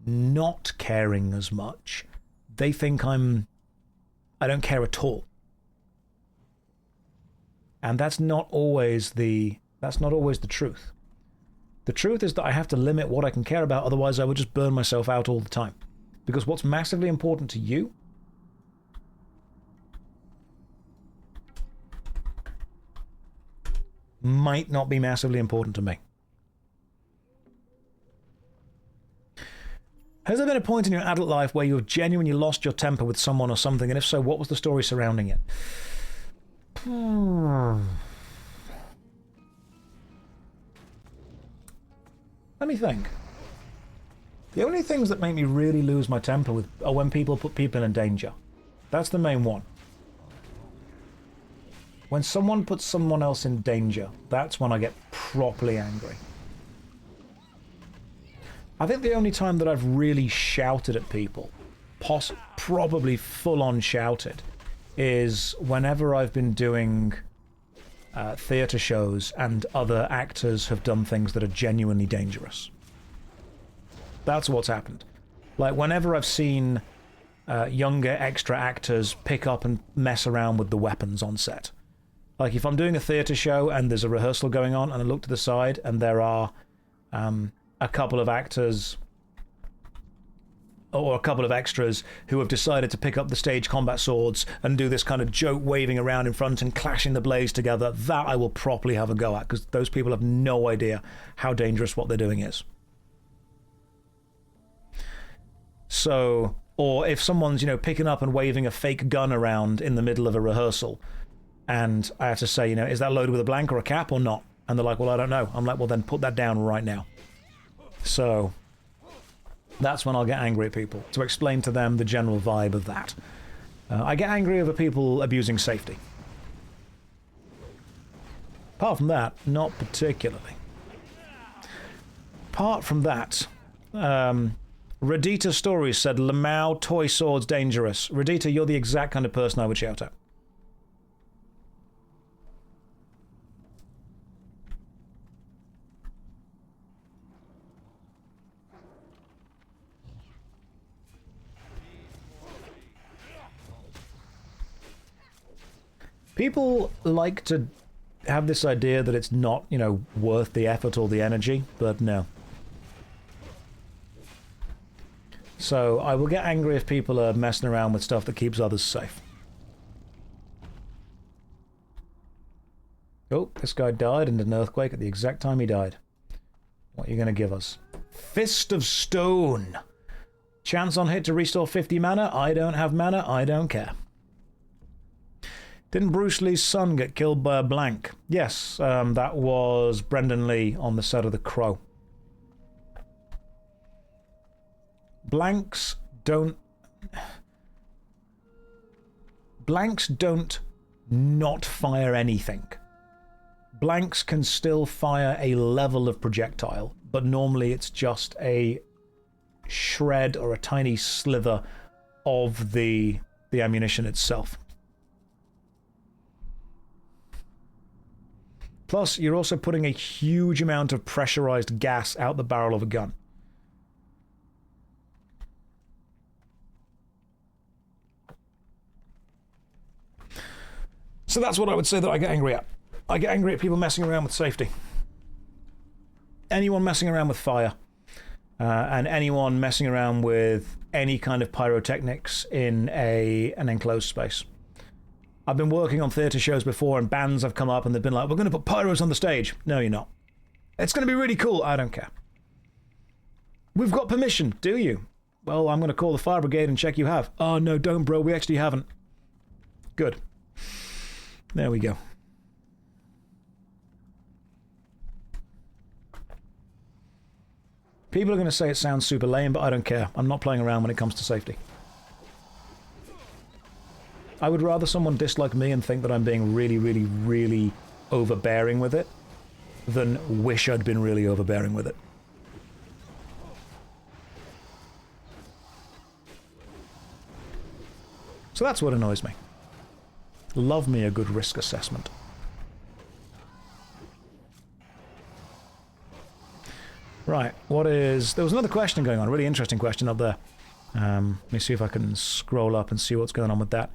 not caring as much, they think I don't care at all. And that's not always the truth. The truth is that I have to limit what I can care about, otherwise I would just burn myself out all the time. Because what's massively important to you might not be massively important to me. Has there been a point in your adult life where you have genuinely lost your temper with someone or something, and if so, what was the story surrounding it? Let me think. The only things that make me really lose my temper are when people put people in danger. That's the main one. When someone puts someone else in danger, that's when I get properly angry. I think the only time that I've really shouted at people, probably full-on shouted, is whenever I've been doing theatre shows and other actors have done things that are genuinely dangerous. That's what's happened. Like, whenever I've seen younger extra actors pick up and mess around with the weapons on set. Like, if I'm doing a theatre show and there's a rehearsal going on and I look to the side and there are a couple of actors or a couple of extras who have decided to pick up the stage combat swords and do this kind of joke waving around in front and clashing the blades together, that I will properly have a go at, because those people have no idea how dangerous what they're doing is. So, or if someone's, you know, picking up and waving a fake gun around in the middle of a rehearsal, and I have to say, you know, is that loaded with a blank or a cap or not? And they're like, well, I don't know. I'm like, well, then put that down right now. So that's when I'll get angry at people, to explain to them the general vibe of that. I get angry over people abusing safety. Apart from that, not particularly. Apart from that, Radita Stories said, Lamau toy swords dangerous. Radita, you're the exact kind of person I would shout at. People like to have this idea that it's not, you know, worth the effort or the energy, but no. So I will get angry if people are messing around with stuff that keeps others safe. Oh, this guy died in an earthquake at the exact time he died. What are you going to give us? Fist of Stone. Chance on hit to restore 50 mana. I don't have mana. I don't care. Didn't Bruce Lee's son get killed by a blank? Yes, that was Brendan Lee on the set of The Crow. Blanks don't not fire anything. Blanks can still fire a level of projectile, but normally it's just a shred or a tiny slither of the ammunition itself. Plus, you're also putting a huge amount of pressurized gas out the barrel of a gun. So that's what I would say that I get angry at. I get angry at people messing around with safety. Anyone messing around with fire. And anyone messing around with any kind of pyrotechnics in an enclosed space. I've been working on theatre shows before and bands have come up and they've been like, we're going to put pyros on the stage. No, you're not. It's going to be really cool. I don't care. We've got permission. Do you? Well, I'm going to call the fire brigade and check you have. Oh, no, don't, bro. We actually haven't. Good. There we go. People are going to say it sounds super lame, but I don't care. I'm not playing around when it comes to safety. I would rather someone dislike me and think that I'm being really, really, really overbearing with it than wish I'd been really overbearing with it. So that's what annoys me. Love me a good risk assessment. Right, what is... There was another question going on, a really interesting question up there. Let me see if I can scroll up and see what's going on with that.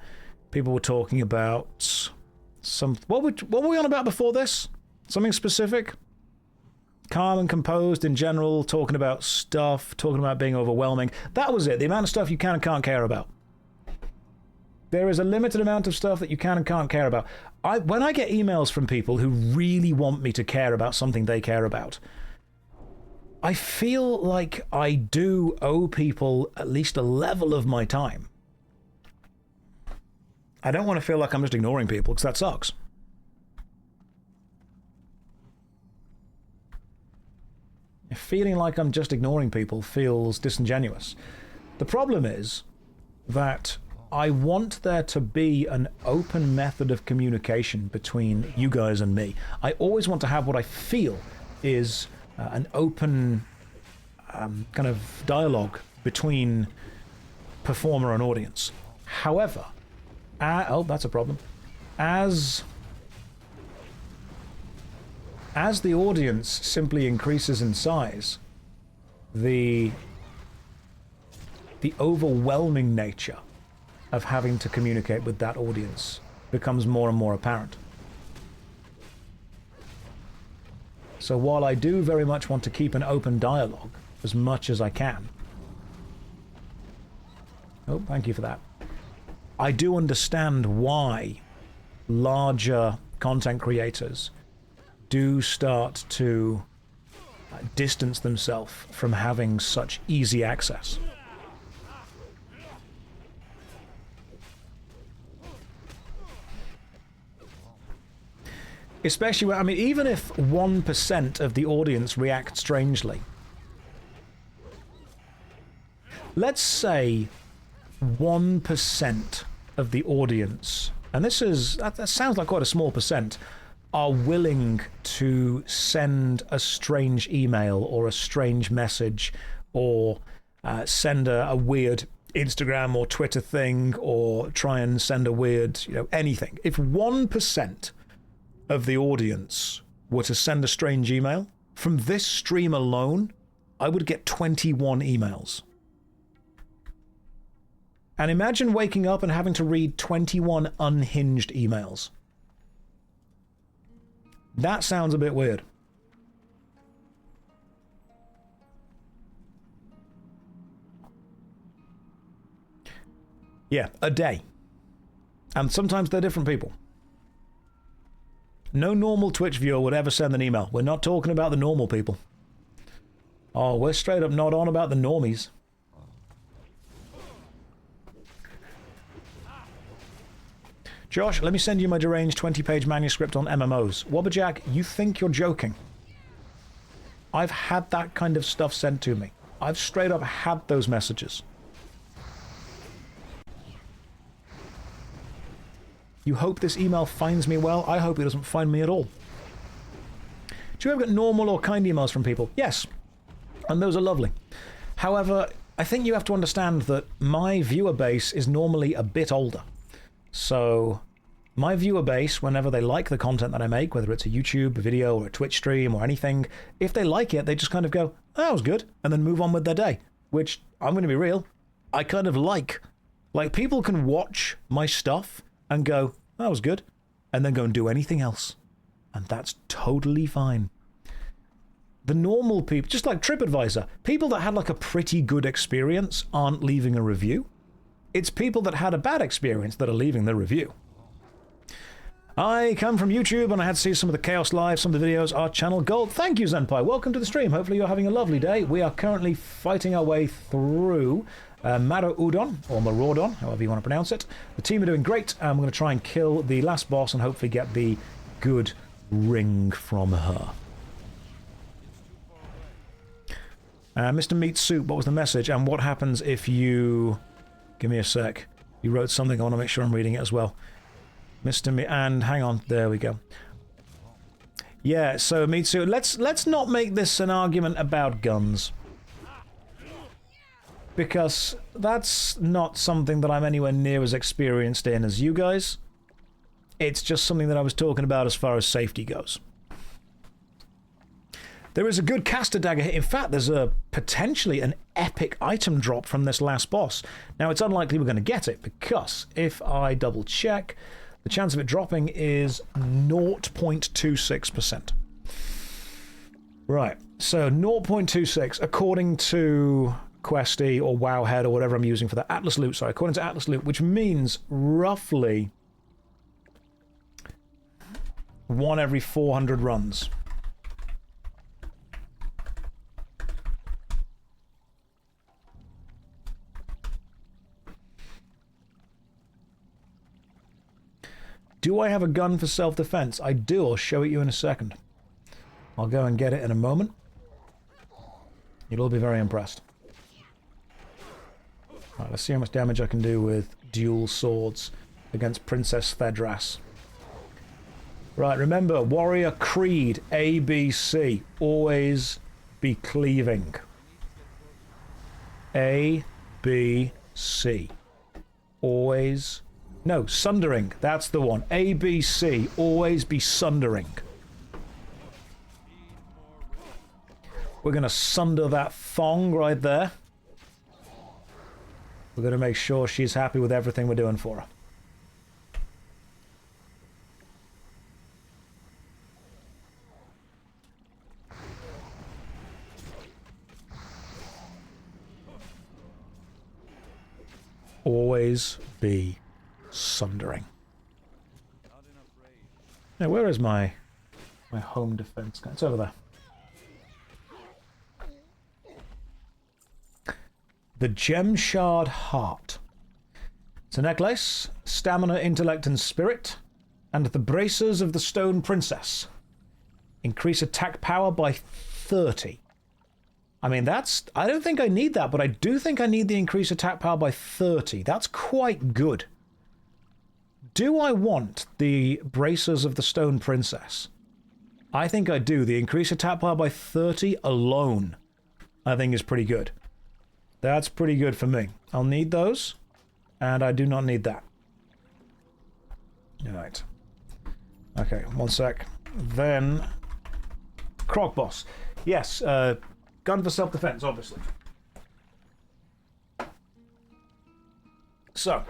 People were talking about some... What were we on about before this? Something specific? Calm and composed in general, talking about stuff, talking about being overwhelming. That was it, the amount of stuff you can and can't care about. There is a limited amount of stuff that you can and can't care about. When I get emails from people who really want me to care about something they care about, I feel like I do owe people at least a level of my time. I don't want to feel like I'm just ignoring people, because that sucks. Feeling like I'm just ignoring people feels disingenuous. The problem is that I want there to be an open method of communication between you guys and me. I always want to have what I feel is an open kind of dialogue between performer and audience. However, Oh, that's a problem. As the audience simply increases in size, the overwhelming nature of having to communicate with that audience becomes more and more apparent. So while I do very much want to keep an open dialogue as much as I can... Oh, thank you for that. I do understand why larger content creators do start to distance themselves from having such easy access. Especially when, I mean, even if 1% of the audience react strangely. Let's say 1% of the audience, and that sounds like quite a small percent, are willing to send a strange email or a strange message or send a weird Instagram or Twitter thing or try and send a weird, anything. If 1% of the audience were to send a strange email, from this stream alone, I would get 21 emails. And imagine waking up and having to read 21 unhinged emails. That sounds a bit weird. Yeah, a day. And sometimes they're different people. No normal Twitch viewer would ever send an email. We're not talking about the normal people. Oh, we're straight up not on about the normies. Josh, let me send you my deranged 20-page manuscript on MMOs. Wobberjack, you think you're joking? I've had that kind of stuff sent to me. I've straight up had those messages. You hope this email finds me well? I hope it doesn't find me at all. Do you ever get normal or kind emails from people? Yes. And those are lovely. However, I think you have to understand that my viewer base is normally a bit older. So my viewer base, whenever they like the content that I make, whether it's a YouTube video or a Twitch stream or anything, if they like it, they just kind of go, oh, that was good, and then move on with their day. Which, I'm going to be real, I kind of like. Like, people can watch my stuff and go, that was good, and then go and do anything else. And that's totally fine. The normal people, just like TripAdvisor, people that had like a pretty good experience aren't leaving a review. It's people that had a bad experience that are leaving the review. I come from YouTube and I had to see some of the Chaos Live, some of the videos are channel gold. Thank you, Zenpai. Welcome to the stream. Hopefully you're having a lovely day. We are currently fighting our way through Maraudon, or Maraudon, however you want to pronounce it. The team are doing great, and we're going to try and kill the last boss and hopefully get the good ring from her. Mr. Meat Soup, what was the message? And what happens if you... Give me a sec. You wrote something, I want to make sure I'm reading it as well. Mr. Meat... And hang on, there we go. Yeah, so Meat Soup, let's not make this an argument about guns. Because that's not something that I'm anywhere near as experienced in as you guys. It's just something that I was talking about as far as safety goes. There is a good caster dagger here. In fact, there's potentially an epic item drop from this last boss. Now, it's unlikely we're going to get it, because if I double check, the chance of it dropping is 0.26%. Right, so 0.26, according to Questy or Wowhead or whatever I'm using for that. Atlas Loot, sorry, according to Atlas Loot, which means roughly 1 every 400 runs. Do I have a gun for self-defense? I do. I'll show it you in a second. I'll go and get it in a moment. You'll all be very impressed. Right, let's see how much damage I can do with dual swords against Princess Thedras. Right, remember, Warrior Creed, ABC. Always be cleaving. A, B, C. Always No, sundering. That's the one. ABC. Always be sundering. We're going to sunder that thong right there. We're going to make sure she's happy with everything we're doing for her. Always be sundering. Now, where is my home defense guy? It's over there. The Gem Shard Heart. It's a necklace, stamina, intellect, and spirit, and the braces of the Stone Princess. Increase attack power by 30. I mean, that's... I don't think I need that, but I do think I need the increased attack power by 30. That's quite good. Do I want the braces of the Stone Princess? I think I do. The increased attack power by 30 alone, I think, is pretty good. That's pretty good for me. I'll need those, and I do not need that. Alright. Okay, one sec. Then... Croc Boss. Yes, gun for self-defense, obviously. So,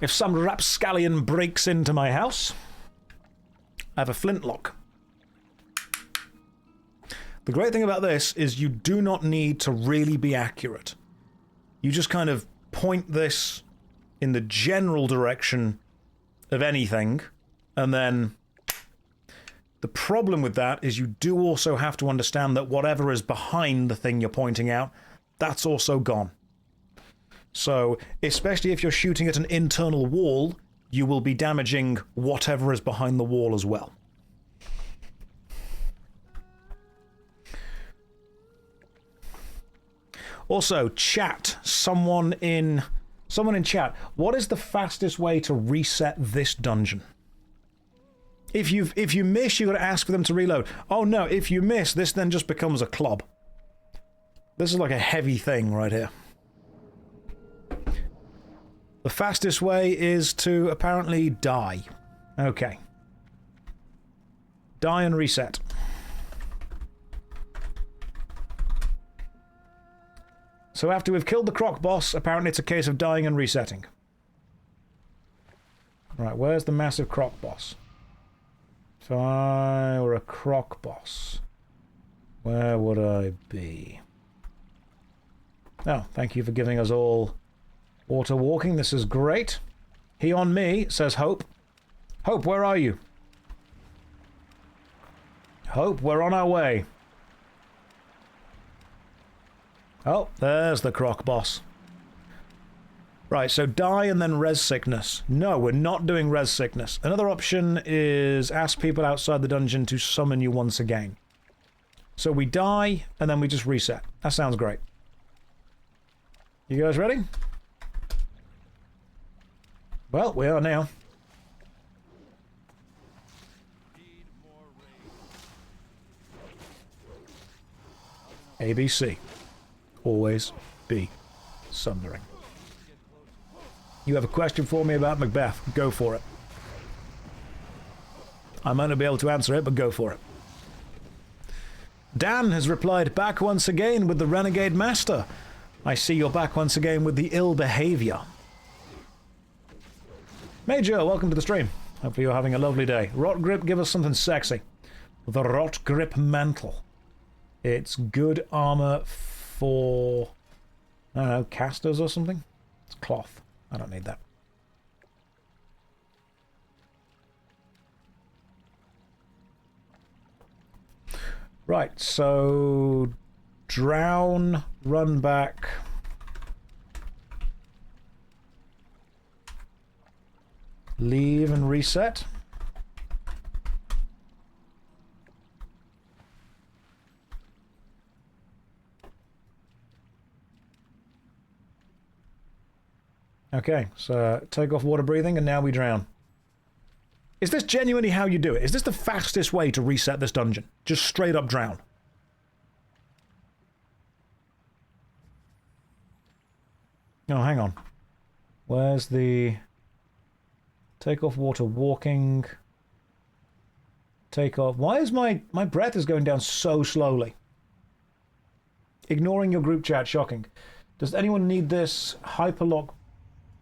if some rapscallion breaks into my house, I have a flintlock. The great thing about this is you do not need to really be accurate. You just kind of point this in the general direction of anything, and then the problem with that is you do also have to understand that whatever is behind the thing you're pointing out, that's also gone. So, especially if you're shooting at an internal wall, you will be damaging whatever is behind the wall as well. Also, chat, someone in chat, what is the fastest way to reset this dungeon? If you miss, you've got to ask for them to reload. Oh no, if you miss, this then just becomes a club. This is like a heavy thing right here. The fastest way is to apparently die. Okay. Die and reset. So after we've killed the Croc Boss, apparently it's a case of dying and resetting. Right, where's the massive Croc Boss? If I were a Croc Boss, where would I be? Oh, thank you for giving us all water walking. This is great. He on me, says Hope. Hope, where are you? Hope, we're on our way. Oh, there's the Croc Boss. Right, so die and then res sickness. No, we're not doing res sickness. Another option is ask people outside the dungeon to summon you once again. So we die, and then we just reset. That sounds great. You guys ready? Well, we are now. ABC. Always be sundering. You have a question for me about Macbeth? Go for it. I might not be able to answer it, but go for it. Dan has replied, back once again with the Renegade Master. I see you're back once again with the ill behavior. Major, welcome to the stream. Hopefully you're having a lovely day. Rot Grip, give us something sexy. The Rot Grip Mantle. It's good armor for, I don't know, casters or something? It's cloth. I don't need that. Right, so drown, run back. Leave and reset. Okay, so take off water breathing and now we drown. Is this genuinely how you do it? Is this the fastest way to reset this dungeon? Just straight up drown? Oh, hang on. Where's the... Take off water walking. Take off. Why is my breath is going down so slowly? Ignoring your group chat, shocking. Does anyone need this? Hyperlock,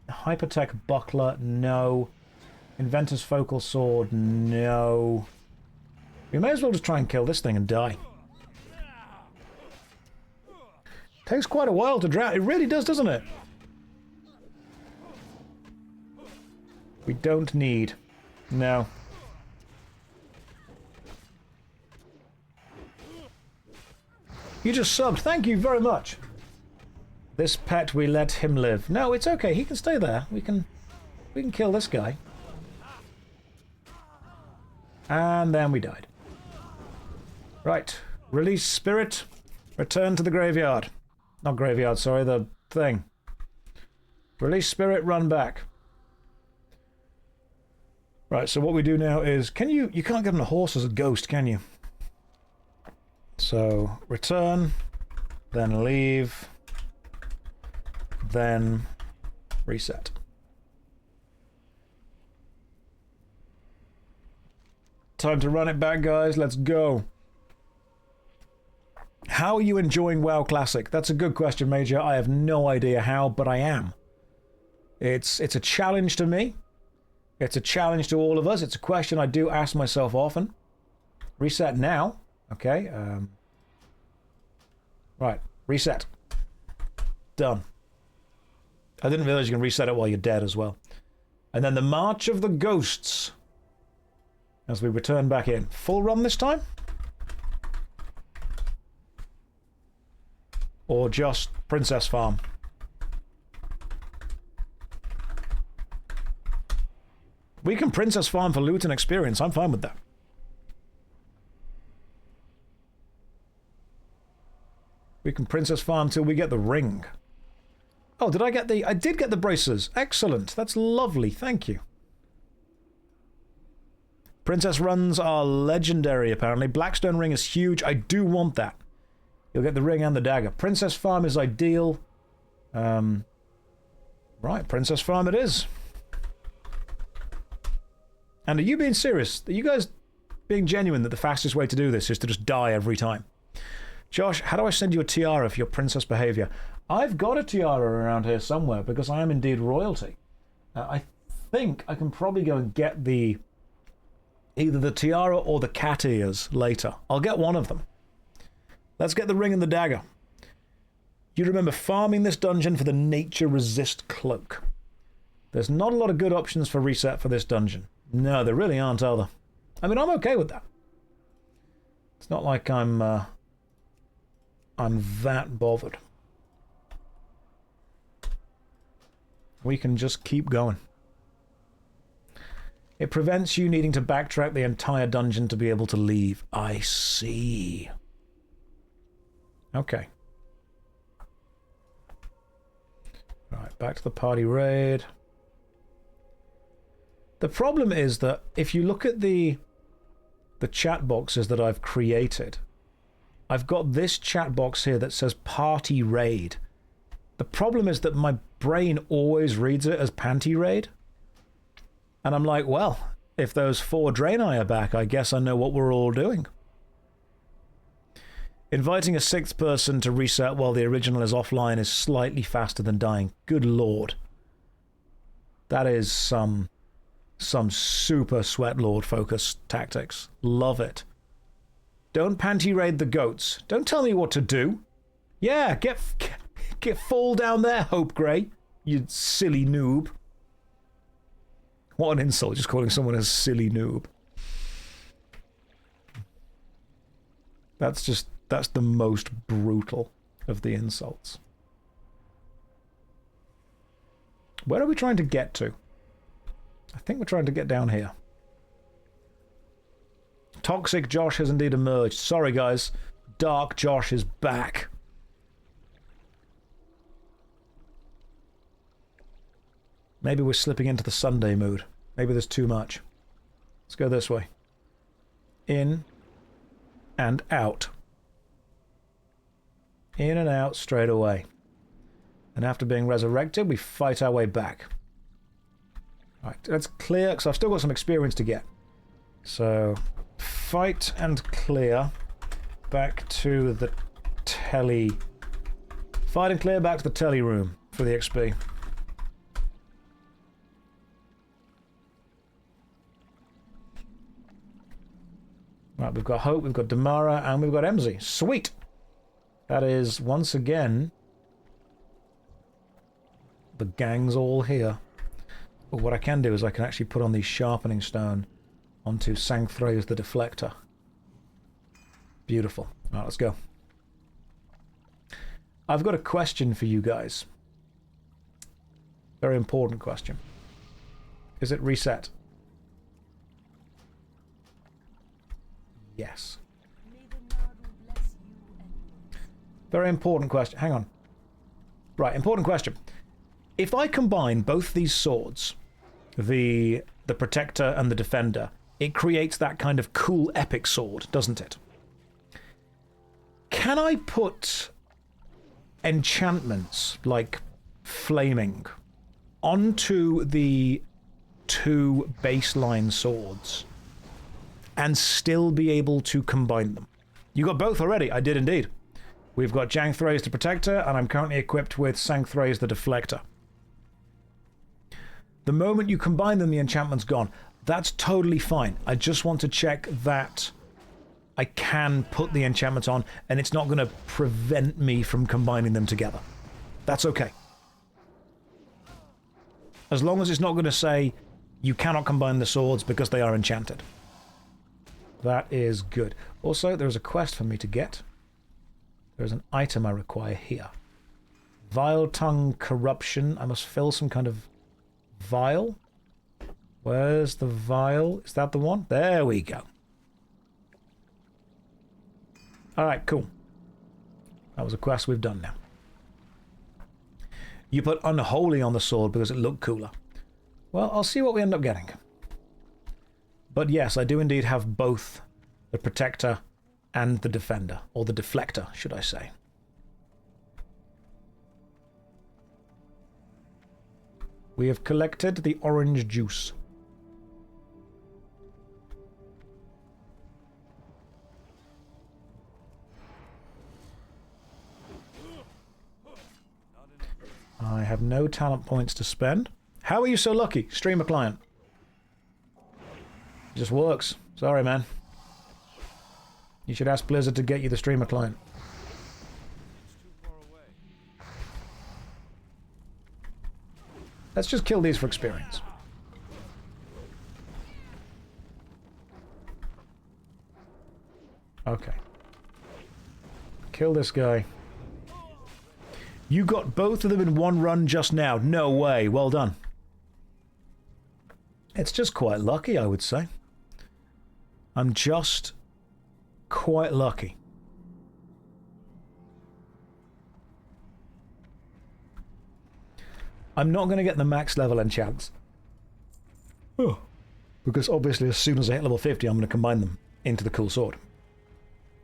Hypertech Buckler, no. Inventor's Focal Sword, no. We may as well just try and kill this thing and die. Takes quite a while to drown. It really does, doesn't it? We don't need. No. You just subbed. Thank you very much. This pet, we let him live. No, it's okay. He can stay there. We can kill this guy. And then we died. Right. Release spirit. Return to the graveyard. Not graveyard, sorry. The thing. Release spirit. Run back. Right, so what we do now is... You can't get on a horse as a ghost, can you? So, return. Then leave. Then reset. Time to run it back, guys. Let's go. How are you enjoying WoW Classic? That's a good question, Major. I have no idea how, but I am. It's a challenge to me. It's a challenge to all of us. It's a question I do ask myself often. Reset now. Okay. Right. Reset. Done. I didn't realize you can reset it while you're dead as well. And then the March of the Ghosts. As we return back in. Full run this time? Or just Princess Farm? We can Princess Farm for loot and experience. I'm fine with that. We can Princess Farm till we get the ring. Oh, did I get the... I did get the braces. Excellent. That's lovely. Thank you. Princess runs are legendary, apparently. Blackstone ring is huge. I do want that. You'll get the ring and the dagger. Princess Farm is ideal. Right, Princess Farm it is. And are you being serious? Are you guys being genuine that the fastest way to do this is to just die every time? Josh, how do I send you a tiara for your princess behavior? I've got a tiara around here somewhere because I am indeed royalty. I think I can probably go and get the... either the tiara or the cat ears later. I'll get one of them. Let's get the ring and the dagger. You remember farming this dungeon for the nature resist cloak. There's not a lot of good options for reset for this dungeon. No, there really aren't, are there? I mean, I'm okay with that. It's not like I'm that bothered. We can just keep going. It prevents you needing to backtrack the entire dungeon to be able to leave. I see. Okay. Right, back to the party raid. The problem is that if you look at the chat boxes that I've created, I've got this chat box here that says party raid. The problem is that my brain always reads it as panty raid. And I'm like, well, if those 4 Draenei are back, I guess I know what we're all doing. Inviting a 6th person to reset while the original is offline is slightly faster than dying. Good lord. That is some super Sweatlord focus tactics. Love it. Don't panty raid the goats. Don't tell me what to do. Yeah, get fall down there, Hope Grey. You silly noob. What an insult, just calling someone a silly noob. That's the most brutal of the insults. Where are we trying to get to? I think we're trying to get down here. Toxic Josh has indeed emerged. Sorry, guys. Dark Josh is back. Maybe we're slipping into the Sunday mood. Maybe there's too much. Let's go this way. In and out. In and out straight away. And after being resurrected, we fight our way back. Right, let's clear, because I've still got some experience to get. So, fight and clear back to the telly. Fight and clear back to the telly room for the XP. Right, we've got Hope, we've got Damara, and we've got Emzy. Sweet! That is, once again, the gang's all here. But what I can do is I can actually put on the sharpening stone onto Sangthraeus the Deflector. Beautiful. Alright, let's go. I've got a question for you guys. Very important question. Is it reset? Yes. Very important question. Hang on. Right, important question. If I combine both these swords, the Protector and the Defender, it creates that kind of cool epic sword, doesn't it? Can I put enchantments, like flaming, onto the two baseline swords and still be able to combine them? You got both already. I did indeed. We've got Jangthraeus the Protector, and I'm currently equipped with Sangthraeus the Deflector. The moment you combine them, the enchantment's gone. That's totally fine. I just want to check that I can put the enchantments on, and it's not going to prevent me from combining them together. That's okay. As long as it's not going to say, you cannot combine the swords because they are enchanted. That is good. Also, there's a quest for me to get. There's an item I require here. Vile Tongue Corruption. I must fill some kind of vial. Where's the vial? Is that the one? There we go. Alright, cool. That was a quest we've done now. You put Unholy on the sword because it looked cooler. Well, I'll see what we end up getting. But yes, I do indeed have both the Protector and the Defender. Or the Deflector, should I say. We have collected the orange juice. I have no talent points to spend. How are you so lucky? Streamer client. It just works. Sorry, man. You should ask Blizzard to get you the streamer client. Let's just kill these for experience. Okay. Kill this guy. You got both of them in one run just now. No way. Well done. It's just quite lucky, I would say. I'm just quite lucky. I'm not going to get the max level enchants. Oh. Because obviously as soon as I hit level 50, I'm going to combine them into the cool sword.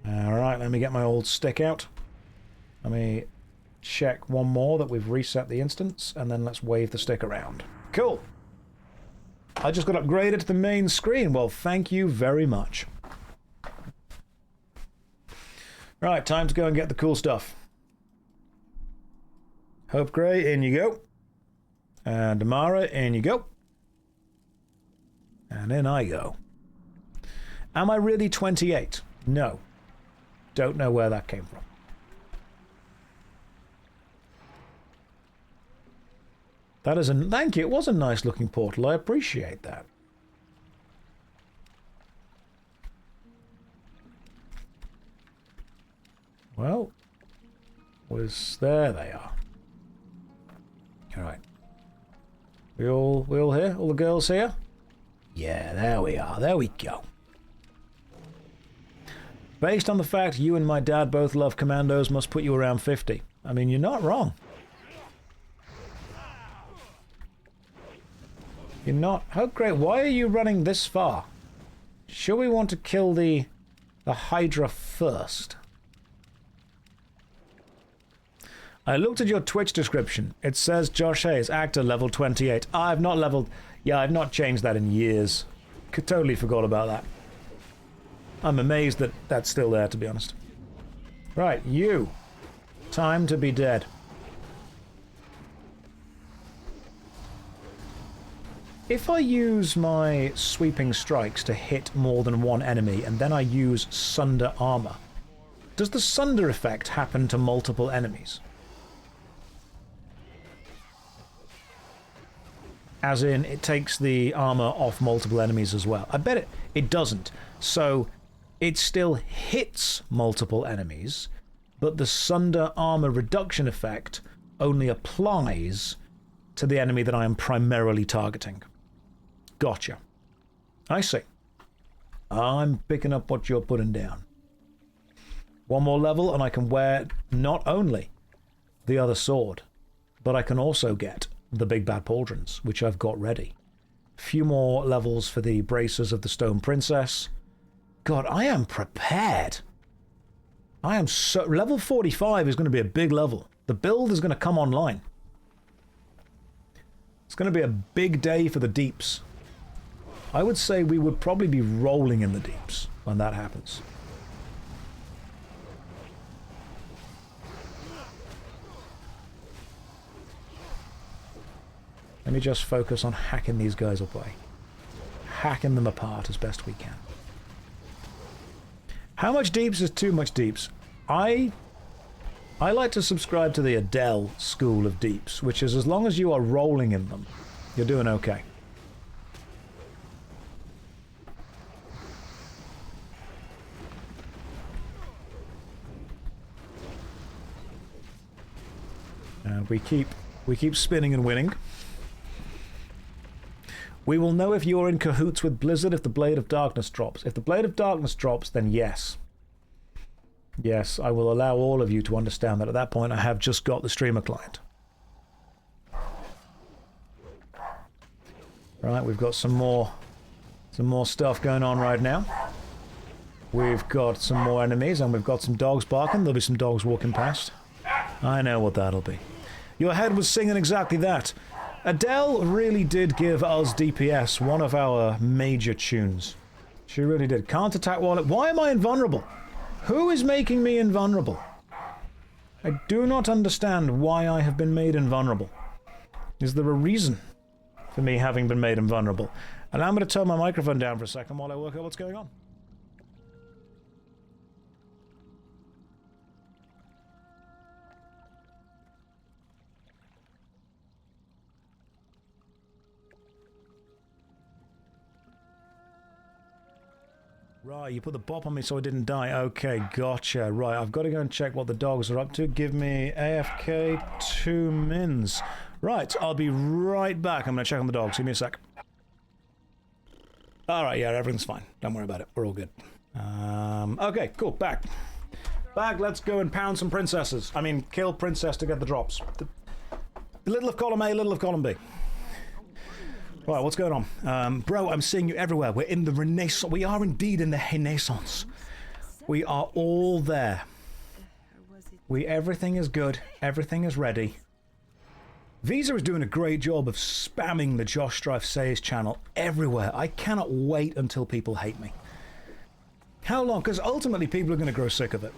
Alright, let me get my old stick out. Let me check one more that we've reset the instance, and then let's wave the stick around. Cool! I just got upgraded to the main screen. Well, thank you very much. Right, time to go and get the cool stuff. Hope Grey, in you go. And Amara, in you go. And in I go. Am I really 28? No. Don't know where that came from. That is a... Thank you, it was a nice looking portal. I appreciate that. Well, there they are. Alright. We all here? All the girls here? Yeah, there we are. There we go. Based on the fact you and my dad both love commandos, must put you around 50. I mean, you're not wrong. You're not... How great. Why are you running this far? Should we want to kill the Hydra first? I looked at your Twitch description. It says JoshStrifeHayes, actor, level 28. I've not leveled... Yeah, I've not changed that in years. Totally forgot about that. I'm amazed that that's still there, to be honest. Right, you. Time to be dead. If I use my sweeping strikes to hit more than one enemy, and then I use Sunder Armor, does the Sunder effect happen to multiple enemies? As in, it takes the armor off multiple enemies as well. I bet it doesn't. So, it still hits multiple enemies, but the Sunder Armor reduction effect only applies to the enemy that I am primarily targeting. Gotcha. I see. I'm picking up what you're putting down. One more level and I can wear not only the other sword, but I can also get the big bad pauldrons, which I've got ready. A few more levels for the braces of the Stone Princess. God, I am prepared. I am so... Level 45 is going to be a big level. The build is going to come online. It's going to be a big day for the deeps. I would say we would probably be rolling in the deeps when that happens. Let me just focus on hacking these guys away. Hacking them apart as best we can. How much deeps is too much deeps? I like to subscribe to the Adele school of deeps, which is as long as you are rolling in them, you're doing okay. We keep spinning and winning. We will know if you're in cahoots with Blizzard if the Blade of Darkness drops. If the Blade of Darkness drops, then yes. Yes, I will allow all of you to understand that at that point I have just got the streamer client. Right, we've got some more stuff going on right now. We've got some more enemies and we've got some dogs barking. There'll be some dogs walking past. I know what that'll be. Your head was singing exactly that. Adele really did give us DPS one of our major tunes. She really did. Can't attack while... Why am I invulnerable? Who is making me invulnerable? I do not understand why I have been made invulnerable. Is there a reason for me having been made invulnerable? And I'm going to turn my microphone down for a second while I work out what's going on. Right, you put the bop on me so I didn't die. Okay, gotcha. Right, I've got to go and check what the dogs are up to. Give me AFK 2 mins. Right, I'll be right back. I'm going to check on the dogs. Give me a sec. Alright, yeah, everything's fine. Don't worry about it. We're all good. Okay, cool. Back. Back, let's go and pound some princesses. I mean, kill princess to get the drops. The little of column A, little of column B. Right, what's going on? Bro, I'm seeing you everywhere. We're in the Renaissance. We are indeed in the Renaissance. We are all there. Everything is good. Everything is ready. Visa is doing a great job of spamming the JoshStrifeSays channel everywhere. I cannot wait until people hate me. How long? Because ultimately people are going to grow sick of it.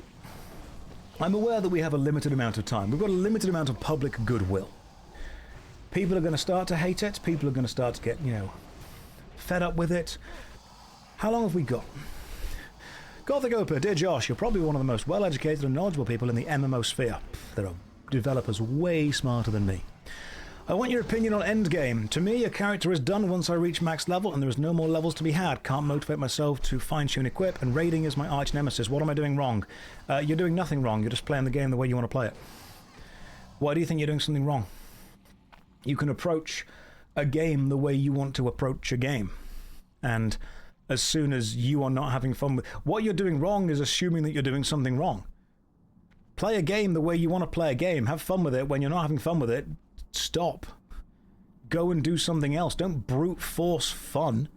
I'm aware that we have a limited amount of time. We've got a limited amount of public goodwill. People are going to start to hate it. People are going to start to get, fed up with it. How long have we got? Gothic Opa, dear Josh, you're probably one of the most well-educated and knowledgeable people in the MMO sphere. There are developers way smarter than me. I want your opinion on endgame. To me, a character is done once I reach max level and there is no more levels to be had. Can't motivate myself to fine-tune equip, and raiding is my arch nemesis. What am I doing wrong? You're doing nothing wrong. You're just playing the game the way you want to play it. Why do you think you're doing something wrong? You can approach a game the way you want to approach a game. And as soon as you are not having fun with... What you're doing wrong is assuming that you're doing something wrong. Play a game the way you want to play a game. Have fun with it. When you're not having fun with it, stop. Go and do something else. Don't brute force fun.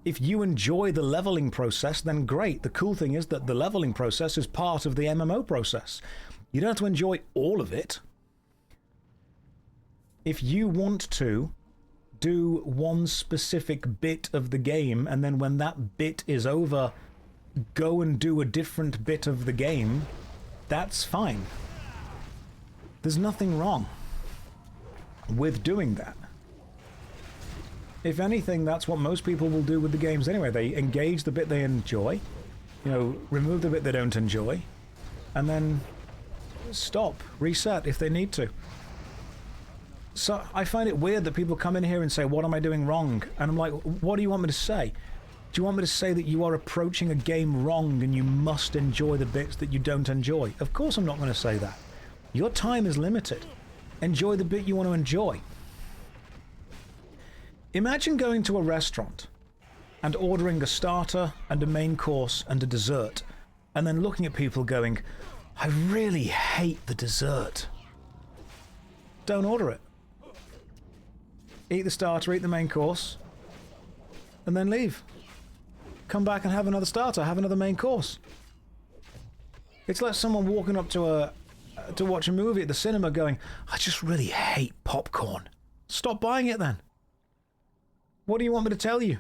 If you enjoy the leveling process, then great. The cool thing is that the leveling process is part of the MMO process. You don't have to enjoy all of it. If you want to do one specific bit of the game, and then when that bit is over, go and do a different bit of the game, that's fine. There's nothing wrong with doing that. If anything, that's what most people will do with the games anyway. They engage the bit they enjoy, you know, remove the bit they don't enjoy, and then stop, reset if they need to. So I find it weird that people come in here and say, what am I doing wrong? And I'm like, what do you want me to say? Do you want me to say that you are approaching a game wrong and you must enjoy the bits that you don't enjoy? Of course I'm not going to say that. Your time is limited. Enjoy the bit you want to enjoy. Imagine going to a restaurant and ordering a starter and a main course and a dessert, and then looking at people going, I really hate the dessert. Don't order it. Eat the starter, eat the main course, and then leave. Come back and have another starter, have another main course. It's like someone walking up to watch a movie at the cinema going, I just really hate popcorn. Stop buying it then. What do you want me to tell you?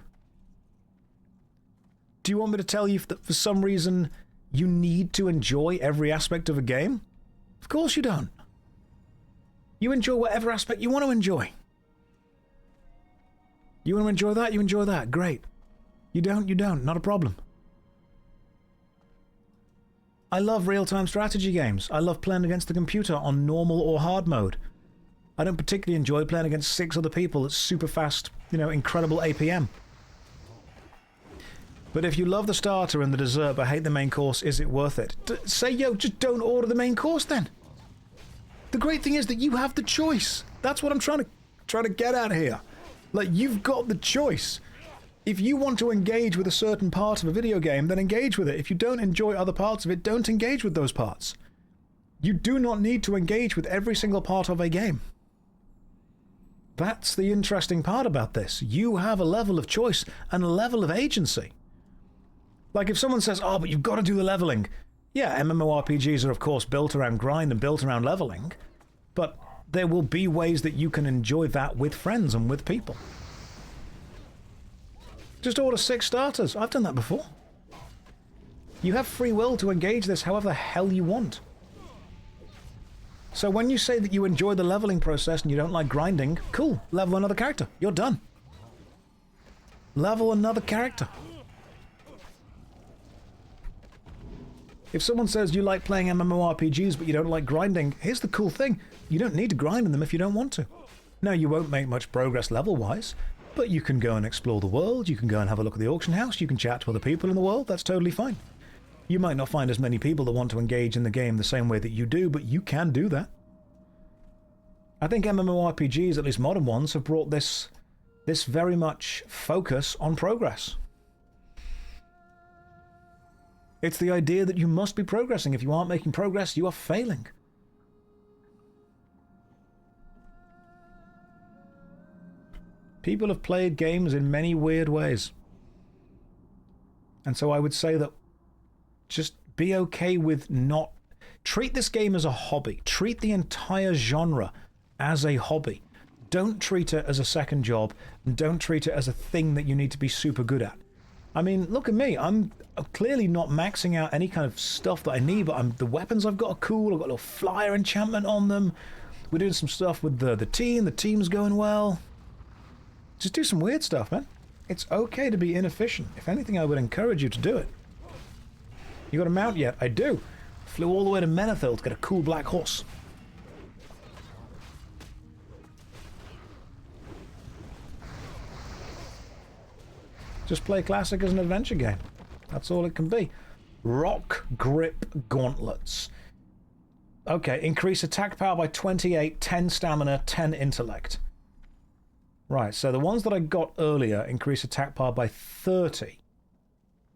Do you want me to tell you that for some reason you need to enjoy every aspect of a game? Of course you don't. You enjoy whatever aspect you want to enjoy. You want to enjoy that? You enjoy that. Great. You don't? You don't. Not a problem. I love real-time strategy games. I love playing against the computer on normal or hard mode. I don't particularly enjoy playing against 6 other people at super fast, you know, incredible APM. But if you love the starter and the dessert but hate the main course, is it worth it? Say, yo, just don't order the main course then. The great thing is that you have the choice. That's what I'm trying to get at here. Like, you've got the choice. If you want to engage with a certain part of a video game, then engage with it. If you don't enjoy other parts of it, don't engage with those parts. You do not need to engage with every single part of a game. That's the interesting part about this. You have a level of choice and a level of agency. Like if someone says, oh, but you've got to do the leveling. Yeah, MMORPGs are of course built around grind and built around leveling, but there will be ways that you can enjoy that with friends and with people. Just order 6 starters. I've done that before. You have free will to engage this however the hell you want. So when you say that you enjoy the leveling process and you don't like grinding, cool, level another character. You're done. Level another character. If someone says you like playing MMORPGs but you don't like grinding, here's the cool thing. You don't need to grind in them if you don't want to. Now, you won't make much progress level-wise, but you can go and explore the world, you can go and have a look at the auction house, you can chat to other people in the world, that's totally fine. You might not find as many people that want to engage in the game the same way that you do, but you can do that. I think MMORPGs, at least modern ones, have brought this very much focus on progress. It's the idea that you must be progressing. If you aren't making progress, you are failing. People have played games in many weird ways. And so I would say that just be okay with not... Treat this game as a hobby. Treat the entire genre as a hobby. Don't treat it as a second job, and don't treat it as a thing that you need to be super good at. I mean, look at me. I'm clearly not maxing out any kind of stuff that I need, but the weapons I've got are cool. I've got a little flyer enchantment on them. We're doing some stuff with the team. The team's going well. Just do some weird stuff, man. It's okay to be inefficient. If anything, I would encourage you to do it. You got a mount yet? I do. Flew all the way to Menethil to get a cool black horse. Just play Classic as an adventure game. That's all it can be. Rock Grip Gauntlets. Okay, increase attack power by 28, 10 stamina, 10 intellect. Right, so the ones that I got earlier increase attack power by 30.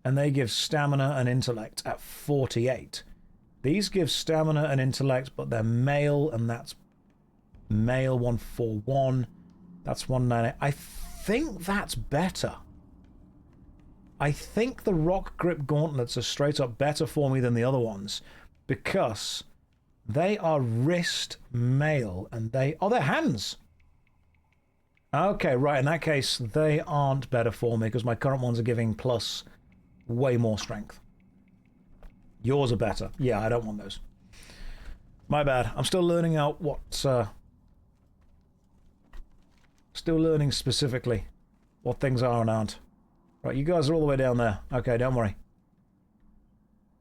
And they give stamina and intellect at 48. These give stamina and intellect, but they're male, and that's male 141. That's 198. I think that's better. I think the Rock Grip Gauntlets are straight up better for me than the other ones, because they are wrist male, and they're hands. Okay, right. In that case, they aren't better for me because my current ones are giving plus way more strength. Yours are better. Yeah, I don't want those. My bad. I'm still learning out what's... Still learning specifically what things are and aren't. Right, you guys are all the way down there. Okay, don't worry.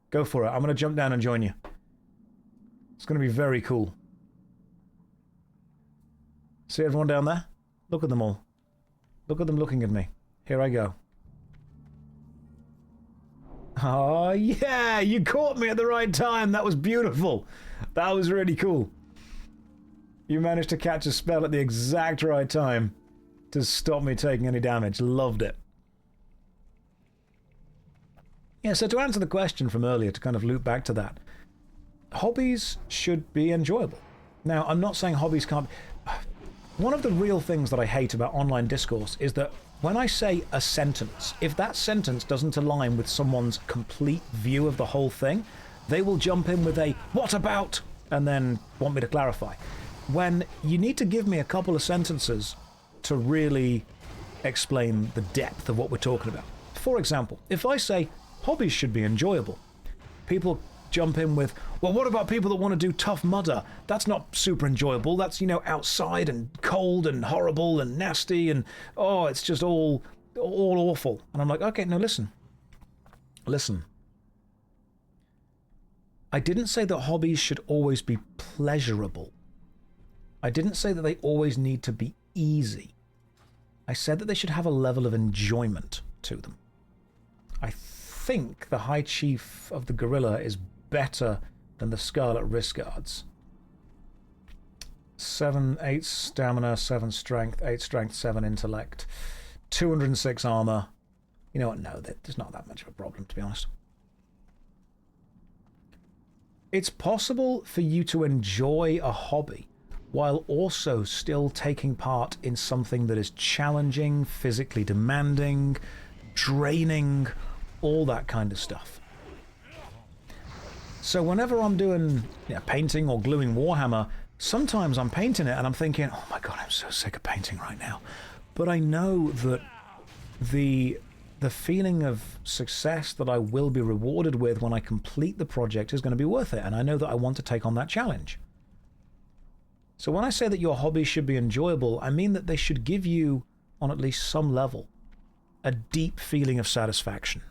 Go for it. I'm going to jump down and join you. It's going to be very cool. See everyone down there? Look at them all. Look at them looking at me. Here I go. Oh, yeah! You caught me at the right time! That was beautiful! That was really cool. You managed to catch a spell at the exact right time to stop me taking any damage. Loved it. Yeah, so to answer the question from earlier, to kind of loop back to that, hobbies should be enjoyable. Now, I'm not saying hobbies can't... One of the real things that I hate about online discourse is that when I say a sentence, if that sentence doesn't align with someone's complete view of the whole thing, they will jump in with a, "What about?" and then want me to clarify. When you need to give me a couple of sentences to really explain the depth of what we're talking about. For example, if I say, hobbies should be enjoyable, people jump in with, well, what about people that want to do Tough Mudder? That's not super enjoyable. That's, you know, outside and cold and horrible and nasty and, oh, it's just all awful. And I'm like, okay, no, listen. Listen. I didn't say that hobbies should always be pleasurable. I didn't say that they always need to be easy. I said that they should have a level of enjoyment to them. I think the High Chief of the Gorilla is better than the Scarlet Wrist Guards. 8 stamina, 7 strength, 8 strength, 7 intellect, 206 armor. You know what? No, there's not that much of a problem, to be honest. It's possible for you to enjoy a hobby while also still taking part in something that is challenging, physically demanding, draining, all that kind of stuff. So whenever I'm doing painting or gluing Warhammer, sometimes I'm painting it and I'm thinking, oh my god, I'm so sick of painting right now. But I know that the feeling of success that I will be rewarded with when I complete the project is going to be worth it, and I know that I want to take on that challenge. So when I say that your hobby should be enjoyable, I mean that they should give you, on at least some level, a deep feeling of satisfaction.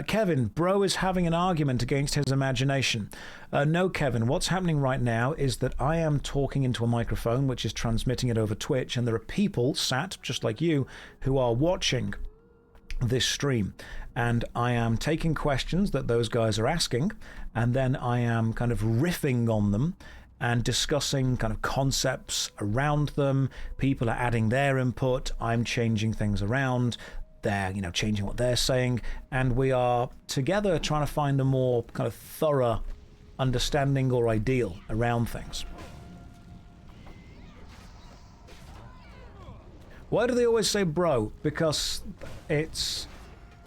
Kevin, bro is having an argument against his imagination. No, Kevin, what's happening right now is that I am talking into a microphone which is transmitting it over Twitch, and there are people sat, just like you, who are watching this stream. And I am taking questions that those guys are asking, and then I am kind of riffing on them and discussing kind of concepts around them. People are adding their input. I'm changing things around. They're, changing what they're saying, and we are together trying to find a more kind of thorough understanding or ideal around things. Why do they always say bro? Because it's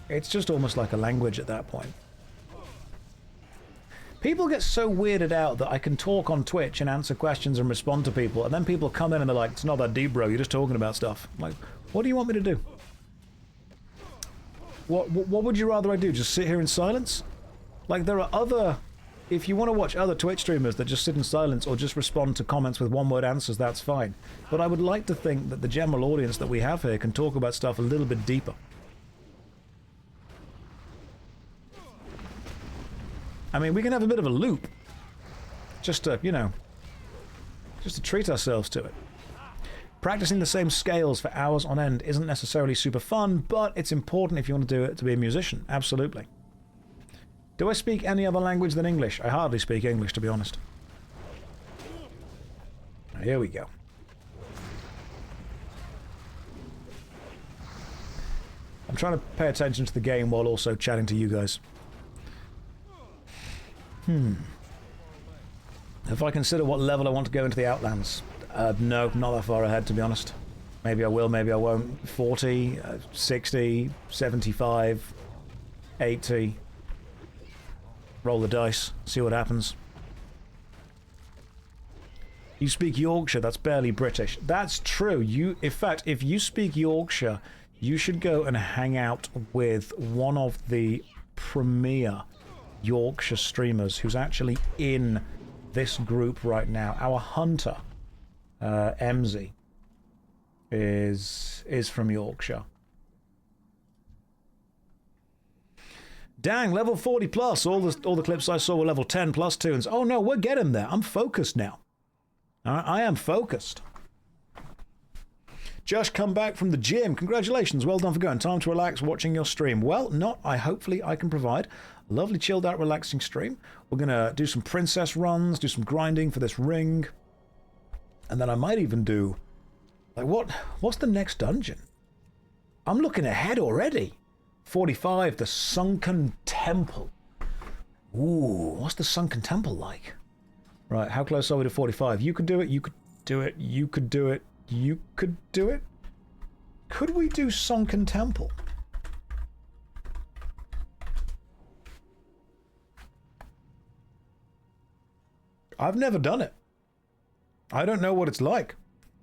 just almost like a language at that point. People get so weirded out that I can talk on Twitch and answer questions and respond to people, and then people come in and they're like, it's not that deep, bro, you're just talking about stuff. I'm like, what do you want me to do? What would you rather I do? Just sit here in silence? Like, there are other... If you want to watch other Twitch streamers that just sit in silence or just respond to comments with one-word answers, that's fine. But I would like to think that the general audience that we have here can talk about stuff a little bit deeper. I mean, we can have a bit of a loop. Just to, just to treat ourselves to it. Practicing the same scales for hours on end isn't necessarily super fun, but it's important if you want to do it to be a musician. Absolutely. Do I speak any other language than English? I hardly speak English, to be honest. Here we go. I'm trying to pay attention to the game while also chatting to you guys. If I consider what level I want to go into the Outlands... no, not that far ahead, to be honest. Maybe I will, maybe I won't. 40, 60, 75, 80. Roll the dice, see what happens. You speak Yorkshire, that's barely British. That's true. In fact, if you speak Yorkshire, you should go and hang out with one of the premier Yorkshire streamers who's actually in this group right now. Our hunter, MZ, is from Yorkshire. Dang, level 40 plus. All the clips I saw were level 10 plus tunes. Oh no, we're getting there. I'm focused now. I am focused. Josh, come back from the gym. Congratulations. Well done for going. Time to relax watching your stream. Well, hopefully I can provide a lovely chilled out relaxing stream. We're going to do some princess runs, do some grinding for this ring. And then I might even do... Like, what's the next dungeon? I'm looking ahead already. 45, the Sunken Temple. Ooh, what's the Sunken Temple like? Right, how close are we to 45? You could do it, you could do it, you could do it, you could do it. Could we do Sunken Temple? I've never done it. I don't know what it's like.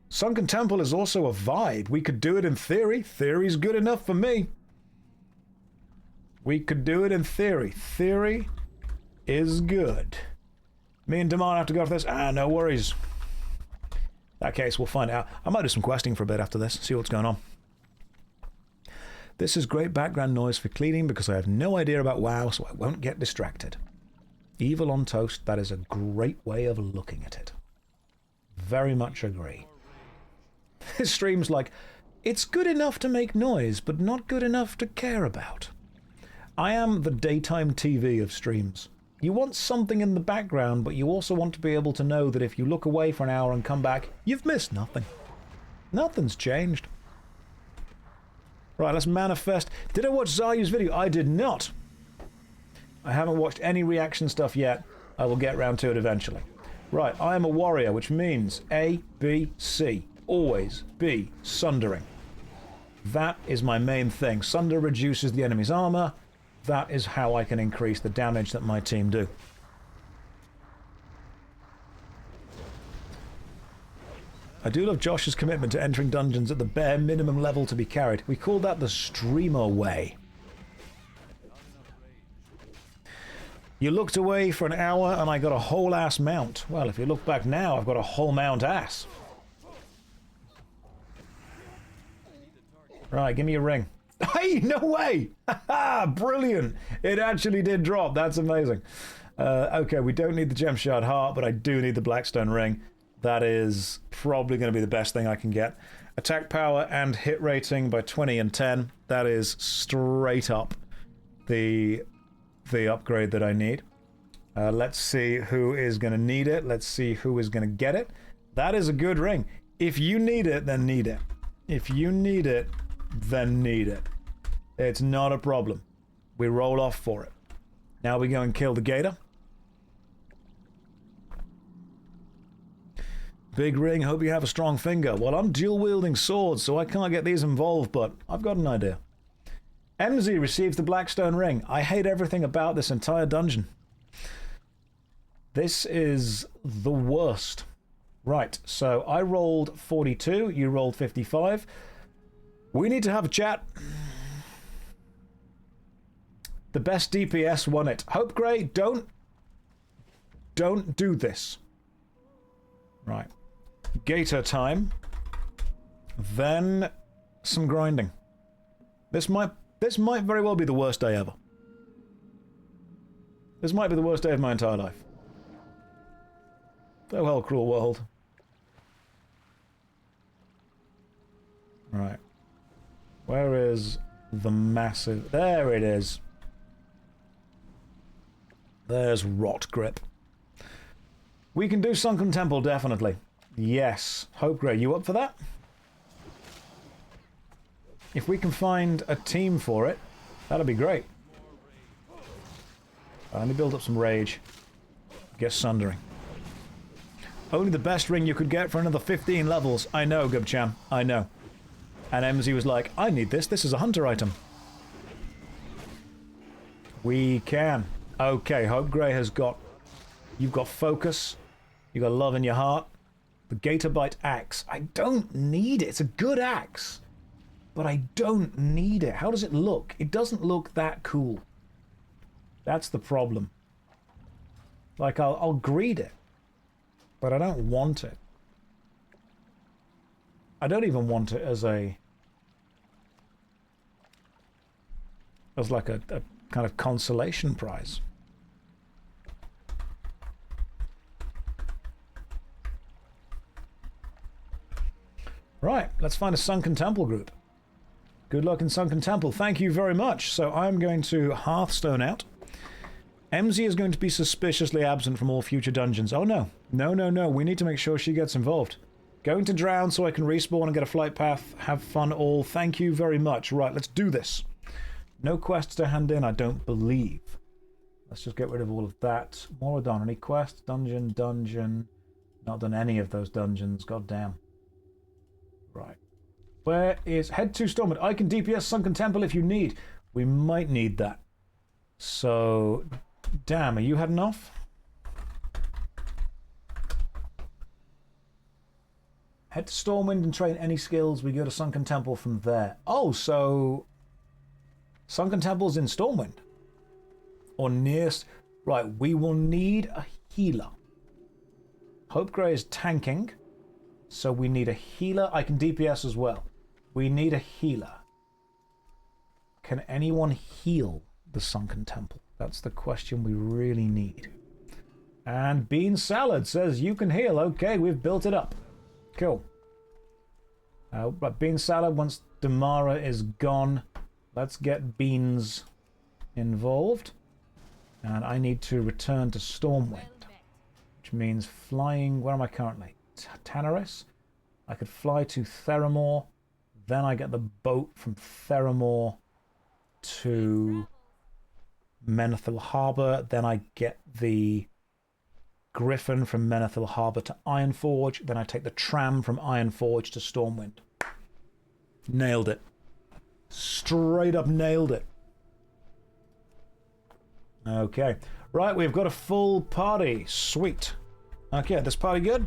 Sunken Temple is also a vibe. We could do it in theory. Theory's good enough for me. We could do it in theory. Theory is good. Me and Damar have to go for this. No worries. In that case, we'll find out. I might do some questing for a bit after this, see what's going on. This is great background noise for cleaning because I have no idea about WoW, so I won't get distracted. Evil on toast, that is a great way of looking at it. Very much agree. This stream's like, it's good enough to make noise, but not good enough to care about. I am the daytime TV of streams. You want something in the background, but you also want to be able to know that if you look away for an hour and come back, you've missed nothing. Nothing's changed. Right, let's manifest. Did I watch Zayu's video? I did not. I haven't watched any reaction stuff yet. I will get round to it eventually. Right, I am a warrior, which means A, B, C. Always be sundering. That is my main thing. Sunder reduces the enemy's armor. That is how I can increase the damage that my team do. I do love Josh's commitment to entering dungeons at the bare minimum level to be carried. We call that the streamer way. You looked away for an hour and I got a whole ass mount. Well, if you look back now, I've got a whole mount ass. Right, give me a ring. Hey, no way! Haha, brilliant! It actually did drop. That's amazing. Okay, we don't need the gem shard heart, but I do need the blackstone ring. That is probably going to be the best thing I can get. Attack power and hit rating by 20 and 10. That is straight up the upgrade that I need. Let's see who is going to need it. Let's see who is going to get it. That is a good ring. If you need it, then need it. If you need it, then need it. It's not a problem. We roll off for it. Now we go and kill the gator. Big ring, hope you have a strong finger. Well, I'm dual-wielding swords, so I can't get these involved, but I've got an idea. MZ receives the Blackstone ring. I hate everything about this entire dungeon. This is the worst. Right, so I rolled 42, you rolled 55. We need to have a chat. The best DPS won it. Hope Grey, don't do this. Right. Gator time. Then some grinding. This might very well be the worst day ever. This might be the worst day of my entire life. Oh hell, cruel world. Right. Where is the massive... There it is. There's Rot Grip. We can do Sunken Temple, definitely. Yes. Hope Grey, you up for that? If we can find a team for it, that'd be great. Let me build up some rage. Get sundering. Only the best ring you could get for another 15 levels. I know, Gubcham. I know. And MZ was like, I need this. This is a hunter item. We can. Okay, Hope Grey has got... You've got focus. You've got love in your heart. The Gatorbite axe. I don't need it. It's a good axe. But I don't need it. How does it look? It doesn't look that cool. That's the problem. Like, I'll greed it. But I don't want it. I don't even want it as a... as like a kind of consolation prize. Right, let's find a Sunken Temple group. Good luck in Sunken Temple. Thank you very much. So I'm going to Hearthstone out. MZ is going to be suspiciously absent from all future dungeons. Oh no. No, no, no. We need to make sure she gets involved. Going to drown so I can respawn and get a flight path. Have fun all. Thank you very much. Right, let's do this. No quests to hand in, I don't believe. Let's just get rid of all of that. Maraudon, any quests? Dungeon. Not done any of those dungeons. God damn. Right. Where is... Head to Stormwind. I can DPS Sunken Temple if you need. We might need that. So... Damn, are you heading off? Head to Stormwind and train any skills. We go to Sunken Temple from there. Oh, so... Sunken Temple's in Stormwind. Or near... Right, we will need a healer. Hope Grey is tanking. So we need a healer. I can DPS as well. We need a healer. Can anyone heal the Sunken Temple? That's the question we really need. And Bean Salad says you can heal. Okay, we've built it up. Cool. But Bean Salad, once Damara is gone, let's get Beans involved. And I need to return to Stormwind, which means flying... Where am I currently? Tanaris? I could fly to Theramore. Then I get the boat from Theramore to Menethil Harbour. Then I get the Griffin from Menethil Harbour to Ironforge. Then I take the tram from Ironforge to Stormwind. Nailed it. Straight up nailed it. Okay. Right, we've got a full party. Sweet. Okay, this party good?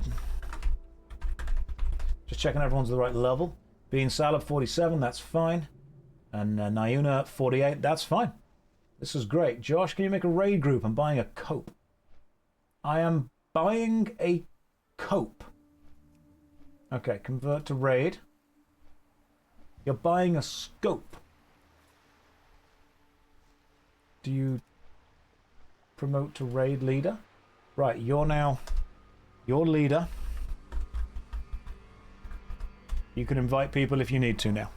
Just checking everyone's the right level. Bean Salad 47, that's fine. And Nayuna 48, that's fine. This is great. Josh, can you make a raid group? I'm buying a cope. I am buying a cope. Okay, convert to raid. You're buying a scope. Do you promote to raid leader? Right, you're now your leader. You can invite people if you need to now.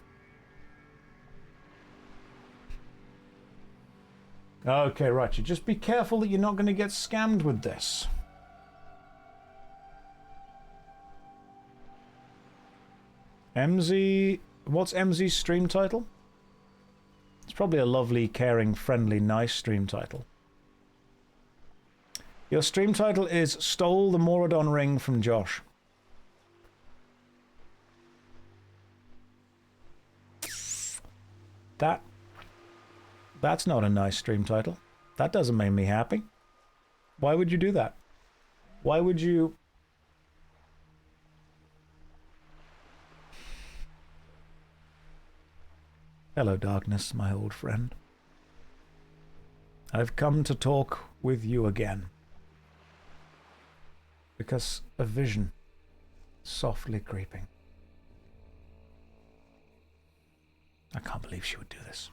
Okay, right. You just be careful that you're not going to get scammed with this. MZ... What's MZ's stream title? It's probably a lovely, caring, friendly, nice stream title. Your stream title is Stole the Maraudon Ring from Josh. That's not a nice stream title. That doesn't make me happy. Why would you do that? Why would you... Hello, darkness, my old friend. I've come to talk with you again. Because a vision softly creeping. I can't believe she would do this.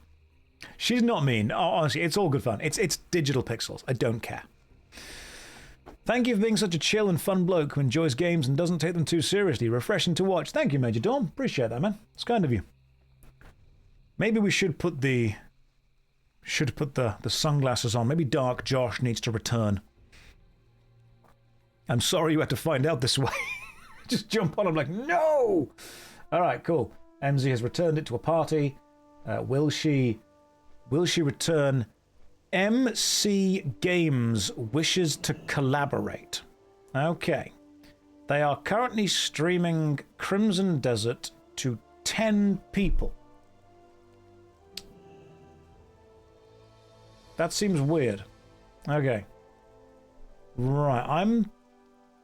She's not mean. Oh, honestly, it's all good fun. It's digital pixels. I don't care. Thank you for being such a chill and fun bloke who enjoys games and doesn't take them too seriously. Refreshing to watch. Thank you, Major Dawn. Appreciate that, man. It's kind of you. Maybe we should put the sunglasses on. Maybe Dark Josh needs to return. I'm sorry you had to find out this way. Just jump on. I'm like, no! All right, cool. MZ has returned it to a party. Will she return? MC Games wishes to collaborate. Okay. They are currently streaming Crimson Desert to 10 people. That seems weird. Okay. Right,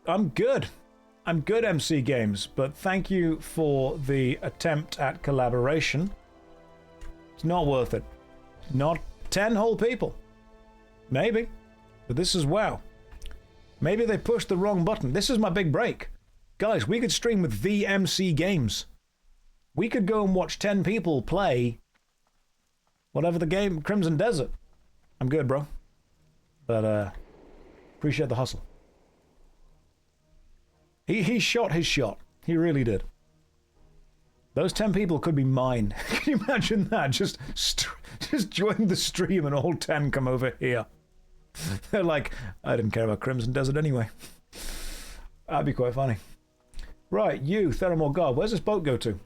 I'm good. I'm good, MC Games, but thank you for the attempt at collaboration. It's not worth it. Not 10 whole people. Maybe. But this is WoW. Maybe they pushed the wrong button. This is my big break. Guys, we could stream with the MC Games. We could go and watch 10 people play whatever the game, Crimson Desert. I'm good, bro. But, appreciate the hustle. He shot his shot. He really did. Those 10 people could be mine. Can you imagine that? Just join the stream and all 10 come over here. They're like, I didn't care about Crimson Desert anyway. That'd be quite funny. Right, you, Theramore God, where's this boat go to?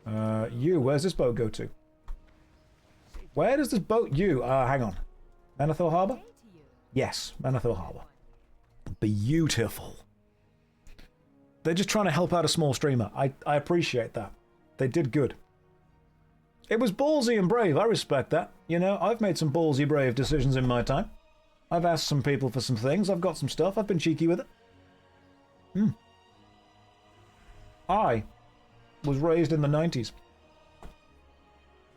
Where's this boat go to? Where does this boat, hang on. Manethil Harbour? Yes, Manethil Harbour. Beautiful. They're just trying to help out a small streamer. I appreciate that. They did good. It was ballsy and brave. I respect that. You know, I've made some ballsy, brave decisions in my time. I've asked some people for some things. I've got some stuff. I've been cheeky with it. I was raised in the 90s.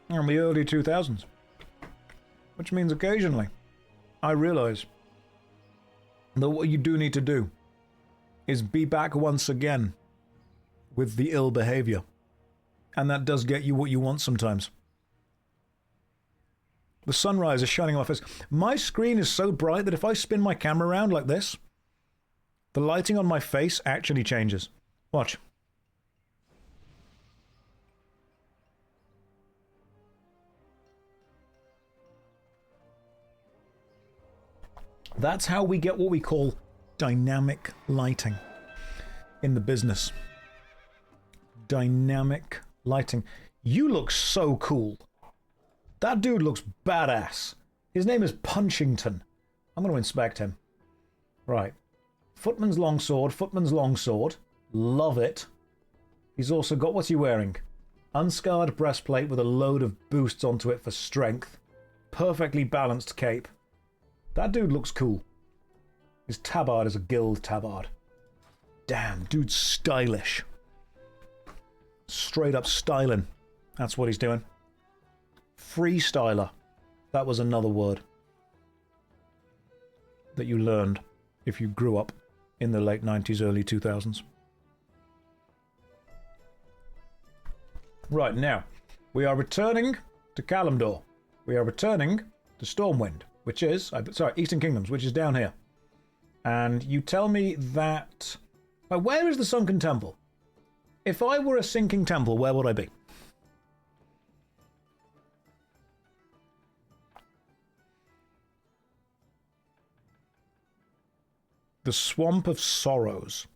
And the early 2000s. Which means occasionally, I realise that what you do need to do is be back once again with the ill behaviour. And that does get you what you want sometimes. The sunrise is shining off my face. My screen is so bright that if I spin my camera around like this, the lighting on my face actually changes. Watch. That's how we get what we call dynamic lighting in the business. Dynamic lighting. You look so cool. That dude looks badass. His name is Punchington. I'm going to inspect him. Right. Footman's longsword, Footman's longsword. Love it. He's also got, what's he wearing? Unscarred breastplate with a load of boosts onto it for strength. Perfectly balanced cape. That dude looks cool. His tabard is a guild tabard. Damn, dude's stylish. Straight up styling. That's what he's doing. Freestyler. That was another word that you learned if you grew up in the late 90s, early 2000s. Right, now, we are returning to Kalimdor. We are returning to Stormwind, which is, Eastern Kingdoms, which is down here. And you tell me that... where is the Sunken Temple? If I were a sinking temple, where would I be? The Swamp of Sorrows.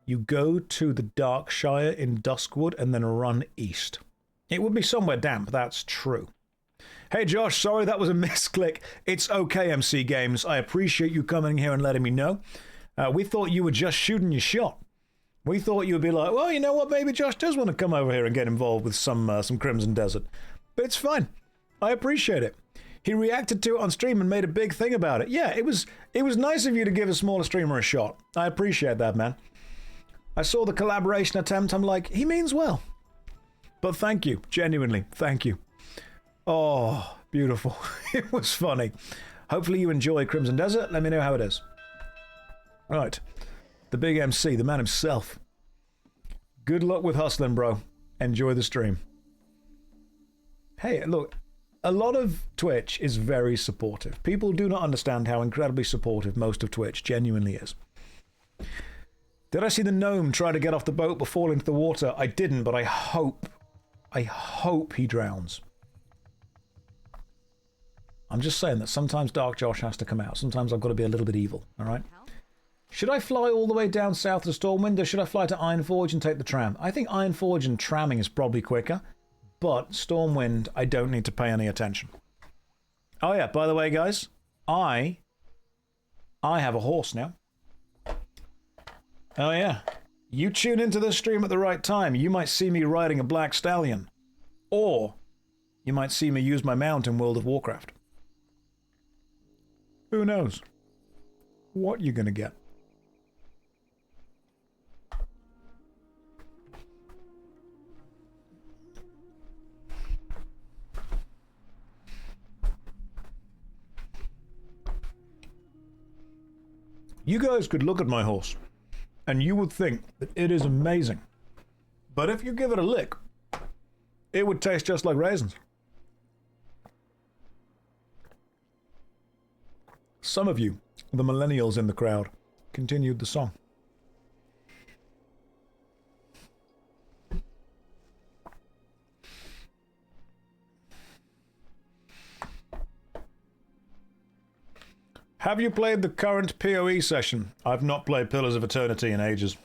You go to the Darkshire in Duskwood and then run east. It would be somewhere damp, that's true. Hey Josh, sorry that was a misclick. It's okay, MC Games. I appreciate you coming here and letting me know. We thought you were just shooting your shot. We thought you would be like, well, you know what, maybe Josh does want to come over here and get involved with some Crimson Desert. But it's fine. I appreciate it. He reacted to it on stream and made a big thing about it. Yeah, it was nice of you to give a smaller streamer a shot. I appreciate that, man. I saw the collaboration attempt. I'm like, he means well. But thank you. Genuinely, thank you. Oh, beautiful. It was funny. Hopefully you enjoy Crimson Desert. Let me know how it is. Right. The big MC, the man himself. Good luck with hustling, bro. Enjoy the stream. Hey, look. A lot of Twitch is very supportive. People do not understand how incredibly supportive most of Twitch genuinely is. Did I see the gnome try to get off the boat but fall into the water? I didn't, but I hope he drowns. I'm just saying that sometimes Dark Josh has to come out. Sometimes I've got to be a little bit evil, alright? Should I fly all the way down south to Stormwind, or should I fly to Ironforge and take the tram? I think Ironforge and tramming is probably quicker. But Stormwind, I don't need to pay any attention. Oh yeah, by the way, guys, I have a horse now. Oh yeah. You tune into this stream at the right time, you might see me riding a black stallion. Or you might see me use my mount in World of Warcraft. Who knows what you're gonna get. You guys could look at my horse, and you would think that it is amazing. But if you give it a lick, it would taste just like raisins. Some of you, the millennials in the crowd, continued the song. Have you played the current PoE session? I've not played Pillars of Eternity in ages.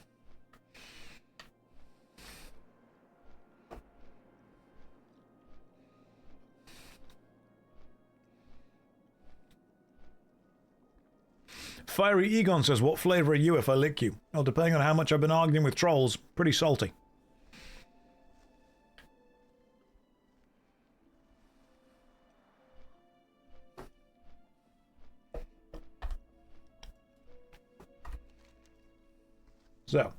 Fiery Egon says, what flavour are you if I lick you? Well, depending on how much I've been arguing with trolls, pretty salty. So,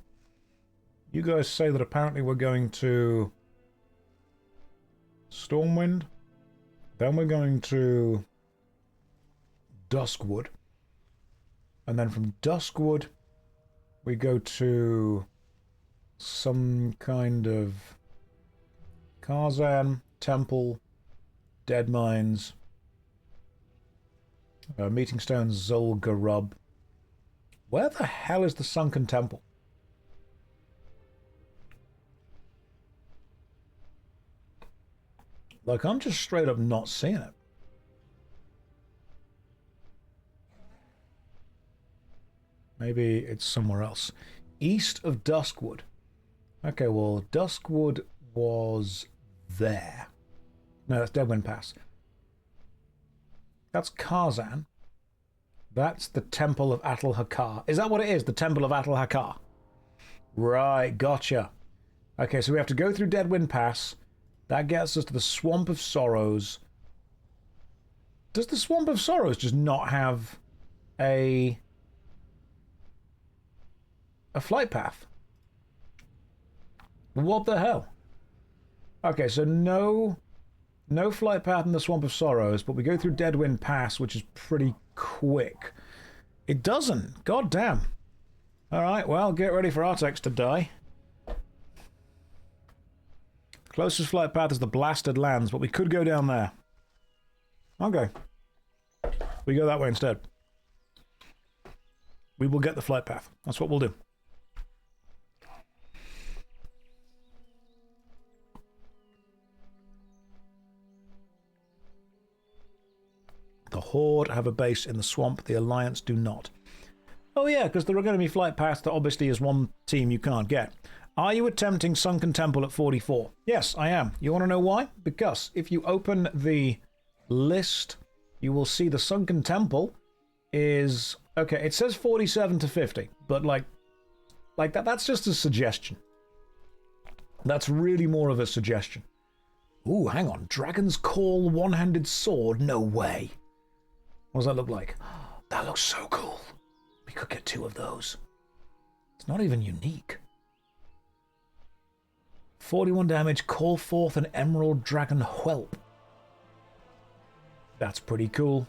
you guys say that apparently we're going to Stormwind, then we're going to Duskwood, and then from Duskwood we go to some kind of Sunken Temple, Dead Mines, Meeting Stones, Zul'Farrak. Where the hell is the Sunken Temple? Like, I'm just straight up not seeing it. Maybe it's somewhere else. East of Duskwood. Okay, well, Duskwood was there. No, that's Deadwind Pass. That's Karzan. That's the Temple of Atul Hakar. Is that what it is? The Temple of Atul Hakar? Right, gotcha. Okay, so we have to go through Deadwind Pass. That gets us to the Swamp of Sorrows. Does the Swamp of Sorrows just not have a flight path? What the hell? Okay, so no flight path in the Swamp of Sorrows, but we go through Deadwind Pass, which is pretty quick. It doesn't. God damn. Alright, well, get ready for Artex to die. Closest flight path is the Blasted Lands, but we could go down there. Okay. We go that way instead. We will get the flight path. That's what we'll do. The Horde have a base in the swamp. The Alliance do not. Oh yeah, because there are going to be flight paths that obviously as one team you can't get. Are you attempting Sunken Temple at 44? Yes, I am. You want to know why? Because if you open the list, you will see the Sunken Temple is... Okay, it says 47 to 50, but like that's just a suggestion. That's really more of a suggestion. Ooh, hang on. Dragon's Call one-handed sword? No way. What does that look like? That looks so cool. We could get 2 of those. It's not even unique. 41 damage, call forth an Emerald Dragon Whelp. That's pretty cool.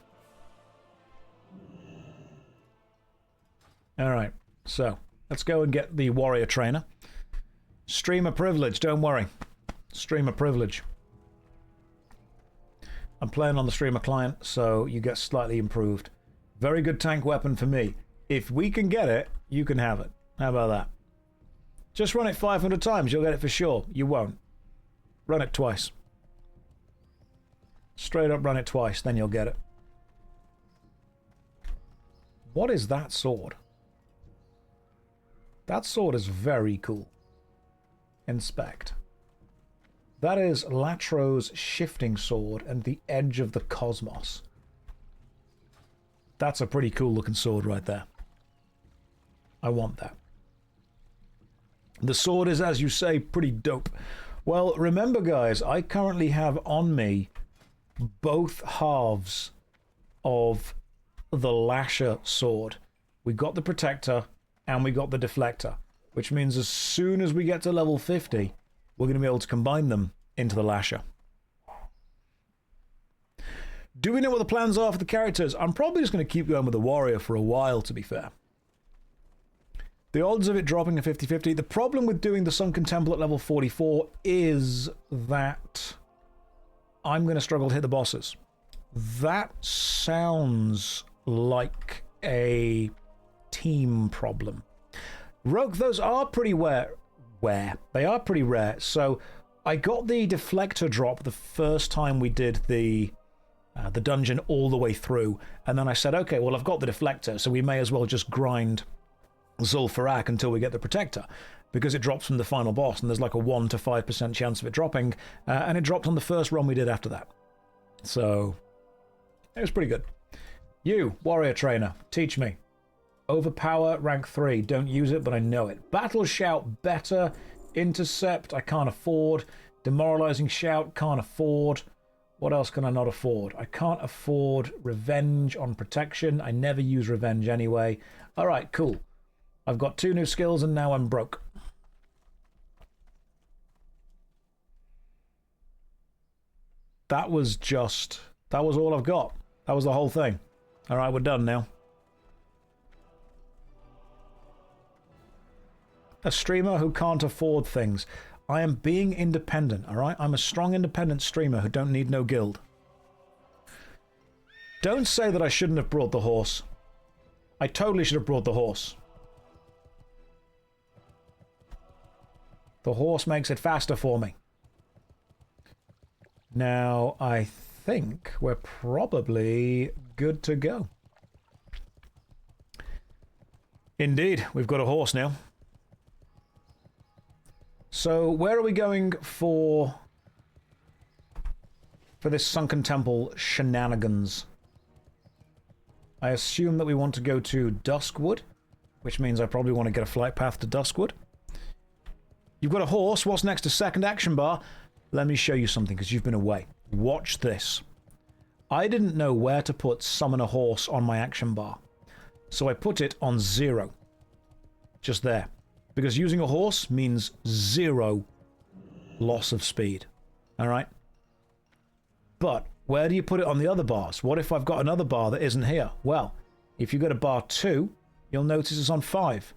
Alright, so let's go and get the Warrior Trainer. Streamer privilege, don't worry. Streamer privilege. I'm playing on the streamer client, so you get slightly improved. Very good tank weapon for me. If we can get it, you can have it. How about that? Just run it 500 times, you'll get it for sure. You won't. Run it twice. Straight up run it twice, then you'll get it. What is that sword? That sword is very cool. Inspect. That is Latro's Shifting Sword and the Edge of the Cosmos. That's a pretty cool looking sword right there. I want that. The sword is, as you say, pretty dope. Well, remember guys, I currently have on me both halves of the Lasher sword. We got the Protector and we got the Deflector, which means as soon as we get to level 50, we're going to be able to combine them into the Lasher. Do we know what the plans are for the characters? I'm probably just going to keep going with the Warrior for a while, to be fair. The odds of it dropping are 50-50. The problem with doing the Sunken Temple at level 44 is that I'm going to struggle to hit the bosses. That sounds like a team problem. Rogue, those are pretty rare. They are pretty rare. So I got the deflector drop the first time we did the dungeon all the way through, and then I said, okay, well, I've got the deflector, so we may as well just grind Zul'Farrak until we get the protector, because it drops from the final boss, and there's like a 1 to 5% chance of it dropping, and it dropped on the first run we did after that. So it was pretty good. You, warrior trainer, teach me. Overpower, rank 3. Don't use it, but I know it. Battle shout, better. Intercept, I can't afford. Demoralizing shout, can't afford. What else can I not afford? I can't afford revenge on protection. I never use revenge anyway. Alright, cool. I've got 2 new skills and now I'm broke. That was all I've got. That was the whole thing. Alright, we're done now. A streamer who can't afford things. I am being independent, alright? I'm a strong independent streamer who don't need no guild. Don't say that I shouldn't have brought the horse. I totally should have brought the horse. The horse makes it faster for me. Now, I think we're probably good to go. Indeed, we've got a horse now. So, where are we going for this Sunken Temple shenanigans? I assume that we want to go to Duskwood, which means I probably want to get a flight path to Duskwood. You've got a horse. What's next to second action bar? Let me show you something, because you've been away. Watch this. I didn't know where to put summon a horse on my action bar, so I put it on 0. Just there. Because using a horse means 0 loss of speed. Alright? But, where do you put it on the other bars? What if I've got another bar that isn't here? Well, if you go to bar 2, you'll notice it's on 5.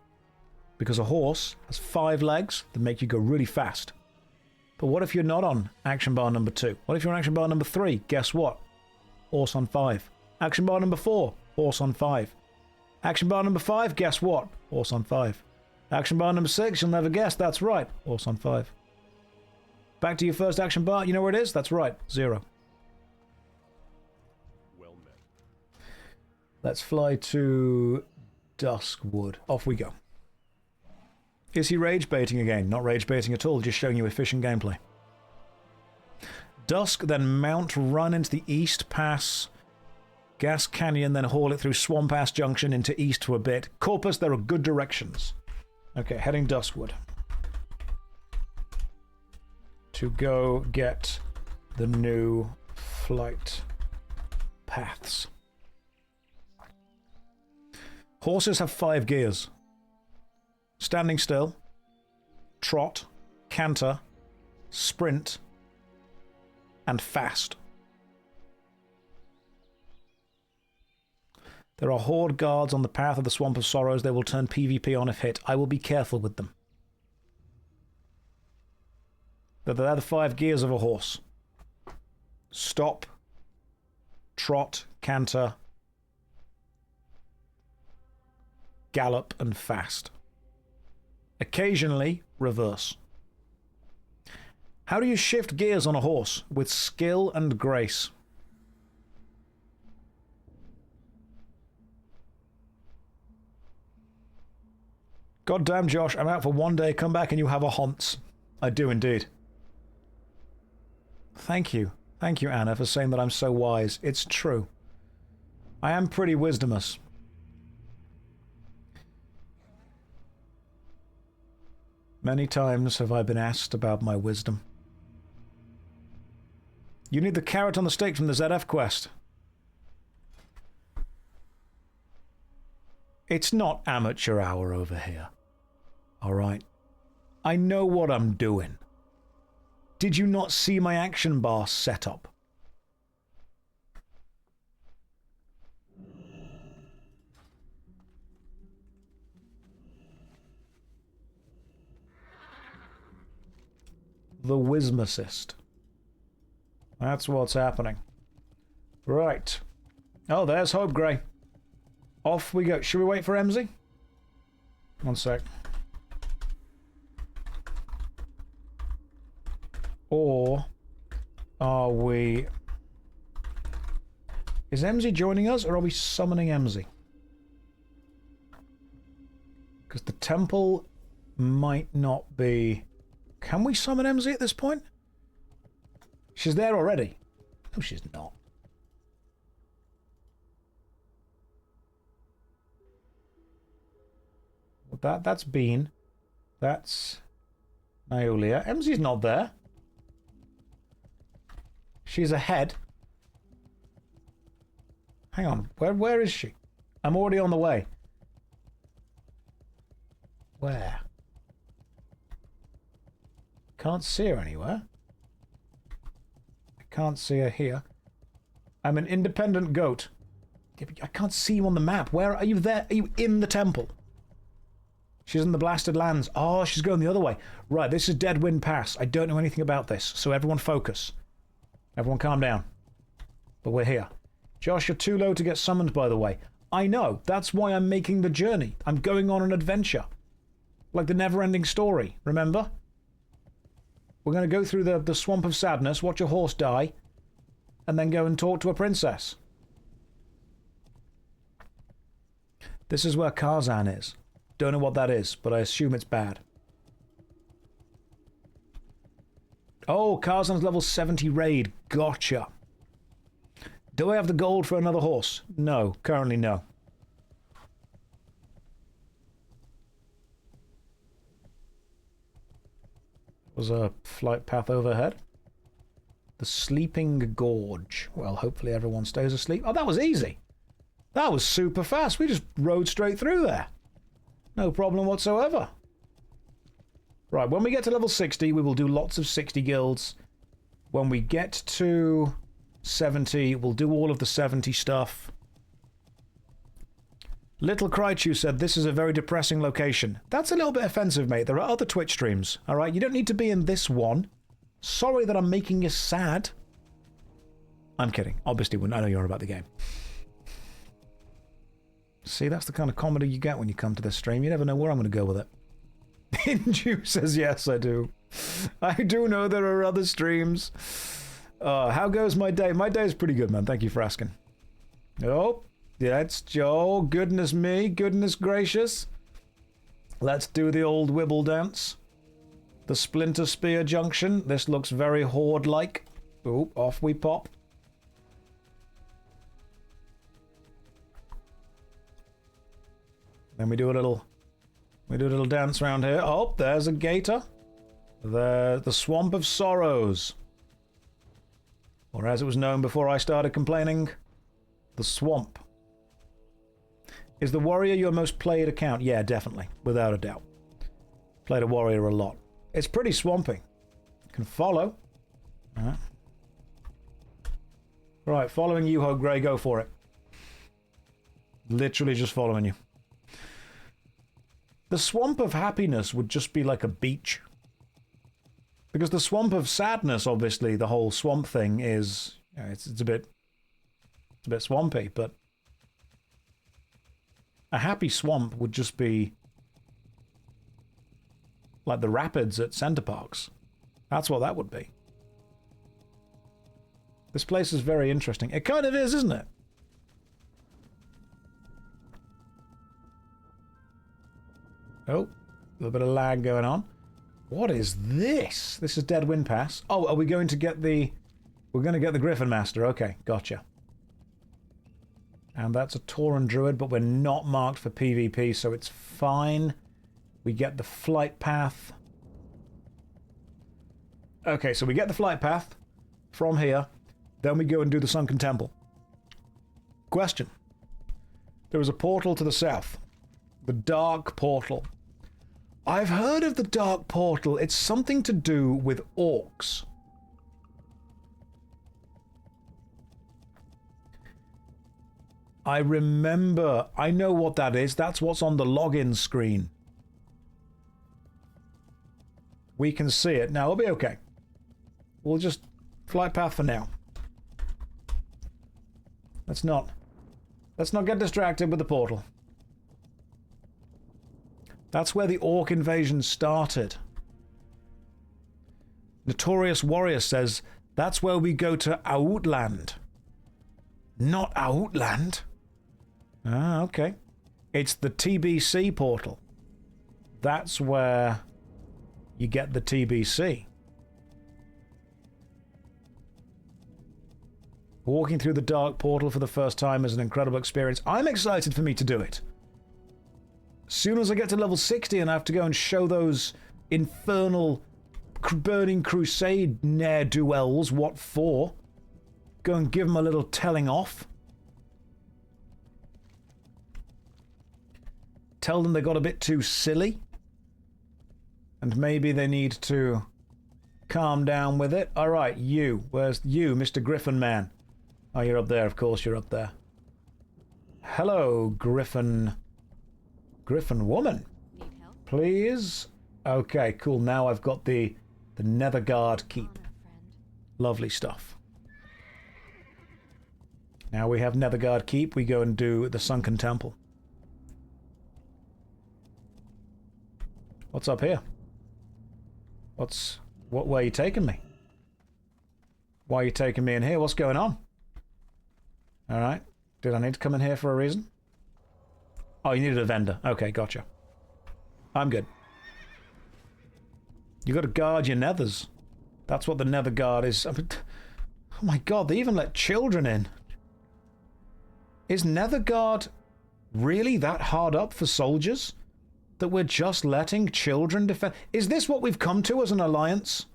Because a horse has 5 legs that make you go really fast. But what if you're not on action bar number 2? What if you're on action bar number 3? Guess what? Horse on 5. Action bar number 4? Horse on 5. Action bar number 5? Guess what? Horse on 5. Action bar number 6? You'll never guess. That's right. Horse on 5. Back to your first action bar. You know where it is? That's right. 0. Well met. Let's fly to Duskwood. Off we go. Is he rage baiting again? Not rage baiting at all, just showing you efficient gameplay. Dusk, then Mount Run into the East Pass, Gas Canyon, then haul it through Swamp Ass Junction into East for a bit. Corpus, there are good directions. Okay, heading Duskwood. To go get the new flight paths. Horses have 5 gears. Standing still, trot, canter, sprint, and fast. There are horde guards on the path of the Swamp of Sorrows. They will turn PvP on if hit. I will be careful with them. But they're the 5 gears of a horse. Stop, trot, canter, gallop, and fast. Occasionally, reverse. How do you shift gears on a horse? With skill and grace. Goddamn, Josh, I'm out for 1 day. Come back and you have a Honts. I do indeed. Thank you. Thank you, Anna, for saying that I'm so wise. It's true. I am pretty wisdomous. Many times have I been asked about my wisdom. You need the carrot on the stick from the ZF quest. It's not amateur hour over here. Alright? I know what I'm doing. Did you not see my action bar setup? the Wismacist. That's what's happening. Right. Oh, there's Hope Grey. Off we go. Should we wait for Emsy? One sec. Or are we... Is Emsy joining us, or are we summoning Emsy? Because the temple might not be... Can we summon Emsy at this point? She's there already. No, she's not. That's Bean. That's Iolia. Emsy's not there. She's ahead. Hang on. Where is she? I'm already on the way. Where? Can't see her anywhere. I can't see her here. I'm an independent goat. Yeah, but I can't see you on the map. Where are you there? Are you in the temple? She's in the blasted lands. Oh, she's going the other way. Right, this is Dead Wind Pass. I don't know anything about this, so everyone focus. Everyone calm down. But we're here. Josh, you're too low to get summoned, by the way. I know. That's why I'm making the journey. I'm going on an adventure. Like the never-ending story, remember? We're going to go through the Swamp of Sadness, watch a horse die, and then go and talk to a princess. This is where Karzan is. Don't know what that is, but I assume it's bad. Oh, Karzan's level 70 raid. Gotcha. Do I have the gold for another horse? No, currently no. Was a flight path overhead. The Sleeping Gorge. Well, hopefully everyone stays asleep. Oh, that was easy. That was super fast. We just rode straight through there. No problem whatsoever. Right, when we get to level 60, we will do lots of 60 guilds. When we get to 70, we'll do all of the 70 stuff. Little Krychu said, this is a very depressing location. That's a little bit offensive, mate. There are other Twitch streams, alright? You don't need to be in this one. Sorry that I'm making you sad. I'm kidding. Obviously, I know you're about the game. See, that's the kind of comedy you get when you come to this stream. You never know where I'm going to go with it. Inju says, yes, I do. I do know there are other streams. How goes my day? My day is pretty good, man. Thank you for asking. Oh, yeah, it's Joe. Goodness me. Goodness gracious. Let's do the old Wibble dance. The Splinter Spear Junction. This looks very horde-like. Oh, off we pop. Then we do a little dance around here. Oh, there's a gator. The Swamp of Sorrows. Or as it was known before I started complaining, the Swamp. Is the Warrior your most played account? Yeah, definitely. Without a doubt. Played a Warrior a lot. It's pretty swampy. Can follow. Right, following you, Hope Grey. Go for it. Literally just following you. The Swamp of Happiness would just be like a beach. Because the Swamp of Sadness, obviously, the whole swamp thing is... You know, it's a bit swampy, but... A happy swamp would just be... like the rapids at Center Parks. That's what that would be. This place is very interesting. It kind of is, isn't it? Oh, a little bit of lag going on. What is this? This is Dead Wind Pass. Oh, are we going to get the... We're going to get the Griffin Master. Okay, gotcha. And that's a Tauren Druid, but we're not marked for PvP, so it's fine. We get the flight path. Okay, so we get the flight path from here. Then we go and do the Sunken Temple. Question. There is a portal to the south. The Dark Portal. I've heard of the Dark Portal. It's something to do with orcs. I remember. I know what that is. That's what's on the login screen. We can see it. Now, it'll be okay. We'll just flight path for now. Let's not get distracted with the portal. That's where the orc invasion started. Notorious Warrior says, that's where we go to Outland. Not Outland. Ah, okay. It's the TBC portal. That's where you get the TBC. Walking through the dark portal for the first time is an incredible experience. I'm excited for me to do it. As soon as I get to level 60 and I have to go and show those infernal Burning Crusade ne'er-do-wells what for, go and give them a little telling off. Tell them they got a bit too silly. And maybe they need to calm down with it. Alright, you. Where's you, Mr. Griffin Man? Oh, you're up there. Of course you're up there. Hello, Griffin. Griffin woman. Need help? Please? Okay, cool. Now I've got the Netherguard Keep. Honor, friend. Lovely stuff. Now we have Netherguard Keep. We go and do the Sunken Temple. What's up here? Where are you taking me? Why are you taking me in here? What's going on? Alright. Did I need to come in here for a reason? Oh, you needed a vendor. Okay, gotcha. I'm good. You gotta guard your nethers. That's what the nether guard is. I mean, oh my god, they even let children in. Is Netherguard really that hard up for soldiers? That we're just letting children defend? Is this what we've come to as an alliance?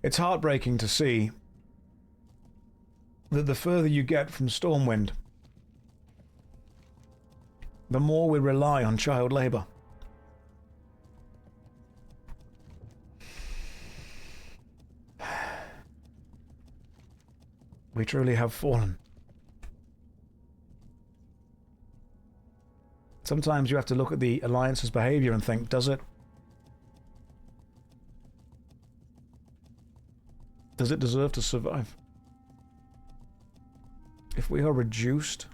It's heartbreaking to see that the further you get from Stormwind, the more we rely on child labor. We truly have fallen. Sometimes you have to look at the Alliance's behavior and think, does it deserve to survive? If we are reduced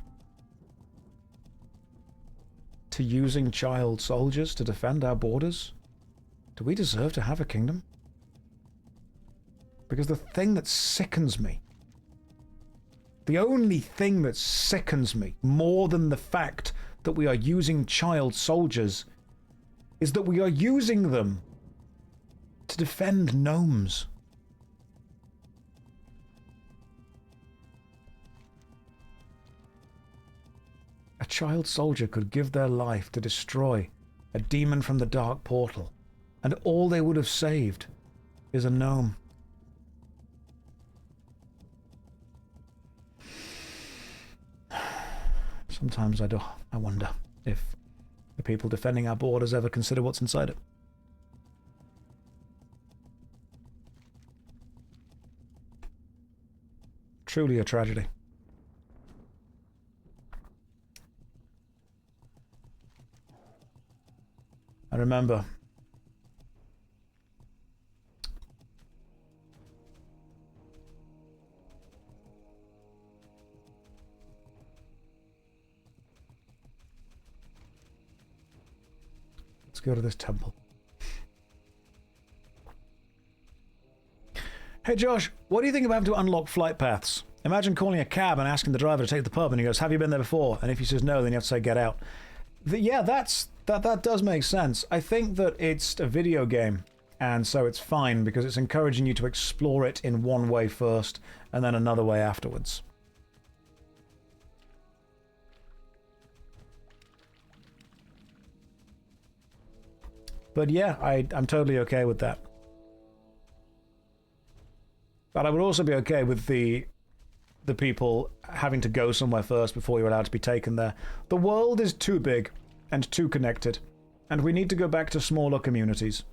to using child soldiers to defend our borders, do we deserve to have a kingdom? Because the thing that sickens me, the only thing that sickens me more than the fact that we are using child soldiers is that we are using them to defend gnomes. A child soldier could give their life to destroy a demon from the dark portal, and all they would have saved is a gnome. Sometimes I wonder if the people defending our borders ever consider what's inside it. Truly a tragedy. I remember let's go to this temple. Hey Josh, what do you think about having to unlock flight paths? Imagine calling a cab and asking the driver to take the pub and he goes, have you been there before? And if he says no, then you have to say get out. Yeah, that does make sense. I think that it's a video game, and so it's fine because it's encouraging you to explore it in one way first and then another way afterwards. But yeah, I'm totally okay with that. But I would also be okay with the people having to go somewhere first before you're allowed to be taken there. The world is too big and too connected, and we need to go back to smaller communities.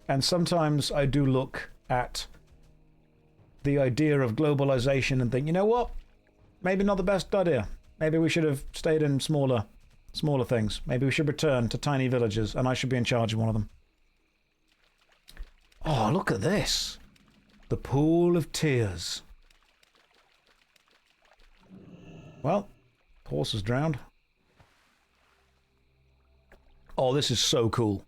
And sometimes I do look at the idea of globalization and think, you know what? Maybe not the best idea. Maybe we should have stayed in smaller Smaller things. Maybe we should return to tiny villages, and I should be in charge of one of them. Oh, look at this. The Pool of Tears. Well, the horse is drowned. Oh, this is so cool.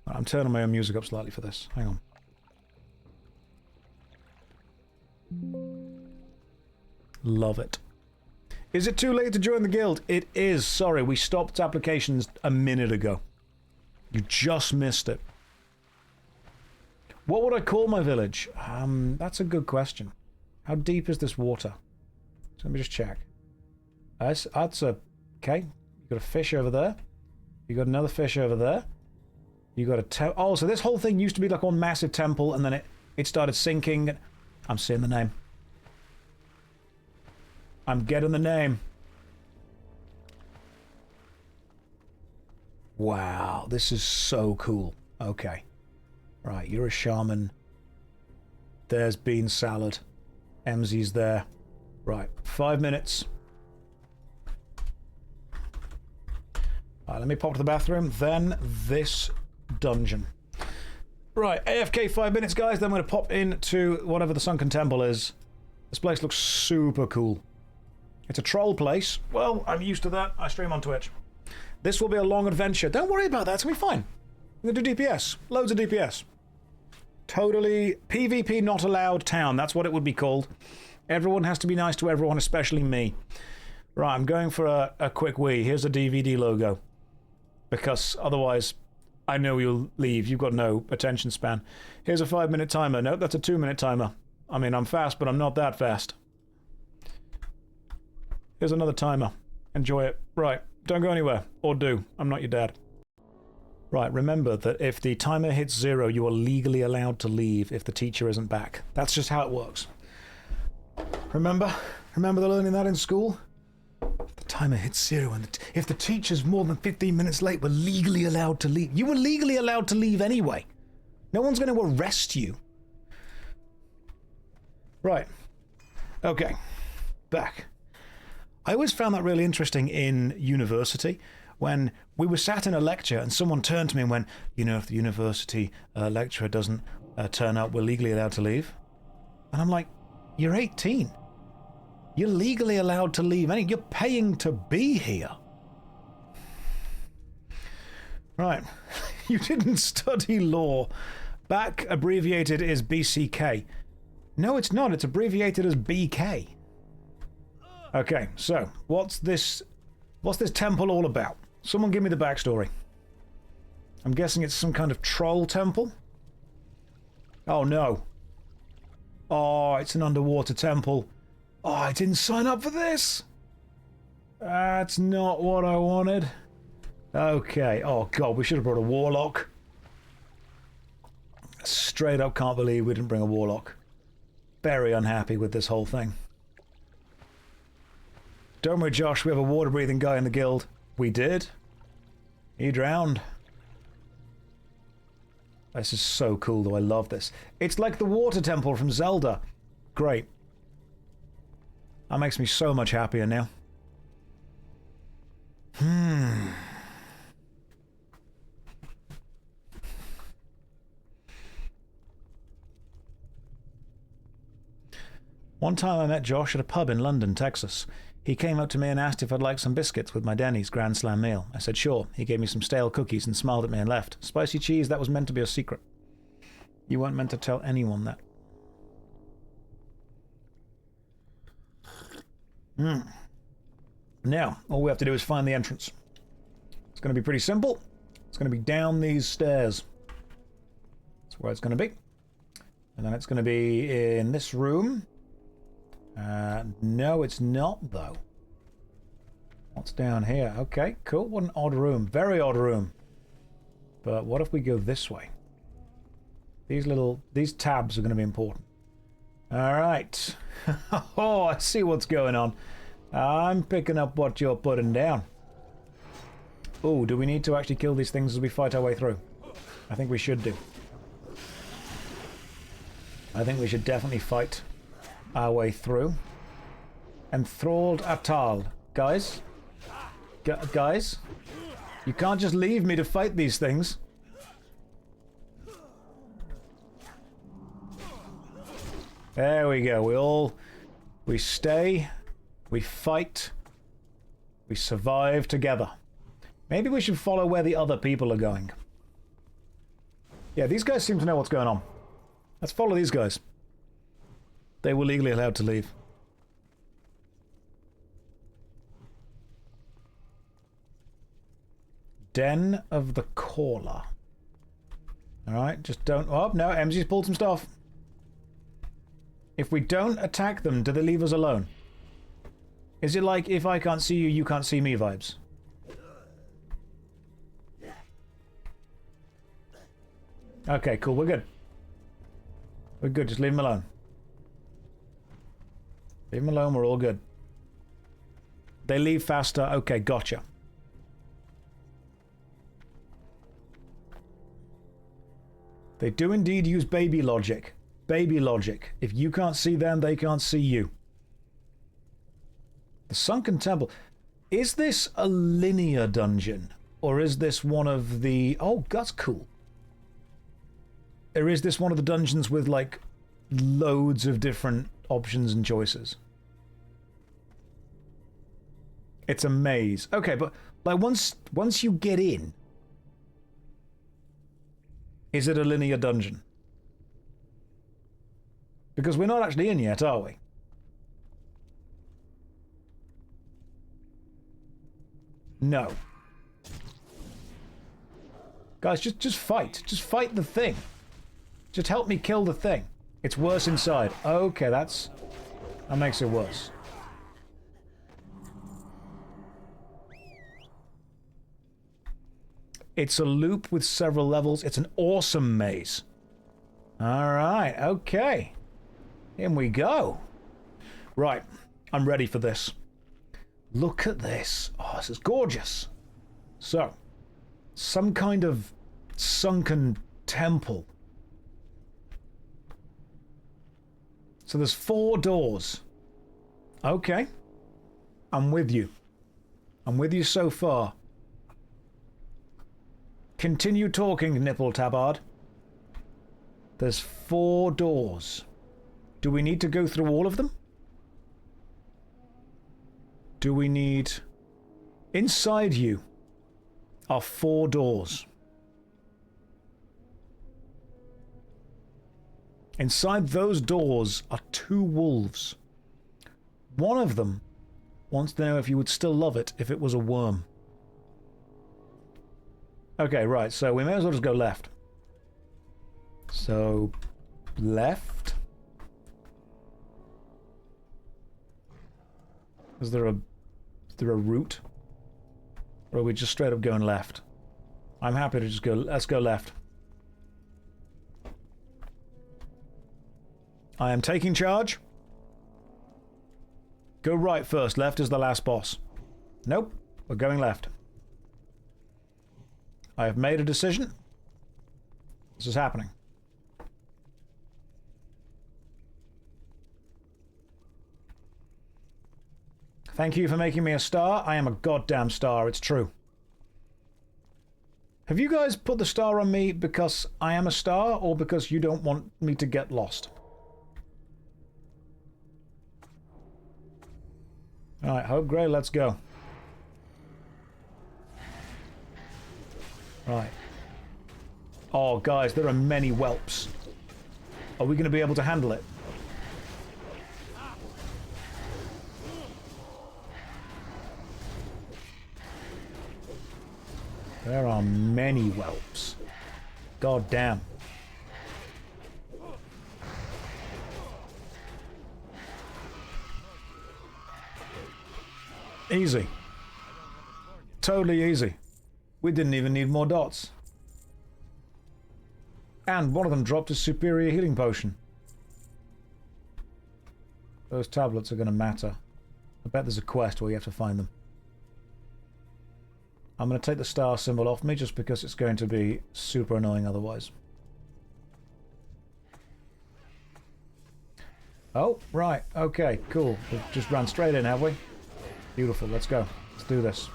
I'm turning my own music up slightly for this. Hang on. Love it. Is it too late to join the guild? It is. Sorry, we stopped applications a minute ago. You just missed it. What would I call my village? That's a good question. How deep is this water? So let me just check. That's a... Okay. You got a fish over there. You got another fish over there. You got a... Oh, so this whole thing used to be like one massive temple, and then it started sinking. I'm seeing the name. I'm getting the name. Wow, this is so cool. Okay. Right, you're a shaman. There's bean salad. MZ's there. Right, 5 minutes. Let me pop to the bathroom, then this dungeon. Right, AFK 5 minutes, guys, then I'm going to pop into whatever the Sunken Temple is. This place looks super cool. It's a troll place. Well, I'm used to that. I stream on Twitch. This will be a long adventure. Don't worry about that. It's going to be fine. I'm going to do DPS. Loads of DPS. Totally PvP not allowed town. That's what it would be called. Everyone has to be nice to everyone, especially me. Right, I'm going for a quick wee. Here's a DVD logo. Because otherwise, I know you'll leave. You've got no attention span. Here's a 5-minute timer. Nope, that's a 2-minute timer. I mean, I'm fast, but I'm not that fast. Here's another timer. Enjoy it. Right, don't go anywhere. Or do. I'm not your dad. Right, remember that if the timer hits 0, you are legally allowed to leave if the teacher isn't back. That's just how it works. Remember? Remember learning that in school? If the timer hits 0 and if the teacher's more than 15 minutes late, we're legally allowed to leave. You were legally allowed to leave anyway. No one's going to arrest you. Right. Okay. Back. I always found that really interesting in university when we were sat in a lecture and someone turned to me and went, you know, if the university lecturer doesn't turn up, we're legally allowed to leave. And I'm like, you're 18. You're legally allowed to leave. You're paying to be here. Right. You didn't study law. Back abbreviated is BCK. No, it's not. It's abbreviated as BK. Okay, so what's this temple all about? Someone give me the backstory. I'm guessing it's some kind of troll temple? Oh no. Oh, it's an underwater temple. Oh, I didn't sign up for this. That's not what I wanted. Okay. Oh god, we should have brought a warlock. Straight up can't believe we didn't bring a warlock. Very unhappy with this whole thing. Don't worry, Josh, we have a water-breathing guy in the guild. We did. He drowned. This is so cool, though. I love this. It's like the water temple from Zelda. Great. That makes me so much happier now. One time I met Josh at a pub in London, Texas. He came up to me and asked if I'd like some biscuits with my Denny's Grand Slam meal. I said sure. He gave me some stale cookies and smiled at me and left. Spicy cheese, that was meant to be a secret. You weren't meant to tell anyone that. Now, all we have to do is find the entrance. It's going to be pretty simple. It's going to be down these stairs. That's where it's going to be. And then it's going to be in this room. No, it's not, though. What's down here? Okay, cool. What an odd room. Very odd room. But what if we go this way? These tabs are going to be important. Alright. Oh, I see what's going on. I'm picking up what you're putting down. Oh, do we need to actually kill these things as we fight our way through? I think we should do. I think we should definitely fight our way through. Enthralled Atal. Guys, Guys, you can't just leave me to fight these things. There we go. We stay, we fight, we survive together. Maybe we should follow where the other people are going. Yeah, these guys seem to know what's going on. Let's follow these guys. They were legally allowed to leave. Den of the Caller. Alright, just don't... Oh, no, MZ's pulled some stuff. If we don't attack them, do they leave us alone? Is it like, if I can't see you, you can't see me vibes? Okay, cool, we're good. We're good, just leave them alone. Leave them alone, we're all good. They leave faster, okay, gotcha. They do indeed use baby logic. Baby logic. If you can't see them, they can't see you. The Sunken Temple. Is this a linear dungeon? Or is this one of the... Oh, that's cool. Or is this one of the dungeons with, like, loads of different options and choices? It's a maze. Okay, but, like, once you get in... Is it a linear dungeon? Because we're not actually in yet, are we? No. Guys, just fight. Just fight the thing. Just help me kill the thing. It's worse inside. Okay, that makes it worse. It's a loop with several levels. It's an awesome maze. Alright, okay. In we go. Right, I'm ready for this. Look at this. Oh, this is gorgeous. So, some kind of sunken temple. So there's 4 doors. Okay. I'm with you. I'm with you so far. Continue talking, Nipple Tabard. There's 4 doors. Do we need to go through all of them? Do we need... Inside you are 4 doors. Inside those doors are 2 wolves. One of them wants to know if you would still love it if it was a worm. Okay, right, so we may as well just go left. So, left. Is there a route? Or are we just straight up going left? I'm happy to just go, let's go left. I am taking charge. Go right first, left is the last boss. Nope, we're going left. I have made a decision. This is happening. Thank you for making me a star. I am a goddamn star, it's true. Have you guys put the star on me because I am a star, or because you don't want me to get lost? Alright, Hope Grey, let's go. Right. Oh, guys, there are many whelps. Are we going to be able to handle it? There are many whelps. God damn. Easy. Totally easy. We didn't even need more dots. And one of them dropped a superior healing potion. Those tablets are going to matter. I bet there's a quest where you have to find them. I'm going to take the star symbol off me just because it's going to be super annoying otherwise. Oh, right. Okay, cool. We've just ran straight in, have we? Beautiful. Let's go. Let's do this.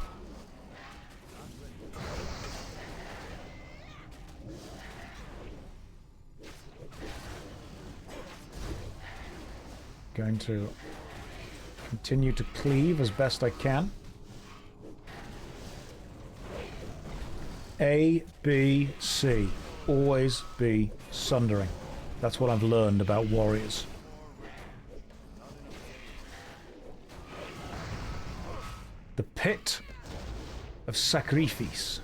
Going to continue to cleave as best I can. A, B, C. Always be sundering. That's what I've learned about warriors. The Pit of Sacrifice.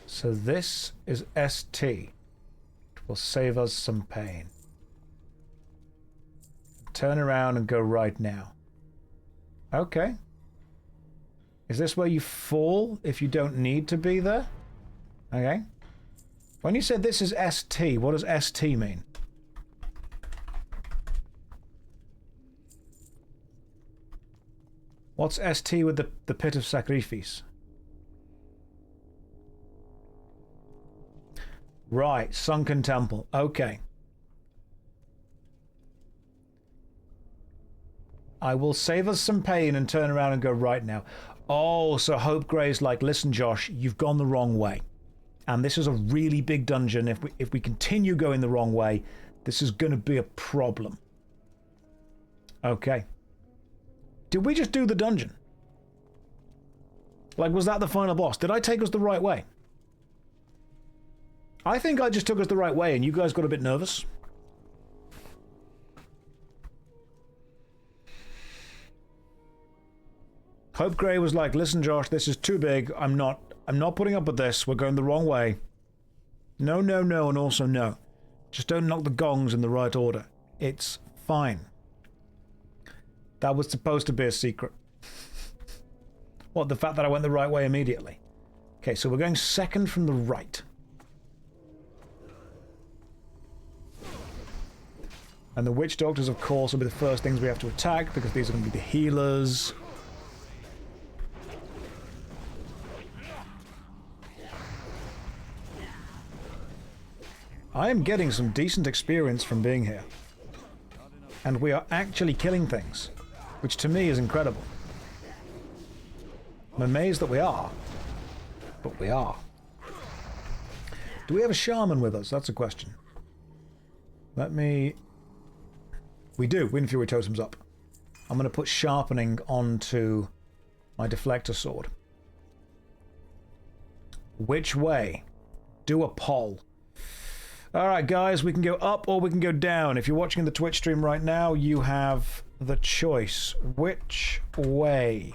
So this is ST. It will save us some pain. Turn around and go right now. Okay. Is this where you fall if you don't need to be there? Okay. When you said this is ST, what does ST mean? What's ST with the Pit of Sacrifice? Right, Sunken Temple. Okay. I will save us some pain and turn around and go right now. Oh, so Hope Gray's like, listen, Josh, you've gone the wrong way. And this is a really big dungeon. If we continue going the wrong way, this is going to be a problem. Okay. Did we just do the dungeon? Like, was that the final boss? Did I take us the right way? I think I just took us the right way and you guys got a bit nervous. Hope Gray was like, listen, Josh, this is too big. I'm not putting up with this. We're going the wrong way. No, no, no, and also no. Just don't knock the gongs in the right order. It's fine. That was supposed to be a secret. What, the fact that I went the right way immediately? Okay, so we're going second from the right. And the Witch Doctors, of course, will be the first things we have to attack, because these are going to be the healers. I am getting some decent experience from being here. And we are actually killing things, which to me is incredible. I'm amazed that we are, but we are. Do we have a shaman with us? That's a question. Let me... We do. Wind Fury Totem's up. I'm going to put sharpening onto my deflector sword. Which way? Do a poll. Alright guys, we can go up or we can go down. If you're watching the Twitch stream right now, you have the choice. Which way?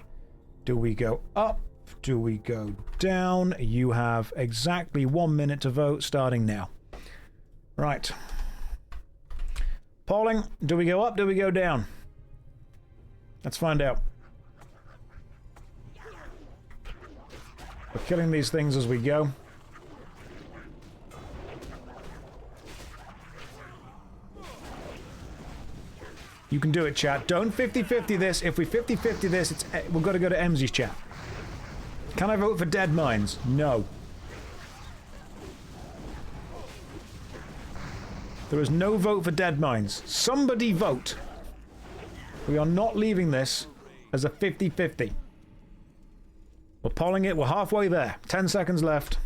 Do we go up? Do we go down? You have exactly 1 minute to vote starting now. Right. Polling, do we go up? Do we go down? Let's find out. We're killing these things as we go. You can do it, chat. Don't 50-50 this. If we 50-50 this, we've got to go to Emsy's chat. Can I vote for Dead Mines? No. There is no vote for Dead Mines. Somebody vote. We are not leaving this as a 50-50. We're polling it. We're halfway there. 10 seconds left.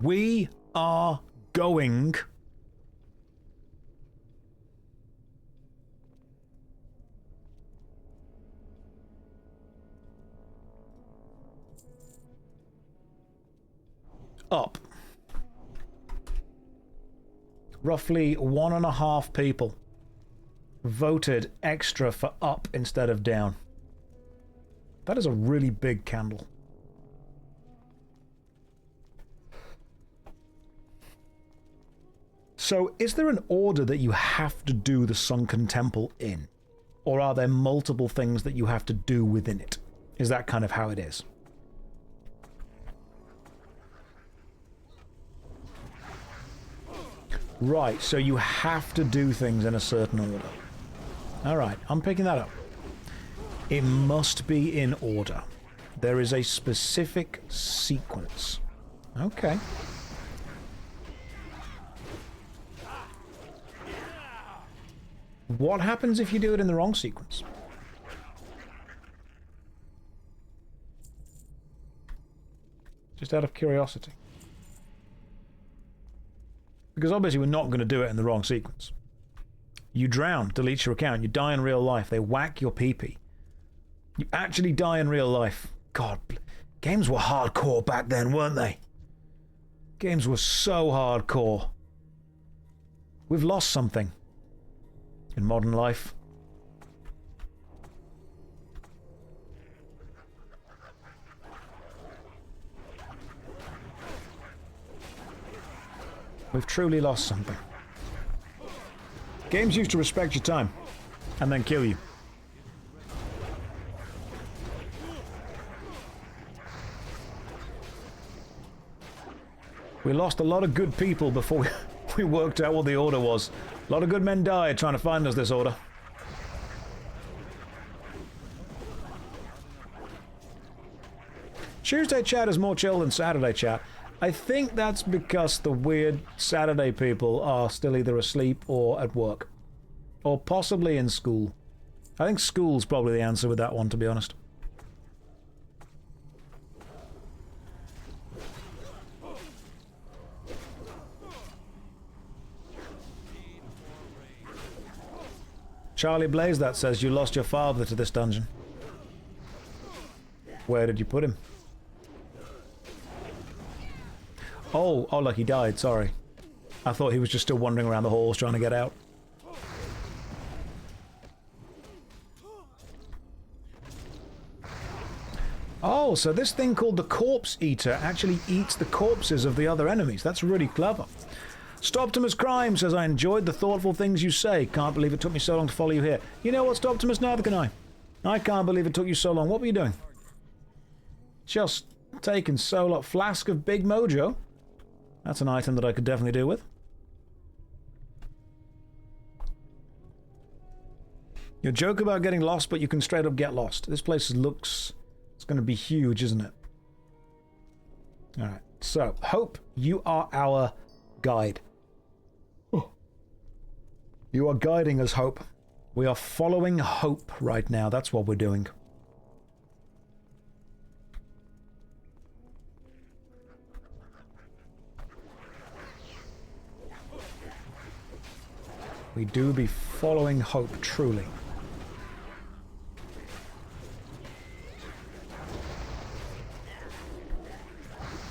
We are going... up. Roughly 1.5 people voted extra for up instead of down. That is a really big candle. So, is there an order that you have to do the Sunken Temple in? Or are there multiple things that you have to do within it? Is that kind of how it is? Right, so you have to do things in a certain order. Alright, I'm picking that up. It must be in order. There is a specific sequence. Okay. What happens if you do it in the wrong sequence? Just out of curiosity. Because obviously we're not going to do it in the wrong sequence. You drown, deletes your account. You die in real life. They whack your pee-pee. You actually die in real life. God, games were hardcore back then, weren't they? Games were so hardcore. We've lost something in modern life. We've truly lost something. Games used to respect your time and then kill you. We lost a lot of good people before we worked out what the order was. A lot of good men died trying to find us this order. Tuesday chat is more chill than Saturday chat. I think that's because the weird Saturday people are still either asleep or at work. Or possibly in school. I think school's probably the answer with that one, to be honest. Charlie Blaze, that says you lost your father to this dungeon. Where did you put him? Oh, like he died, sorry. I thought he was just still wandering around the halls trying to get out. Oh, so this thing called the Corpse Eater actually eats the corpses of the other enemies. That's really clever. Stoptimus Crime says, I enjoyed the thoughtful things you say. Can't believe it took me so long to follow you here. You know what, Stoptimus? Neither can I. I can't believe it took you so long. What were you doing? Just taking so long. Flask of Big Mojo. That's an item that I could definitely do with. Your joke about getting lost, but you can straight up get lost. This place looks... It's going to be huge, isn't it? Alright, so, Hope, you are our guide. Oh. You are guiding us, Hope. We are following Hope right now. That's what we're doing. We do be following Hope, truly.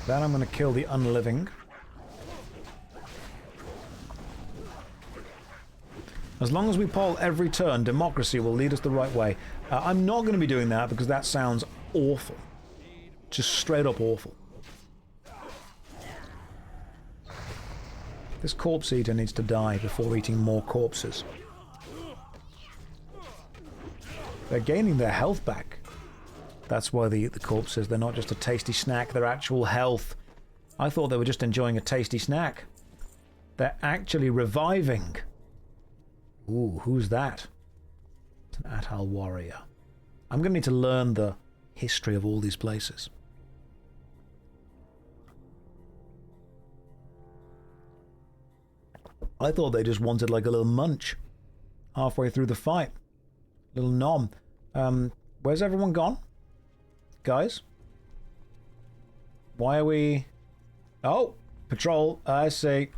Then I'm going to kill the unliving. As long as we poll every turn, democracy will lead us the right way. I'm not going to be doing that because that sounds awful. Just straight up awful. This corpse eater needs to die before eating more corpses. They're gaining their health back. That's why they eat the corpses. They're not just a tasty snack, they're actual health. I thought they were just enjoying a tasty snack. They're actually reviving. Ooh, who's that? It's an Atal warrior. I'm going to need to learn the history of all these places. I thought they just wanted like a little munch halfway through the fight. Little nom. Where's everyone gone? Guys? Why are we... Oh! Patrol, I see.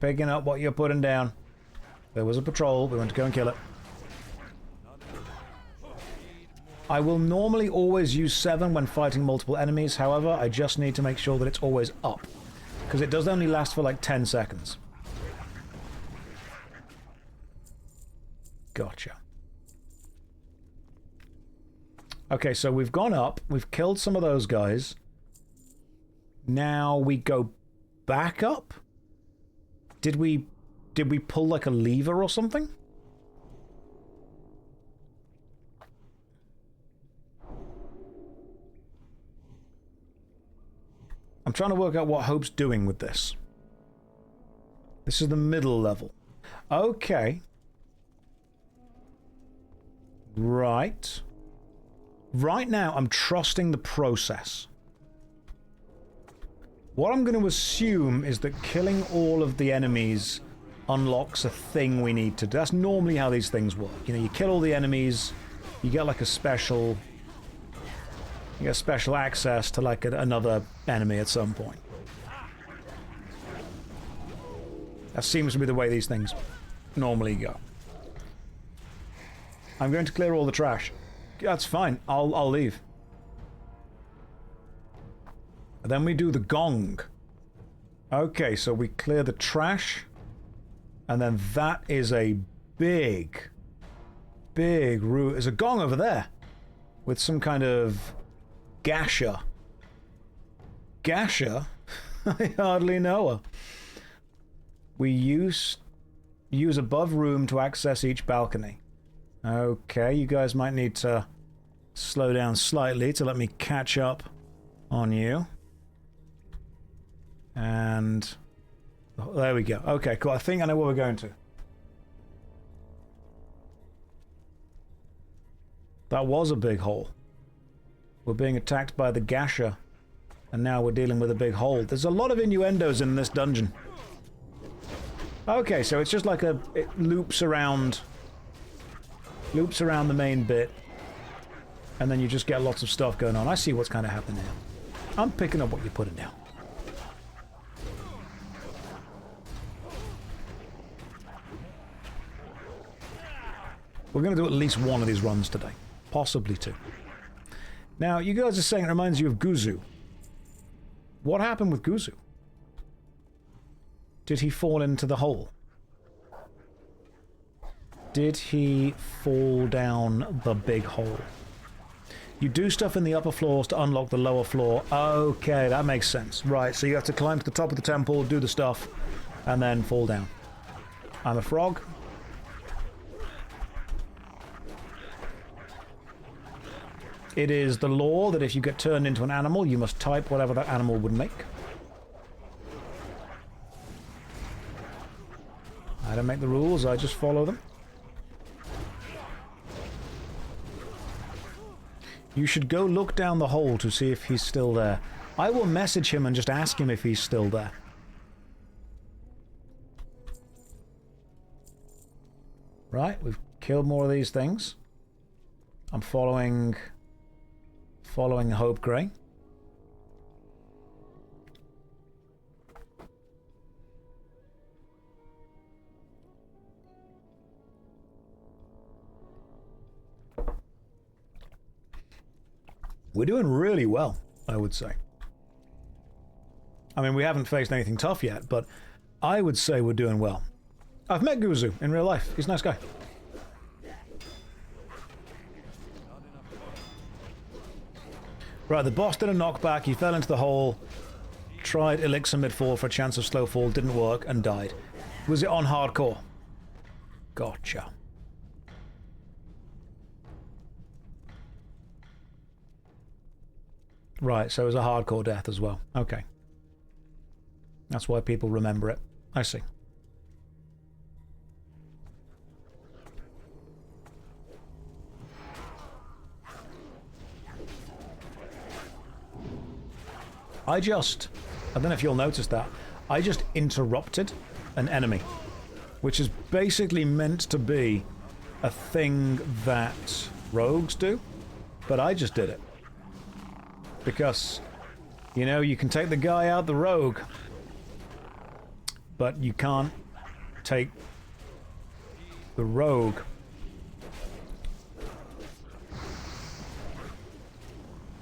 Picking up what you're putting down. There was a patrol, we went to go and kill it. I will normally always use 7 when fighting multiple enemies, however, I just need to make sure that it's always up. Because it does only last for like 10 seconds. Gotcha. Okay, so we've gone up, we've killed some of those guys. Now we go back up? Did we pull like a lever or something? I'm trying to work out what Hope's doing with this. This is the middle level. Okay. Right. Right now, I'm trusting the process. What I'm going to assume is that killing all of the enemies unlocks a thing we need to do. That's normally how these things work. You know, you kill all the enemies, you get like a special... You get special access to like another enemy at some point. That seems to be the way these things normally go. I'm going to clear all the trash. That's fine. I'll leave. And then we do the gong. Okay, so we clear the trash. And then that is a big room. There's a gong over there. With some kind of gasher. Gasher? I hardly know her. We use above room to access each balcony. Okay, you guys might need to slow down slightly to let me catch up on you. And there we go. Okay, cool. I think I know where we're going to. That was a big hole. We're being attacked by the gasher, and now we're dealing with a big hole. There's a lot of innuendos in this dungeon. Okay, so it's just like it loops around the main bit, and then you just get lots of stuff going on. I see what's kind of happening now. I'm picking up what you're putting down. We're going to do at least one of these runs today. Possibly two. Now, you guys are saying it reminds you of Guzu. What happened with Guzu? Did he fall into the hole? Did he fall down the big hole? You do stuff in the upper floors to unlock the lower floor. Okay, that makes sense. Right, so you have to climb to the top of the temple, do the stuff, and then fall down. I'm a frog. It is the law that if you get turned into an animal, you must type whatever that animal would make. I don't make the rules, I just follow them. You should go look down the hole to see if he's still there. I will message him and just ask him if he's still there. Right, we've killed more of these things. I'm following Hope Grey. We're doing really well, I would say. I mean, we haven't faced anything tough yet, but I would say we're doing well. I've met Guzu in real life. He's a nice guy. Right, the boss did a knockback. He fell into the hole. Tried elixir mid-fall for a chance of slow fall. Didn't work and died. Was it on hardcore? Gotcha. Right, so it was a hardcore death as well. Okay. That's why people remember it. I see. I don't know if you'll notice that, I just interrupted an enemy, which is basically meant to be a thing that rogues do, but I just did it. Because, you know, you can take the guy out, the rogue, but you can't take the rogue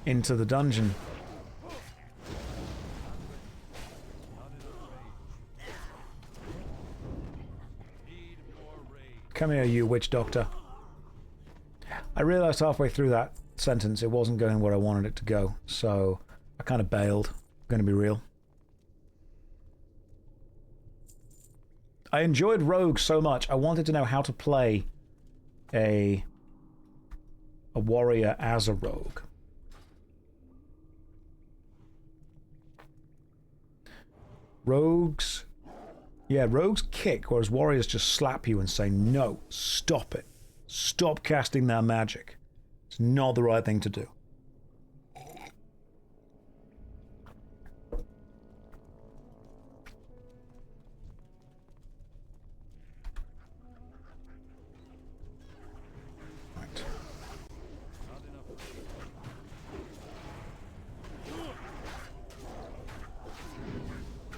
into the dungeon. Come here, you witch doctor. I realized halfway through that sentence it wasn't going where I wanted it to go, so I kind of bailed. I'm going to be real. I enjoyed Rogue so much, I wanted to know how to play a warrior as a rogue. Rogues kick, whereas warriors just slap you and say, no, stop it. Stop casting their magic. It's not the right thing to do. Right.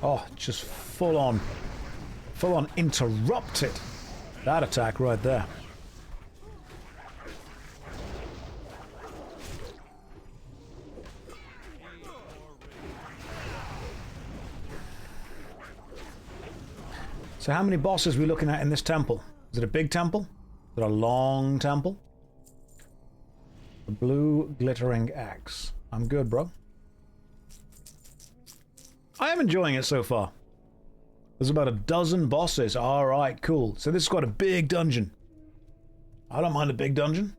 Oh, just full on full on interrupted that attack right there. So how many bosses are we looking at in this temple? Is it a big temple? Is it a long temple? The blue glittering axe. I'm good, bro. I am enjoying it so far. There's about a dozen bosses. Alright, cool. So this is quite a big dungeon. I don't mind a big dungeon.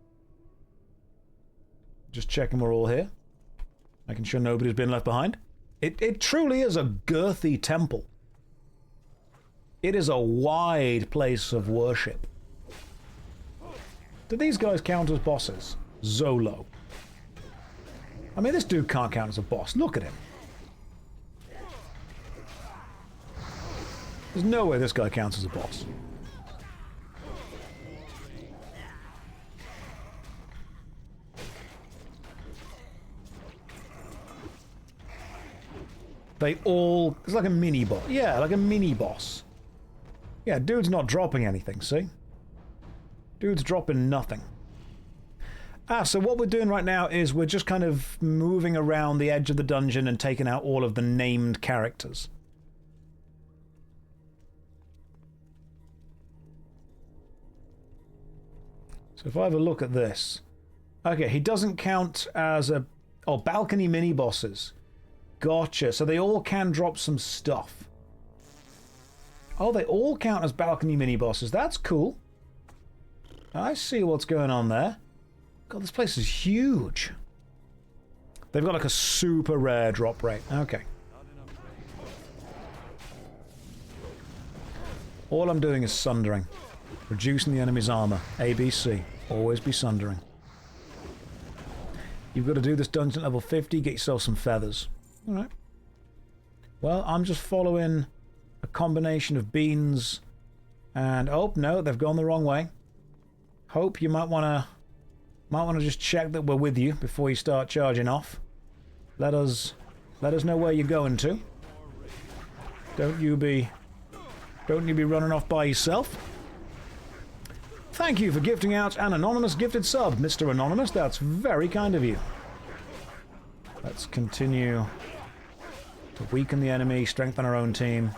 Just checking we're all here. Making sure nobody's been left behind. It truly is a girthy temple. It is a wide place of worship. Do these guys count as bosses? Zolo. I mean, this dude can't count as a boss. Look at him. There's no way this guy counts as a boss. They all... It's like a mini boss. Yeah, like a mini boss. Yeah, dude's not dropping anything, see? Dude's dropping nothing. So what we're doing right now is we're just kind of moving around the edge of the dungeon and taking out all of the named characters. So if I have a look at this... Okay, he doesn't count as a... Oh, balcony mini-bosses. Gotcha. So they all can drop some stuff. Oh, they all count as balcony mini-bosses. That's cool. I see what's going on there. God, this place is huge. They've got like a super rare drop rate. Okay. All I'm doing is sundering. Reducing the enemy's armor. ABC. Always be sundering. You've got to do this dungeon at level 50. Get yourself some feathers. Alright. Well, I'm just following a combination of beans and... Oh, no, they've gone the wrong way. Hope you might want to just check that we're with you before you start charging off. Let us know where you're going to. Don't you be running off by yourself. Thank you for gifting out an anonymous gifted sub, Mr. Anonymous. That's very kind of you. Let's continue to weaken the enemy, strengthen our own team,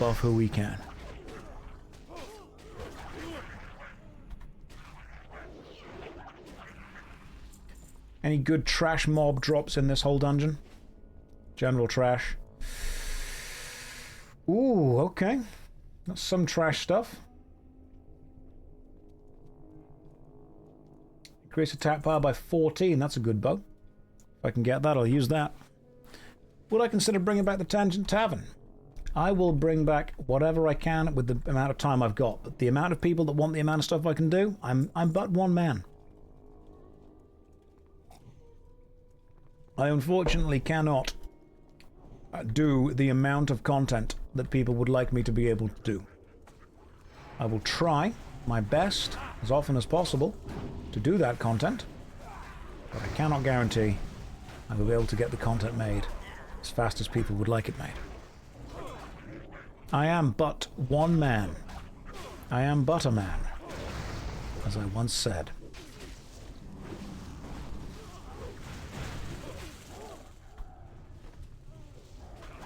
buff who we can. Any good trash mob drops in this whole dungeon? General trash. Ooh, okay. That's some trash stuff. Increase attack power by 14. That's a good bow. If I can get that, I'll use that. Would I consider bringing back the Tangent Tavern? I will bring back whatever I can with the amount of time I've got. But the amount of people that want the amount of stuff I can do, I'm but one man. I unfortunately cannot do the amount of content that people would like me to be able to do. I will try my best, as often as possible, to do that content, but I cannot guarantee I will be able to get the content made as fast as people would like it made. I am but one man. I am but a man, as I once said.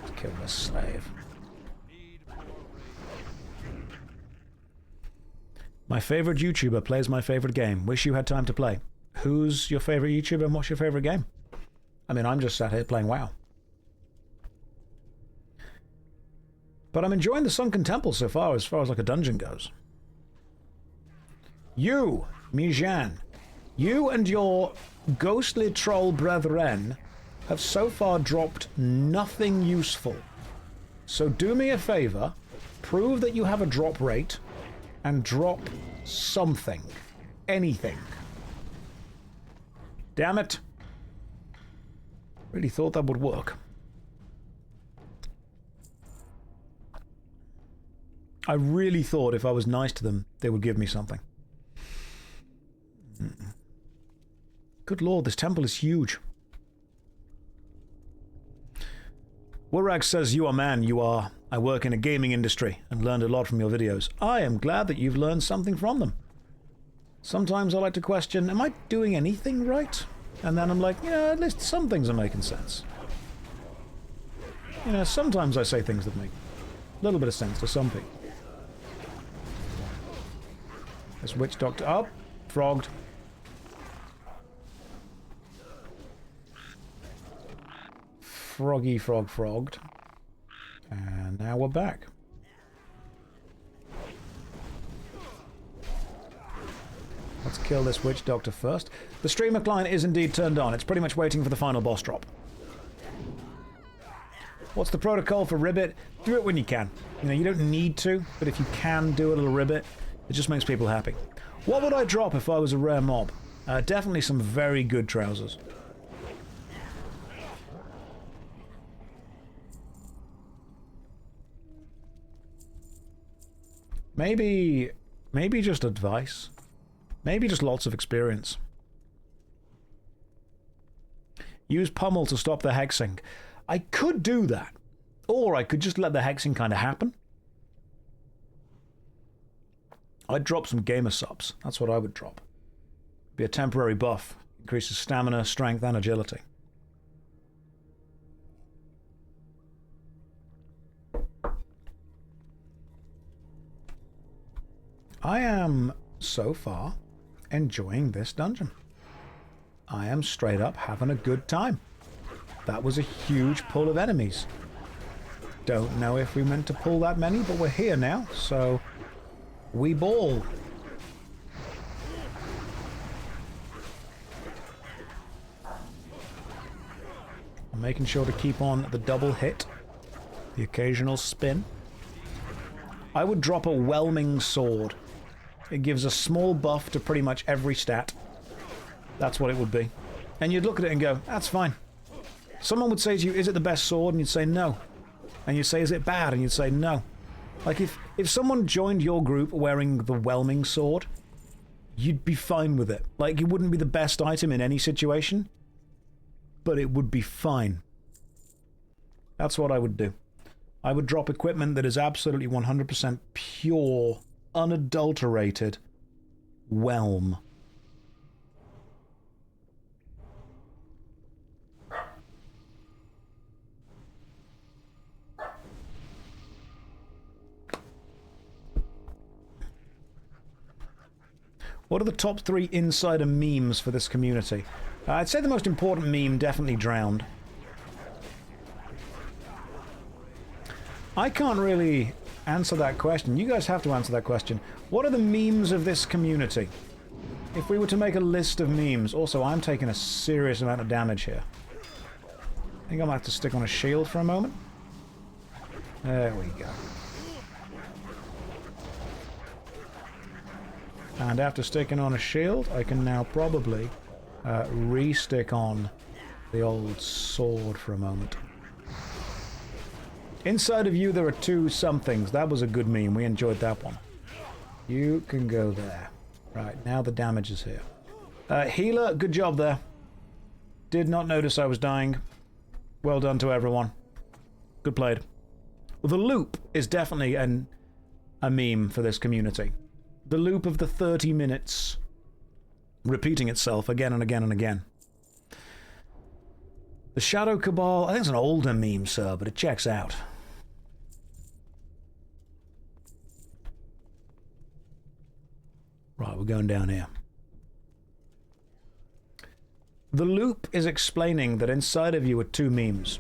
Let's kill this slave. My favorite YouTuber plays my favorite game. Wish you had time to play. Who's your favorite YouTuber and what's your favorite game? I mean, I'm just sat here playing WoW. But I'm enjoying the Sunken Temple so far as like a dungeon goes. You, Mijan, you and your ghostly troll brethren have so far dropped nothing useful. So do me a favor, prove that you have a drop rate, and drop something. Anything. Damn it. Really thought that would work. I really thought if I was nice to them, they would give me something. Good lord, this temple is huge. Worag says, you are man, you are I work in a gaming industry and learned a lot from your videos. I am glad that you've learned something from them. Sometimes I like to question, am I doing anything right? And then I'm like, at least some things are making sense. Sometimes I say things that make a little bit of sense to some people. This witch doctor... Oh! Frogged. Frogged. And now we're back. Let's kill this witch doctor first. The streamer client is indeed turned on. It's pretty much waiting for the final boss drop. What's the protocol for ribbit? Do it when you can. You don't need to, but if you can do a little ribbit, it just makes people happy. What would I drop if I was a rare mob? Definitely some very good trousers. Maybe just advice. Maybe just lots of experience. Use pummel to stop the hexing. I could do that. Or I could just let the hexing kind of happen. I'd drop some gamer subs. That's what I would drop. Be a temporary buff. Increases stamina, strength, and agility. I am, so far, enjoying this dungeon. I am straight up having a good time. That was a huge pull of enemies. Don't know if we meant to pull that many, but we're here now, so we ball. I'm making sure to keep on the double hit, the occasional spin. I would drop a whelming sword. It gives a small buff to pretty much every stat. That's what it would be. And you'd look at it and go, that's fine. Someone would say to you, is it the best sword? And you'd say no. And you'd say, is it bad? And you'd say no. Like, if someone joined your group wearing the whelming sword, you'd be fine with it. Like, it wouldn't be the best item in any situation, but it would be fine. That's what I would do. I would drop equipment that is absolutely 100% pure, unadulterated whelm. What are the top 3 insider memes for this community? I'd say the most important meme, definitely Drowned. I can't really answer that question. You guys have to answer that question. What are the memes of this community? If we were to make a list of memes... Also, I'm taking a serious amount of damage here. I think I might have to stick on a shield for a moment. There we go. And after sticking on a shield, I can now probably re-stick on the old sword for a moment. Inside of you there are 2 somethings. That was a good meme. We enjoyed that one. You can go there. Right, now the damage is here. Healer, good job there. Did not notice I was dying. Well done to everyone. Good played. Well, the loop is definitely a meme for this community. The loop of the 30 minutes repeating itself again and again and again. The Shadow Cabal, I think it's an older meme, sir, but it checks out. Right, we're going down here. The loop is explaining that inside of you are 2 memes.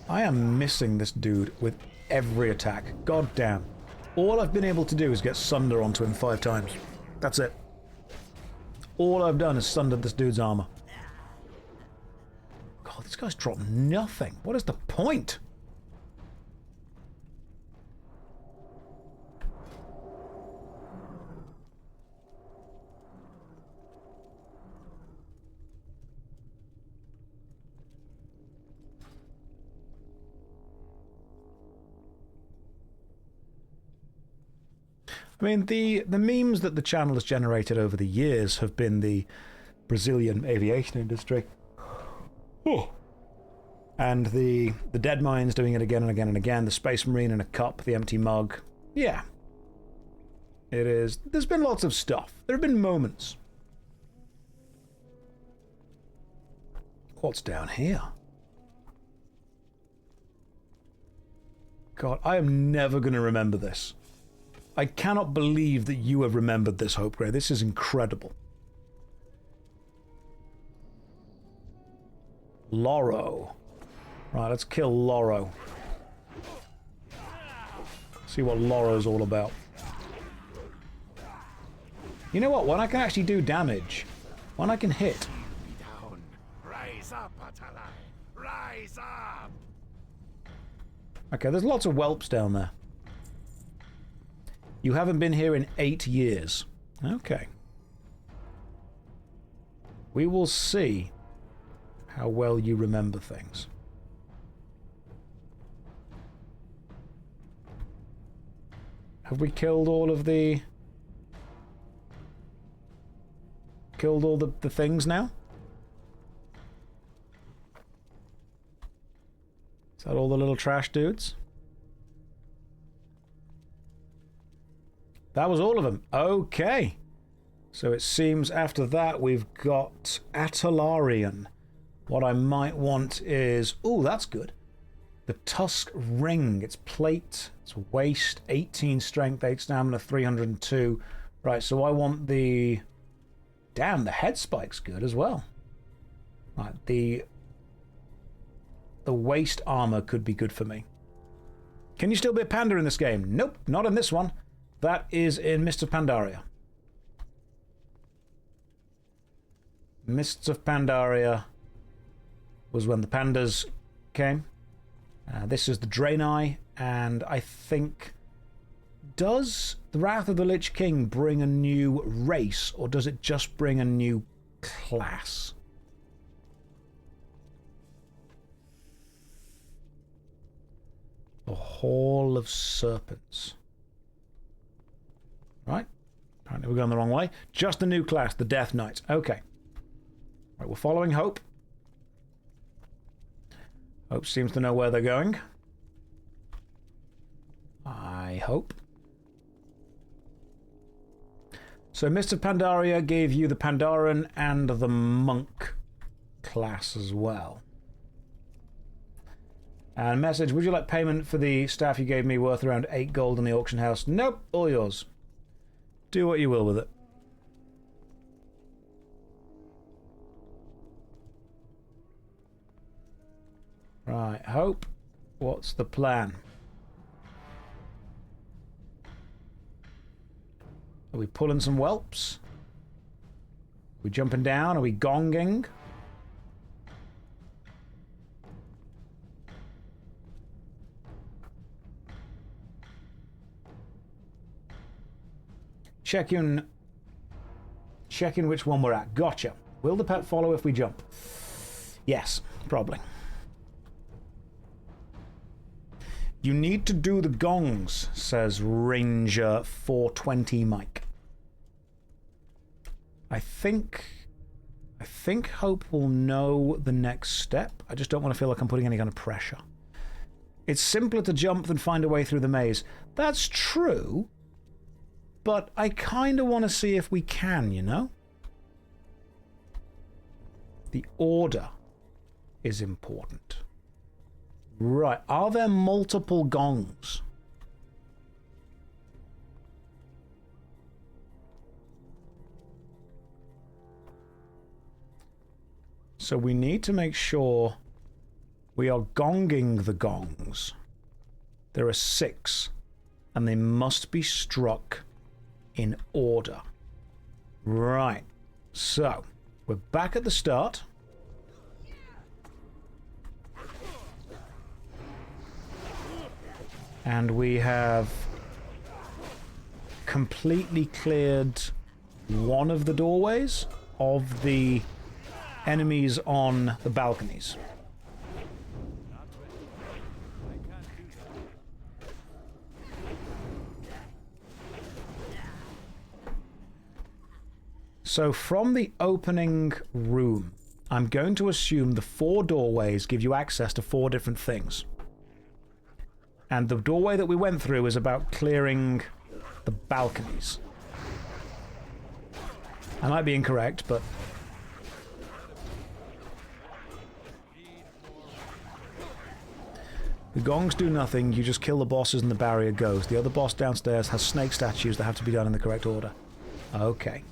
I am missing this dude with every attack. God damn. All I've been able to do is get Sunder onto him 5 times. That's it. All I've done is sundered this dude's armor. God, these guys drop nothing. What is the point? I mean, the memes that the channel has generated over the years have been the Brazilian aviation industry. Oh. And the dead mines doing it again and again and again, the Space Marine in a cup, the empty mug. Yeah. It is. There's been lots of stuff. There have been moments. What's down here? God, I am never going to remember this. I cannot believe that you have remembered this, Hope Grey. This is incredible. Loro. Right, let's kill Loro. See what Loro's all about. You know what? When I can actually do damage, when I can hit. Down. Rise up, Atalai. Rise up. Okay, there's lots of whelps down there. You haven't been here in 8 years. Okay. We will see how well you remember things. Have we killed all of the... Killed all the things now? Is that all the little trash dudes? That was all of them. Okay. So it seems after that we've got Atalarian. What I might want is... Ooh, that's good. The Tusk Ring. It's plate, it's waist, 18 strength, 8 stamina, 302. Right, so I want the... Damn, the head spike's good as well. Right, the waist armor could be good for me. Can you still be a panda in this game? Nope, not in this one. That is in Mists of Pandaria. Mists of Pandaria was when the pandas came. This is the Draenei, and I think... Does the Wrath of the Lich King bring a new race, or does it just bring a new class? The Hall of Serpents. Right. Apparently we're going the wrong way. Just a new class, the Death Knights. Okay. Right, we're following Hope. Hope seems to know where they're going. I hope. So Mist of Pandaria gave you the Pandaren and the Monk class as well. And message, would you like payment for the staff you gave me worth around 8 gold in the auction house? Nope, all yours. Do what you will with it. Right, Hope, what's the plan? Are we pulling some whelps? Are we jumping down? Are we gonging? Checking which one we're at. Gotcha. Will the pet follow if we jump? Yes, probably. You need to do the gongs, says Ranger 420 Mike. I think Hope will know the next step. I just don't want to feel like I'm putting any kind of pressure. It's simpler to jump than find a way through the maze. That's true, but I kind of want to see if we can, you know? The order is important. Right, are there multiple gongs? So we need to make sure we are gonging the gongs. There are 6, and they must be struck in order. Right, so we're back at the start. And we have completely cleared one of the doorways of the enemies on the balconies. So from the opening room, I'm going to assume the 4 doorways give you access to 4 different things. And the doorway that we went through is about clearing the balconies. I might be incorrect, but... The gongs do nothing, you just kill the bosses and the barrier goes. The other boss downstairs has snake statues that have to be done in the correct order. Okay.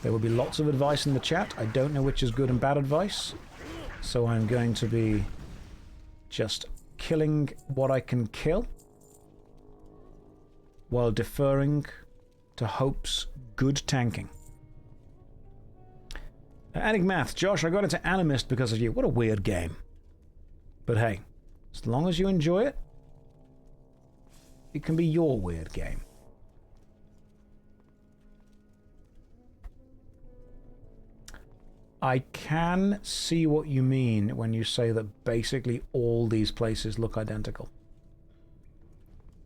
There will be lots of advice in the chat. I don't know which is good and bad advice. So I'm going to be just killing what I can kill, while deferring to Hope's good tanking. Enigmath, Josh, I got into Animist because of you. What a weird game. But hey, as long as you enjoy it, it can be your weird game. I can see what you mean when you say that basically all these places look identical.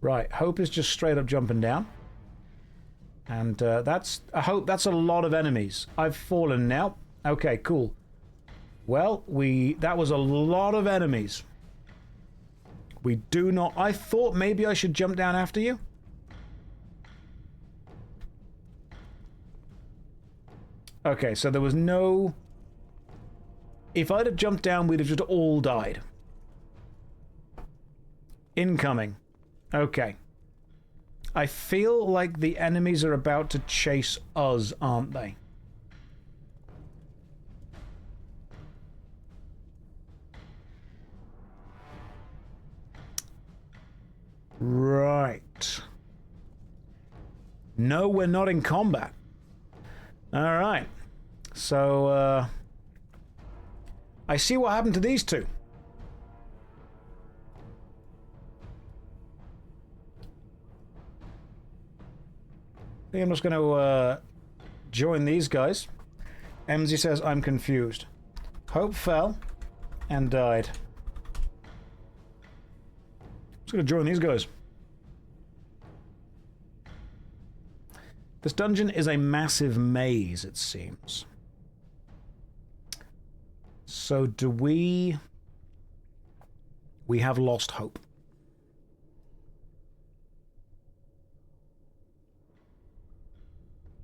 Right, Hope is just straight up jumping down. And I hope that's a lot of enemies. I've fallen now. Okay, cool. Well, that was a lot of enemies. We do not... I thought maybe I should jump down after you. Okay, so there was no... If I'd have jumped down, we'd have just all died. Incoming. Okay. I feel like the enemies are about to chase us, aren't they? Right. No, we're not in combat. Alright. So, I see what happened to these two. I think I'm just going to join these guys. MZ says, I'm confused. Hope fell and died. Just going to join these guys. This dungeon is a massive maze, it seems. So do we... We have lost hope.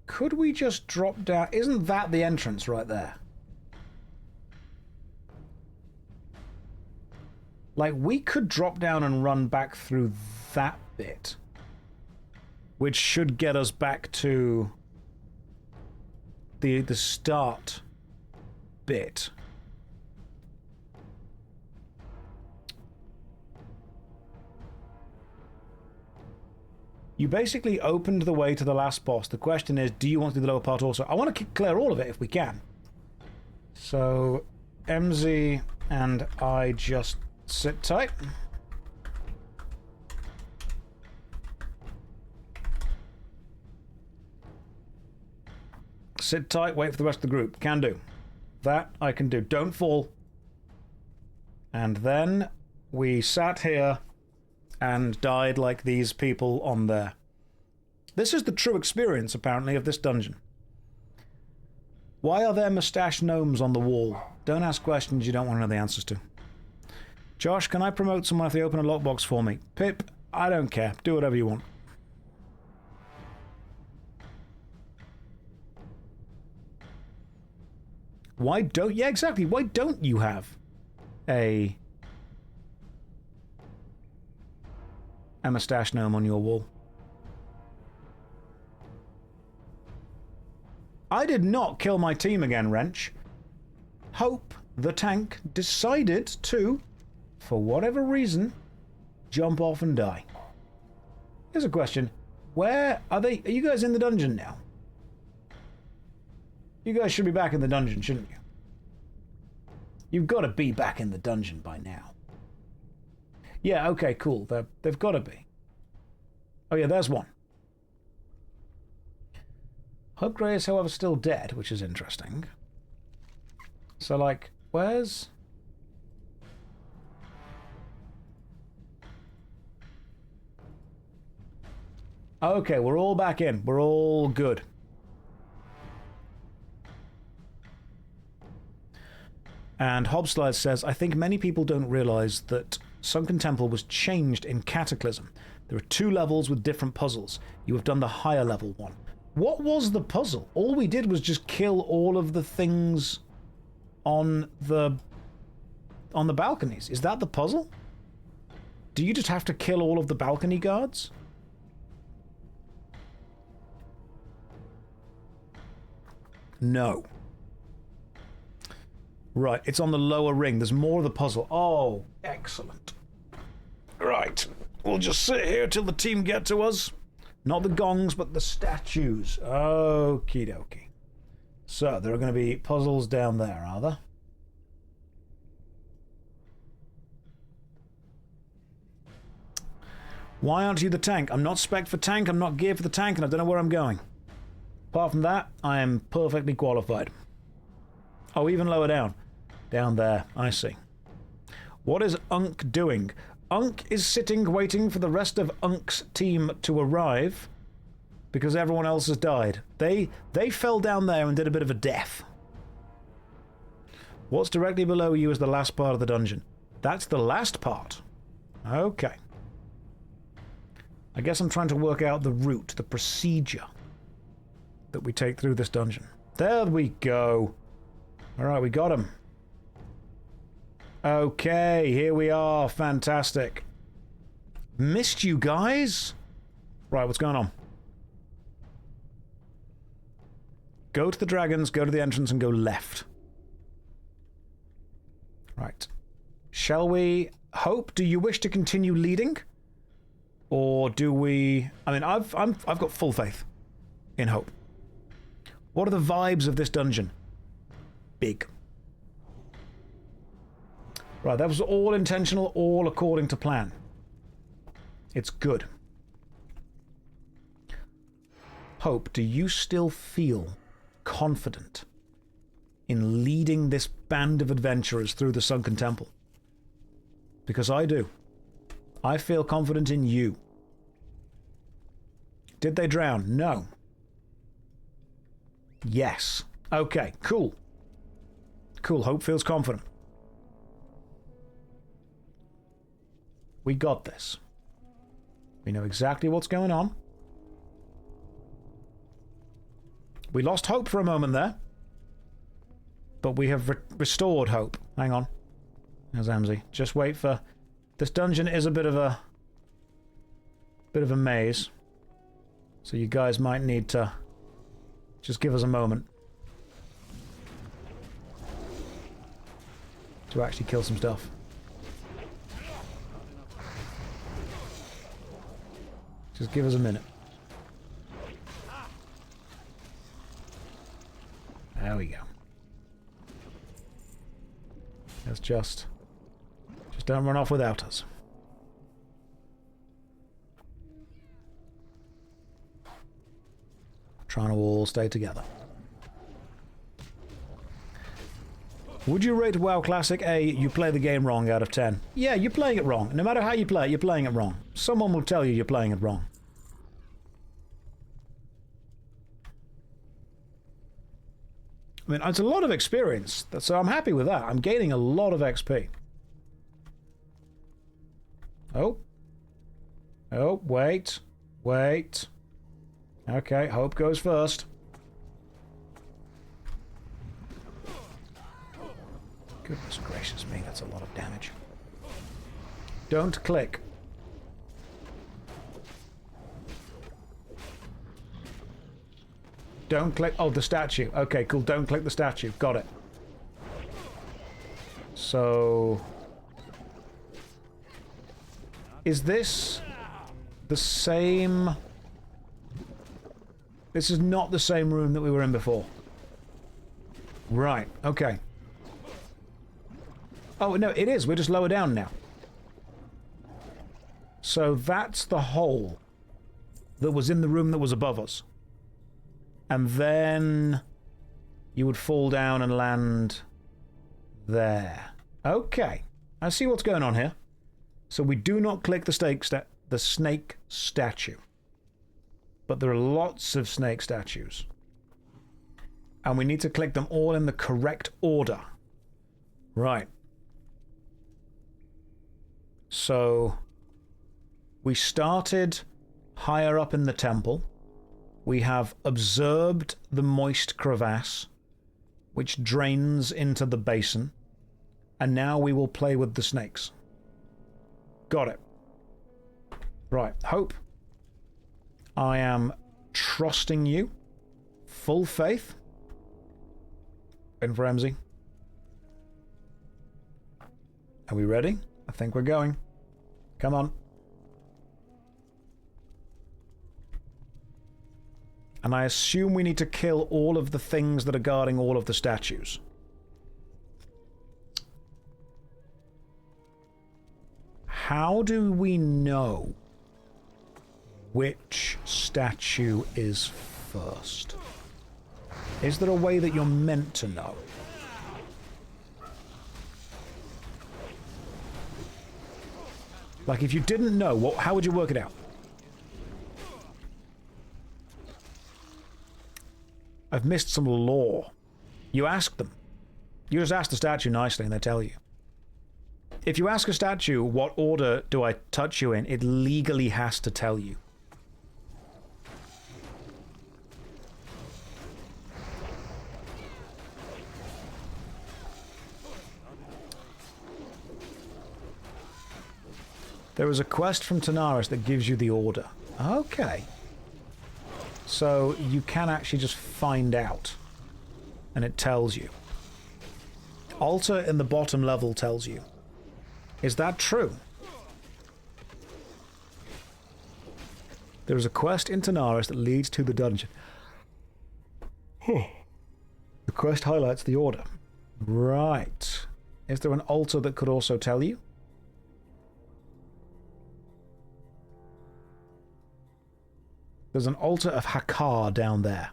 Could we just drop down? Isn't that the entrance right there? Like, we could drop down and run back through that bit, which should get us back to the start bit. You basically opened the way to the last boss. The question is, do you want to do the lower part also? I want to clear all of it if we can. So, MZ and I just sit tight. Sit tight, wait for the rest of the group. Can do. That I can do. Don't fall. And then we sat here and died like these people on there. This is the true experience, apparently, of this dungeon. Why are there mustache gnomes on the wall? Don't ask questions you don't want to know the answers to. Josh, can I promote someone if they open a lockbox for me? Pip, I don't care. Do whatever you want. Why don't... Yeah, exactly. Why don't you have a mustache gnome on your wall? I did not kill my team again, Wrench. Hope, the tank, decided to, for whatever reason, jump off and die. Here's a question. Where are they? Are you guys in the dungeon now? You guys should be back in the dungeon, shouldn't you? You've got to be back in the dungeon by now. Yeah, okay, cool. They've got to be. Oh yeah, there's one. Hope Grey is, however, still dead, which is interesting. So, like, where's... Okay, we're all back in. We're all good. And Hobslide says, I think many people don't realise that Sunken Temple was changed in Cataclysm. There are 2 levels with different puzzles. You have done the higher level one. What was the puzzle? All we did was just kill all of the things on the balconies. Is that the puzzle? Do you just have to kill all of the balcony guards? No. Right, it's on the lower ring. There's more of the puzzle. Oh, excellent. Right, we'll just sit here till the team get to us. Not the gongs, but the statues. Okie dokie. So, there are going to be puzzles down there, are there? Why aren't you the tank? I'm not spec for tank, I'm not geared for the tank, and I don't know where I'm going. Apart from that, I am perfectly qualified. Oh, even lower down. Down there, I see. What is Unk doing? Unk is sitting waiting for the rest of Unk's team to arrive because everyone else has died. They fell down there and did a bit of a death. What's directly below you is the last part of the dungeon. That's the last part. Okay. I guess I'm trying to work out the route, the procedure that we take through this dungeon. There we go. Alright, we got him. Okay, here we are. Fantastic. Missed you guys? Right, what's going on? Go to the dragons, go to the entrance, and go left. Right. Shall we... Hope, do you wish to continue leading? Or do we... I mean, I've got full faith in Hope. What are the vibes of this dungeon? Big. Right, that was all intentional, all according to plan. It's good. Hope, do you still feel confident in leading this band of adventurers through the Sunken Temple? Because I do. I feel confident in you. Did they drown? No. Yes. Okay, cool. Cool, Hope feels confident. We got this. We know exactly what's going on. We lost Hope for a moment there. But we have restored Hope. Hang on. There's Amzi. Just wait for... This dungeon is a bit of a maze. So you guys might need to just give us a moment to actually kill some stuff. Just give us a minute. There we go. Let's just don't run off without us. Trying to all stay together. Would you rate WoW Classic A, you play the game wrong out of 10? Yeah, you're playing it wrong. No matter how you play it, you're playing it wrong. Someone will tell you you're playing it wrong. I mean, it's a lot of experience, so I'm happy with that. I'm gaining a lot of XP. Oh. Oh, wait. Wait. Okay, Hope goes first. Goodness gracious me, that's a lot of damage. Don't click. Don't click. Oh, the statue. Okay, cool. Don't click the statue. Got it. So... Is this the same... This is not the same room that we were in before. Right, okay. Oh, no, it is. We're just lower down now. So that's the hole that was in the room that was above us. And then you would fall down and land there. Okay. I see what's going on here. So we do not click the snake statue. But there are lots of snake statues. And we need to click them all in the correct order. Right. So, we started higher up in the temple. We have observed the moist crevasse, which drains into the basin. And now we will play with the snakes. Got it. Right, Hope. I am trusting you. Full faith. In for MZ. Are we ready? I think we're going. Come on. And I assume we need to kill all of the things that are guarding all of the statues. How do we know which statue is first? Is there a way that you're meant to know? Like, if you didn't know, how would you work it out? I've missed some lore. You ask them. You just ask the statue nicely and they tell you. If you ask a statue, what order do I touch you in, it legally has to tell you. There is a quest from Tanaris that gives you the order. Okay. So you can actually just find out. And it tells you. Altar in the bottom level tells you. Is that true? There is a quest in Tanaris that leads to the dungeon. The quest highlights the order. Right. Is there an altar that could also tell you? There's an altar of Hakar down there.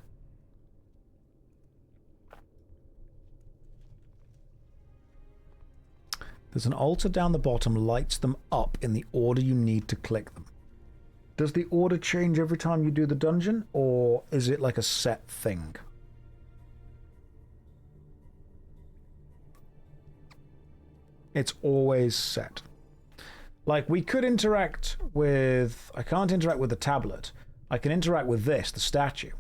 There's an altar down the bottom, lights them up in the order you need to click them. Does the order change every time you do the dungeon, or is it like a set thing? It's always set. Like, we could interact with... I can't interact with the tablet. I can interact with this, the statue.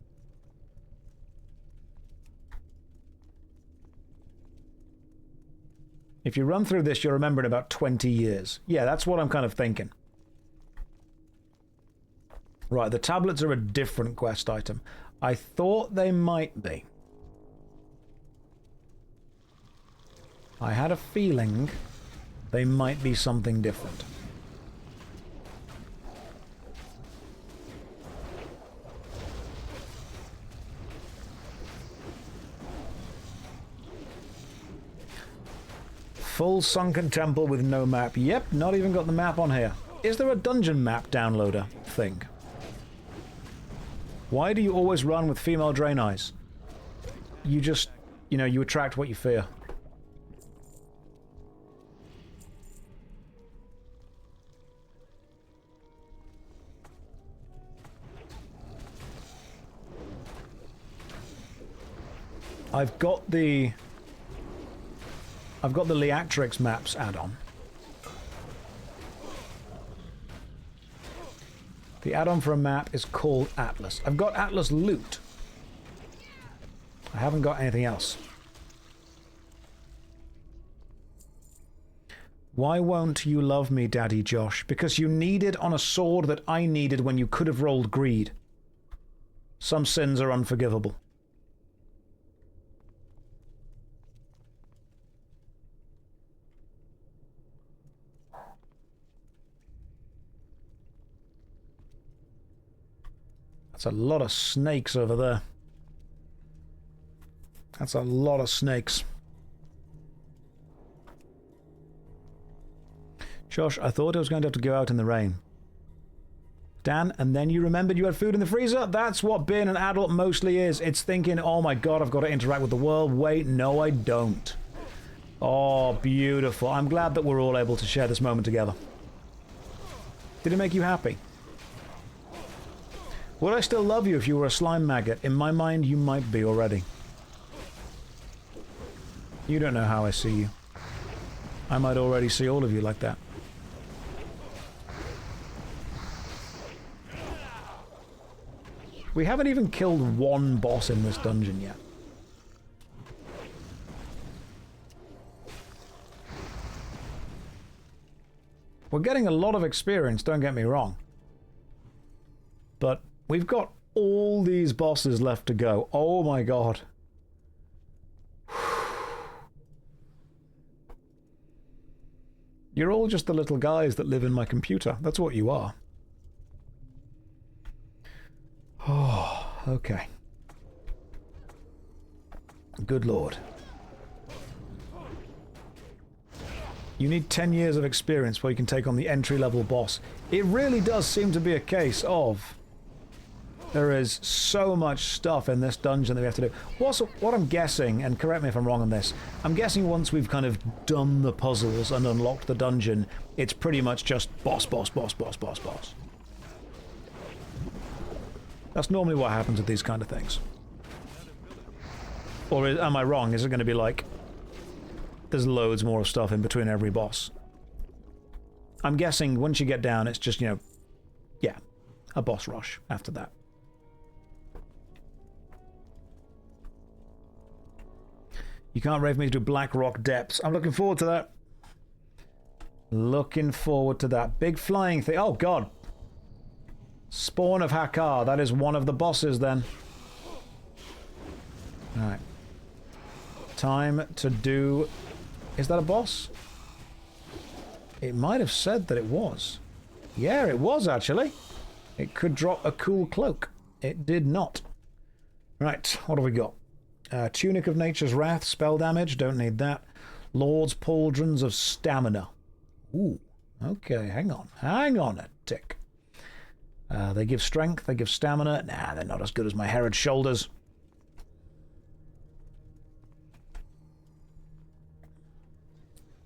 If you run through this, you'll remember in about 20 years. Yeah, that's what I'm kind of thinking. Right, the tablets are a different quest item. I thought they might be. I had a feeling they might be something different. Full Sunken Temple with no map. Yep, not even got the map on here. Is there a dungeon map downloader thing? Why do you always run with female drain eyes? You just, you know, you attract what you fear. I've got the Leatrix maps add-on. The add-on for a map is called Atlas. I've got Atlas loot. I haven't got anything else. Why won't you love me, Daddy Josh? Because you needed on a sword that I needed when you could have rolled greed. Some sins are unforgivable. That's a lot of snakes over there. That's a lot of snakes. Josh, I thought I was going to have to go out in the rain. Dan, and then you remembered you had food in the freezer? That's what being an adult mostly is. It's thinking, oh my god, I've got to interact with the world. Wait, no I don't. Oh, beautiful. I'm glad that we're all able to share this moment together. Did it make you happy? Would I still love you if you were a slime maggot? In my mind, you might be already. You don't know how I see you. I might already see all of you like that. We haven't even killed one boss in this dungeon yet. We're getting a lot of experience, don't get me wrong. But we've got all these bosses left to go. Oh my god. You're all just the little guys that live in my computer. That's what you are. Oh, okay. Good lord. You need 10 years of experience before you can take on the entry-level boss. It really does seem to be a case of there is so much stuff in this dungeon that we have to do. What I'm guessing, and correct me if I'm wrong on this, I'm guessing once we've kind of done the puzzles and unlocked the dungeon, it's pretty much just boss, boss, boss, boss, boss, boss. That's normally what happens with these kind of things. Or am I wrong? Is it going to be like there's loads more stuff in between every boss? I'm guessing once you get down, it's just, you know, yeah, a boss rush after that. You can't rave me to Black Rock Depths. I'm looking forward to that. Looking forward to that. Big flying thing. Oh, God. Spawn of Hakar. That is one of the bosses, then. Alright. Time to do... Is that a boss? It might have said that it was. Yeah, it was, actually. It could drop a cool cloak. It did not. Right, what have we got? Tunic of Nature's Wrath, spell damage, don't need that. Lord's Pauldrons of Stamina. Ooh, okay, hang on a tick. They give strength, they give stamina. Nah, they're not as good as my Herod's Shoulders.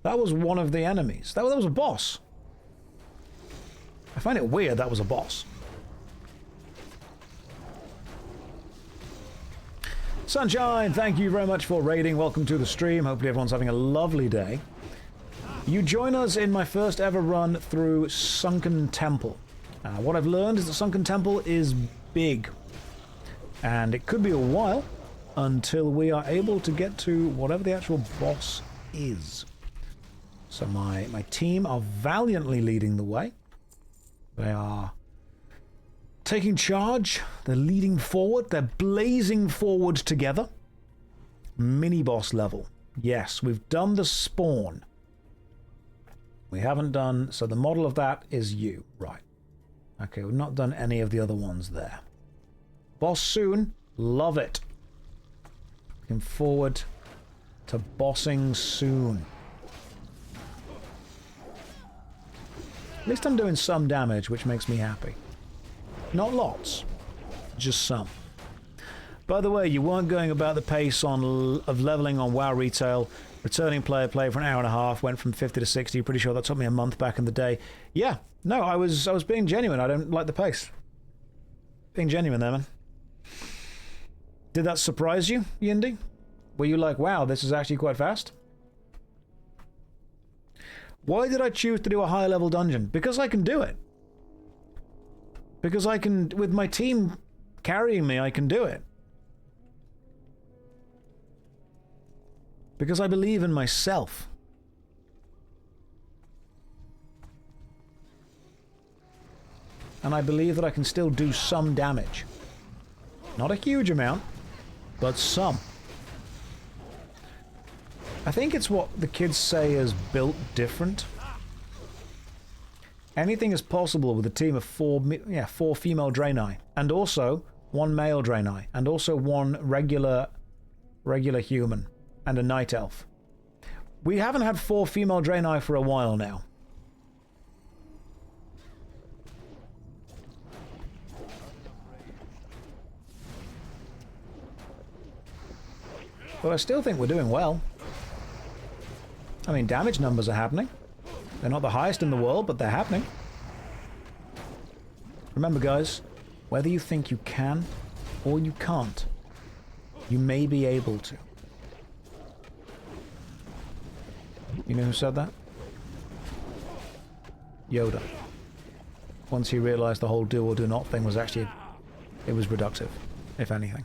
That was one of the enemies. That was a boss. I find it weird that was a boss. Sunshine, thank you very much for raiding. Welcome to the stream. Hopefully everyone's having a lovely day. You join us in my first ever run through Sunken Temple. What I've learned is that Sunken Temple is big. And it could be a while until we are able to get to whatever the actual boss is. So my team are valiantly leading the way. They are taking charge, they're leading forward, they're blazing forward together. Mini-boss level. Yes, we've done the spawn. We haven't done... So the model of that is you. Right. Okay, we've not done any of the other ones there. Boss soon. Love it. Looking forward to bossing soon. At least I'm doing some damage, which makes me happy. Not lots, just some. By the way, you weren't going about the pace of leveling on WoW Retail. Returning player played for an hour and a half, went from 50 to 60. Pretty sure that took me a month back in the day. Yeah, no, I was being genuine. I don't like the pace. Being genuine there, man. Did that surprise you, Yindi? Were you like, wow, this is actually quite fast? Why did I choose to do a higher level dungeon? Because I can do it. Because I can, with my team carrying me, I can do it. Because I believe in myself. And I believe that I can still do some damage. Not a huge amount, but some. I think it's what the kids say is built different. Anything is possible with a team of four female Draenei, and also one male Draenei, and also one regular human, and a night elf. We haven't had 4 female Draenei for a while now. But I still think we're doing well. I mean, damage numbers are happening. They're not the highest in the world, but they're happening. Remember, guys, whether you think you can or you can't, you may be able to. You know who said that? Yoda. Once he realized the whole do or do not thing was actually... it was reductive, if anything.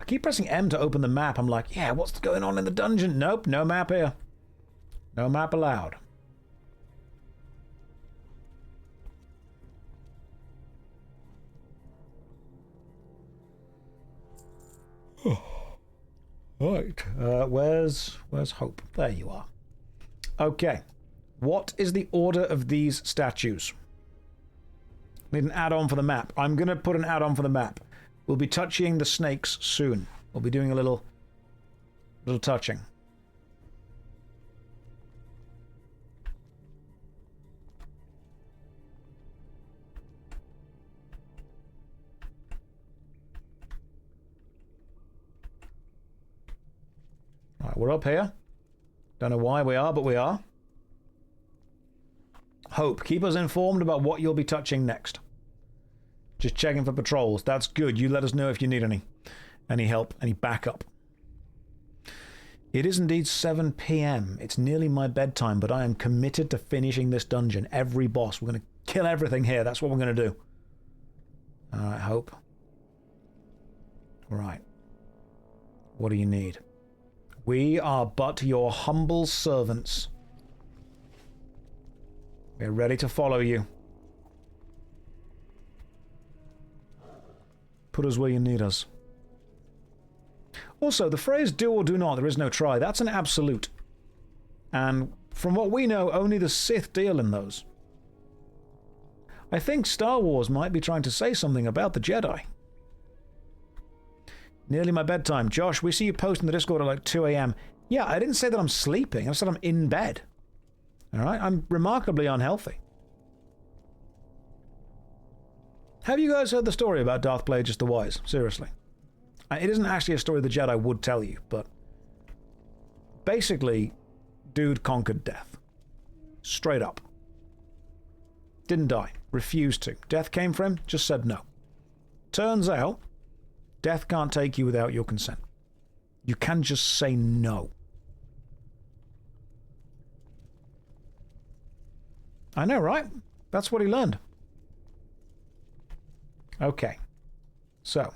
I keep pressing M to open the map. I'm like, yeah, what's going on in the dungeon? Nope, no map here. No map allowed. Right, where's Hope? There you are. Okay, what is the order of these statues? Need an add-on for the map. I'm going to put an add-on for the map. We'll be touching the snakes soon. We'll be doing a little touching. Alright, we're up here. Don't know why we are, but we are. Hope, keep us informed about what you'll be touching next. Just checking for patrols. That's good. You let us know if you need any help, any backup. It is indeed 7 p.m. It's nearly my bedtime, but I am committed to finishing this dungeon. Every boss. We're going to kill everything here. That's what we're going to do. Alright, Hope. Right. What do you need? We are but your humble servants. We're ready to follow you. Put us where you need us. Also, the phrase do or do not, there is no try, that's an absolute. And from what we know, only the Sith deal in those. I think Star Wars might be trying to say something about the Jedi. Nearly my bedtime. Josh, we see you post in the Discord at like 2 a.m. Yeah, I didn't say that I'm sleeping. I said I'm in bed. Alright? I'm remarkably unhealthy. Have you guys heard the story about Darth Plagueis the Wise? Seriously. It isn't actually a story the Jedi would tell you, but... basically, dude conquered death. Straight up. Didn't die. Refused to. Death came for him, just said no. Turns out, death can't take you without your consent. You can just say no. I know, right? That's what he learned. Okay. So,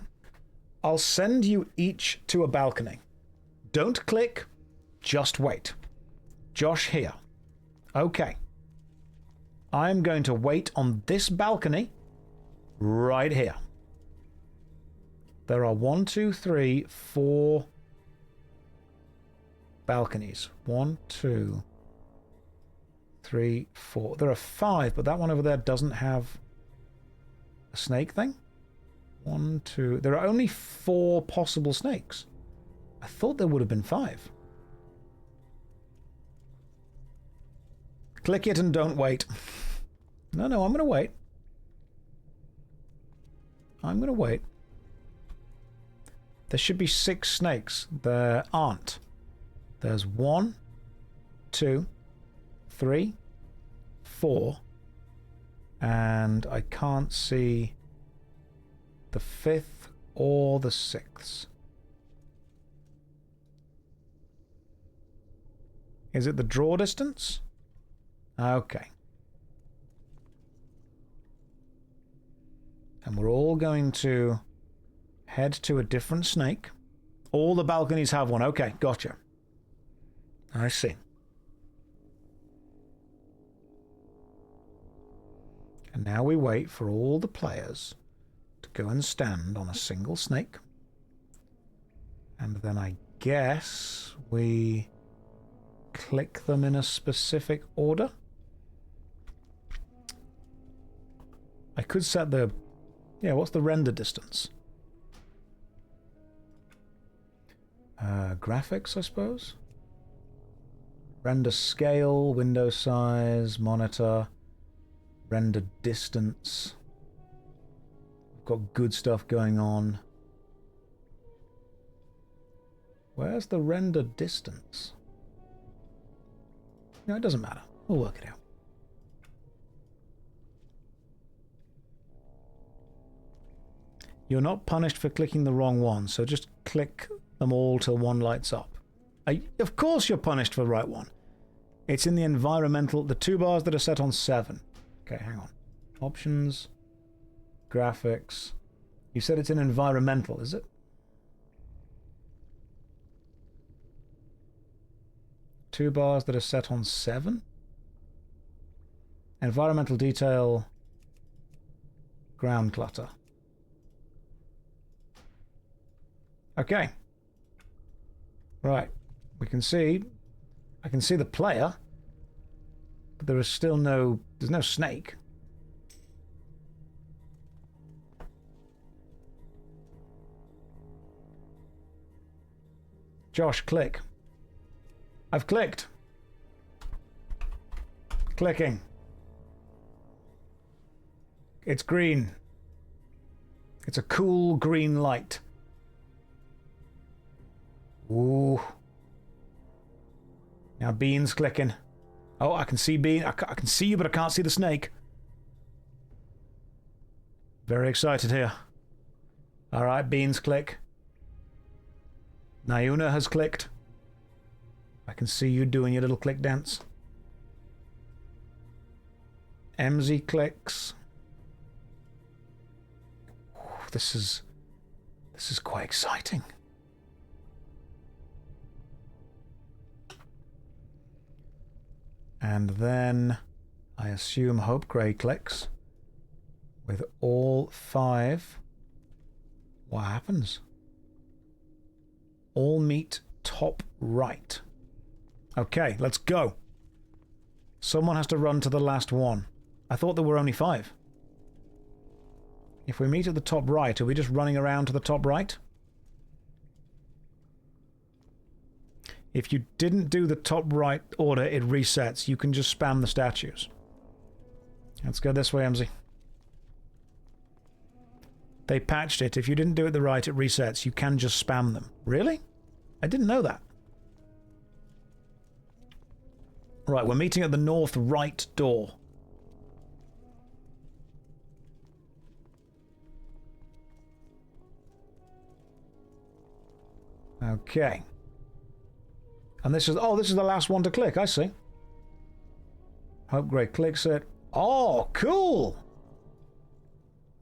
I'll send you each to a balcony. Don't click, just wait. Josh here. Okay. I'm going to wait on this balcony right here. There are 1, 2, 3, 4 balconies. 1, 2, 3, 4. There are 5, but that one over there doesn't have a snake thing. 1, 2. There are only 4 possible snakes. I thought there would have been 5. Click it and don't wait. No, I'm going to wait. I'm going to wait. There should be 6 snakes. There aren't. There's 1, 2, 3, 4, and I can't see the 5th or the 6th. Is it the draw distance? Okay. And we're all going to head to a different snake. All the balconies have one. Okay, gotcha. I see. And now we wait for all the players to go and stand on a single snake. And then I guess we click them in a specific order. I could set the... yeah, what's the render distance? Graphics, I suppose? Render scale, window size, monitor, render distance. We've got good stuff going on. Where's the render distance? No, it doesn't matter. We'll work it out. You're not punished for clicking the wrong one, so just click them all till one lights up. Of course you're punished for the right one. It's in the environmental... The 2 bars that are set on 7. Okay, hang on. Options. Graphics. You said it's in environmental, is it? Two bars that are set on 7? Environmental detail. Ground clutter. Okay. Right. We can see... I can see the player. But there is still no... There's no snake. Josh, click. I've clicked. Clicking. It's green. It's a cool green light. Ooh. Now Bean's clicking. Oh, I can see Bean. I can see you, but I can't see the snake. Very excited here. Alright, Bean's click. Nauna has clicked. I can see you doing your little click dance. MZ clicks. Ooh, this is quite exciting. And then I assume Hope Grey clicks. With all 5. What happens? All meet top right. Okay, let's go. Someone has to run to the last one. I thought there were only 5. If we meet at the top right, are we just running around to the top right? If you didn't do the top right order, it resets. You can just spam the statues. Let's go this way, MZ. They patched it. If you didn't do it the right, it resets. You can just spam them. Really? I didn't know that. Right, we're meeting at the north right door. Okay. And this is... Oh, this is the last one to click. I see. Hope Grey clicks it. Oh, cool!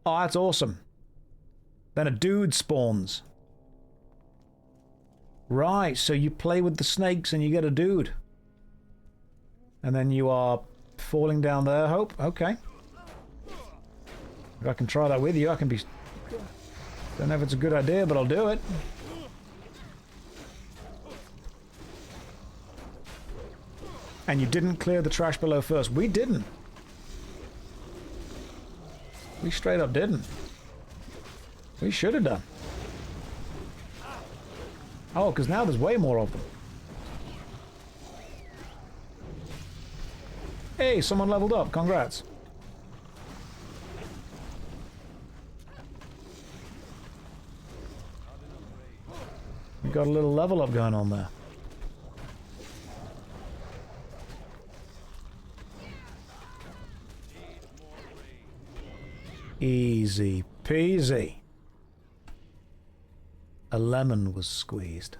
Oh, that's awesome. Then a dude spawns. Right, so you play with the snakes and you get a dude. And then you are falling down there, Hope? Okay. If I can try that with you, I can be... Don't know if it's a good idea, but I'll do it. And you didn't clear the trash below first. We didn't. We straight up didn't. We should have done. Oh, because now there's way more of them. Hey, someone leveled up. Congrats. We got a little level up going on there. Easy peasy. A lemon was squeezed.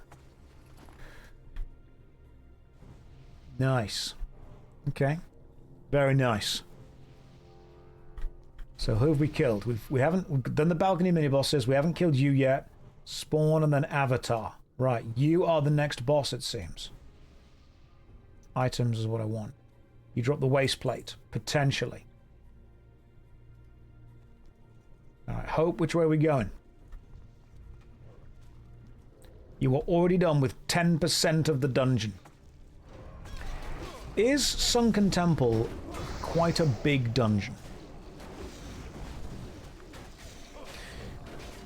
Nice. Okay. Very nice. So who have we killed? We've done the balcony mini bosses. We haven't killed you yet. Spawn and then Avatar. Right, you are the next boss, it seems. Items is what I want. You drop the waste plate, potentially. Alright, Hope, which way are we going? You were already done with 10% of the dungeon. Is Sunken Temple quite a big dungeon?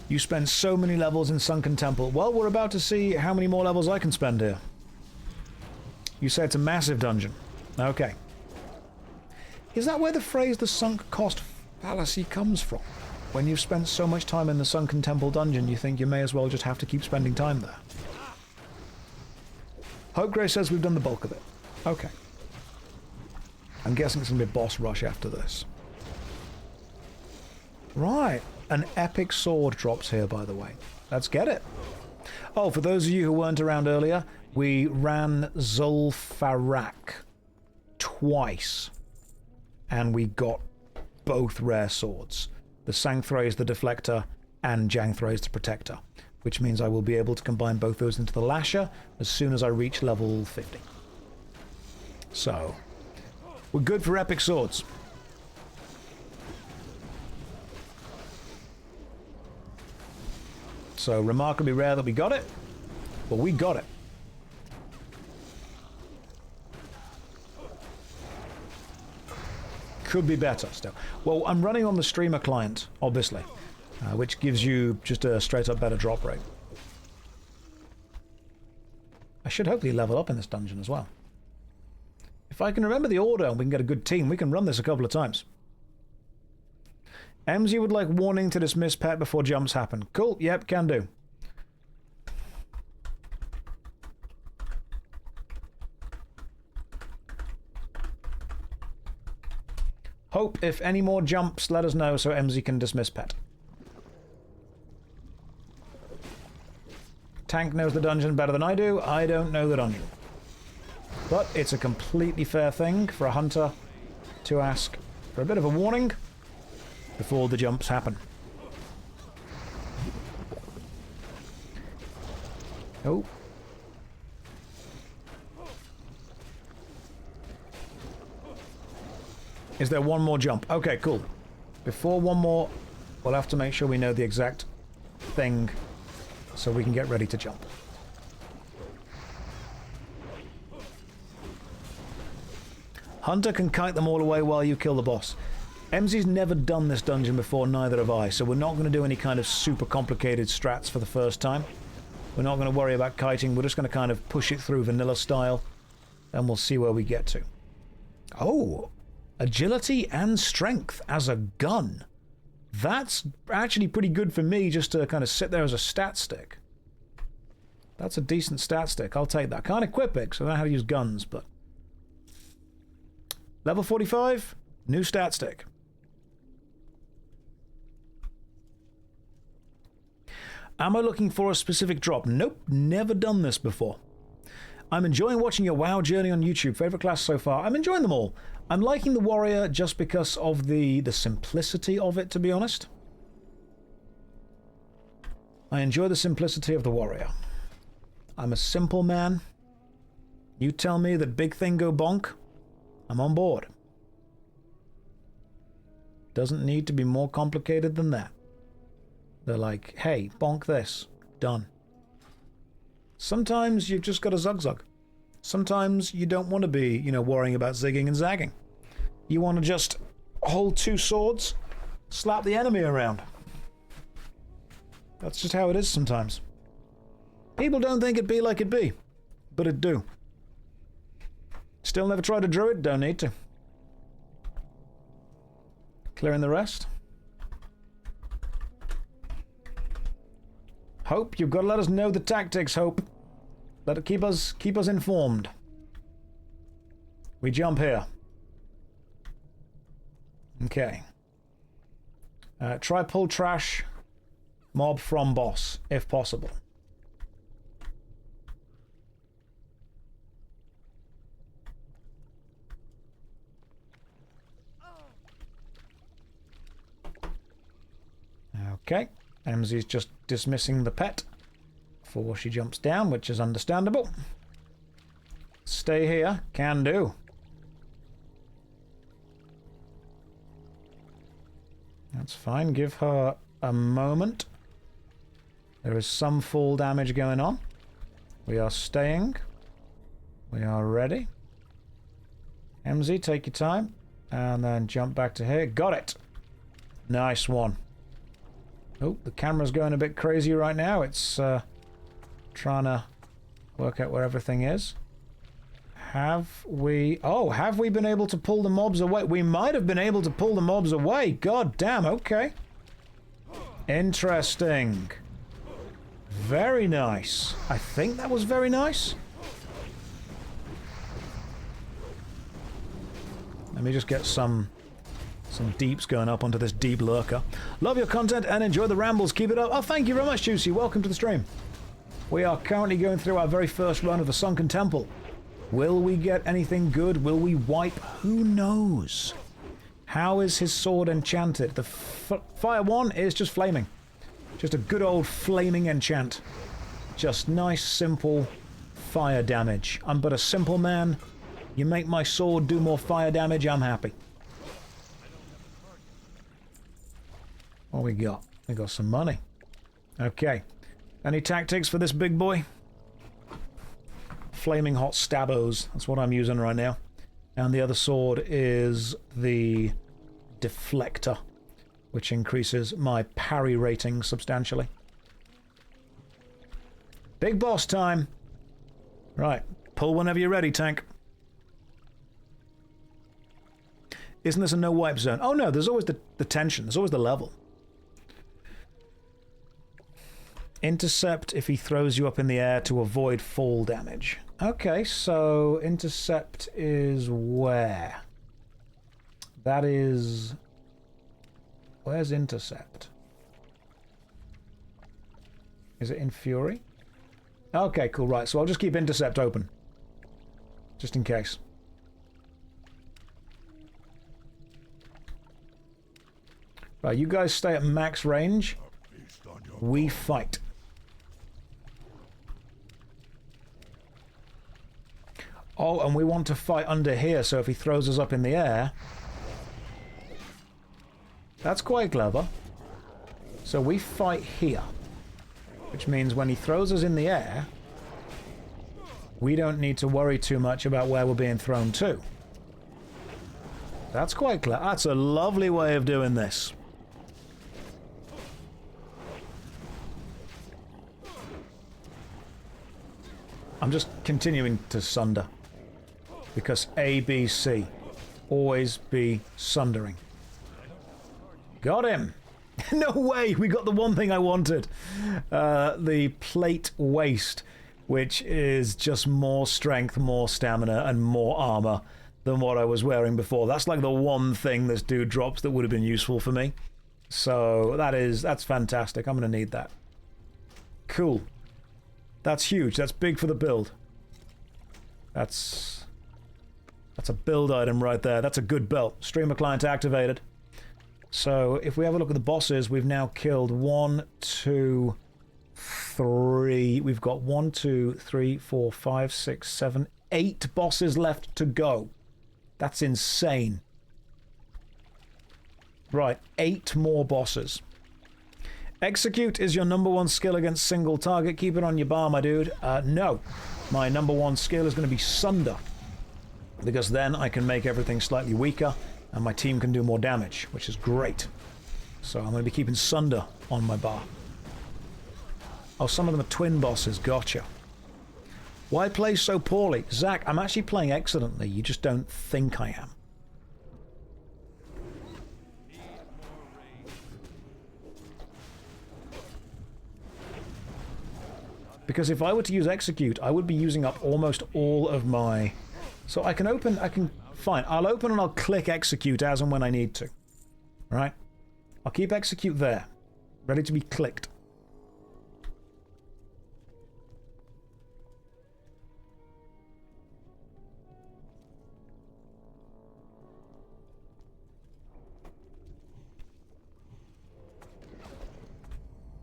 You spent so many levels in Sunken Temple. Well, we're about to see how many more levels I can spend here. You say it's a massive dungeon. Okay. Is that where the phrase the sunk cost fallacy comes from? When you've spent so much time in the Sunken Temple dungeon, you think you may as well just have to keep spending time there. Hope Grey says we've done the bulk of it. Okay. I'm guessing it's going to be a boss rush after this. Right. An epic sword drops here, by the way. Let's get it. Oh, for those of you who weren't around earlier, we ran Zul'Farrak twice. And we got both rare swords. The Sangthraes, the Deflector, and Jangthraes, the Protector. Which means I will be able to combine both those into the Lasher as soon as I reach level 50. So, we're good for epic swords. So, remarkably rare that we got it, but we got it. Could be better still. Well, I'm running on the streamer client, obviously, which gives you just a straight up better drop rate. I should hopefully level up in this dungeon as well. If I can remember the order and we can get a good team, we can run this a couple of times. MZ would like warning to dismiss pet before jumps happen. Cool, yep, can do. Hope if any more jumps, let us know so MZ can dismiss pet. Tank knows the dungeon better than I do. I don't know the dungeon. But it's a completely fair thing for a hunter to ask for a bit of a warning before the jumps happen. Oh. Is there one more jump? Okay, cool. Before one more, we'll have to make sure we know the exact thing so we can get ready to jump. Hunter can kite them all away while you kill the boss. MZ's never done this dungeon before, neither have I, so we're not going to do any kind of super complicated strats for the first time. We're not going to worry about kiting, we're just going to kind of push it through vanilla style, and we'll see where we get to. Oh, agility and strength as a gun. That's actually pretty good for me just to kind of sit there as a stat stick. That's a decent stat stick, I'll take that. Can't equip it, so I don't know how to use guns, but... Level 45, new stat stick. Am I looking for a specific drop? Nope, never done this before. I'm enjoying watching your WoW journey on YouTube. Favorite class so far? I'm enjoying them all. I'm liking the warrior just because of the simplicity of it, to be honest. I enjoy the simplicity of the warrior. I'm a simple man. You tell me that big thing go bonk, I'm on board. Doesn't need to be more complicated than that. They're like, hey, bonk this. Done. Sometimes you've just got to zug-zug. Sometimes you don't want to be, you know, worrying about zigging and zagging. You want to just hold two swords, slap the enemy around. That's just how it is sometimes. People don't think it'd be like it be, but it do. Still never tried a druid? Don't need to. Clearing the rest. Hope, you've got to let us know the tactics, Hope. Let it keep us informed. We jump here. Okay. Try pull trash mob from boss, if possible. Okay. MZ's just dismissing the pet before she jumps down, which is understandable. Stay here. Can do. That's fine. Give her a moment. There is some fall damage going on. We are staying. We are ready. MZ, take your time. And then jump back to here. Got it! Nice one. Oh, the camera's going a bit crazy right now. It's trying to work out where everything is. Have we... Oh, have we been able to pull the mobs away? We might have been able to pull the mobs away. God damn, okay. Interesting. Very nice. I think that was very nice. Let me just get some deeps going up onto this deep lurker. Love your content and enjoy the rambles. Keep it up. Oh, thank you very much, Juicy. Welcome to the stream. We are currently going through our very first run of the Sunken Temple. Will we get anything good? Will we wipe? Who knows? How is his sword enchanted? The fire one is just flaming. Just a good old flaming enchant. Just nice, simple fire damage. I'm but a simple man. You make my sword do more fire damage, I'm happy. What we got? We got some money. Okay. Any tactics for this big boy? Flaming hot stabos. That's what I'm using right now. And the other sword is the deflector, which increases my parry rating substantially. Big boss time! Right. Pull whenever you're ready, tank. Isn't this a no-wipe zone? Oh no, there's always the tension. There's always the level. Intercept if he throws you up in the air to avoid fall damage. Okay, so intercept is where? That is... Where's intercept? Is it in Fury? Okay, cool, right. So I'll just keep intercept open. Just in case. Right, you guys stay at max range. We fight. Oh, and we want to fight under here, so if he throws us up in the air... That's quite clever. So we fight here. Which means when he throws us in the air, we don't need to worry too much about where we're being thrown to. That's quite clever. That's a lovely way of doing this. I'm just continuing to sunder. Because A, B, C. Always be sundering. Got him! No way! We got the one thing I wanted. The plate waist, which is just more strength, more stamina, and more armor than what I was wearing before. That's like the one thing this dude drops that would have been useful for me. So that's fantastic. I'm going to need that. Cool. That's huge. That's big for the build. That's a build item right there. That's a good belt. Streamer client activated. So if we have a look at the bosses, we've now killed 1, 2, 3. We've got 1, 2, 3, 4, 5, 6, 7, 8 bosses left to go. That's insane. Right, 8 more bosses. Execute is your #1 skill against single target. Keep it on your bar, my dude. No. My #1 skill is going to be Sunder. Because then I can make everything slightly weaker, and my team can do more damage, which is great. So I'm going to be keeping Sunder on my bar. Oh, some of them are twin bosses. Gotcha. Why play so poorly? Zach, I'm actually playing excellently. You just don't think I am. Because if I were to use Execute, I would be using up almost all of my... So I can open... Fine, I'll open and I'll click Execute as and when I need to. Right? I'll keep Execute there. Ready to be clicked.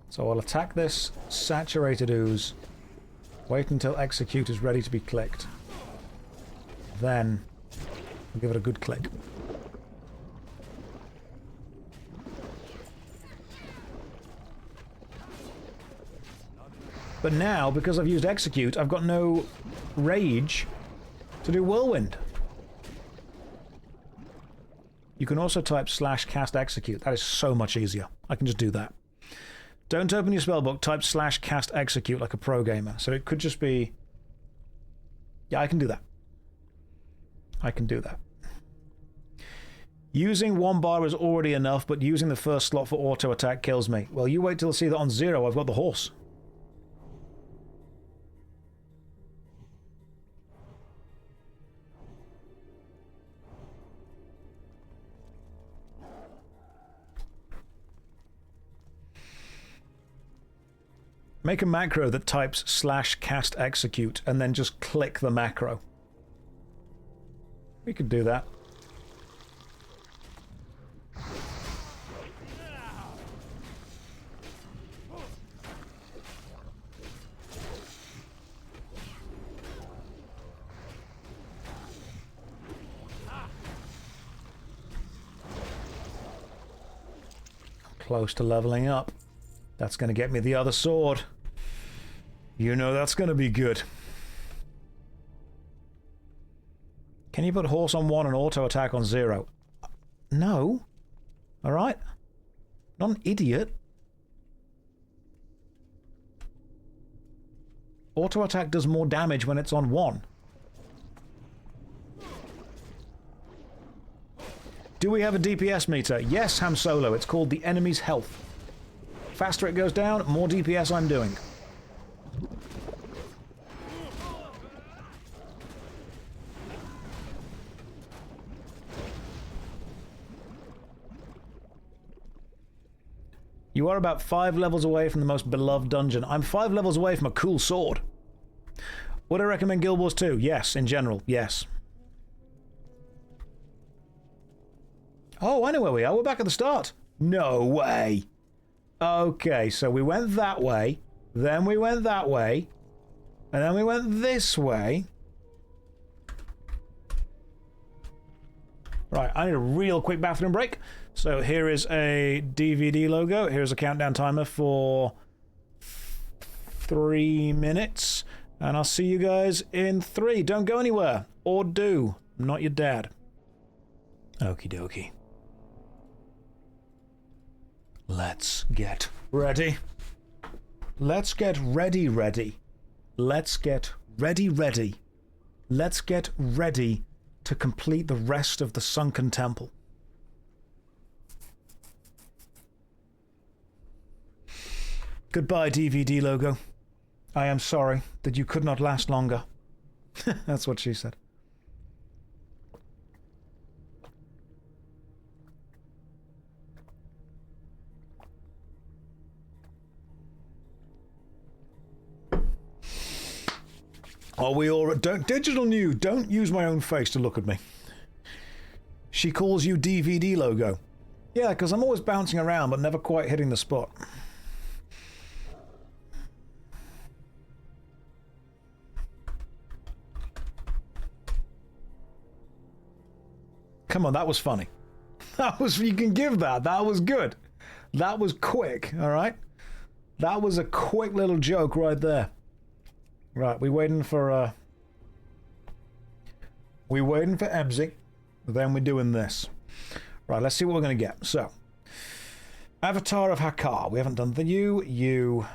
So I'll attack this saturated ooze. Wait until Execute is ready to be clicked. Then I'll give it a good click. But now, because I've used Execute, I've got no rage to do Whirlwind. You can also type /cast execute. That is so much easier. I can just do that. Don't open your spellbook, type /cast execute like a pro gamer. So it could just be... Yeah, I can do that. I can do that. Using 1 bar is already enough, but using the first slot for auto attack kills me. Well, you wait till you see that on 0, I've got the horse. Make a macro that types /cast execute and then just click the macro. We could do that. Close to leveling up. That's going to get me the other sword. You know that's going to be good. Can you put horse on 1 and auto attack on 0? No. Alright? Not an idiot. Auto attack does more damage when it's on 1. Do we have a DPS meter? Yes, Ham Solo. It's called the enemy's health. Faster it goes down, more DPS I'm doing. You are about 5 levels away from the most beloved dungeon. I'm 5 levels away from a cool sword. Would I recommend Guild Wars 2? Yes, in general, yes. Oh, I know where we are. We're back at the start. No way. Okay, so we went that way, then we went that way, and then we went this way. Right, I need a real quick bathroom break. So here is a DVD logo. Here's a countdown timer for 3 minutes. And I'll see you guys in 3. Don't go anywhere. Or do. I'm not your dad. Okie dokie. Let's get ready. Let's get ready. Let's get ready. Let's get ready to complete the rest of the Sunken Temple. Goodbye, DVD logo. I am sorry that you could not last longer. That's what she said. Are we all... Digital New, don't use my own face to look at me. She calls you DVD logo. Yeah, because I'm always bouncing around but never quite hitting the spot. Come on, that was funny. That was... You can give that. That was good. That was quick, alright? That was a quick little joke right there. Right, we waiting for Emsy. Then we're doing this. Right, let's see what we're gonna get. So, Avatar of Hakar. We haven't done the you.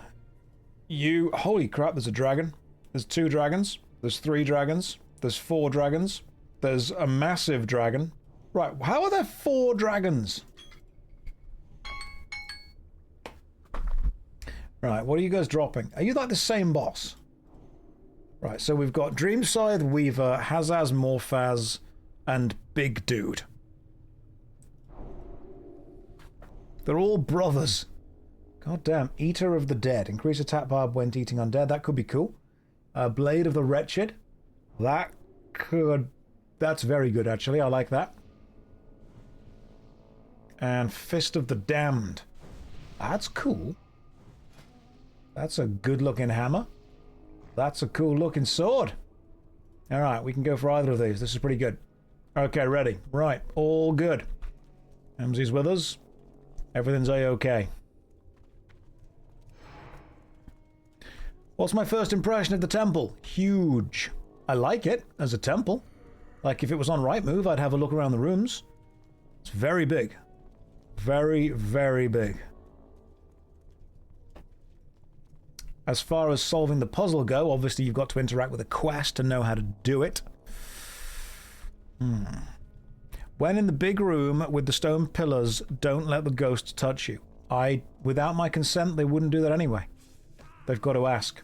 Holy crap! There's a dragon. There's 2 dragons. There's 3 dragons. There's 4 dragons. There's a massive dragon. Right, how are there 4 dragons? Right, what are you guys dropping? Are you like the same boss? Right, so we've got Dream Scythe, Weaver, Hazaz, Morphaz, and Big Dude. They're all brothers. God damn. Eater of the Dead. Increase attack bar when eating undead. That could be cool. Blade of the Wretched. That could... That's very good, actually. I like that. And Fist of the Damned. That's cool. That's a good-looking hammer. That's a cool-looking sword. Alright, we can go for either of these. This is pretty good. Okay, ready. Right, all good. Emsy's with us. Everything's A-okay. What's my first impression of the temple? Huge. I like it as a temple. Like, if it was on Rightmove, I'd have a look around the rooms. It's very big. Very, very big. As far as solving the puzzle go, obviously you've got to interact with a quest to know how to do it. When in the big room with the stone pillars, don't let the ghosts touch you. Without my consent, they wouldn't do that anyway. They've got to ask.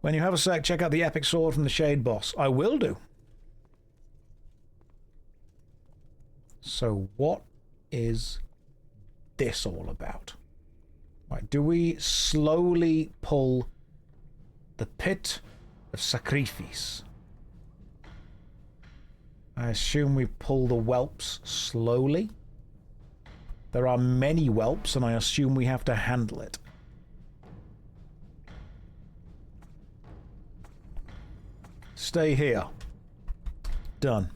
When you have a sec, check out the epic sword from the Shade boss. I will do. So what is this all about? Right, do we slowly pull the Pit of Sacrifice? I assume we pull the whelps slowly. There are many whelps, and I assume we have to handle it. Stay here. Done.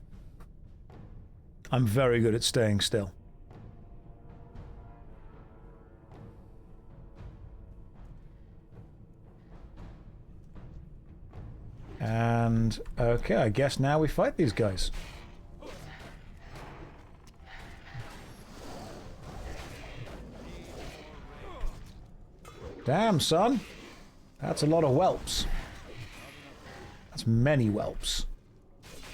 I'm very good at staying still. And, okay, I guess now we fight these guys. Damn, son. That's a lot of whelps. That's many whelps.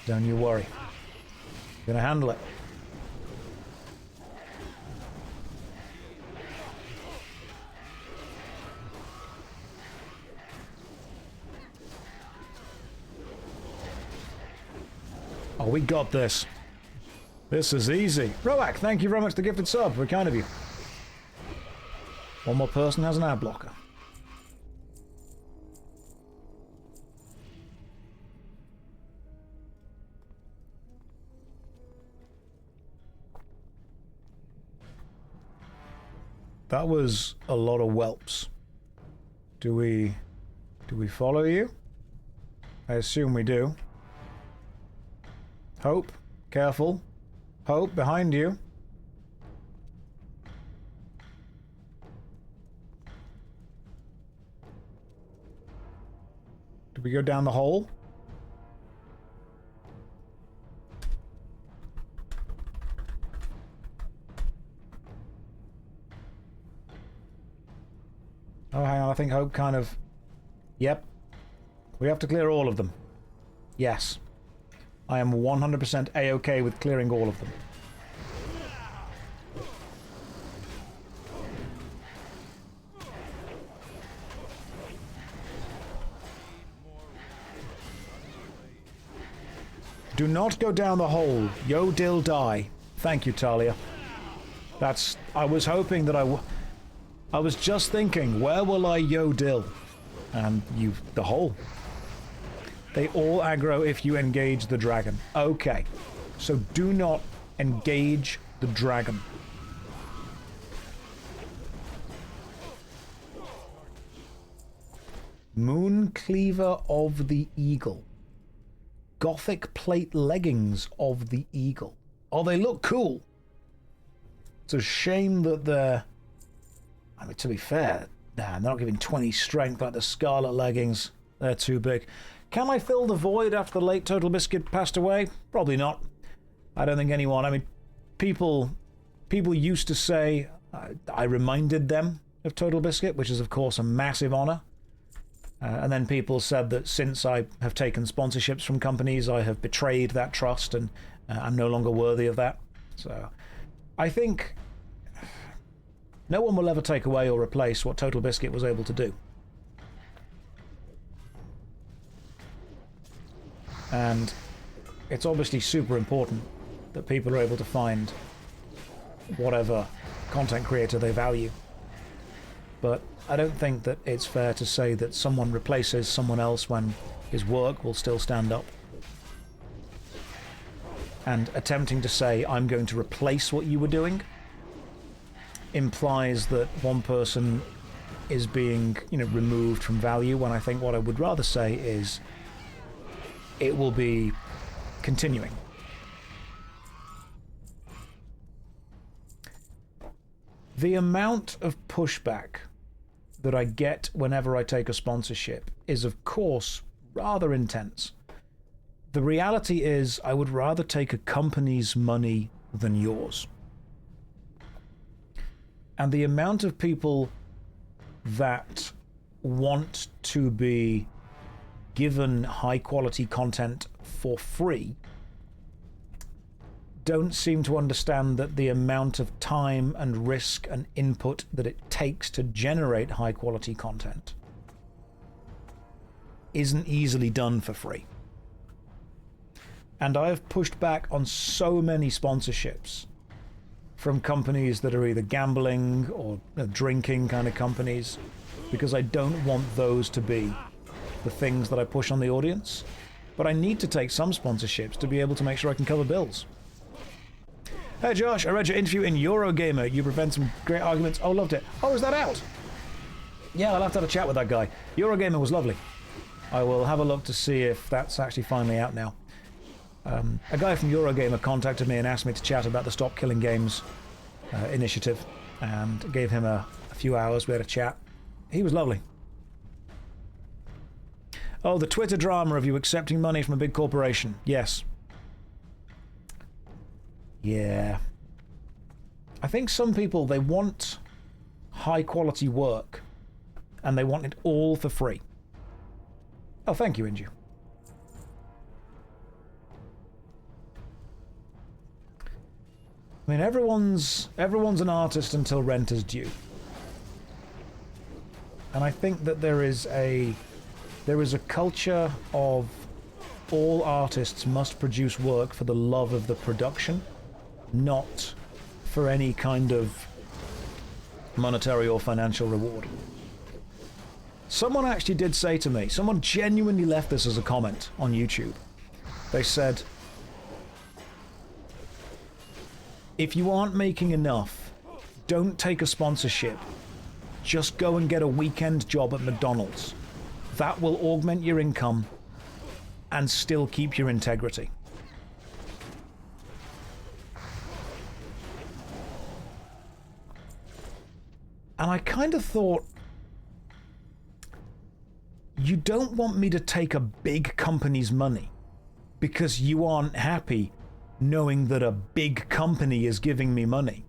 Don't you worry. I'm gonna handle it. Oh, we got this. This is easy. Roak, thank you very much for the gifted sub. Very kind of you. One more person has an ad blocker. That was a lot of whelps. Do we follow you? I assume we do. Hope, careful. Hope, behind you. Do we go down the hole? Oh, hang on, I think Hope kind of... Yep. We have to clear all of them. Yes. I am 100% A-okay with clearing all of them. Do not go down the hole. Yo dill die. Thank you, Talia. That's... I was hoping that I was just thinking, where will I yo dill? And the hole. They all aggro if you engage the dragon. Okay. So do not engage the dragon. Mooncleaver of the Eagle. Gothic plate leggings of the Eagle. Oh, they look cool. It's a shame that they're... I mean, to be fair, nah, they're not giving 20 strength like the Scarlet leggings. They're too big. Can I fill the void after the late Total Biscuit passed away? Probably not. I don't think anyone... I mean, people used to say I reminded them of Total Biscuit, which is, of course, a massive honor. And then people said that since I have taken sponsorships from companies, I have betrayed that trust and I'm no longer worthy of that. So I think no one will ever take away or replace what Total Biscuit was able to do. And it's obviously super important that people are able to find whatever content creator they value. But I don't think that it's fair to say that someone replaces someone else when his work will still stand up. And attempting to say, I'm going to replace what you were doing, implies that one person is being, removed from value, when I think what I would rather say is it will be continuing. The amount of pushback that I get whenever I take a sponsorship is, of course, rather intense. The reality is I would rather take a company's money than yours. And the amount of people that want to be given high-quality content for free don't seem to understand that the amount of time and risk and input that it takes to generate high-quality content isn't easily done for free. And I have pushed back on so many sponsorships from companies that are either gambling or drinking kind of companies, because I don't want those to be the things that I push on the audience. But I need to take some sponsorships to be able to make sure I can cover bills. Hey Josh, I read your interview in Eurogamer. You prevent some great arguments. Oh, loved it. Oh, is that out? Yeah, I'll have to have a chat with that guy. Eurogamer was lovely. I will have a look to see if that's actually finally out now. A guy from Eurogamer contacted me and asked me to chat about the Stop Killing Games initiative, and gave him a few hours. We had a chat. He was lovely. Oh, the Twitter drama of you accepting money from a big corporation. Yes. Yeah. I think some people, they want high quality work and they want it all for free. Oh, thank you, Inju. I mean, everyone's an artist until rent is due. And I think that there is a culture of all artists must produce work for the love of the production, not for any kind of monetary or financial reward. Someone actually did say to me, someone genuinely left this as a comment on YouTube. They said, if you aren't making enough, don't take a sponsorship. Just go and get a weekend job at McDonald's. That will augment your income and still keep your integrity. And I kind of thought, you don't want me to take a big company's money because you aren't happy knowing that a big company is giving me money.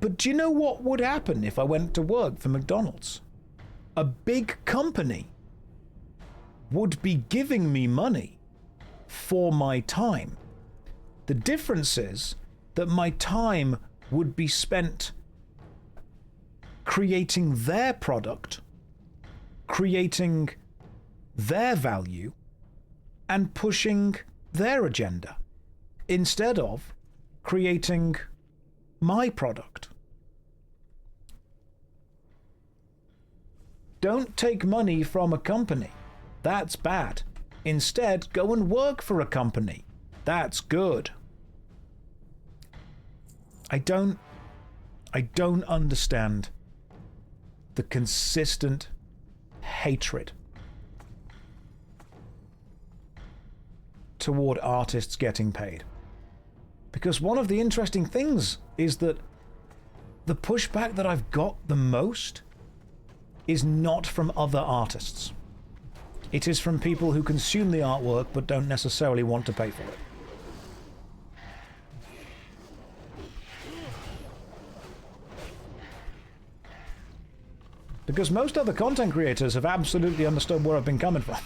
But do you know what would happen if I went to work for McDonald's? A big company would be giving me money for my time. The difference is that my time would be spent creating their product, creating their value, and pushing their agenda, instead of creating my product. Don't take money from a company. That's bad. Instead, go and work for a company. That's good. I don't understand the consistent hatred toward artists getting paid. Because one of the interesting things is that the pushback that I've got the most is not from other artists. It is from people who consume the artwork but don't necessarily want to pay for it. Because most other content creators have absolutely understood where I've been coming from.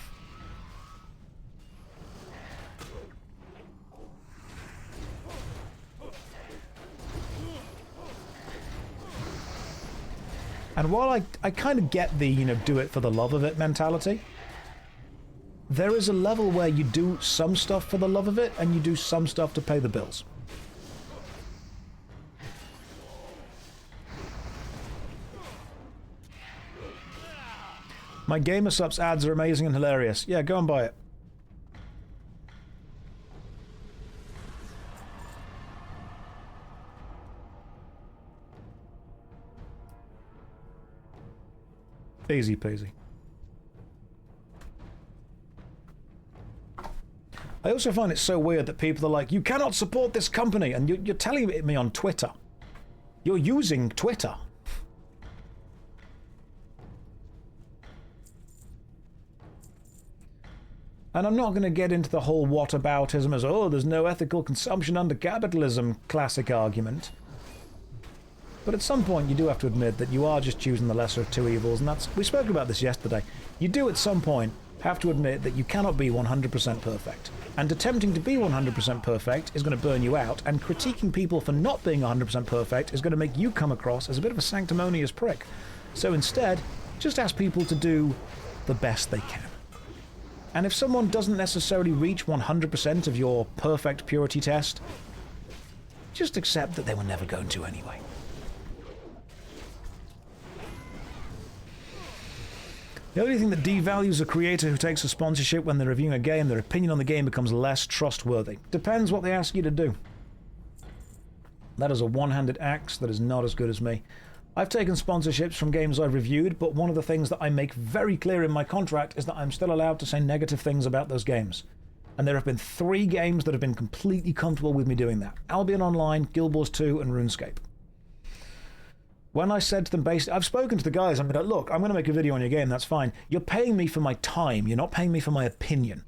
And while I kind of get the, do it for the love of it mentality, there is a level where you do some stuff for the love of it and you do some stuff to pay the bills. My Gamer Subs ads are amazing and hilarious. Yeah, go and buy it. Easy peasy. I also find it so weird that people are like, you cannot support this company, and you're telling me on Twitter. You're using Twitter. And I'm not going to get into the whole whataboutism as, oh, there's no ethical consumption under capitalism classic argument. But at some point you do have to admit that you are just choosing the lesser of two evils, and we spoke about this yesterday. You do at some point have to admit that you cannot be 100% perfect. And attempting to be 100% perfect is going to burn you out, and critiquing people for not being 100% perfect is going to make you come across as a bit of a sanctimonious prick. So instead, just ask people to do the best they can. And if someone doesn't necessarily reach 100% of your perfect purity test, just accept that they were never going to anyway. The only thing that devalues a creator who takes a sponsorship when they're reviewing a game, their opinion on the game becomes less trustworthy. Depends what they ask you to do. That is a one-handed axe that is not as good as me. I've taken sponsorships from games I've reviewed, but one of the things that I make very clear in my contract is that I'm still allowed to say negative things about those games. And there have been 3 games that have been completely comfortable with me doing that. Albion Online, Guild Wars 2, and RuneScape. When I said to them, I've spoken to the guys, I'm like, look, I'm going to make a video on your game, that's fine. You're paying me for my time, you're not paying me for my opinion.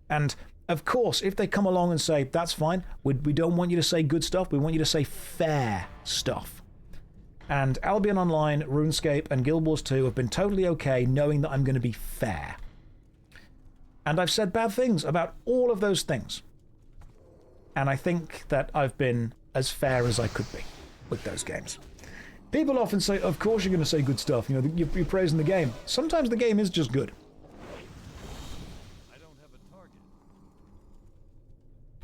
And, of course, if they come along and say, that's fine, we don't want you to say good stuff, we want you to say fair stuff. And Albion Online, RuneScape, and Guild Wars 2 have been totally okay knowing that I'm going to be fair. And I've said bad things about all of those things. And I think that I've been as fair as I could be with those games. People often say, of course you're going to say good stuff, you know, you're praising the game. Sometimes the game is just good. I don't have a target.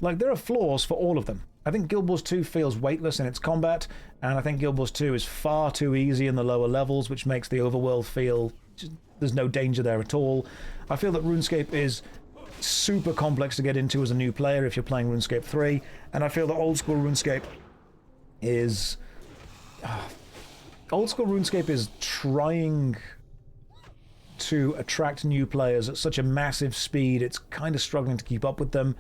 Like, there are flaws for all of them. I think Guild Wars 2 feels weightless in its combat, and I think Guild Wars 2 is far too easy in the lower levels, which makes the overworld feel there's no danger there at all. I feel that RuneScape is super complex to get into as a new player if you're playing RuneScape 3, and I feel that old school RuneScape is... Old school RuneScape is trying to attract new players at such a massive speed, it's kind of struggling to keep up with them.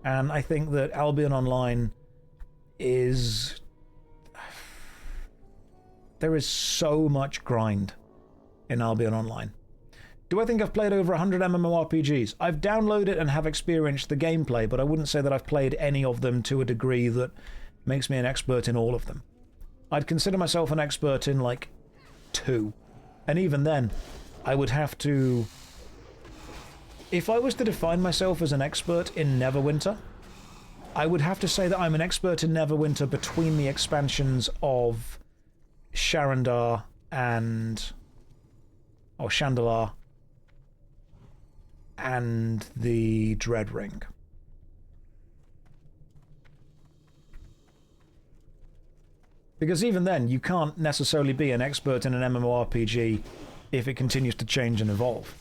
And I think that Albion Online is... There is so much grind in Albion Online. Do I think I've played over 100 MMORPGs? I've downloaded and have experienced the gameplay, but I wouldn't say that I've played any of them to a degree that makes me an expert in all of them. I'd consider myself an expert in, like, 2. And even then, I would have to... If I was to define myself as an expert in Neverwinter, I would have to say that I'm an expert in Neverwinter between the expansions of Sharandar and... or Chandalar and the Dread Ring. Because even then, you can't necessarily be an expert in an MMORPG if it continues to change and evolve.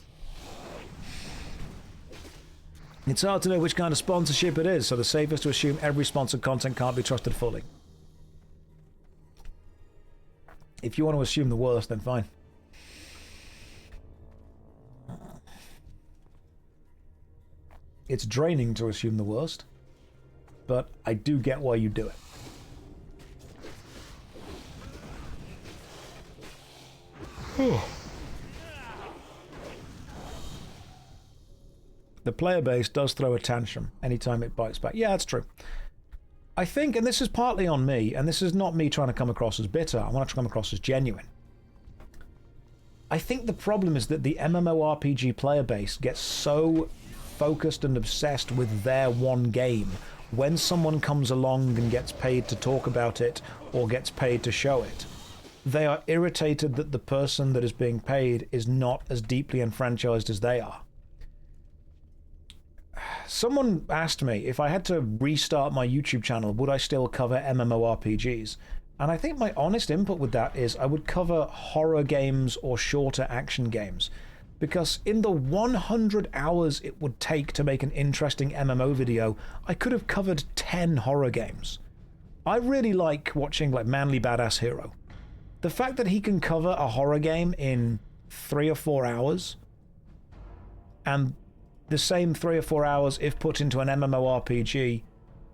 It's hard to know which kind of sponsorship it is, so the safest to assume every sponsored content can't be trusted fully. If you want to assume the worst, then fine. It's draining to assume the worst, but I do get why you do it. The player base does throw a tantrum anytime it bites back. Yeah, that's true. I think, and this is partly on me, and this is not me trying to come across as bitter, I want to come across as genuine. I think the problem is that the MMORPG player base gets so focused and obsessed with their one game. When someone comes along and gets paid to talk about it, or gets paid to show it, they are irritated that the person that is being paid is not as deeply enfranchised as they are. Someone asked me if I had to restart my YouTube channel, would I still cover MMORPGs? And I think my honest input with that is I would cover horror games or shorter action games. Because in the 100 hours it would take to make an interesting MMO video, I could have covered 10 horror games. I really like watching like Manly Badass Hero. The fact that he can cover a horror game in 3 or 4 hours, and the same 3 or 4 hours, if put into an MMORPG,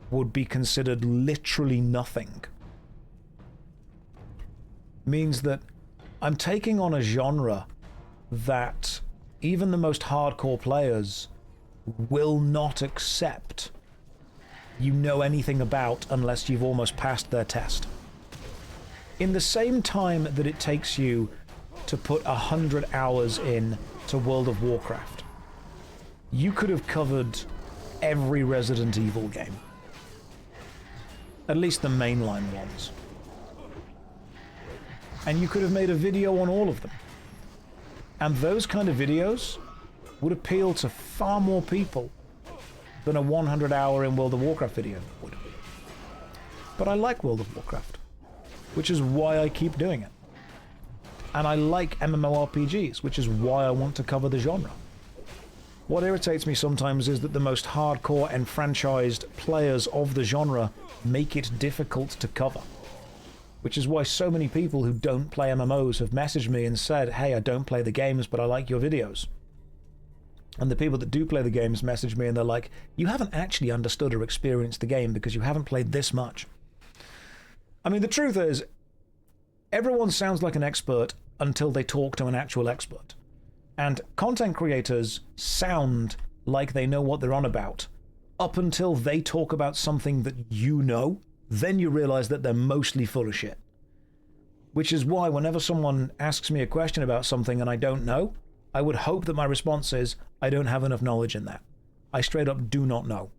would be considered literally nothing, means that I'm taking on a genre that even the most hardcore players will not accept you know anything about unless you've almost passed their test. In the same time that it takes you to put 100 hours in to World of Warcraft, you could have covered every Resident Evil game. At least the mainline ones. And you could have made a video on all of them. And those kind of videos would appeal to far more people than a 100 hour in World of Warcraft video would. But I like World of Warcraft, which is why I keep doing it. And I like MMORPGs, which is why I want to cover the genre. What irritates me sometimes is that the most hardcore enfranchised players of the genre make it difficult to cover. Which is why so many people who don't play MMOs have messaged me and said, hey, I don't play the games, but I like your videos. And the people that do play the games message me and they're like, you haven't actually understood or experienced the game because you haven't played this much. I mean, the truth is, everyone sounds like an expert until they talk to an actual expert. And content creators sound like they know what they're on about up until they talk about something that you know. Then you realize that they're mostly full of shit. Which is why whenever someone asks me a question about something and I don't know, I would hope that my response is, I don't have enough knowledge in that. I straight up do not know.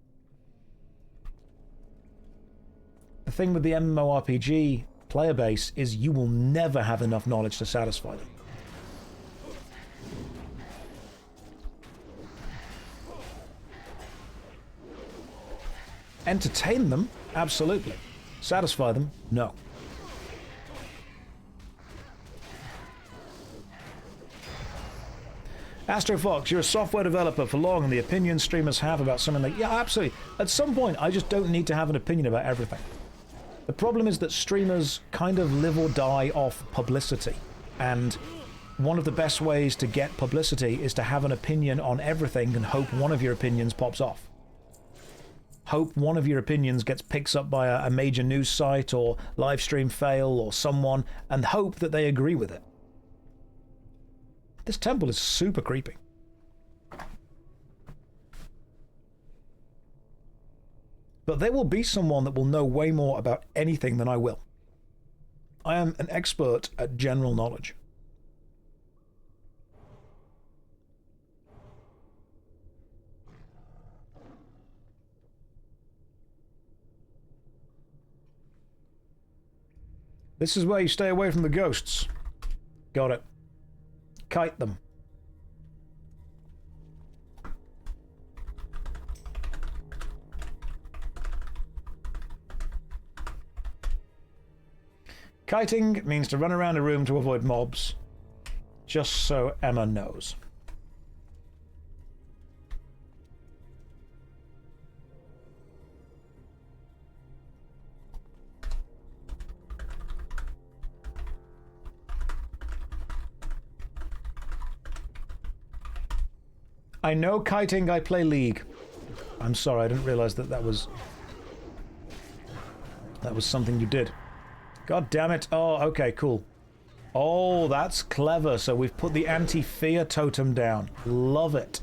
The thing with the MMORPG player base is you will never have enough knowledge to satisfy them. Entertain them? Absolutely. Satisfy them? No. Astro Fox, you're a software developer for long, and the opinion streamers have about something like... Yeah, absolutely. At some point, I just don't need to have an opinion about everything. The problem is that streamers kind of live or die off publicity. And one of the best ways to get publicity is to have an opinion on everything and hope one of your opinions pops off. Hope one of your opinions picks up by a major news site or live stream fail or someone, and hope that they agree with it. This temple is super creepy. But there will be someone that will know way more about anything than I will. I am an expert at general knowledge. This is where you stay away from the ghosts. Got it. Kite them. Kiting means to run around a room to avoid mobs. Just so Emma knows. I know kiting, I play League. I'm sorry, I didn't realize that was something you did. God damn it. Oh, okay, cool. Oh, that's clever. So we've put the anti-fear totem down. Love it.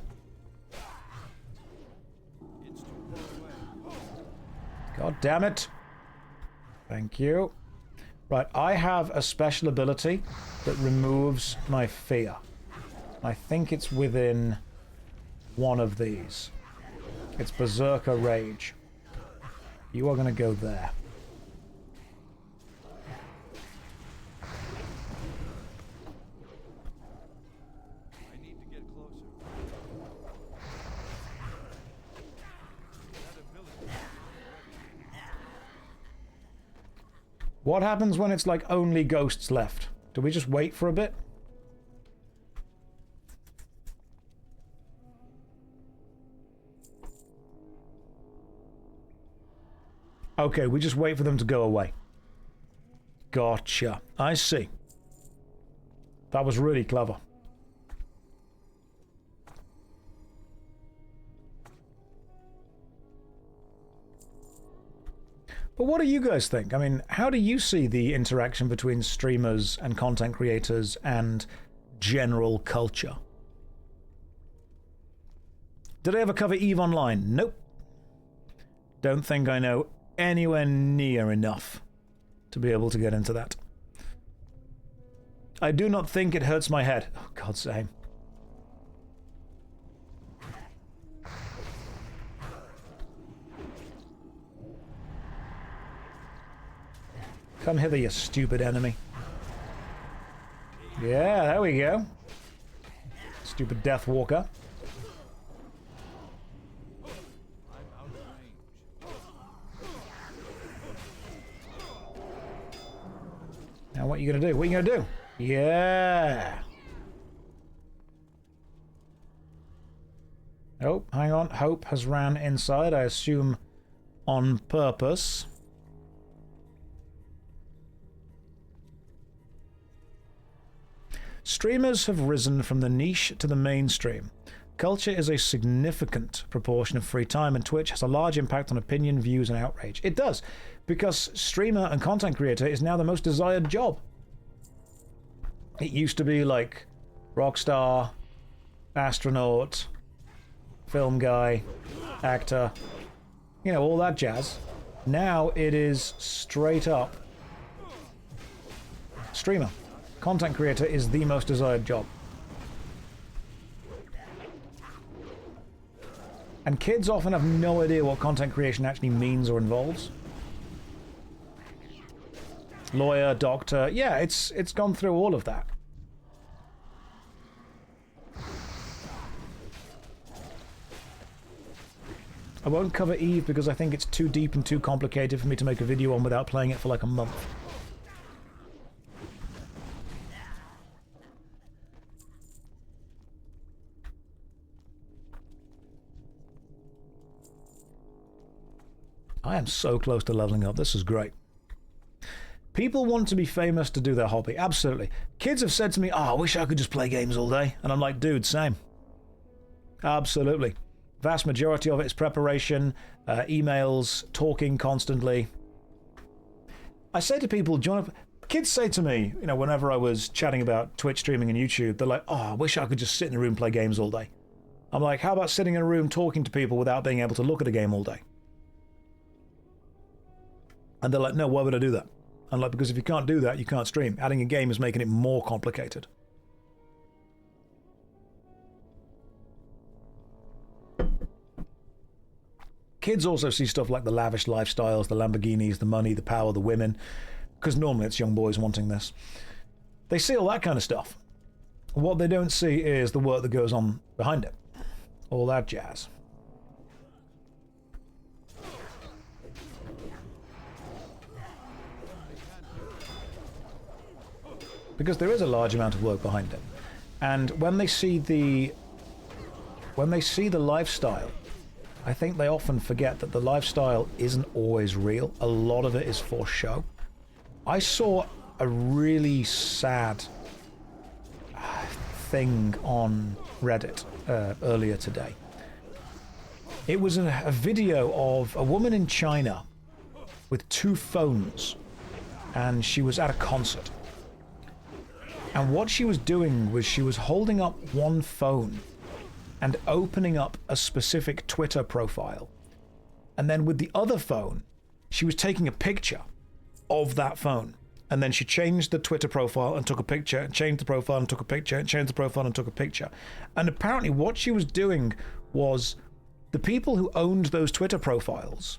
God damn it. Thank you. Right, I have a special ability that removes my fear. I think it's within one of these. It's Berserker Rage. You are going to go there. I need to get closer. What happens when it's like only ghosts left? Do we just wait for a bit? Okay, we just wait for them to go away. Gotcha. I see. That was really clever. But what do you guys think? I mean, how do you see the interaction between streamers and content creators and general culture? Did I ever cover EVE Online? Nope. Don't think I know anywhere near enough to be able to get into that. I do not think it hurts my head. Oh, God, same. Come hither, you stupid enemy. Yeah, there we go. Stupid Death Walker. And what are you going to do? What are you going to do? Yeah! Oh, hang on. Hope has ran inside, I assume on purpose. Streamers have risen from the niche to the mainstream. Culture is a significant proportion of free time, and Twitch has a large impact on opinion, views, and outrage. It does, because streamer and content creator is now the most desired job. It used to be like rock star, astronaut, film guy, actor, you know, all that jazz. Now it is straight up streamer. Content creator is the most desired job. And kids often have no idea what content creation actually means or involves. Lawyer, doctor, yeah, it's gone through all of that. I won't cover Eve because I think it's too deep and too complicated for me to make a video on without playing it for like a month. I am so close to leveling up. This is great. People want to be famous to do their hobby. Absolutely. Kids have said to me, oh, I wish I could just play games all day. And I'm like, dude, same. Absolutely. Vast majority of it is preparation, emails, talking constantly. I say to people, kids say to me, you know, whenever I was chatting about Twitch streaming and YouTube, they're like, oh, I wish I could just sit in a room and play games all day. I'm like, how about sitting in a room talking to people without being able to look at a game all day? And they're like, no, why would I do that? I'm like, because if you can't do that, you can't stream. Adding a game is making it more complicated. Kids also see stuff like the lavish lifestyles, the Lamborghinis, the money, the power, the women, because normally it's young boys wanting this. They see all that kind of stuff. What they don't see is the work that goes on behind it. All that jazz. Because there is a large amount of work behind it. And when they see the lifestyle, I think they often forget that the lifestyle isn't always real. A lot of it is for show. I saw a really sad thing on Reddit earlier today. It was a video of a woman in China with 2 phones, and she was at a concert. And what she was doing was she was holding up one phone and opening up a specific Twitter profile. And then with the other phone, she was taking a picture of that phone. And then she changed the Twitter profile and took a picture, and changed the profile and took a picture, and changed the profile and took a picture. And apparently what she was doing was the people who owned those Twitter profiles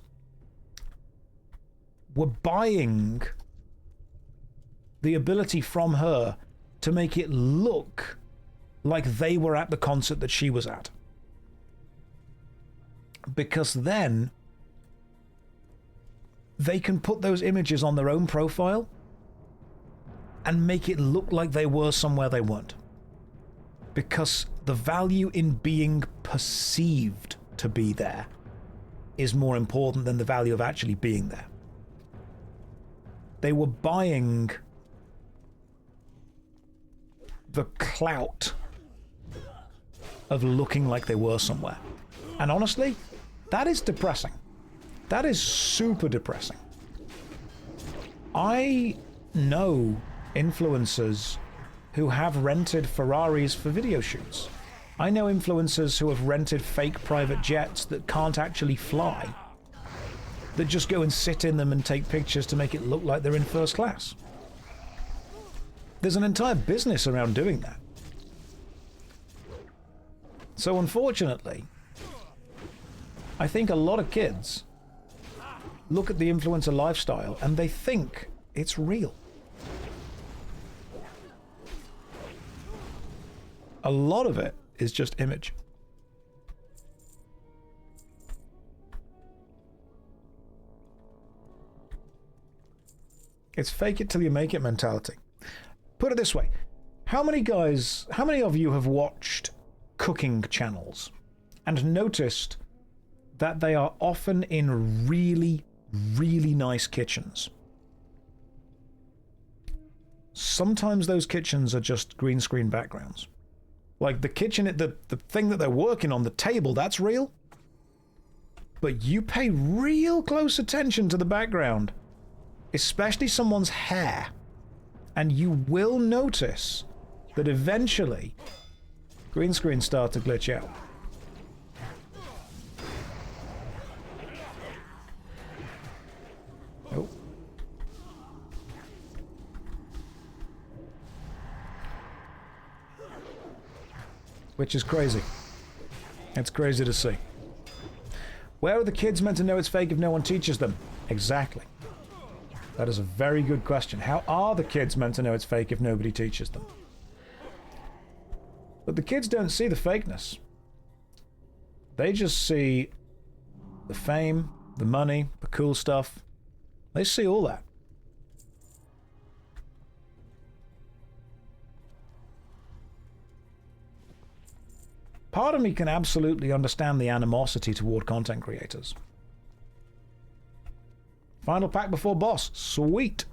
were buying the ability from her to make it look like they were at the concert that she was at. Because then they can put those images on their own profile and make it look like they were somewhere they weren't. Because the value in being perceived to be there is more important than the value of actually being there. They were buying the clout of looking like they were somewhere. And honestly, that is depressing. That is super depressing. I know influencers who have rented Ferraris for video shoots. I know influencers who have rented fake private jets that can't actually fly, that just go and sit in them and take pictures to make it look like they're in first class. There's an entire business around doing that. So unfortunately, I think a lot of kids look at the influencer lifestyle and they think it's real. A lot of it is just image. It's fake it till you make it mentality. Put it this way. How many of you have watched cooking channels and noticed that they are often in really, really nice kitchens? Sometimes those kitchens are just green screen backgrounds. Like the kitchen, the thing that they're working on, the table, that's real. But you pay real close attention to the background, especially someone's hair, and you will notice that eventually green screens start to glitch out. Oh. Which is crazy. It's crazy to see. Where are the kids meant to know it's fake if no one teaches them? Exactly. That is a very good question. How are the kids meant to know it's fake if nobody teaches them? But the kids don't see the fakeness. They just see the fame, the money, the cool stuff. They see all that. Part of me can absolutely understand the animosity toward content creators. Final pack before boss. Sweet.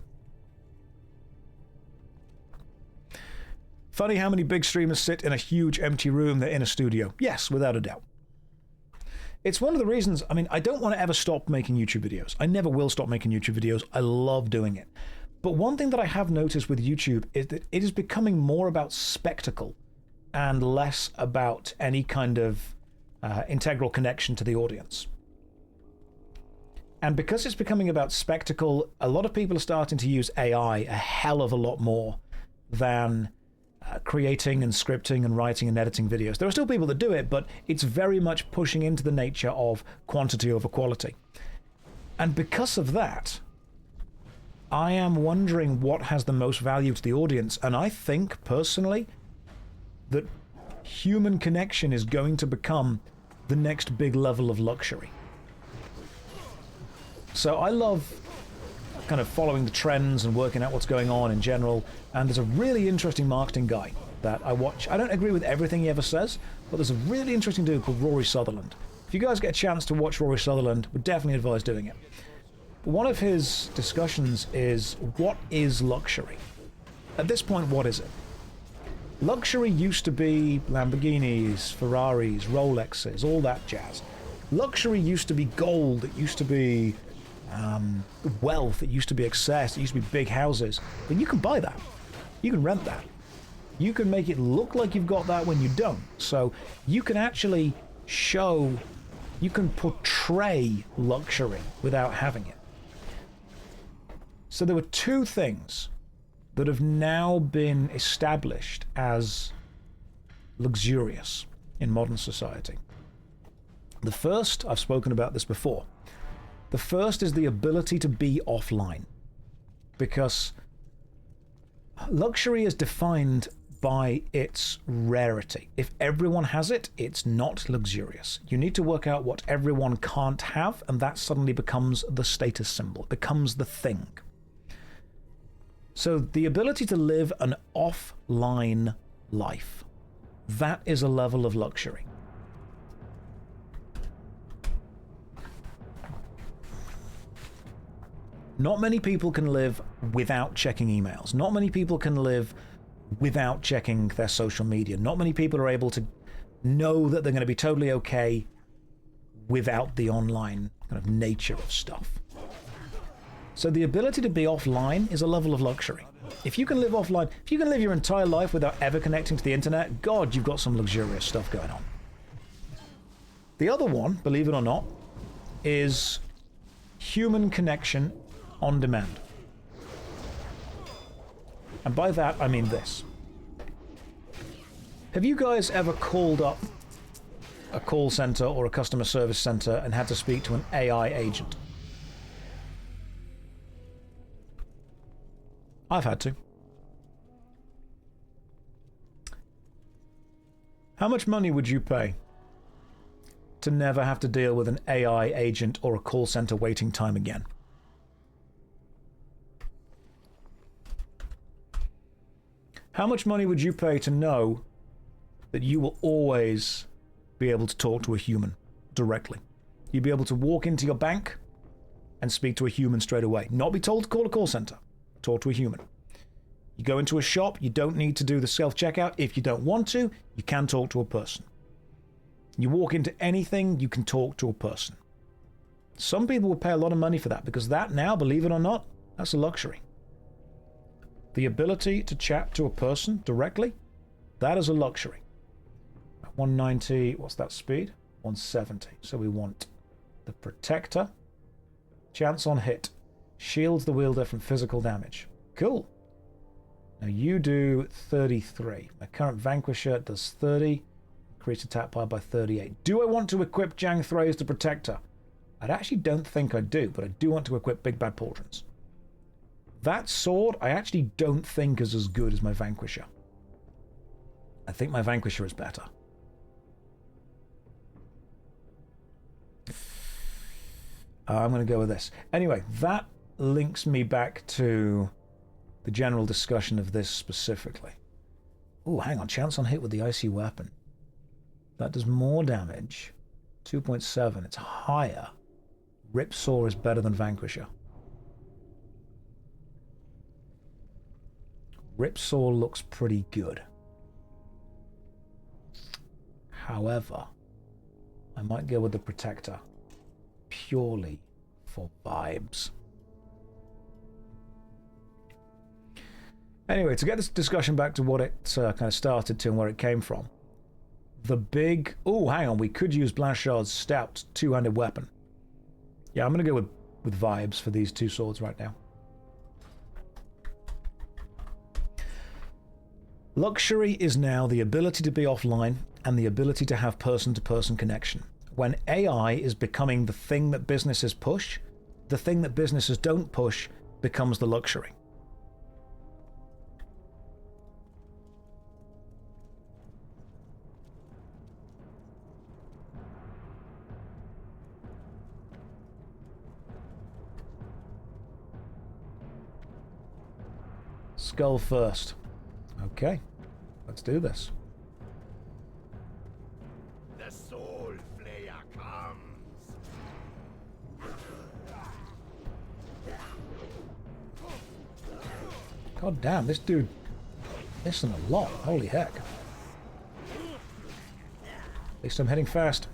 Funny how many big streamers sit in a huge empty room. They're in a studio. Yes, without a doubt. It's one of the reasons, I mean, I don't want to ever stop making YouTube videos. I never will stop making YouTube videos. I love doing it. But one thing that I have noticed with YouTube is that it is becoming more about spectacle and less about any kind of integral connection to the audience. And because it's becoming about spectacle, a lot of people are starting to use AI a hell of a lot more than creating and scripting and writing and editing videos. There are still people that do it, but it's very much pushing into the nature of quantity over quality. And because of that, I am wondering what has the most value to the audience. And I think, personally, that human connection is going to become the next big level of luxury. So I love kind of following the trends and working out what's going on in general, and there's a really interesting marketing guy that I watch. I don't agree with everything he ever says, but there's a really interesting dude called Rory Sutherland. If you guys get a chance to watch Rory Sutherland, would definitely advise doing it. One of his discussions is, what is luxury? At this point, what is it? Luxury used to be Lamborghinis, Ferraris, Rolexes, all that jazz. Luxury used to be gold, it used to be wealth, it used to be excess, it used to be big houses. But you can buy that. You can rent that. You can make it look like you've got that when you don't. So you can actually show, you can portray luxury without having it. So there were two things that have now been established as luxurious in modern society. The first, I've spoken about this before, the first is the ability to be offline. Because luxury is defined by its rarity. If everyone has it, it's not luxurious. You need to work out what everyone can't have, and that suddenly becomes the status symbol, it becomes the thing. So the ability to live an offline life, that is a level of luxury. Not many people can live without checking emails. Not many people can live without checking their social media. Not many people are able to know that they're going to be totally okay without the online kind of nature of stuff. So the ability to be offline is a level of luxury. If you can live offline, if you can live your entire life without ever connecting to the internet, God, you've got some luxurious stuff going on. The other one, believe it or not, is human connection on demand. And by that, I mean this. Have you guys ever called up a call center or a customer service center and had to speak to an AI agent? I've had to. How much money would you pay to never have to deal with an AI agent or a call center waiting time again? How much money would you pay to know that you will always be able to talk to a human directly? You'd be able to walk into your bank and speak to a human straight away. Not be told to call a call center. Talk to a human. You go into a shop, you don't need to do the self-checkout. If you don't want to, you can talk to a person. You walk into anything, you can talk to a person. Some people will pay a lot of money for that, because that now, believe it or not, that's a luxury. The ability to chat to a person directly, that is a luxury. 190, what's that speed? 170. So we want the Protector. Chance on hit. Shields the wielder from physical damage. Cool. Now you do 33. My current Vanquisher does 30. Increase attack power by 38. Do I want to equip Jang Thrace the Protector? I actually don't think I do, but I do want to equip Big Bad Pauldrons. That sword I actually don't think is as good as my Vanquisher. I think my Vanquisher is better. I'm going to go with this. Anyway, that links me back to the general discussion of this specifically. Oh, hang on. Chance on hit with the icy weapon. That does more damage. 2.7. It's higher. Ripsaw is better than Vanquisher. Ripsaw looks pretty good. However, I might go with the Protector. Purely for vibes. Anyway, to get this discussion back to what it kind of started to and where it came from. The big... Oh, hang on. We could use Blanchard's stout two-handed weapon. Yeah, I'm going to go with vibes for these two swords right now. Luxury is now the ability to be offline and the ability to have person-to-person connection. When AI is becoming the thing that businesses push, the thing that businesses don't push becomes the luxury. Skull first. Okay, let's do this. The Soul Flayer comes. God damn, this dude missing a lot. Holy heck. At least I'm heading fast.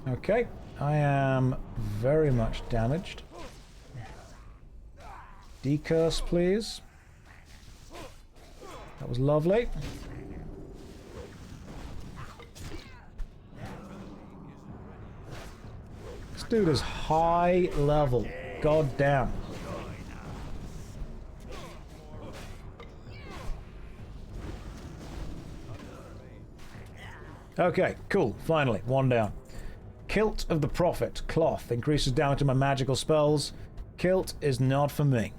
Okay, I am very much damaged. Decurse, please. That was lovely. This dude is high level. God damn. Okay, cool. Finally, one down. Kilt of the Prophet. Cloth. Increases damage to my magical spells. Kilt is not for me.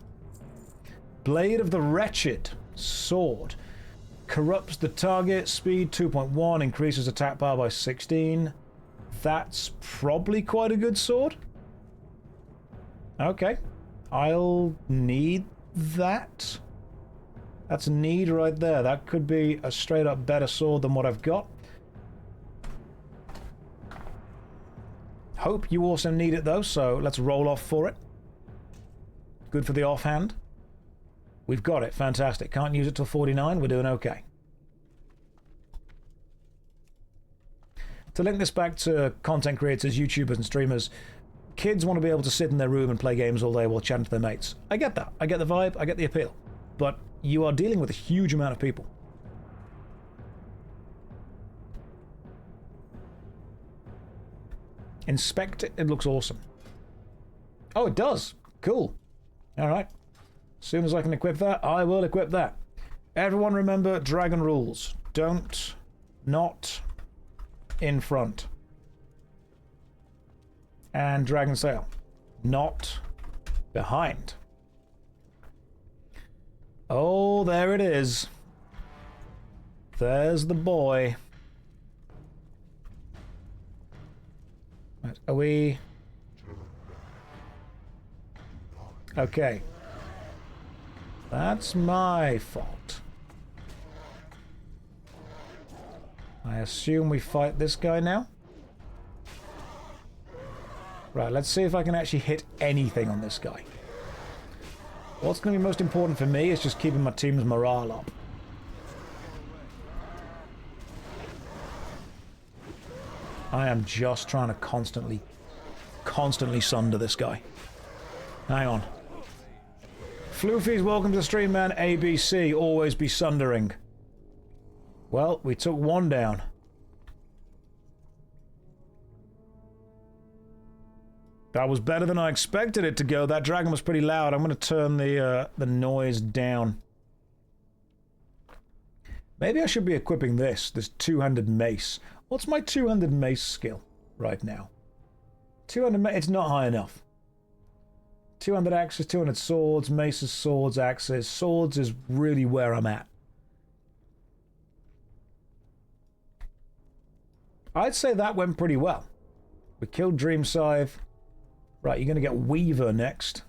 Blade of the Wretched. Sword. Corrupts the target. Speed 2.1. Increases attack power by 16. That's probably quite a good sword. Okay. I'll need that. That's a need right there. That could be a straight up better sword than what I've got. Hope you also need it though, so let's roll off for it. Good for the offhand. We've got it. Fantastic. Can't use it till 49. We're doing okay. To link this back to content creators, YouTubers and streamers, kids want to be able to sit in their room and play games all day while chatting to their mates. I get that. I get the vibe. I get the appeal. But you are dealing with a huge amount of people. Inspect it. It looks awesome. Oh, it does. Cool. Alright. As soon as I can equip that, I will equip that. Everyone remember dragon rules. Don't not in front. And dragon sail. Not behind. Oh, there it is. There's the boy. Right, are we... Okay. That's my fault. I assume we fight this guy now? Right, let's see if I can actually hit anything on this guy. What's going to be most important for me is just keeping my team's morale up. I am just trying to constantly sunder this guy. Hang on. Floofy's welcome to the stream, man. ABC, always be sundering. Well, we took one down. That was better than I expected it to go. That dragon was pretty loud. I'm going to turn the noise down. Maybe I should be equipping this two-handed mace. What's my two-handed mace skill right now? 200 mace, it's not high enough. 200 axes, 200 swords, maces, swords, axes. Swords is really where I'm at. I'd say that went pretty well. We killed Dream Scythe. Right, you're going to get Weaver next.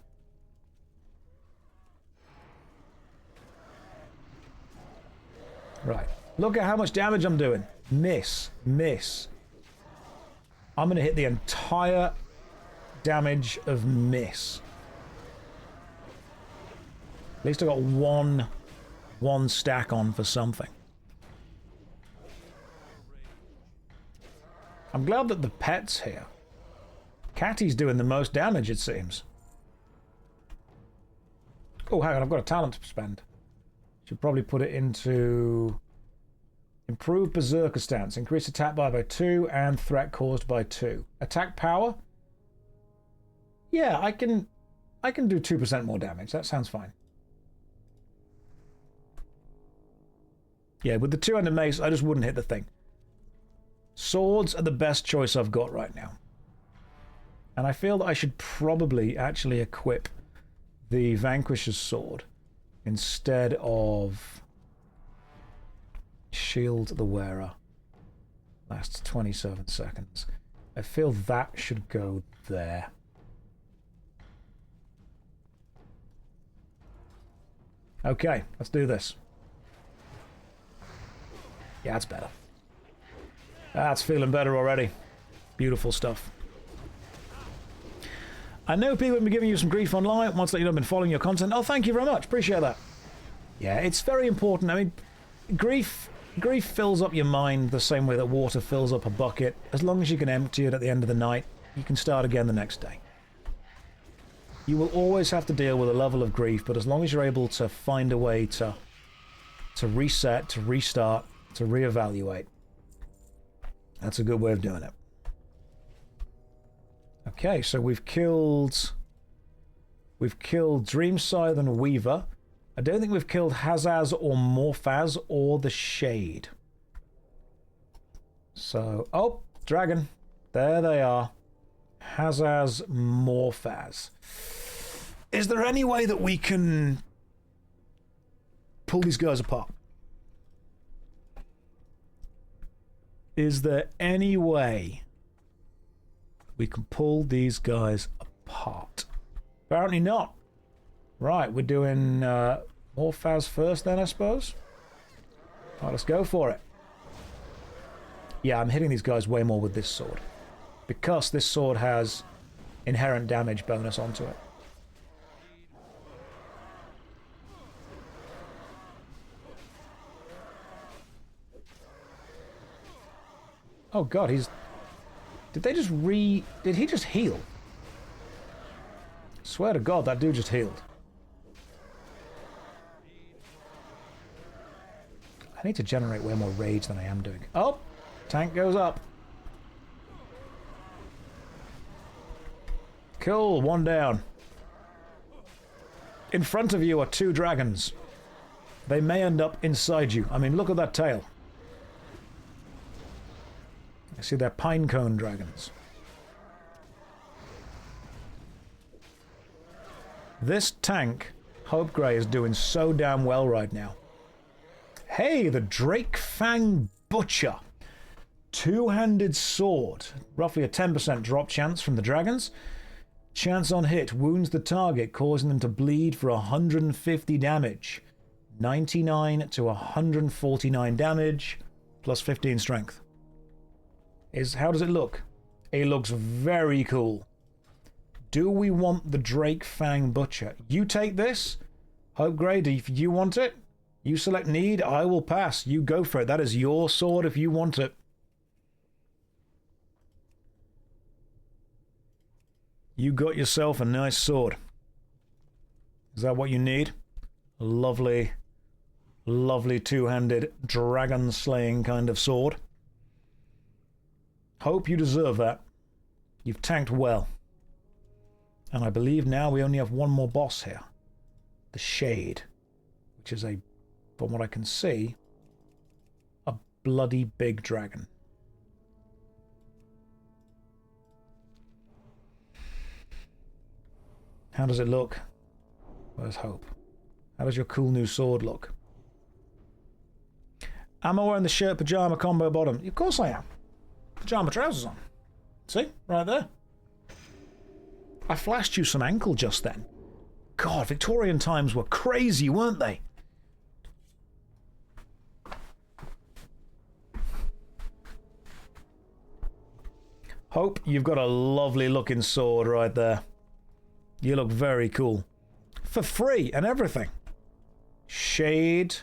Right. Look at how much damage I'm doing. Miss. Miss. I'm going to hit the entire damage of miss. At least I got one stack on for something. I'm glad that the pet's here. Catty's doing the most damage, it seems. Oh, hang on, I've got a talent to spend. Should probably put it into... Improve Berserker Stance. Increase attack by 2 and threat caused by 2. Attack power? Yeah, I can do 2% more damage. That sounds fine. Yeah, with the 200 mace, I just wouldn't hit the thing. Swords are the best choice I've got right now. And I feel that I should probably actually equip the Vanquisher's Sword instead of Shield the Wearer. Lasts 27 seconds. I feel that should go there. Okay, let's do this. Yeah, that's better. That's feeling better already. Beautiful stuff. I know people have been giving you some grief online. Once that you've been following your content. Oh, thank you very much. Appreciate that. Yeah, it's very important. I mean, grief fills up your mind the same way that water fills up a bucket. As long as you can empty it at the end of the night, you can start again the next day. You will always have to deal with a level of grief, but as long as you're able to find a way to reset, to restart, to reevaluate, that's a good way of doing it. Okay, so we've killed Dream Scythe and Weaver. I don't think we've killed Hazaz or Morphaz or the Shade. So, oh, dragon. There they are. Hazaz, Morphaz. Is there any way that we can pull these guys apart? Is there any way we can pull these guys apart? Apparently not. Right, we're doing Morphaz first then, I suppose. All right, let's go for it. Yeah, I'm hitting these guys way more with this sword, because this sword has inherent damage bonus onto it. Oh god, he's... Did he just heal? Swear to god, that dude just healed. I need to generate way more rage than I am doing. Oh! Tank goes up. Cool, one down. In front of you are 2 dragons. They may end up inside you. I mean, look at that tail. I see they're pinecone dragons. This tank Hope Grey is doing so damn well right now. Hey, the Drake Fang Butcher. Two-handed sword. Roughly a 10% drop chance from the dragons. Chance on hit wounds the target, causing them to bleed for 150 damage. 99 to 149 damage, plus 15 strength. How does it look? It looks very cool. Do we want the Drake Fang Butcher? You take this. Hope Grey, if you want it, you select need, I will pass. You go for it. That is your sword if you want it. You got yourself a nice sword. Is that what you need? A lovely, lovely two-handed dragon-slaying kind of sword. Hope you deserve that. You've tanked well. And I believe now we only have one more boss here. The Shade. Which is from what I can see, a bloody big dragon. How does it look? Where's Hope? How does your cool new sword look? Am I wearing the shirt pajama combo bottom? Of course I am. Pajama trousers on. See? Right there. I flashed you some ankle just then. God, Victorian times were crazy, weren't they? Hope, you've got a lovely looking sword right there. You look very cool. For free and everything. Shade.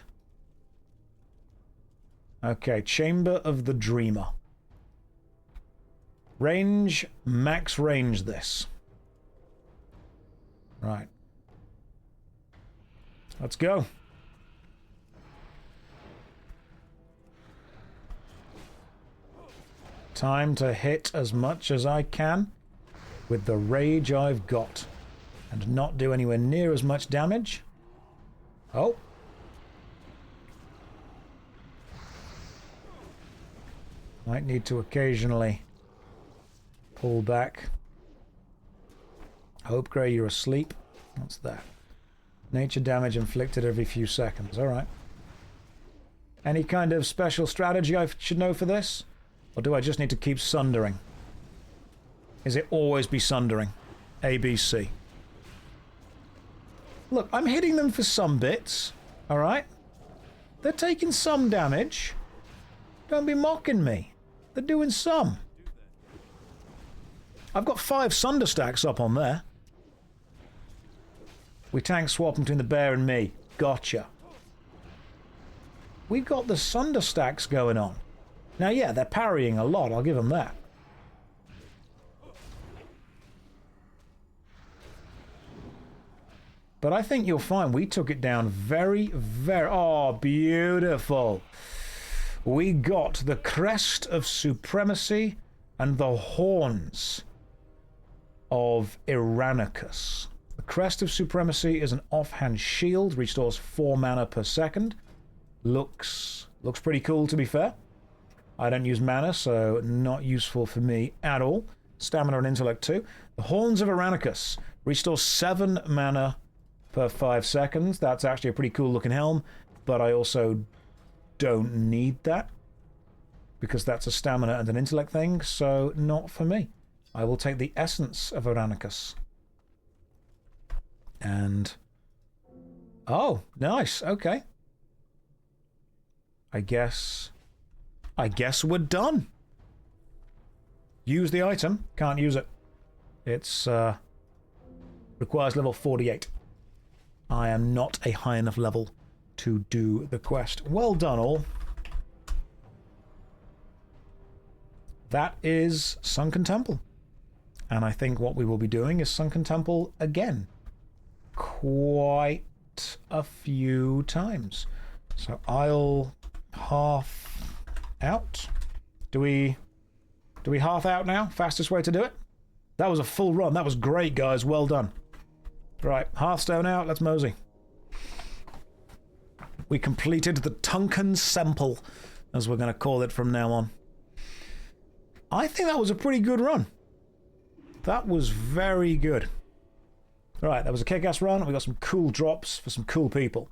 Okay, Chamber of the Dreamer. Range, max range this. Right. Let's go. Time to hit as much as I can with the rage I've got. And not do anywhere near as much damage. Oh. Might need to occasionally pull back. Hope Grey, you're asleep. What's that? Nature damage inflicted every few seconds. Alright. Any kind of special strategy I should know for this? Or do I just need to keep sundering? Is it always be sundering? A, B, C. Look, I'm hitting them for some bits, alright? They're taking some damage. Don't be mocking me. They're doing some. I've got 5 Sunder stacks up on there. We tank swap between the bear and me. Gotcha. We've got the Sunder stacks going on. Now, yeah, they're parrying a lot, I'll give them that. But I think you'll find we took it down very, very... Oh, beautiful. We got the Crest of Supremacy and the Horns of Irenicus. The Crest of Supremacy is an offhand shield, restores 4 mana per second. Looks pretty cool, to be fair. I don't use mana, so not useful for me at all. Stamina and intellect too. The Horns of Irenicus restores 7 mana per 5 seconds. That's actually a pretty cool looking helm, but I also don't need that because that's a stamina and an intellect thing, so not for me. I will take the Essence of Irenicus. And... oh, nice, okay. I guess we're done. Use the item. Can't use it. It's, requires level 48. I am not a high enough level to do the quest. Well done, all. That is Sunken Temple. And I think what we will be doing is Sunken Temple again. Quite a few times. So I'll half out. Do we half out now? Fastest way to do it? That was a full run. That was great, guys. Well done. Right, Hearthstone out, let's mosey. We completed the Sunken Temple, as we're going to call it from now on. I think that was a pretty good run. That was very good. Right, that was a kick-ass run. We got some cool drops for some cool people.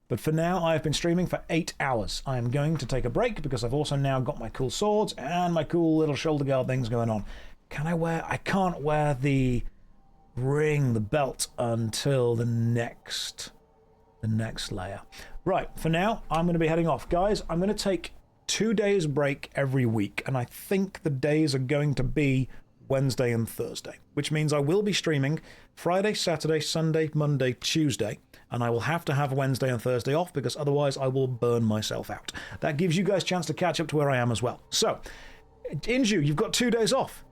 But for now, I've been streaming for 8 hours. I am going to take a break because I've also now got my cool swords and my cool little shoulder guard things going on. I can't wear the ring, the belt, until the next layer. Right, for now, I'm going to be heading off. Guys, I'm going to take 2 days break every week, and I think the days are going to be Wednesday and Thursday, which means I will be streaming Friday, Saturday, Sunday, Monday, Tuesday, and I will have to have Wednesday and Thursday off because otherwise I will burn myself out. That gives you guys a chance to catch up to where I am as well. So, Inju, you've got 2 days off.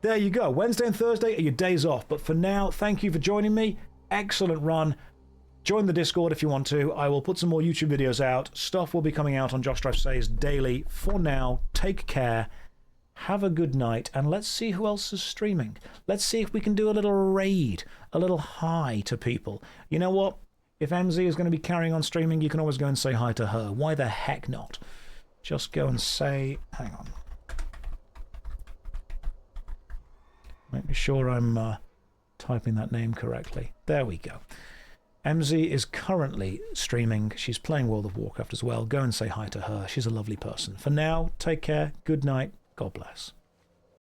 There you go. Wednesday and Thursday are your days off. But for now, thank you for joining me. Excellent run. Join the Discord if you want to. I will put some more YouTube videos out. Stuff will be coming out on JoshStrifeSays daily. For now, take care. Have a good night. And let's see who else is streaming. Let's see if we can do a little raid. A little hi to people. You know what? If MZ is going to be carrying on streaming, you can always go and say hi to her. Why the heck not? Just go and say... Hang on. Make sure I'm typing that name correctly. There we go. MZ is currently streaming. She's playing World of Warcraft as well. Go and say hi to her. She's a lovely person. For now, take care. Good night. God bless.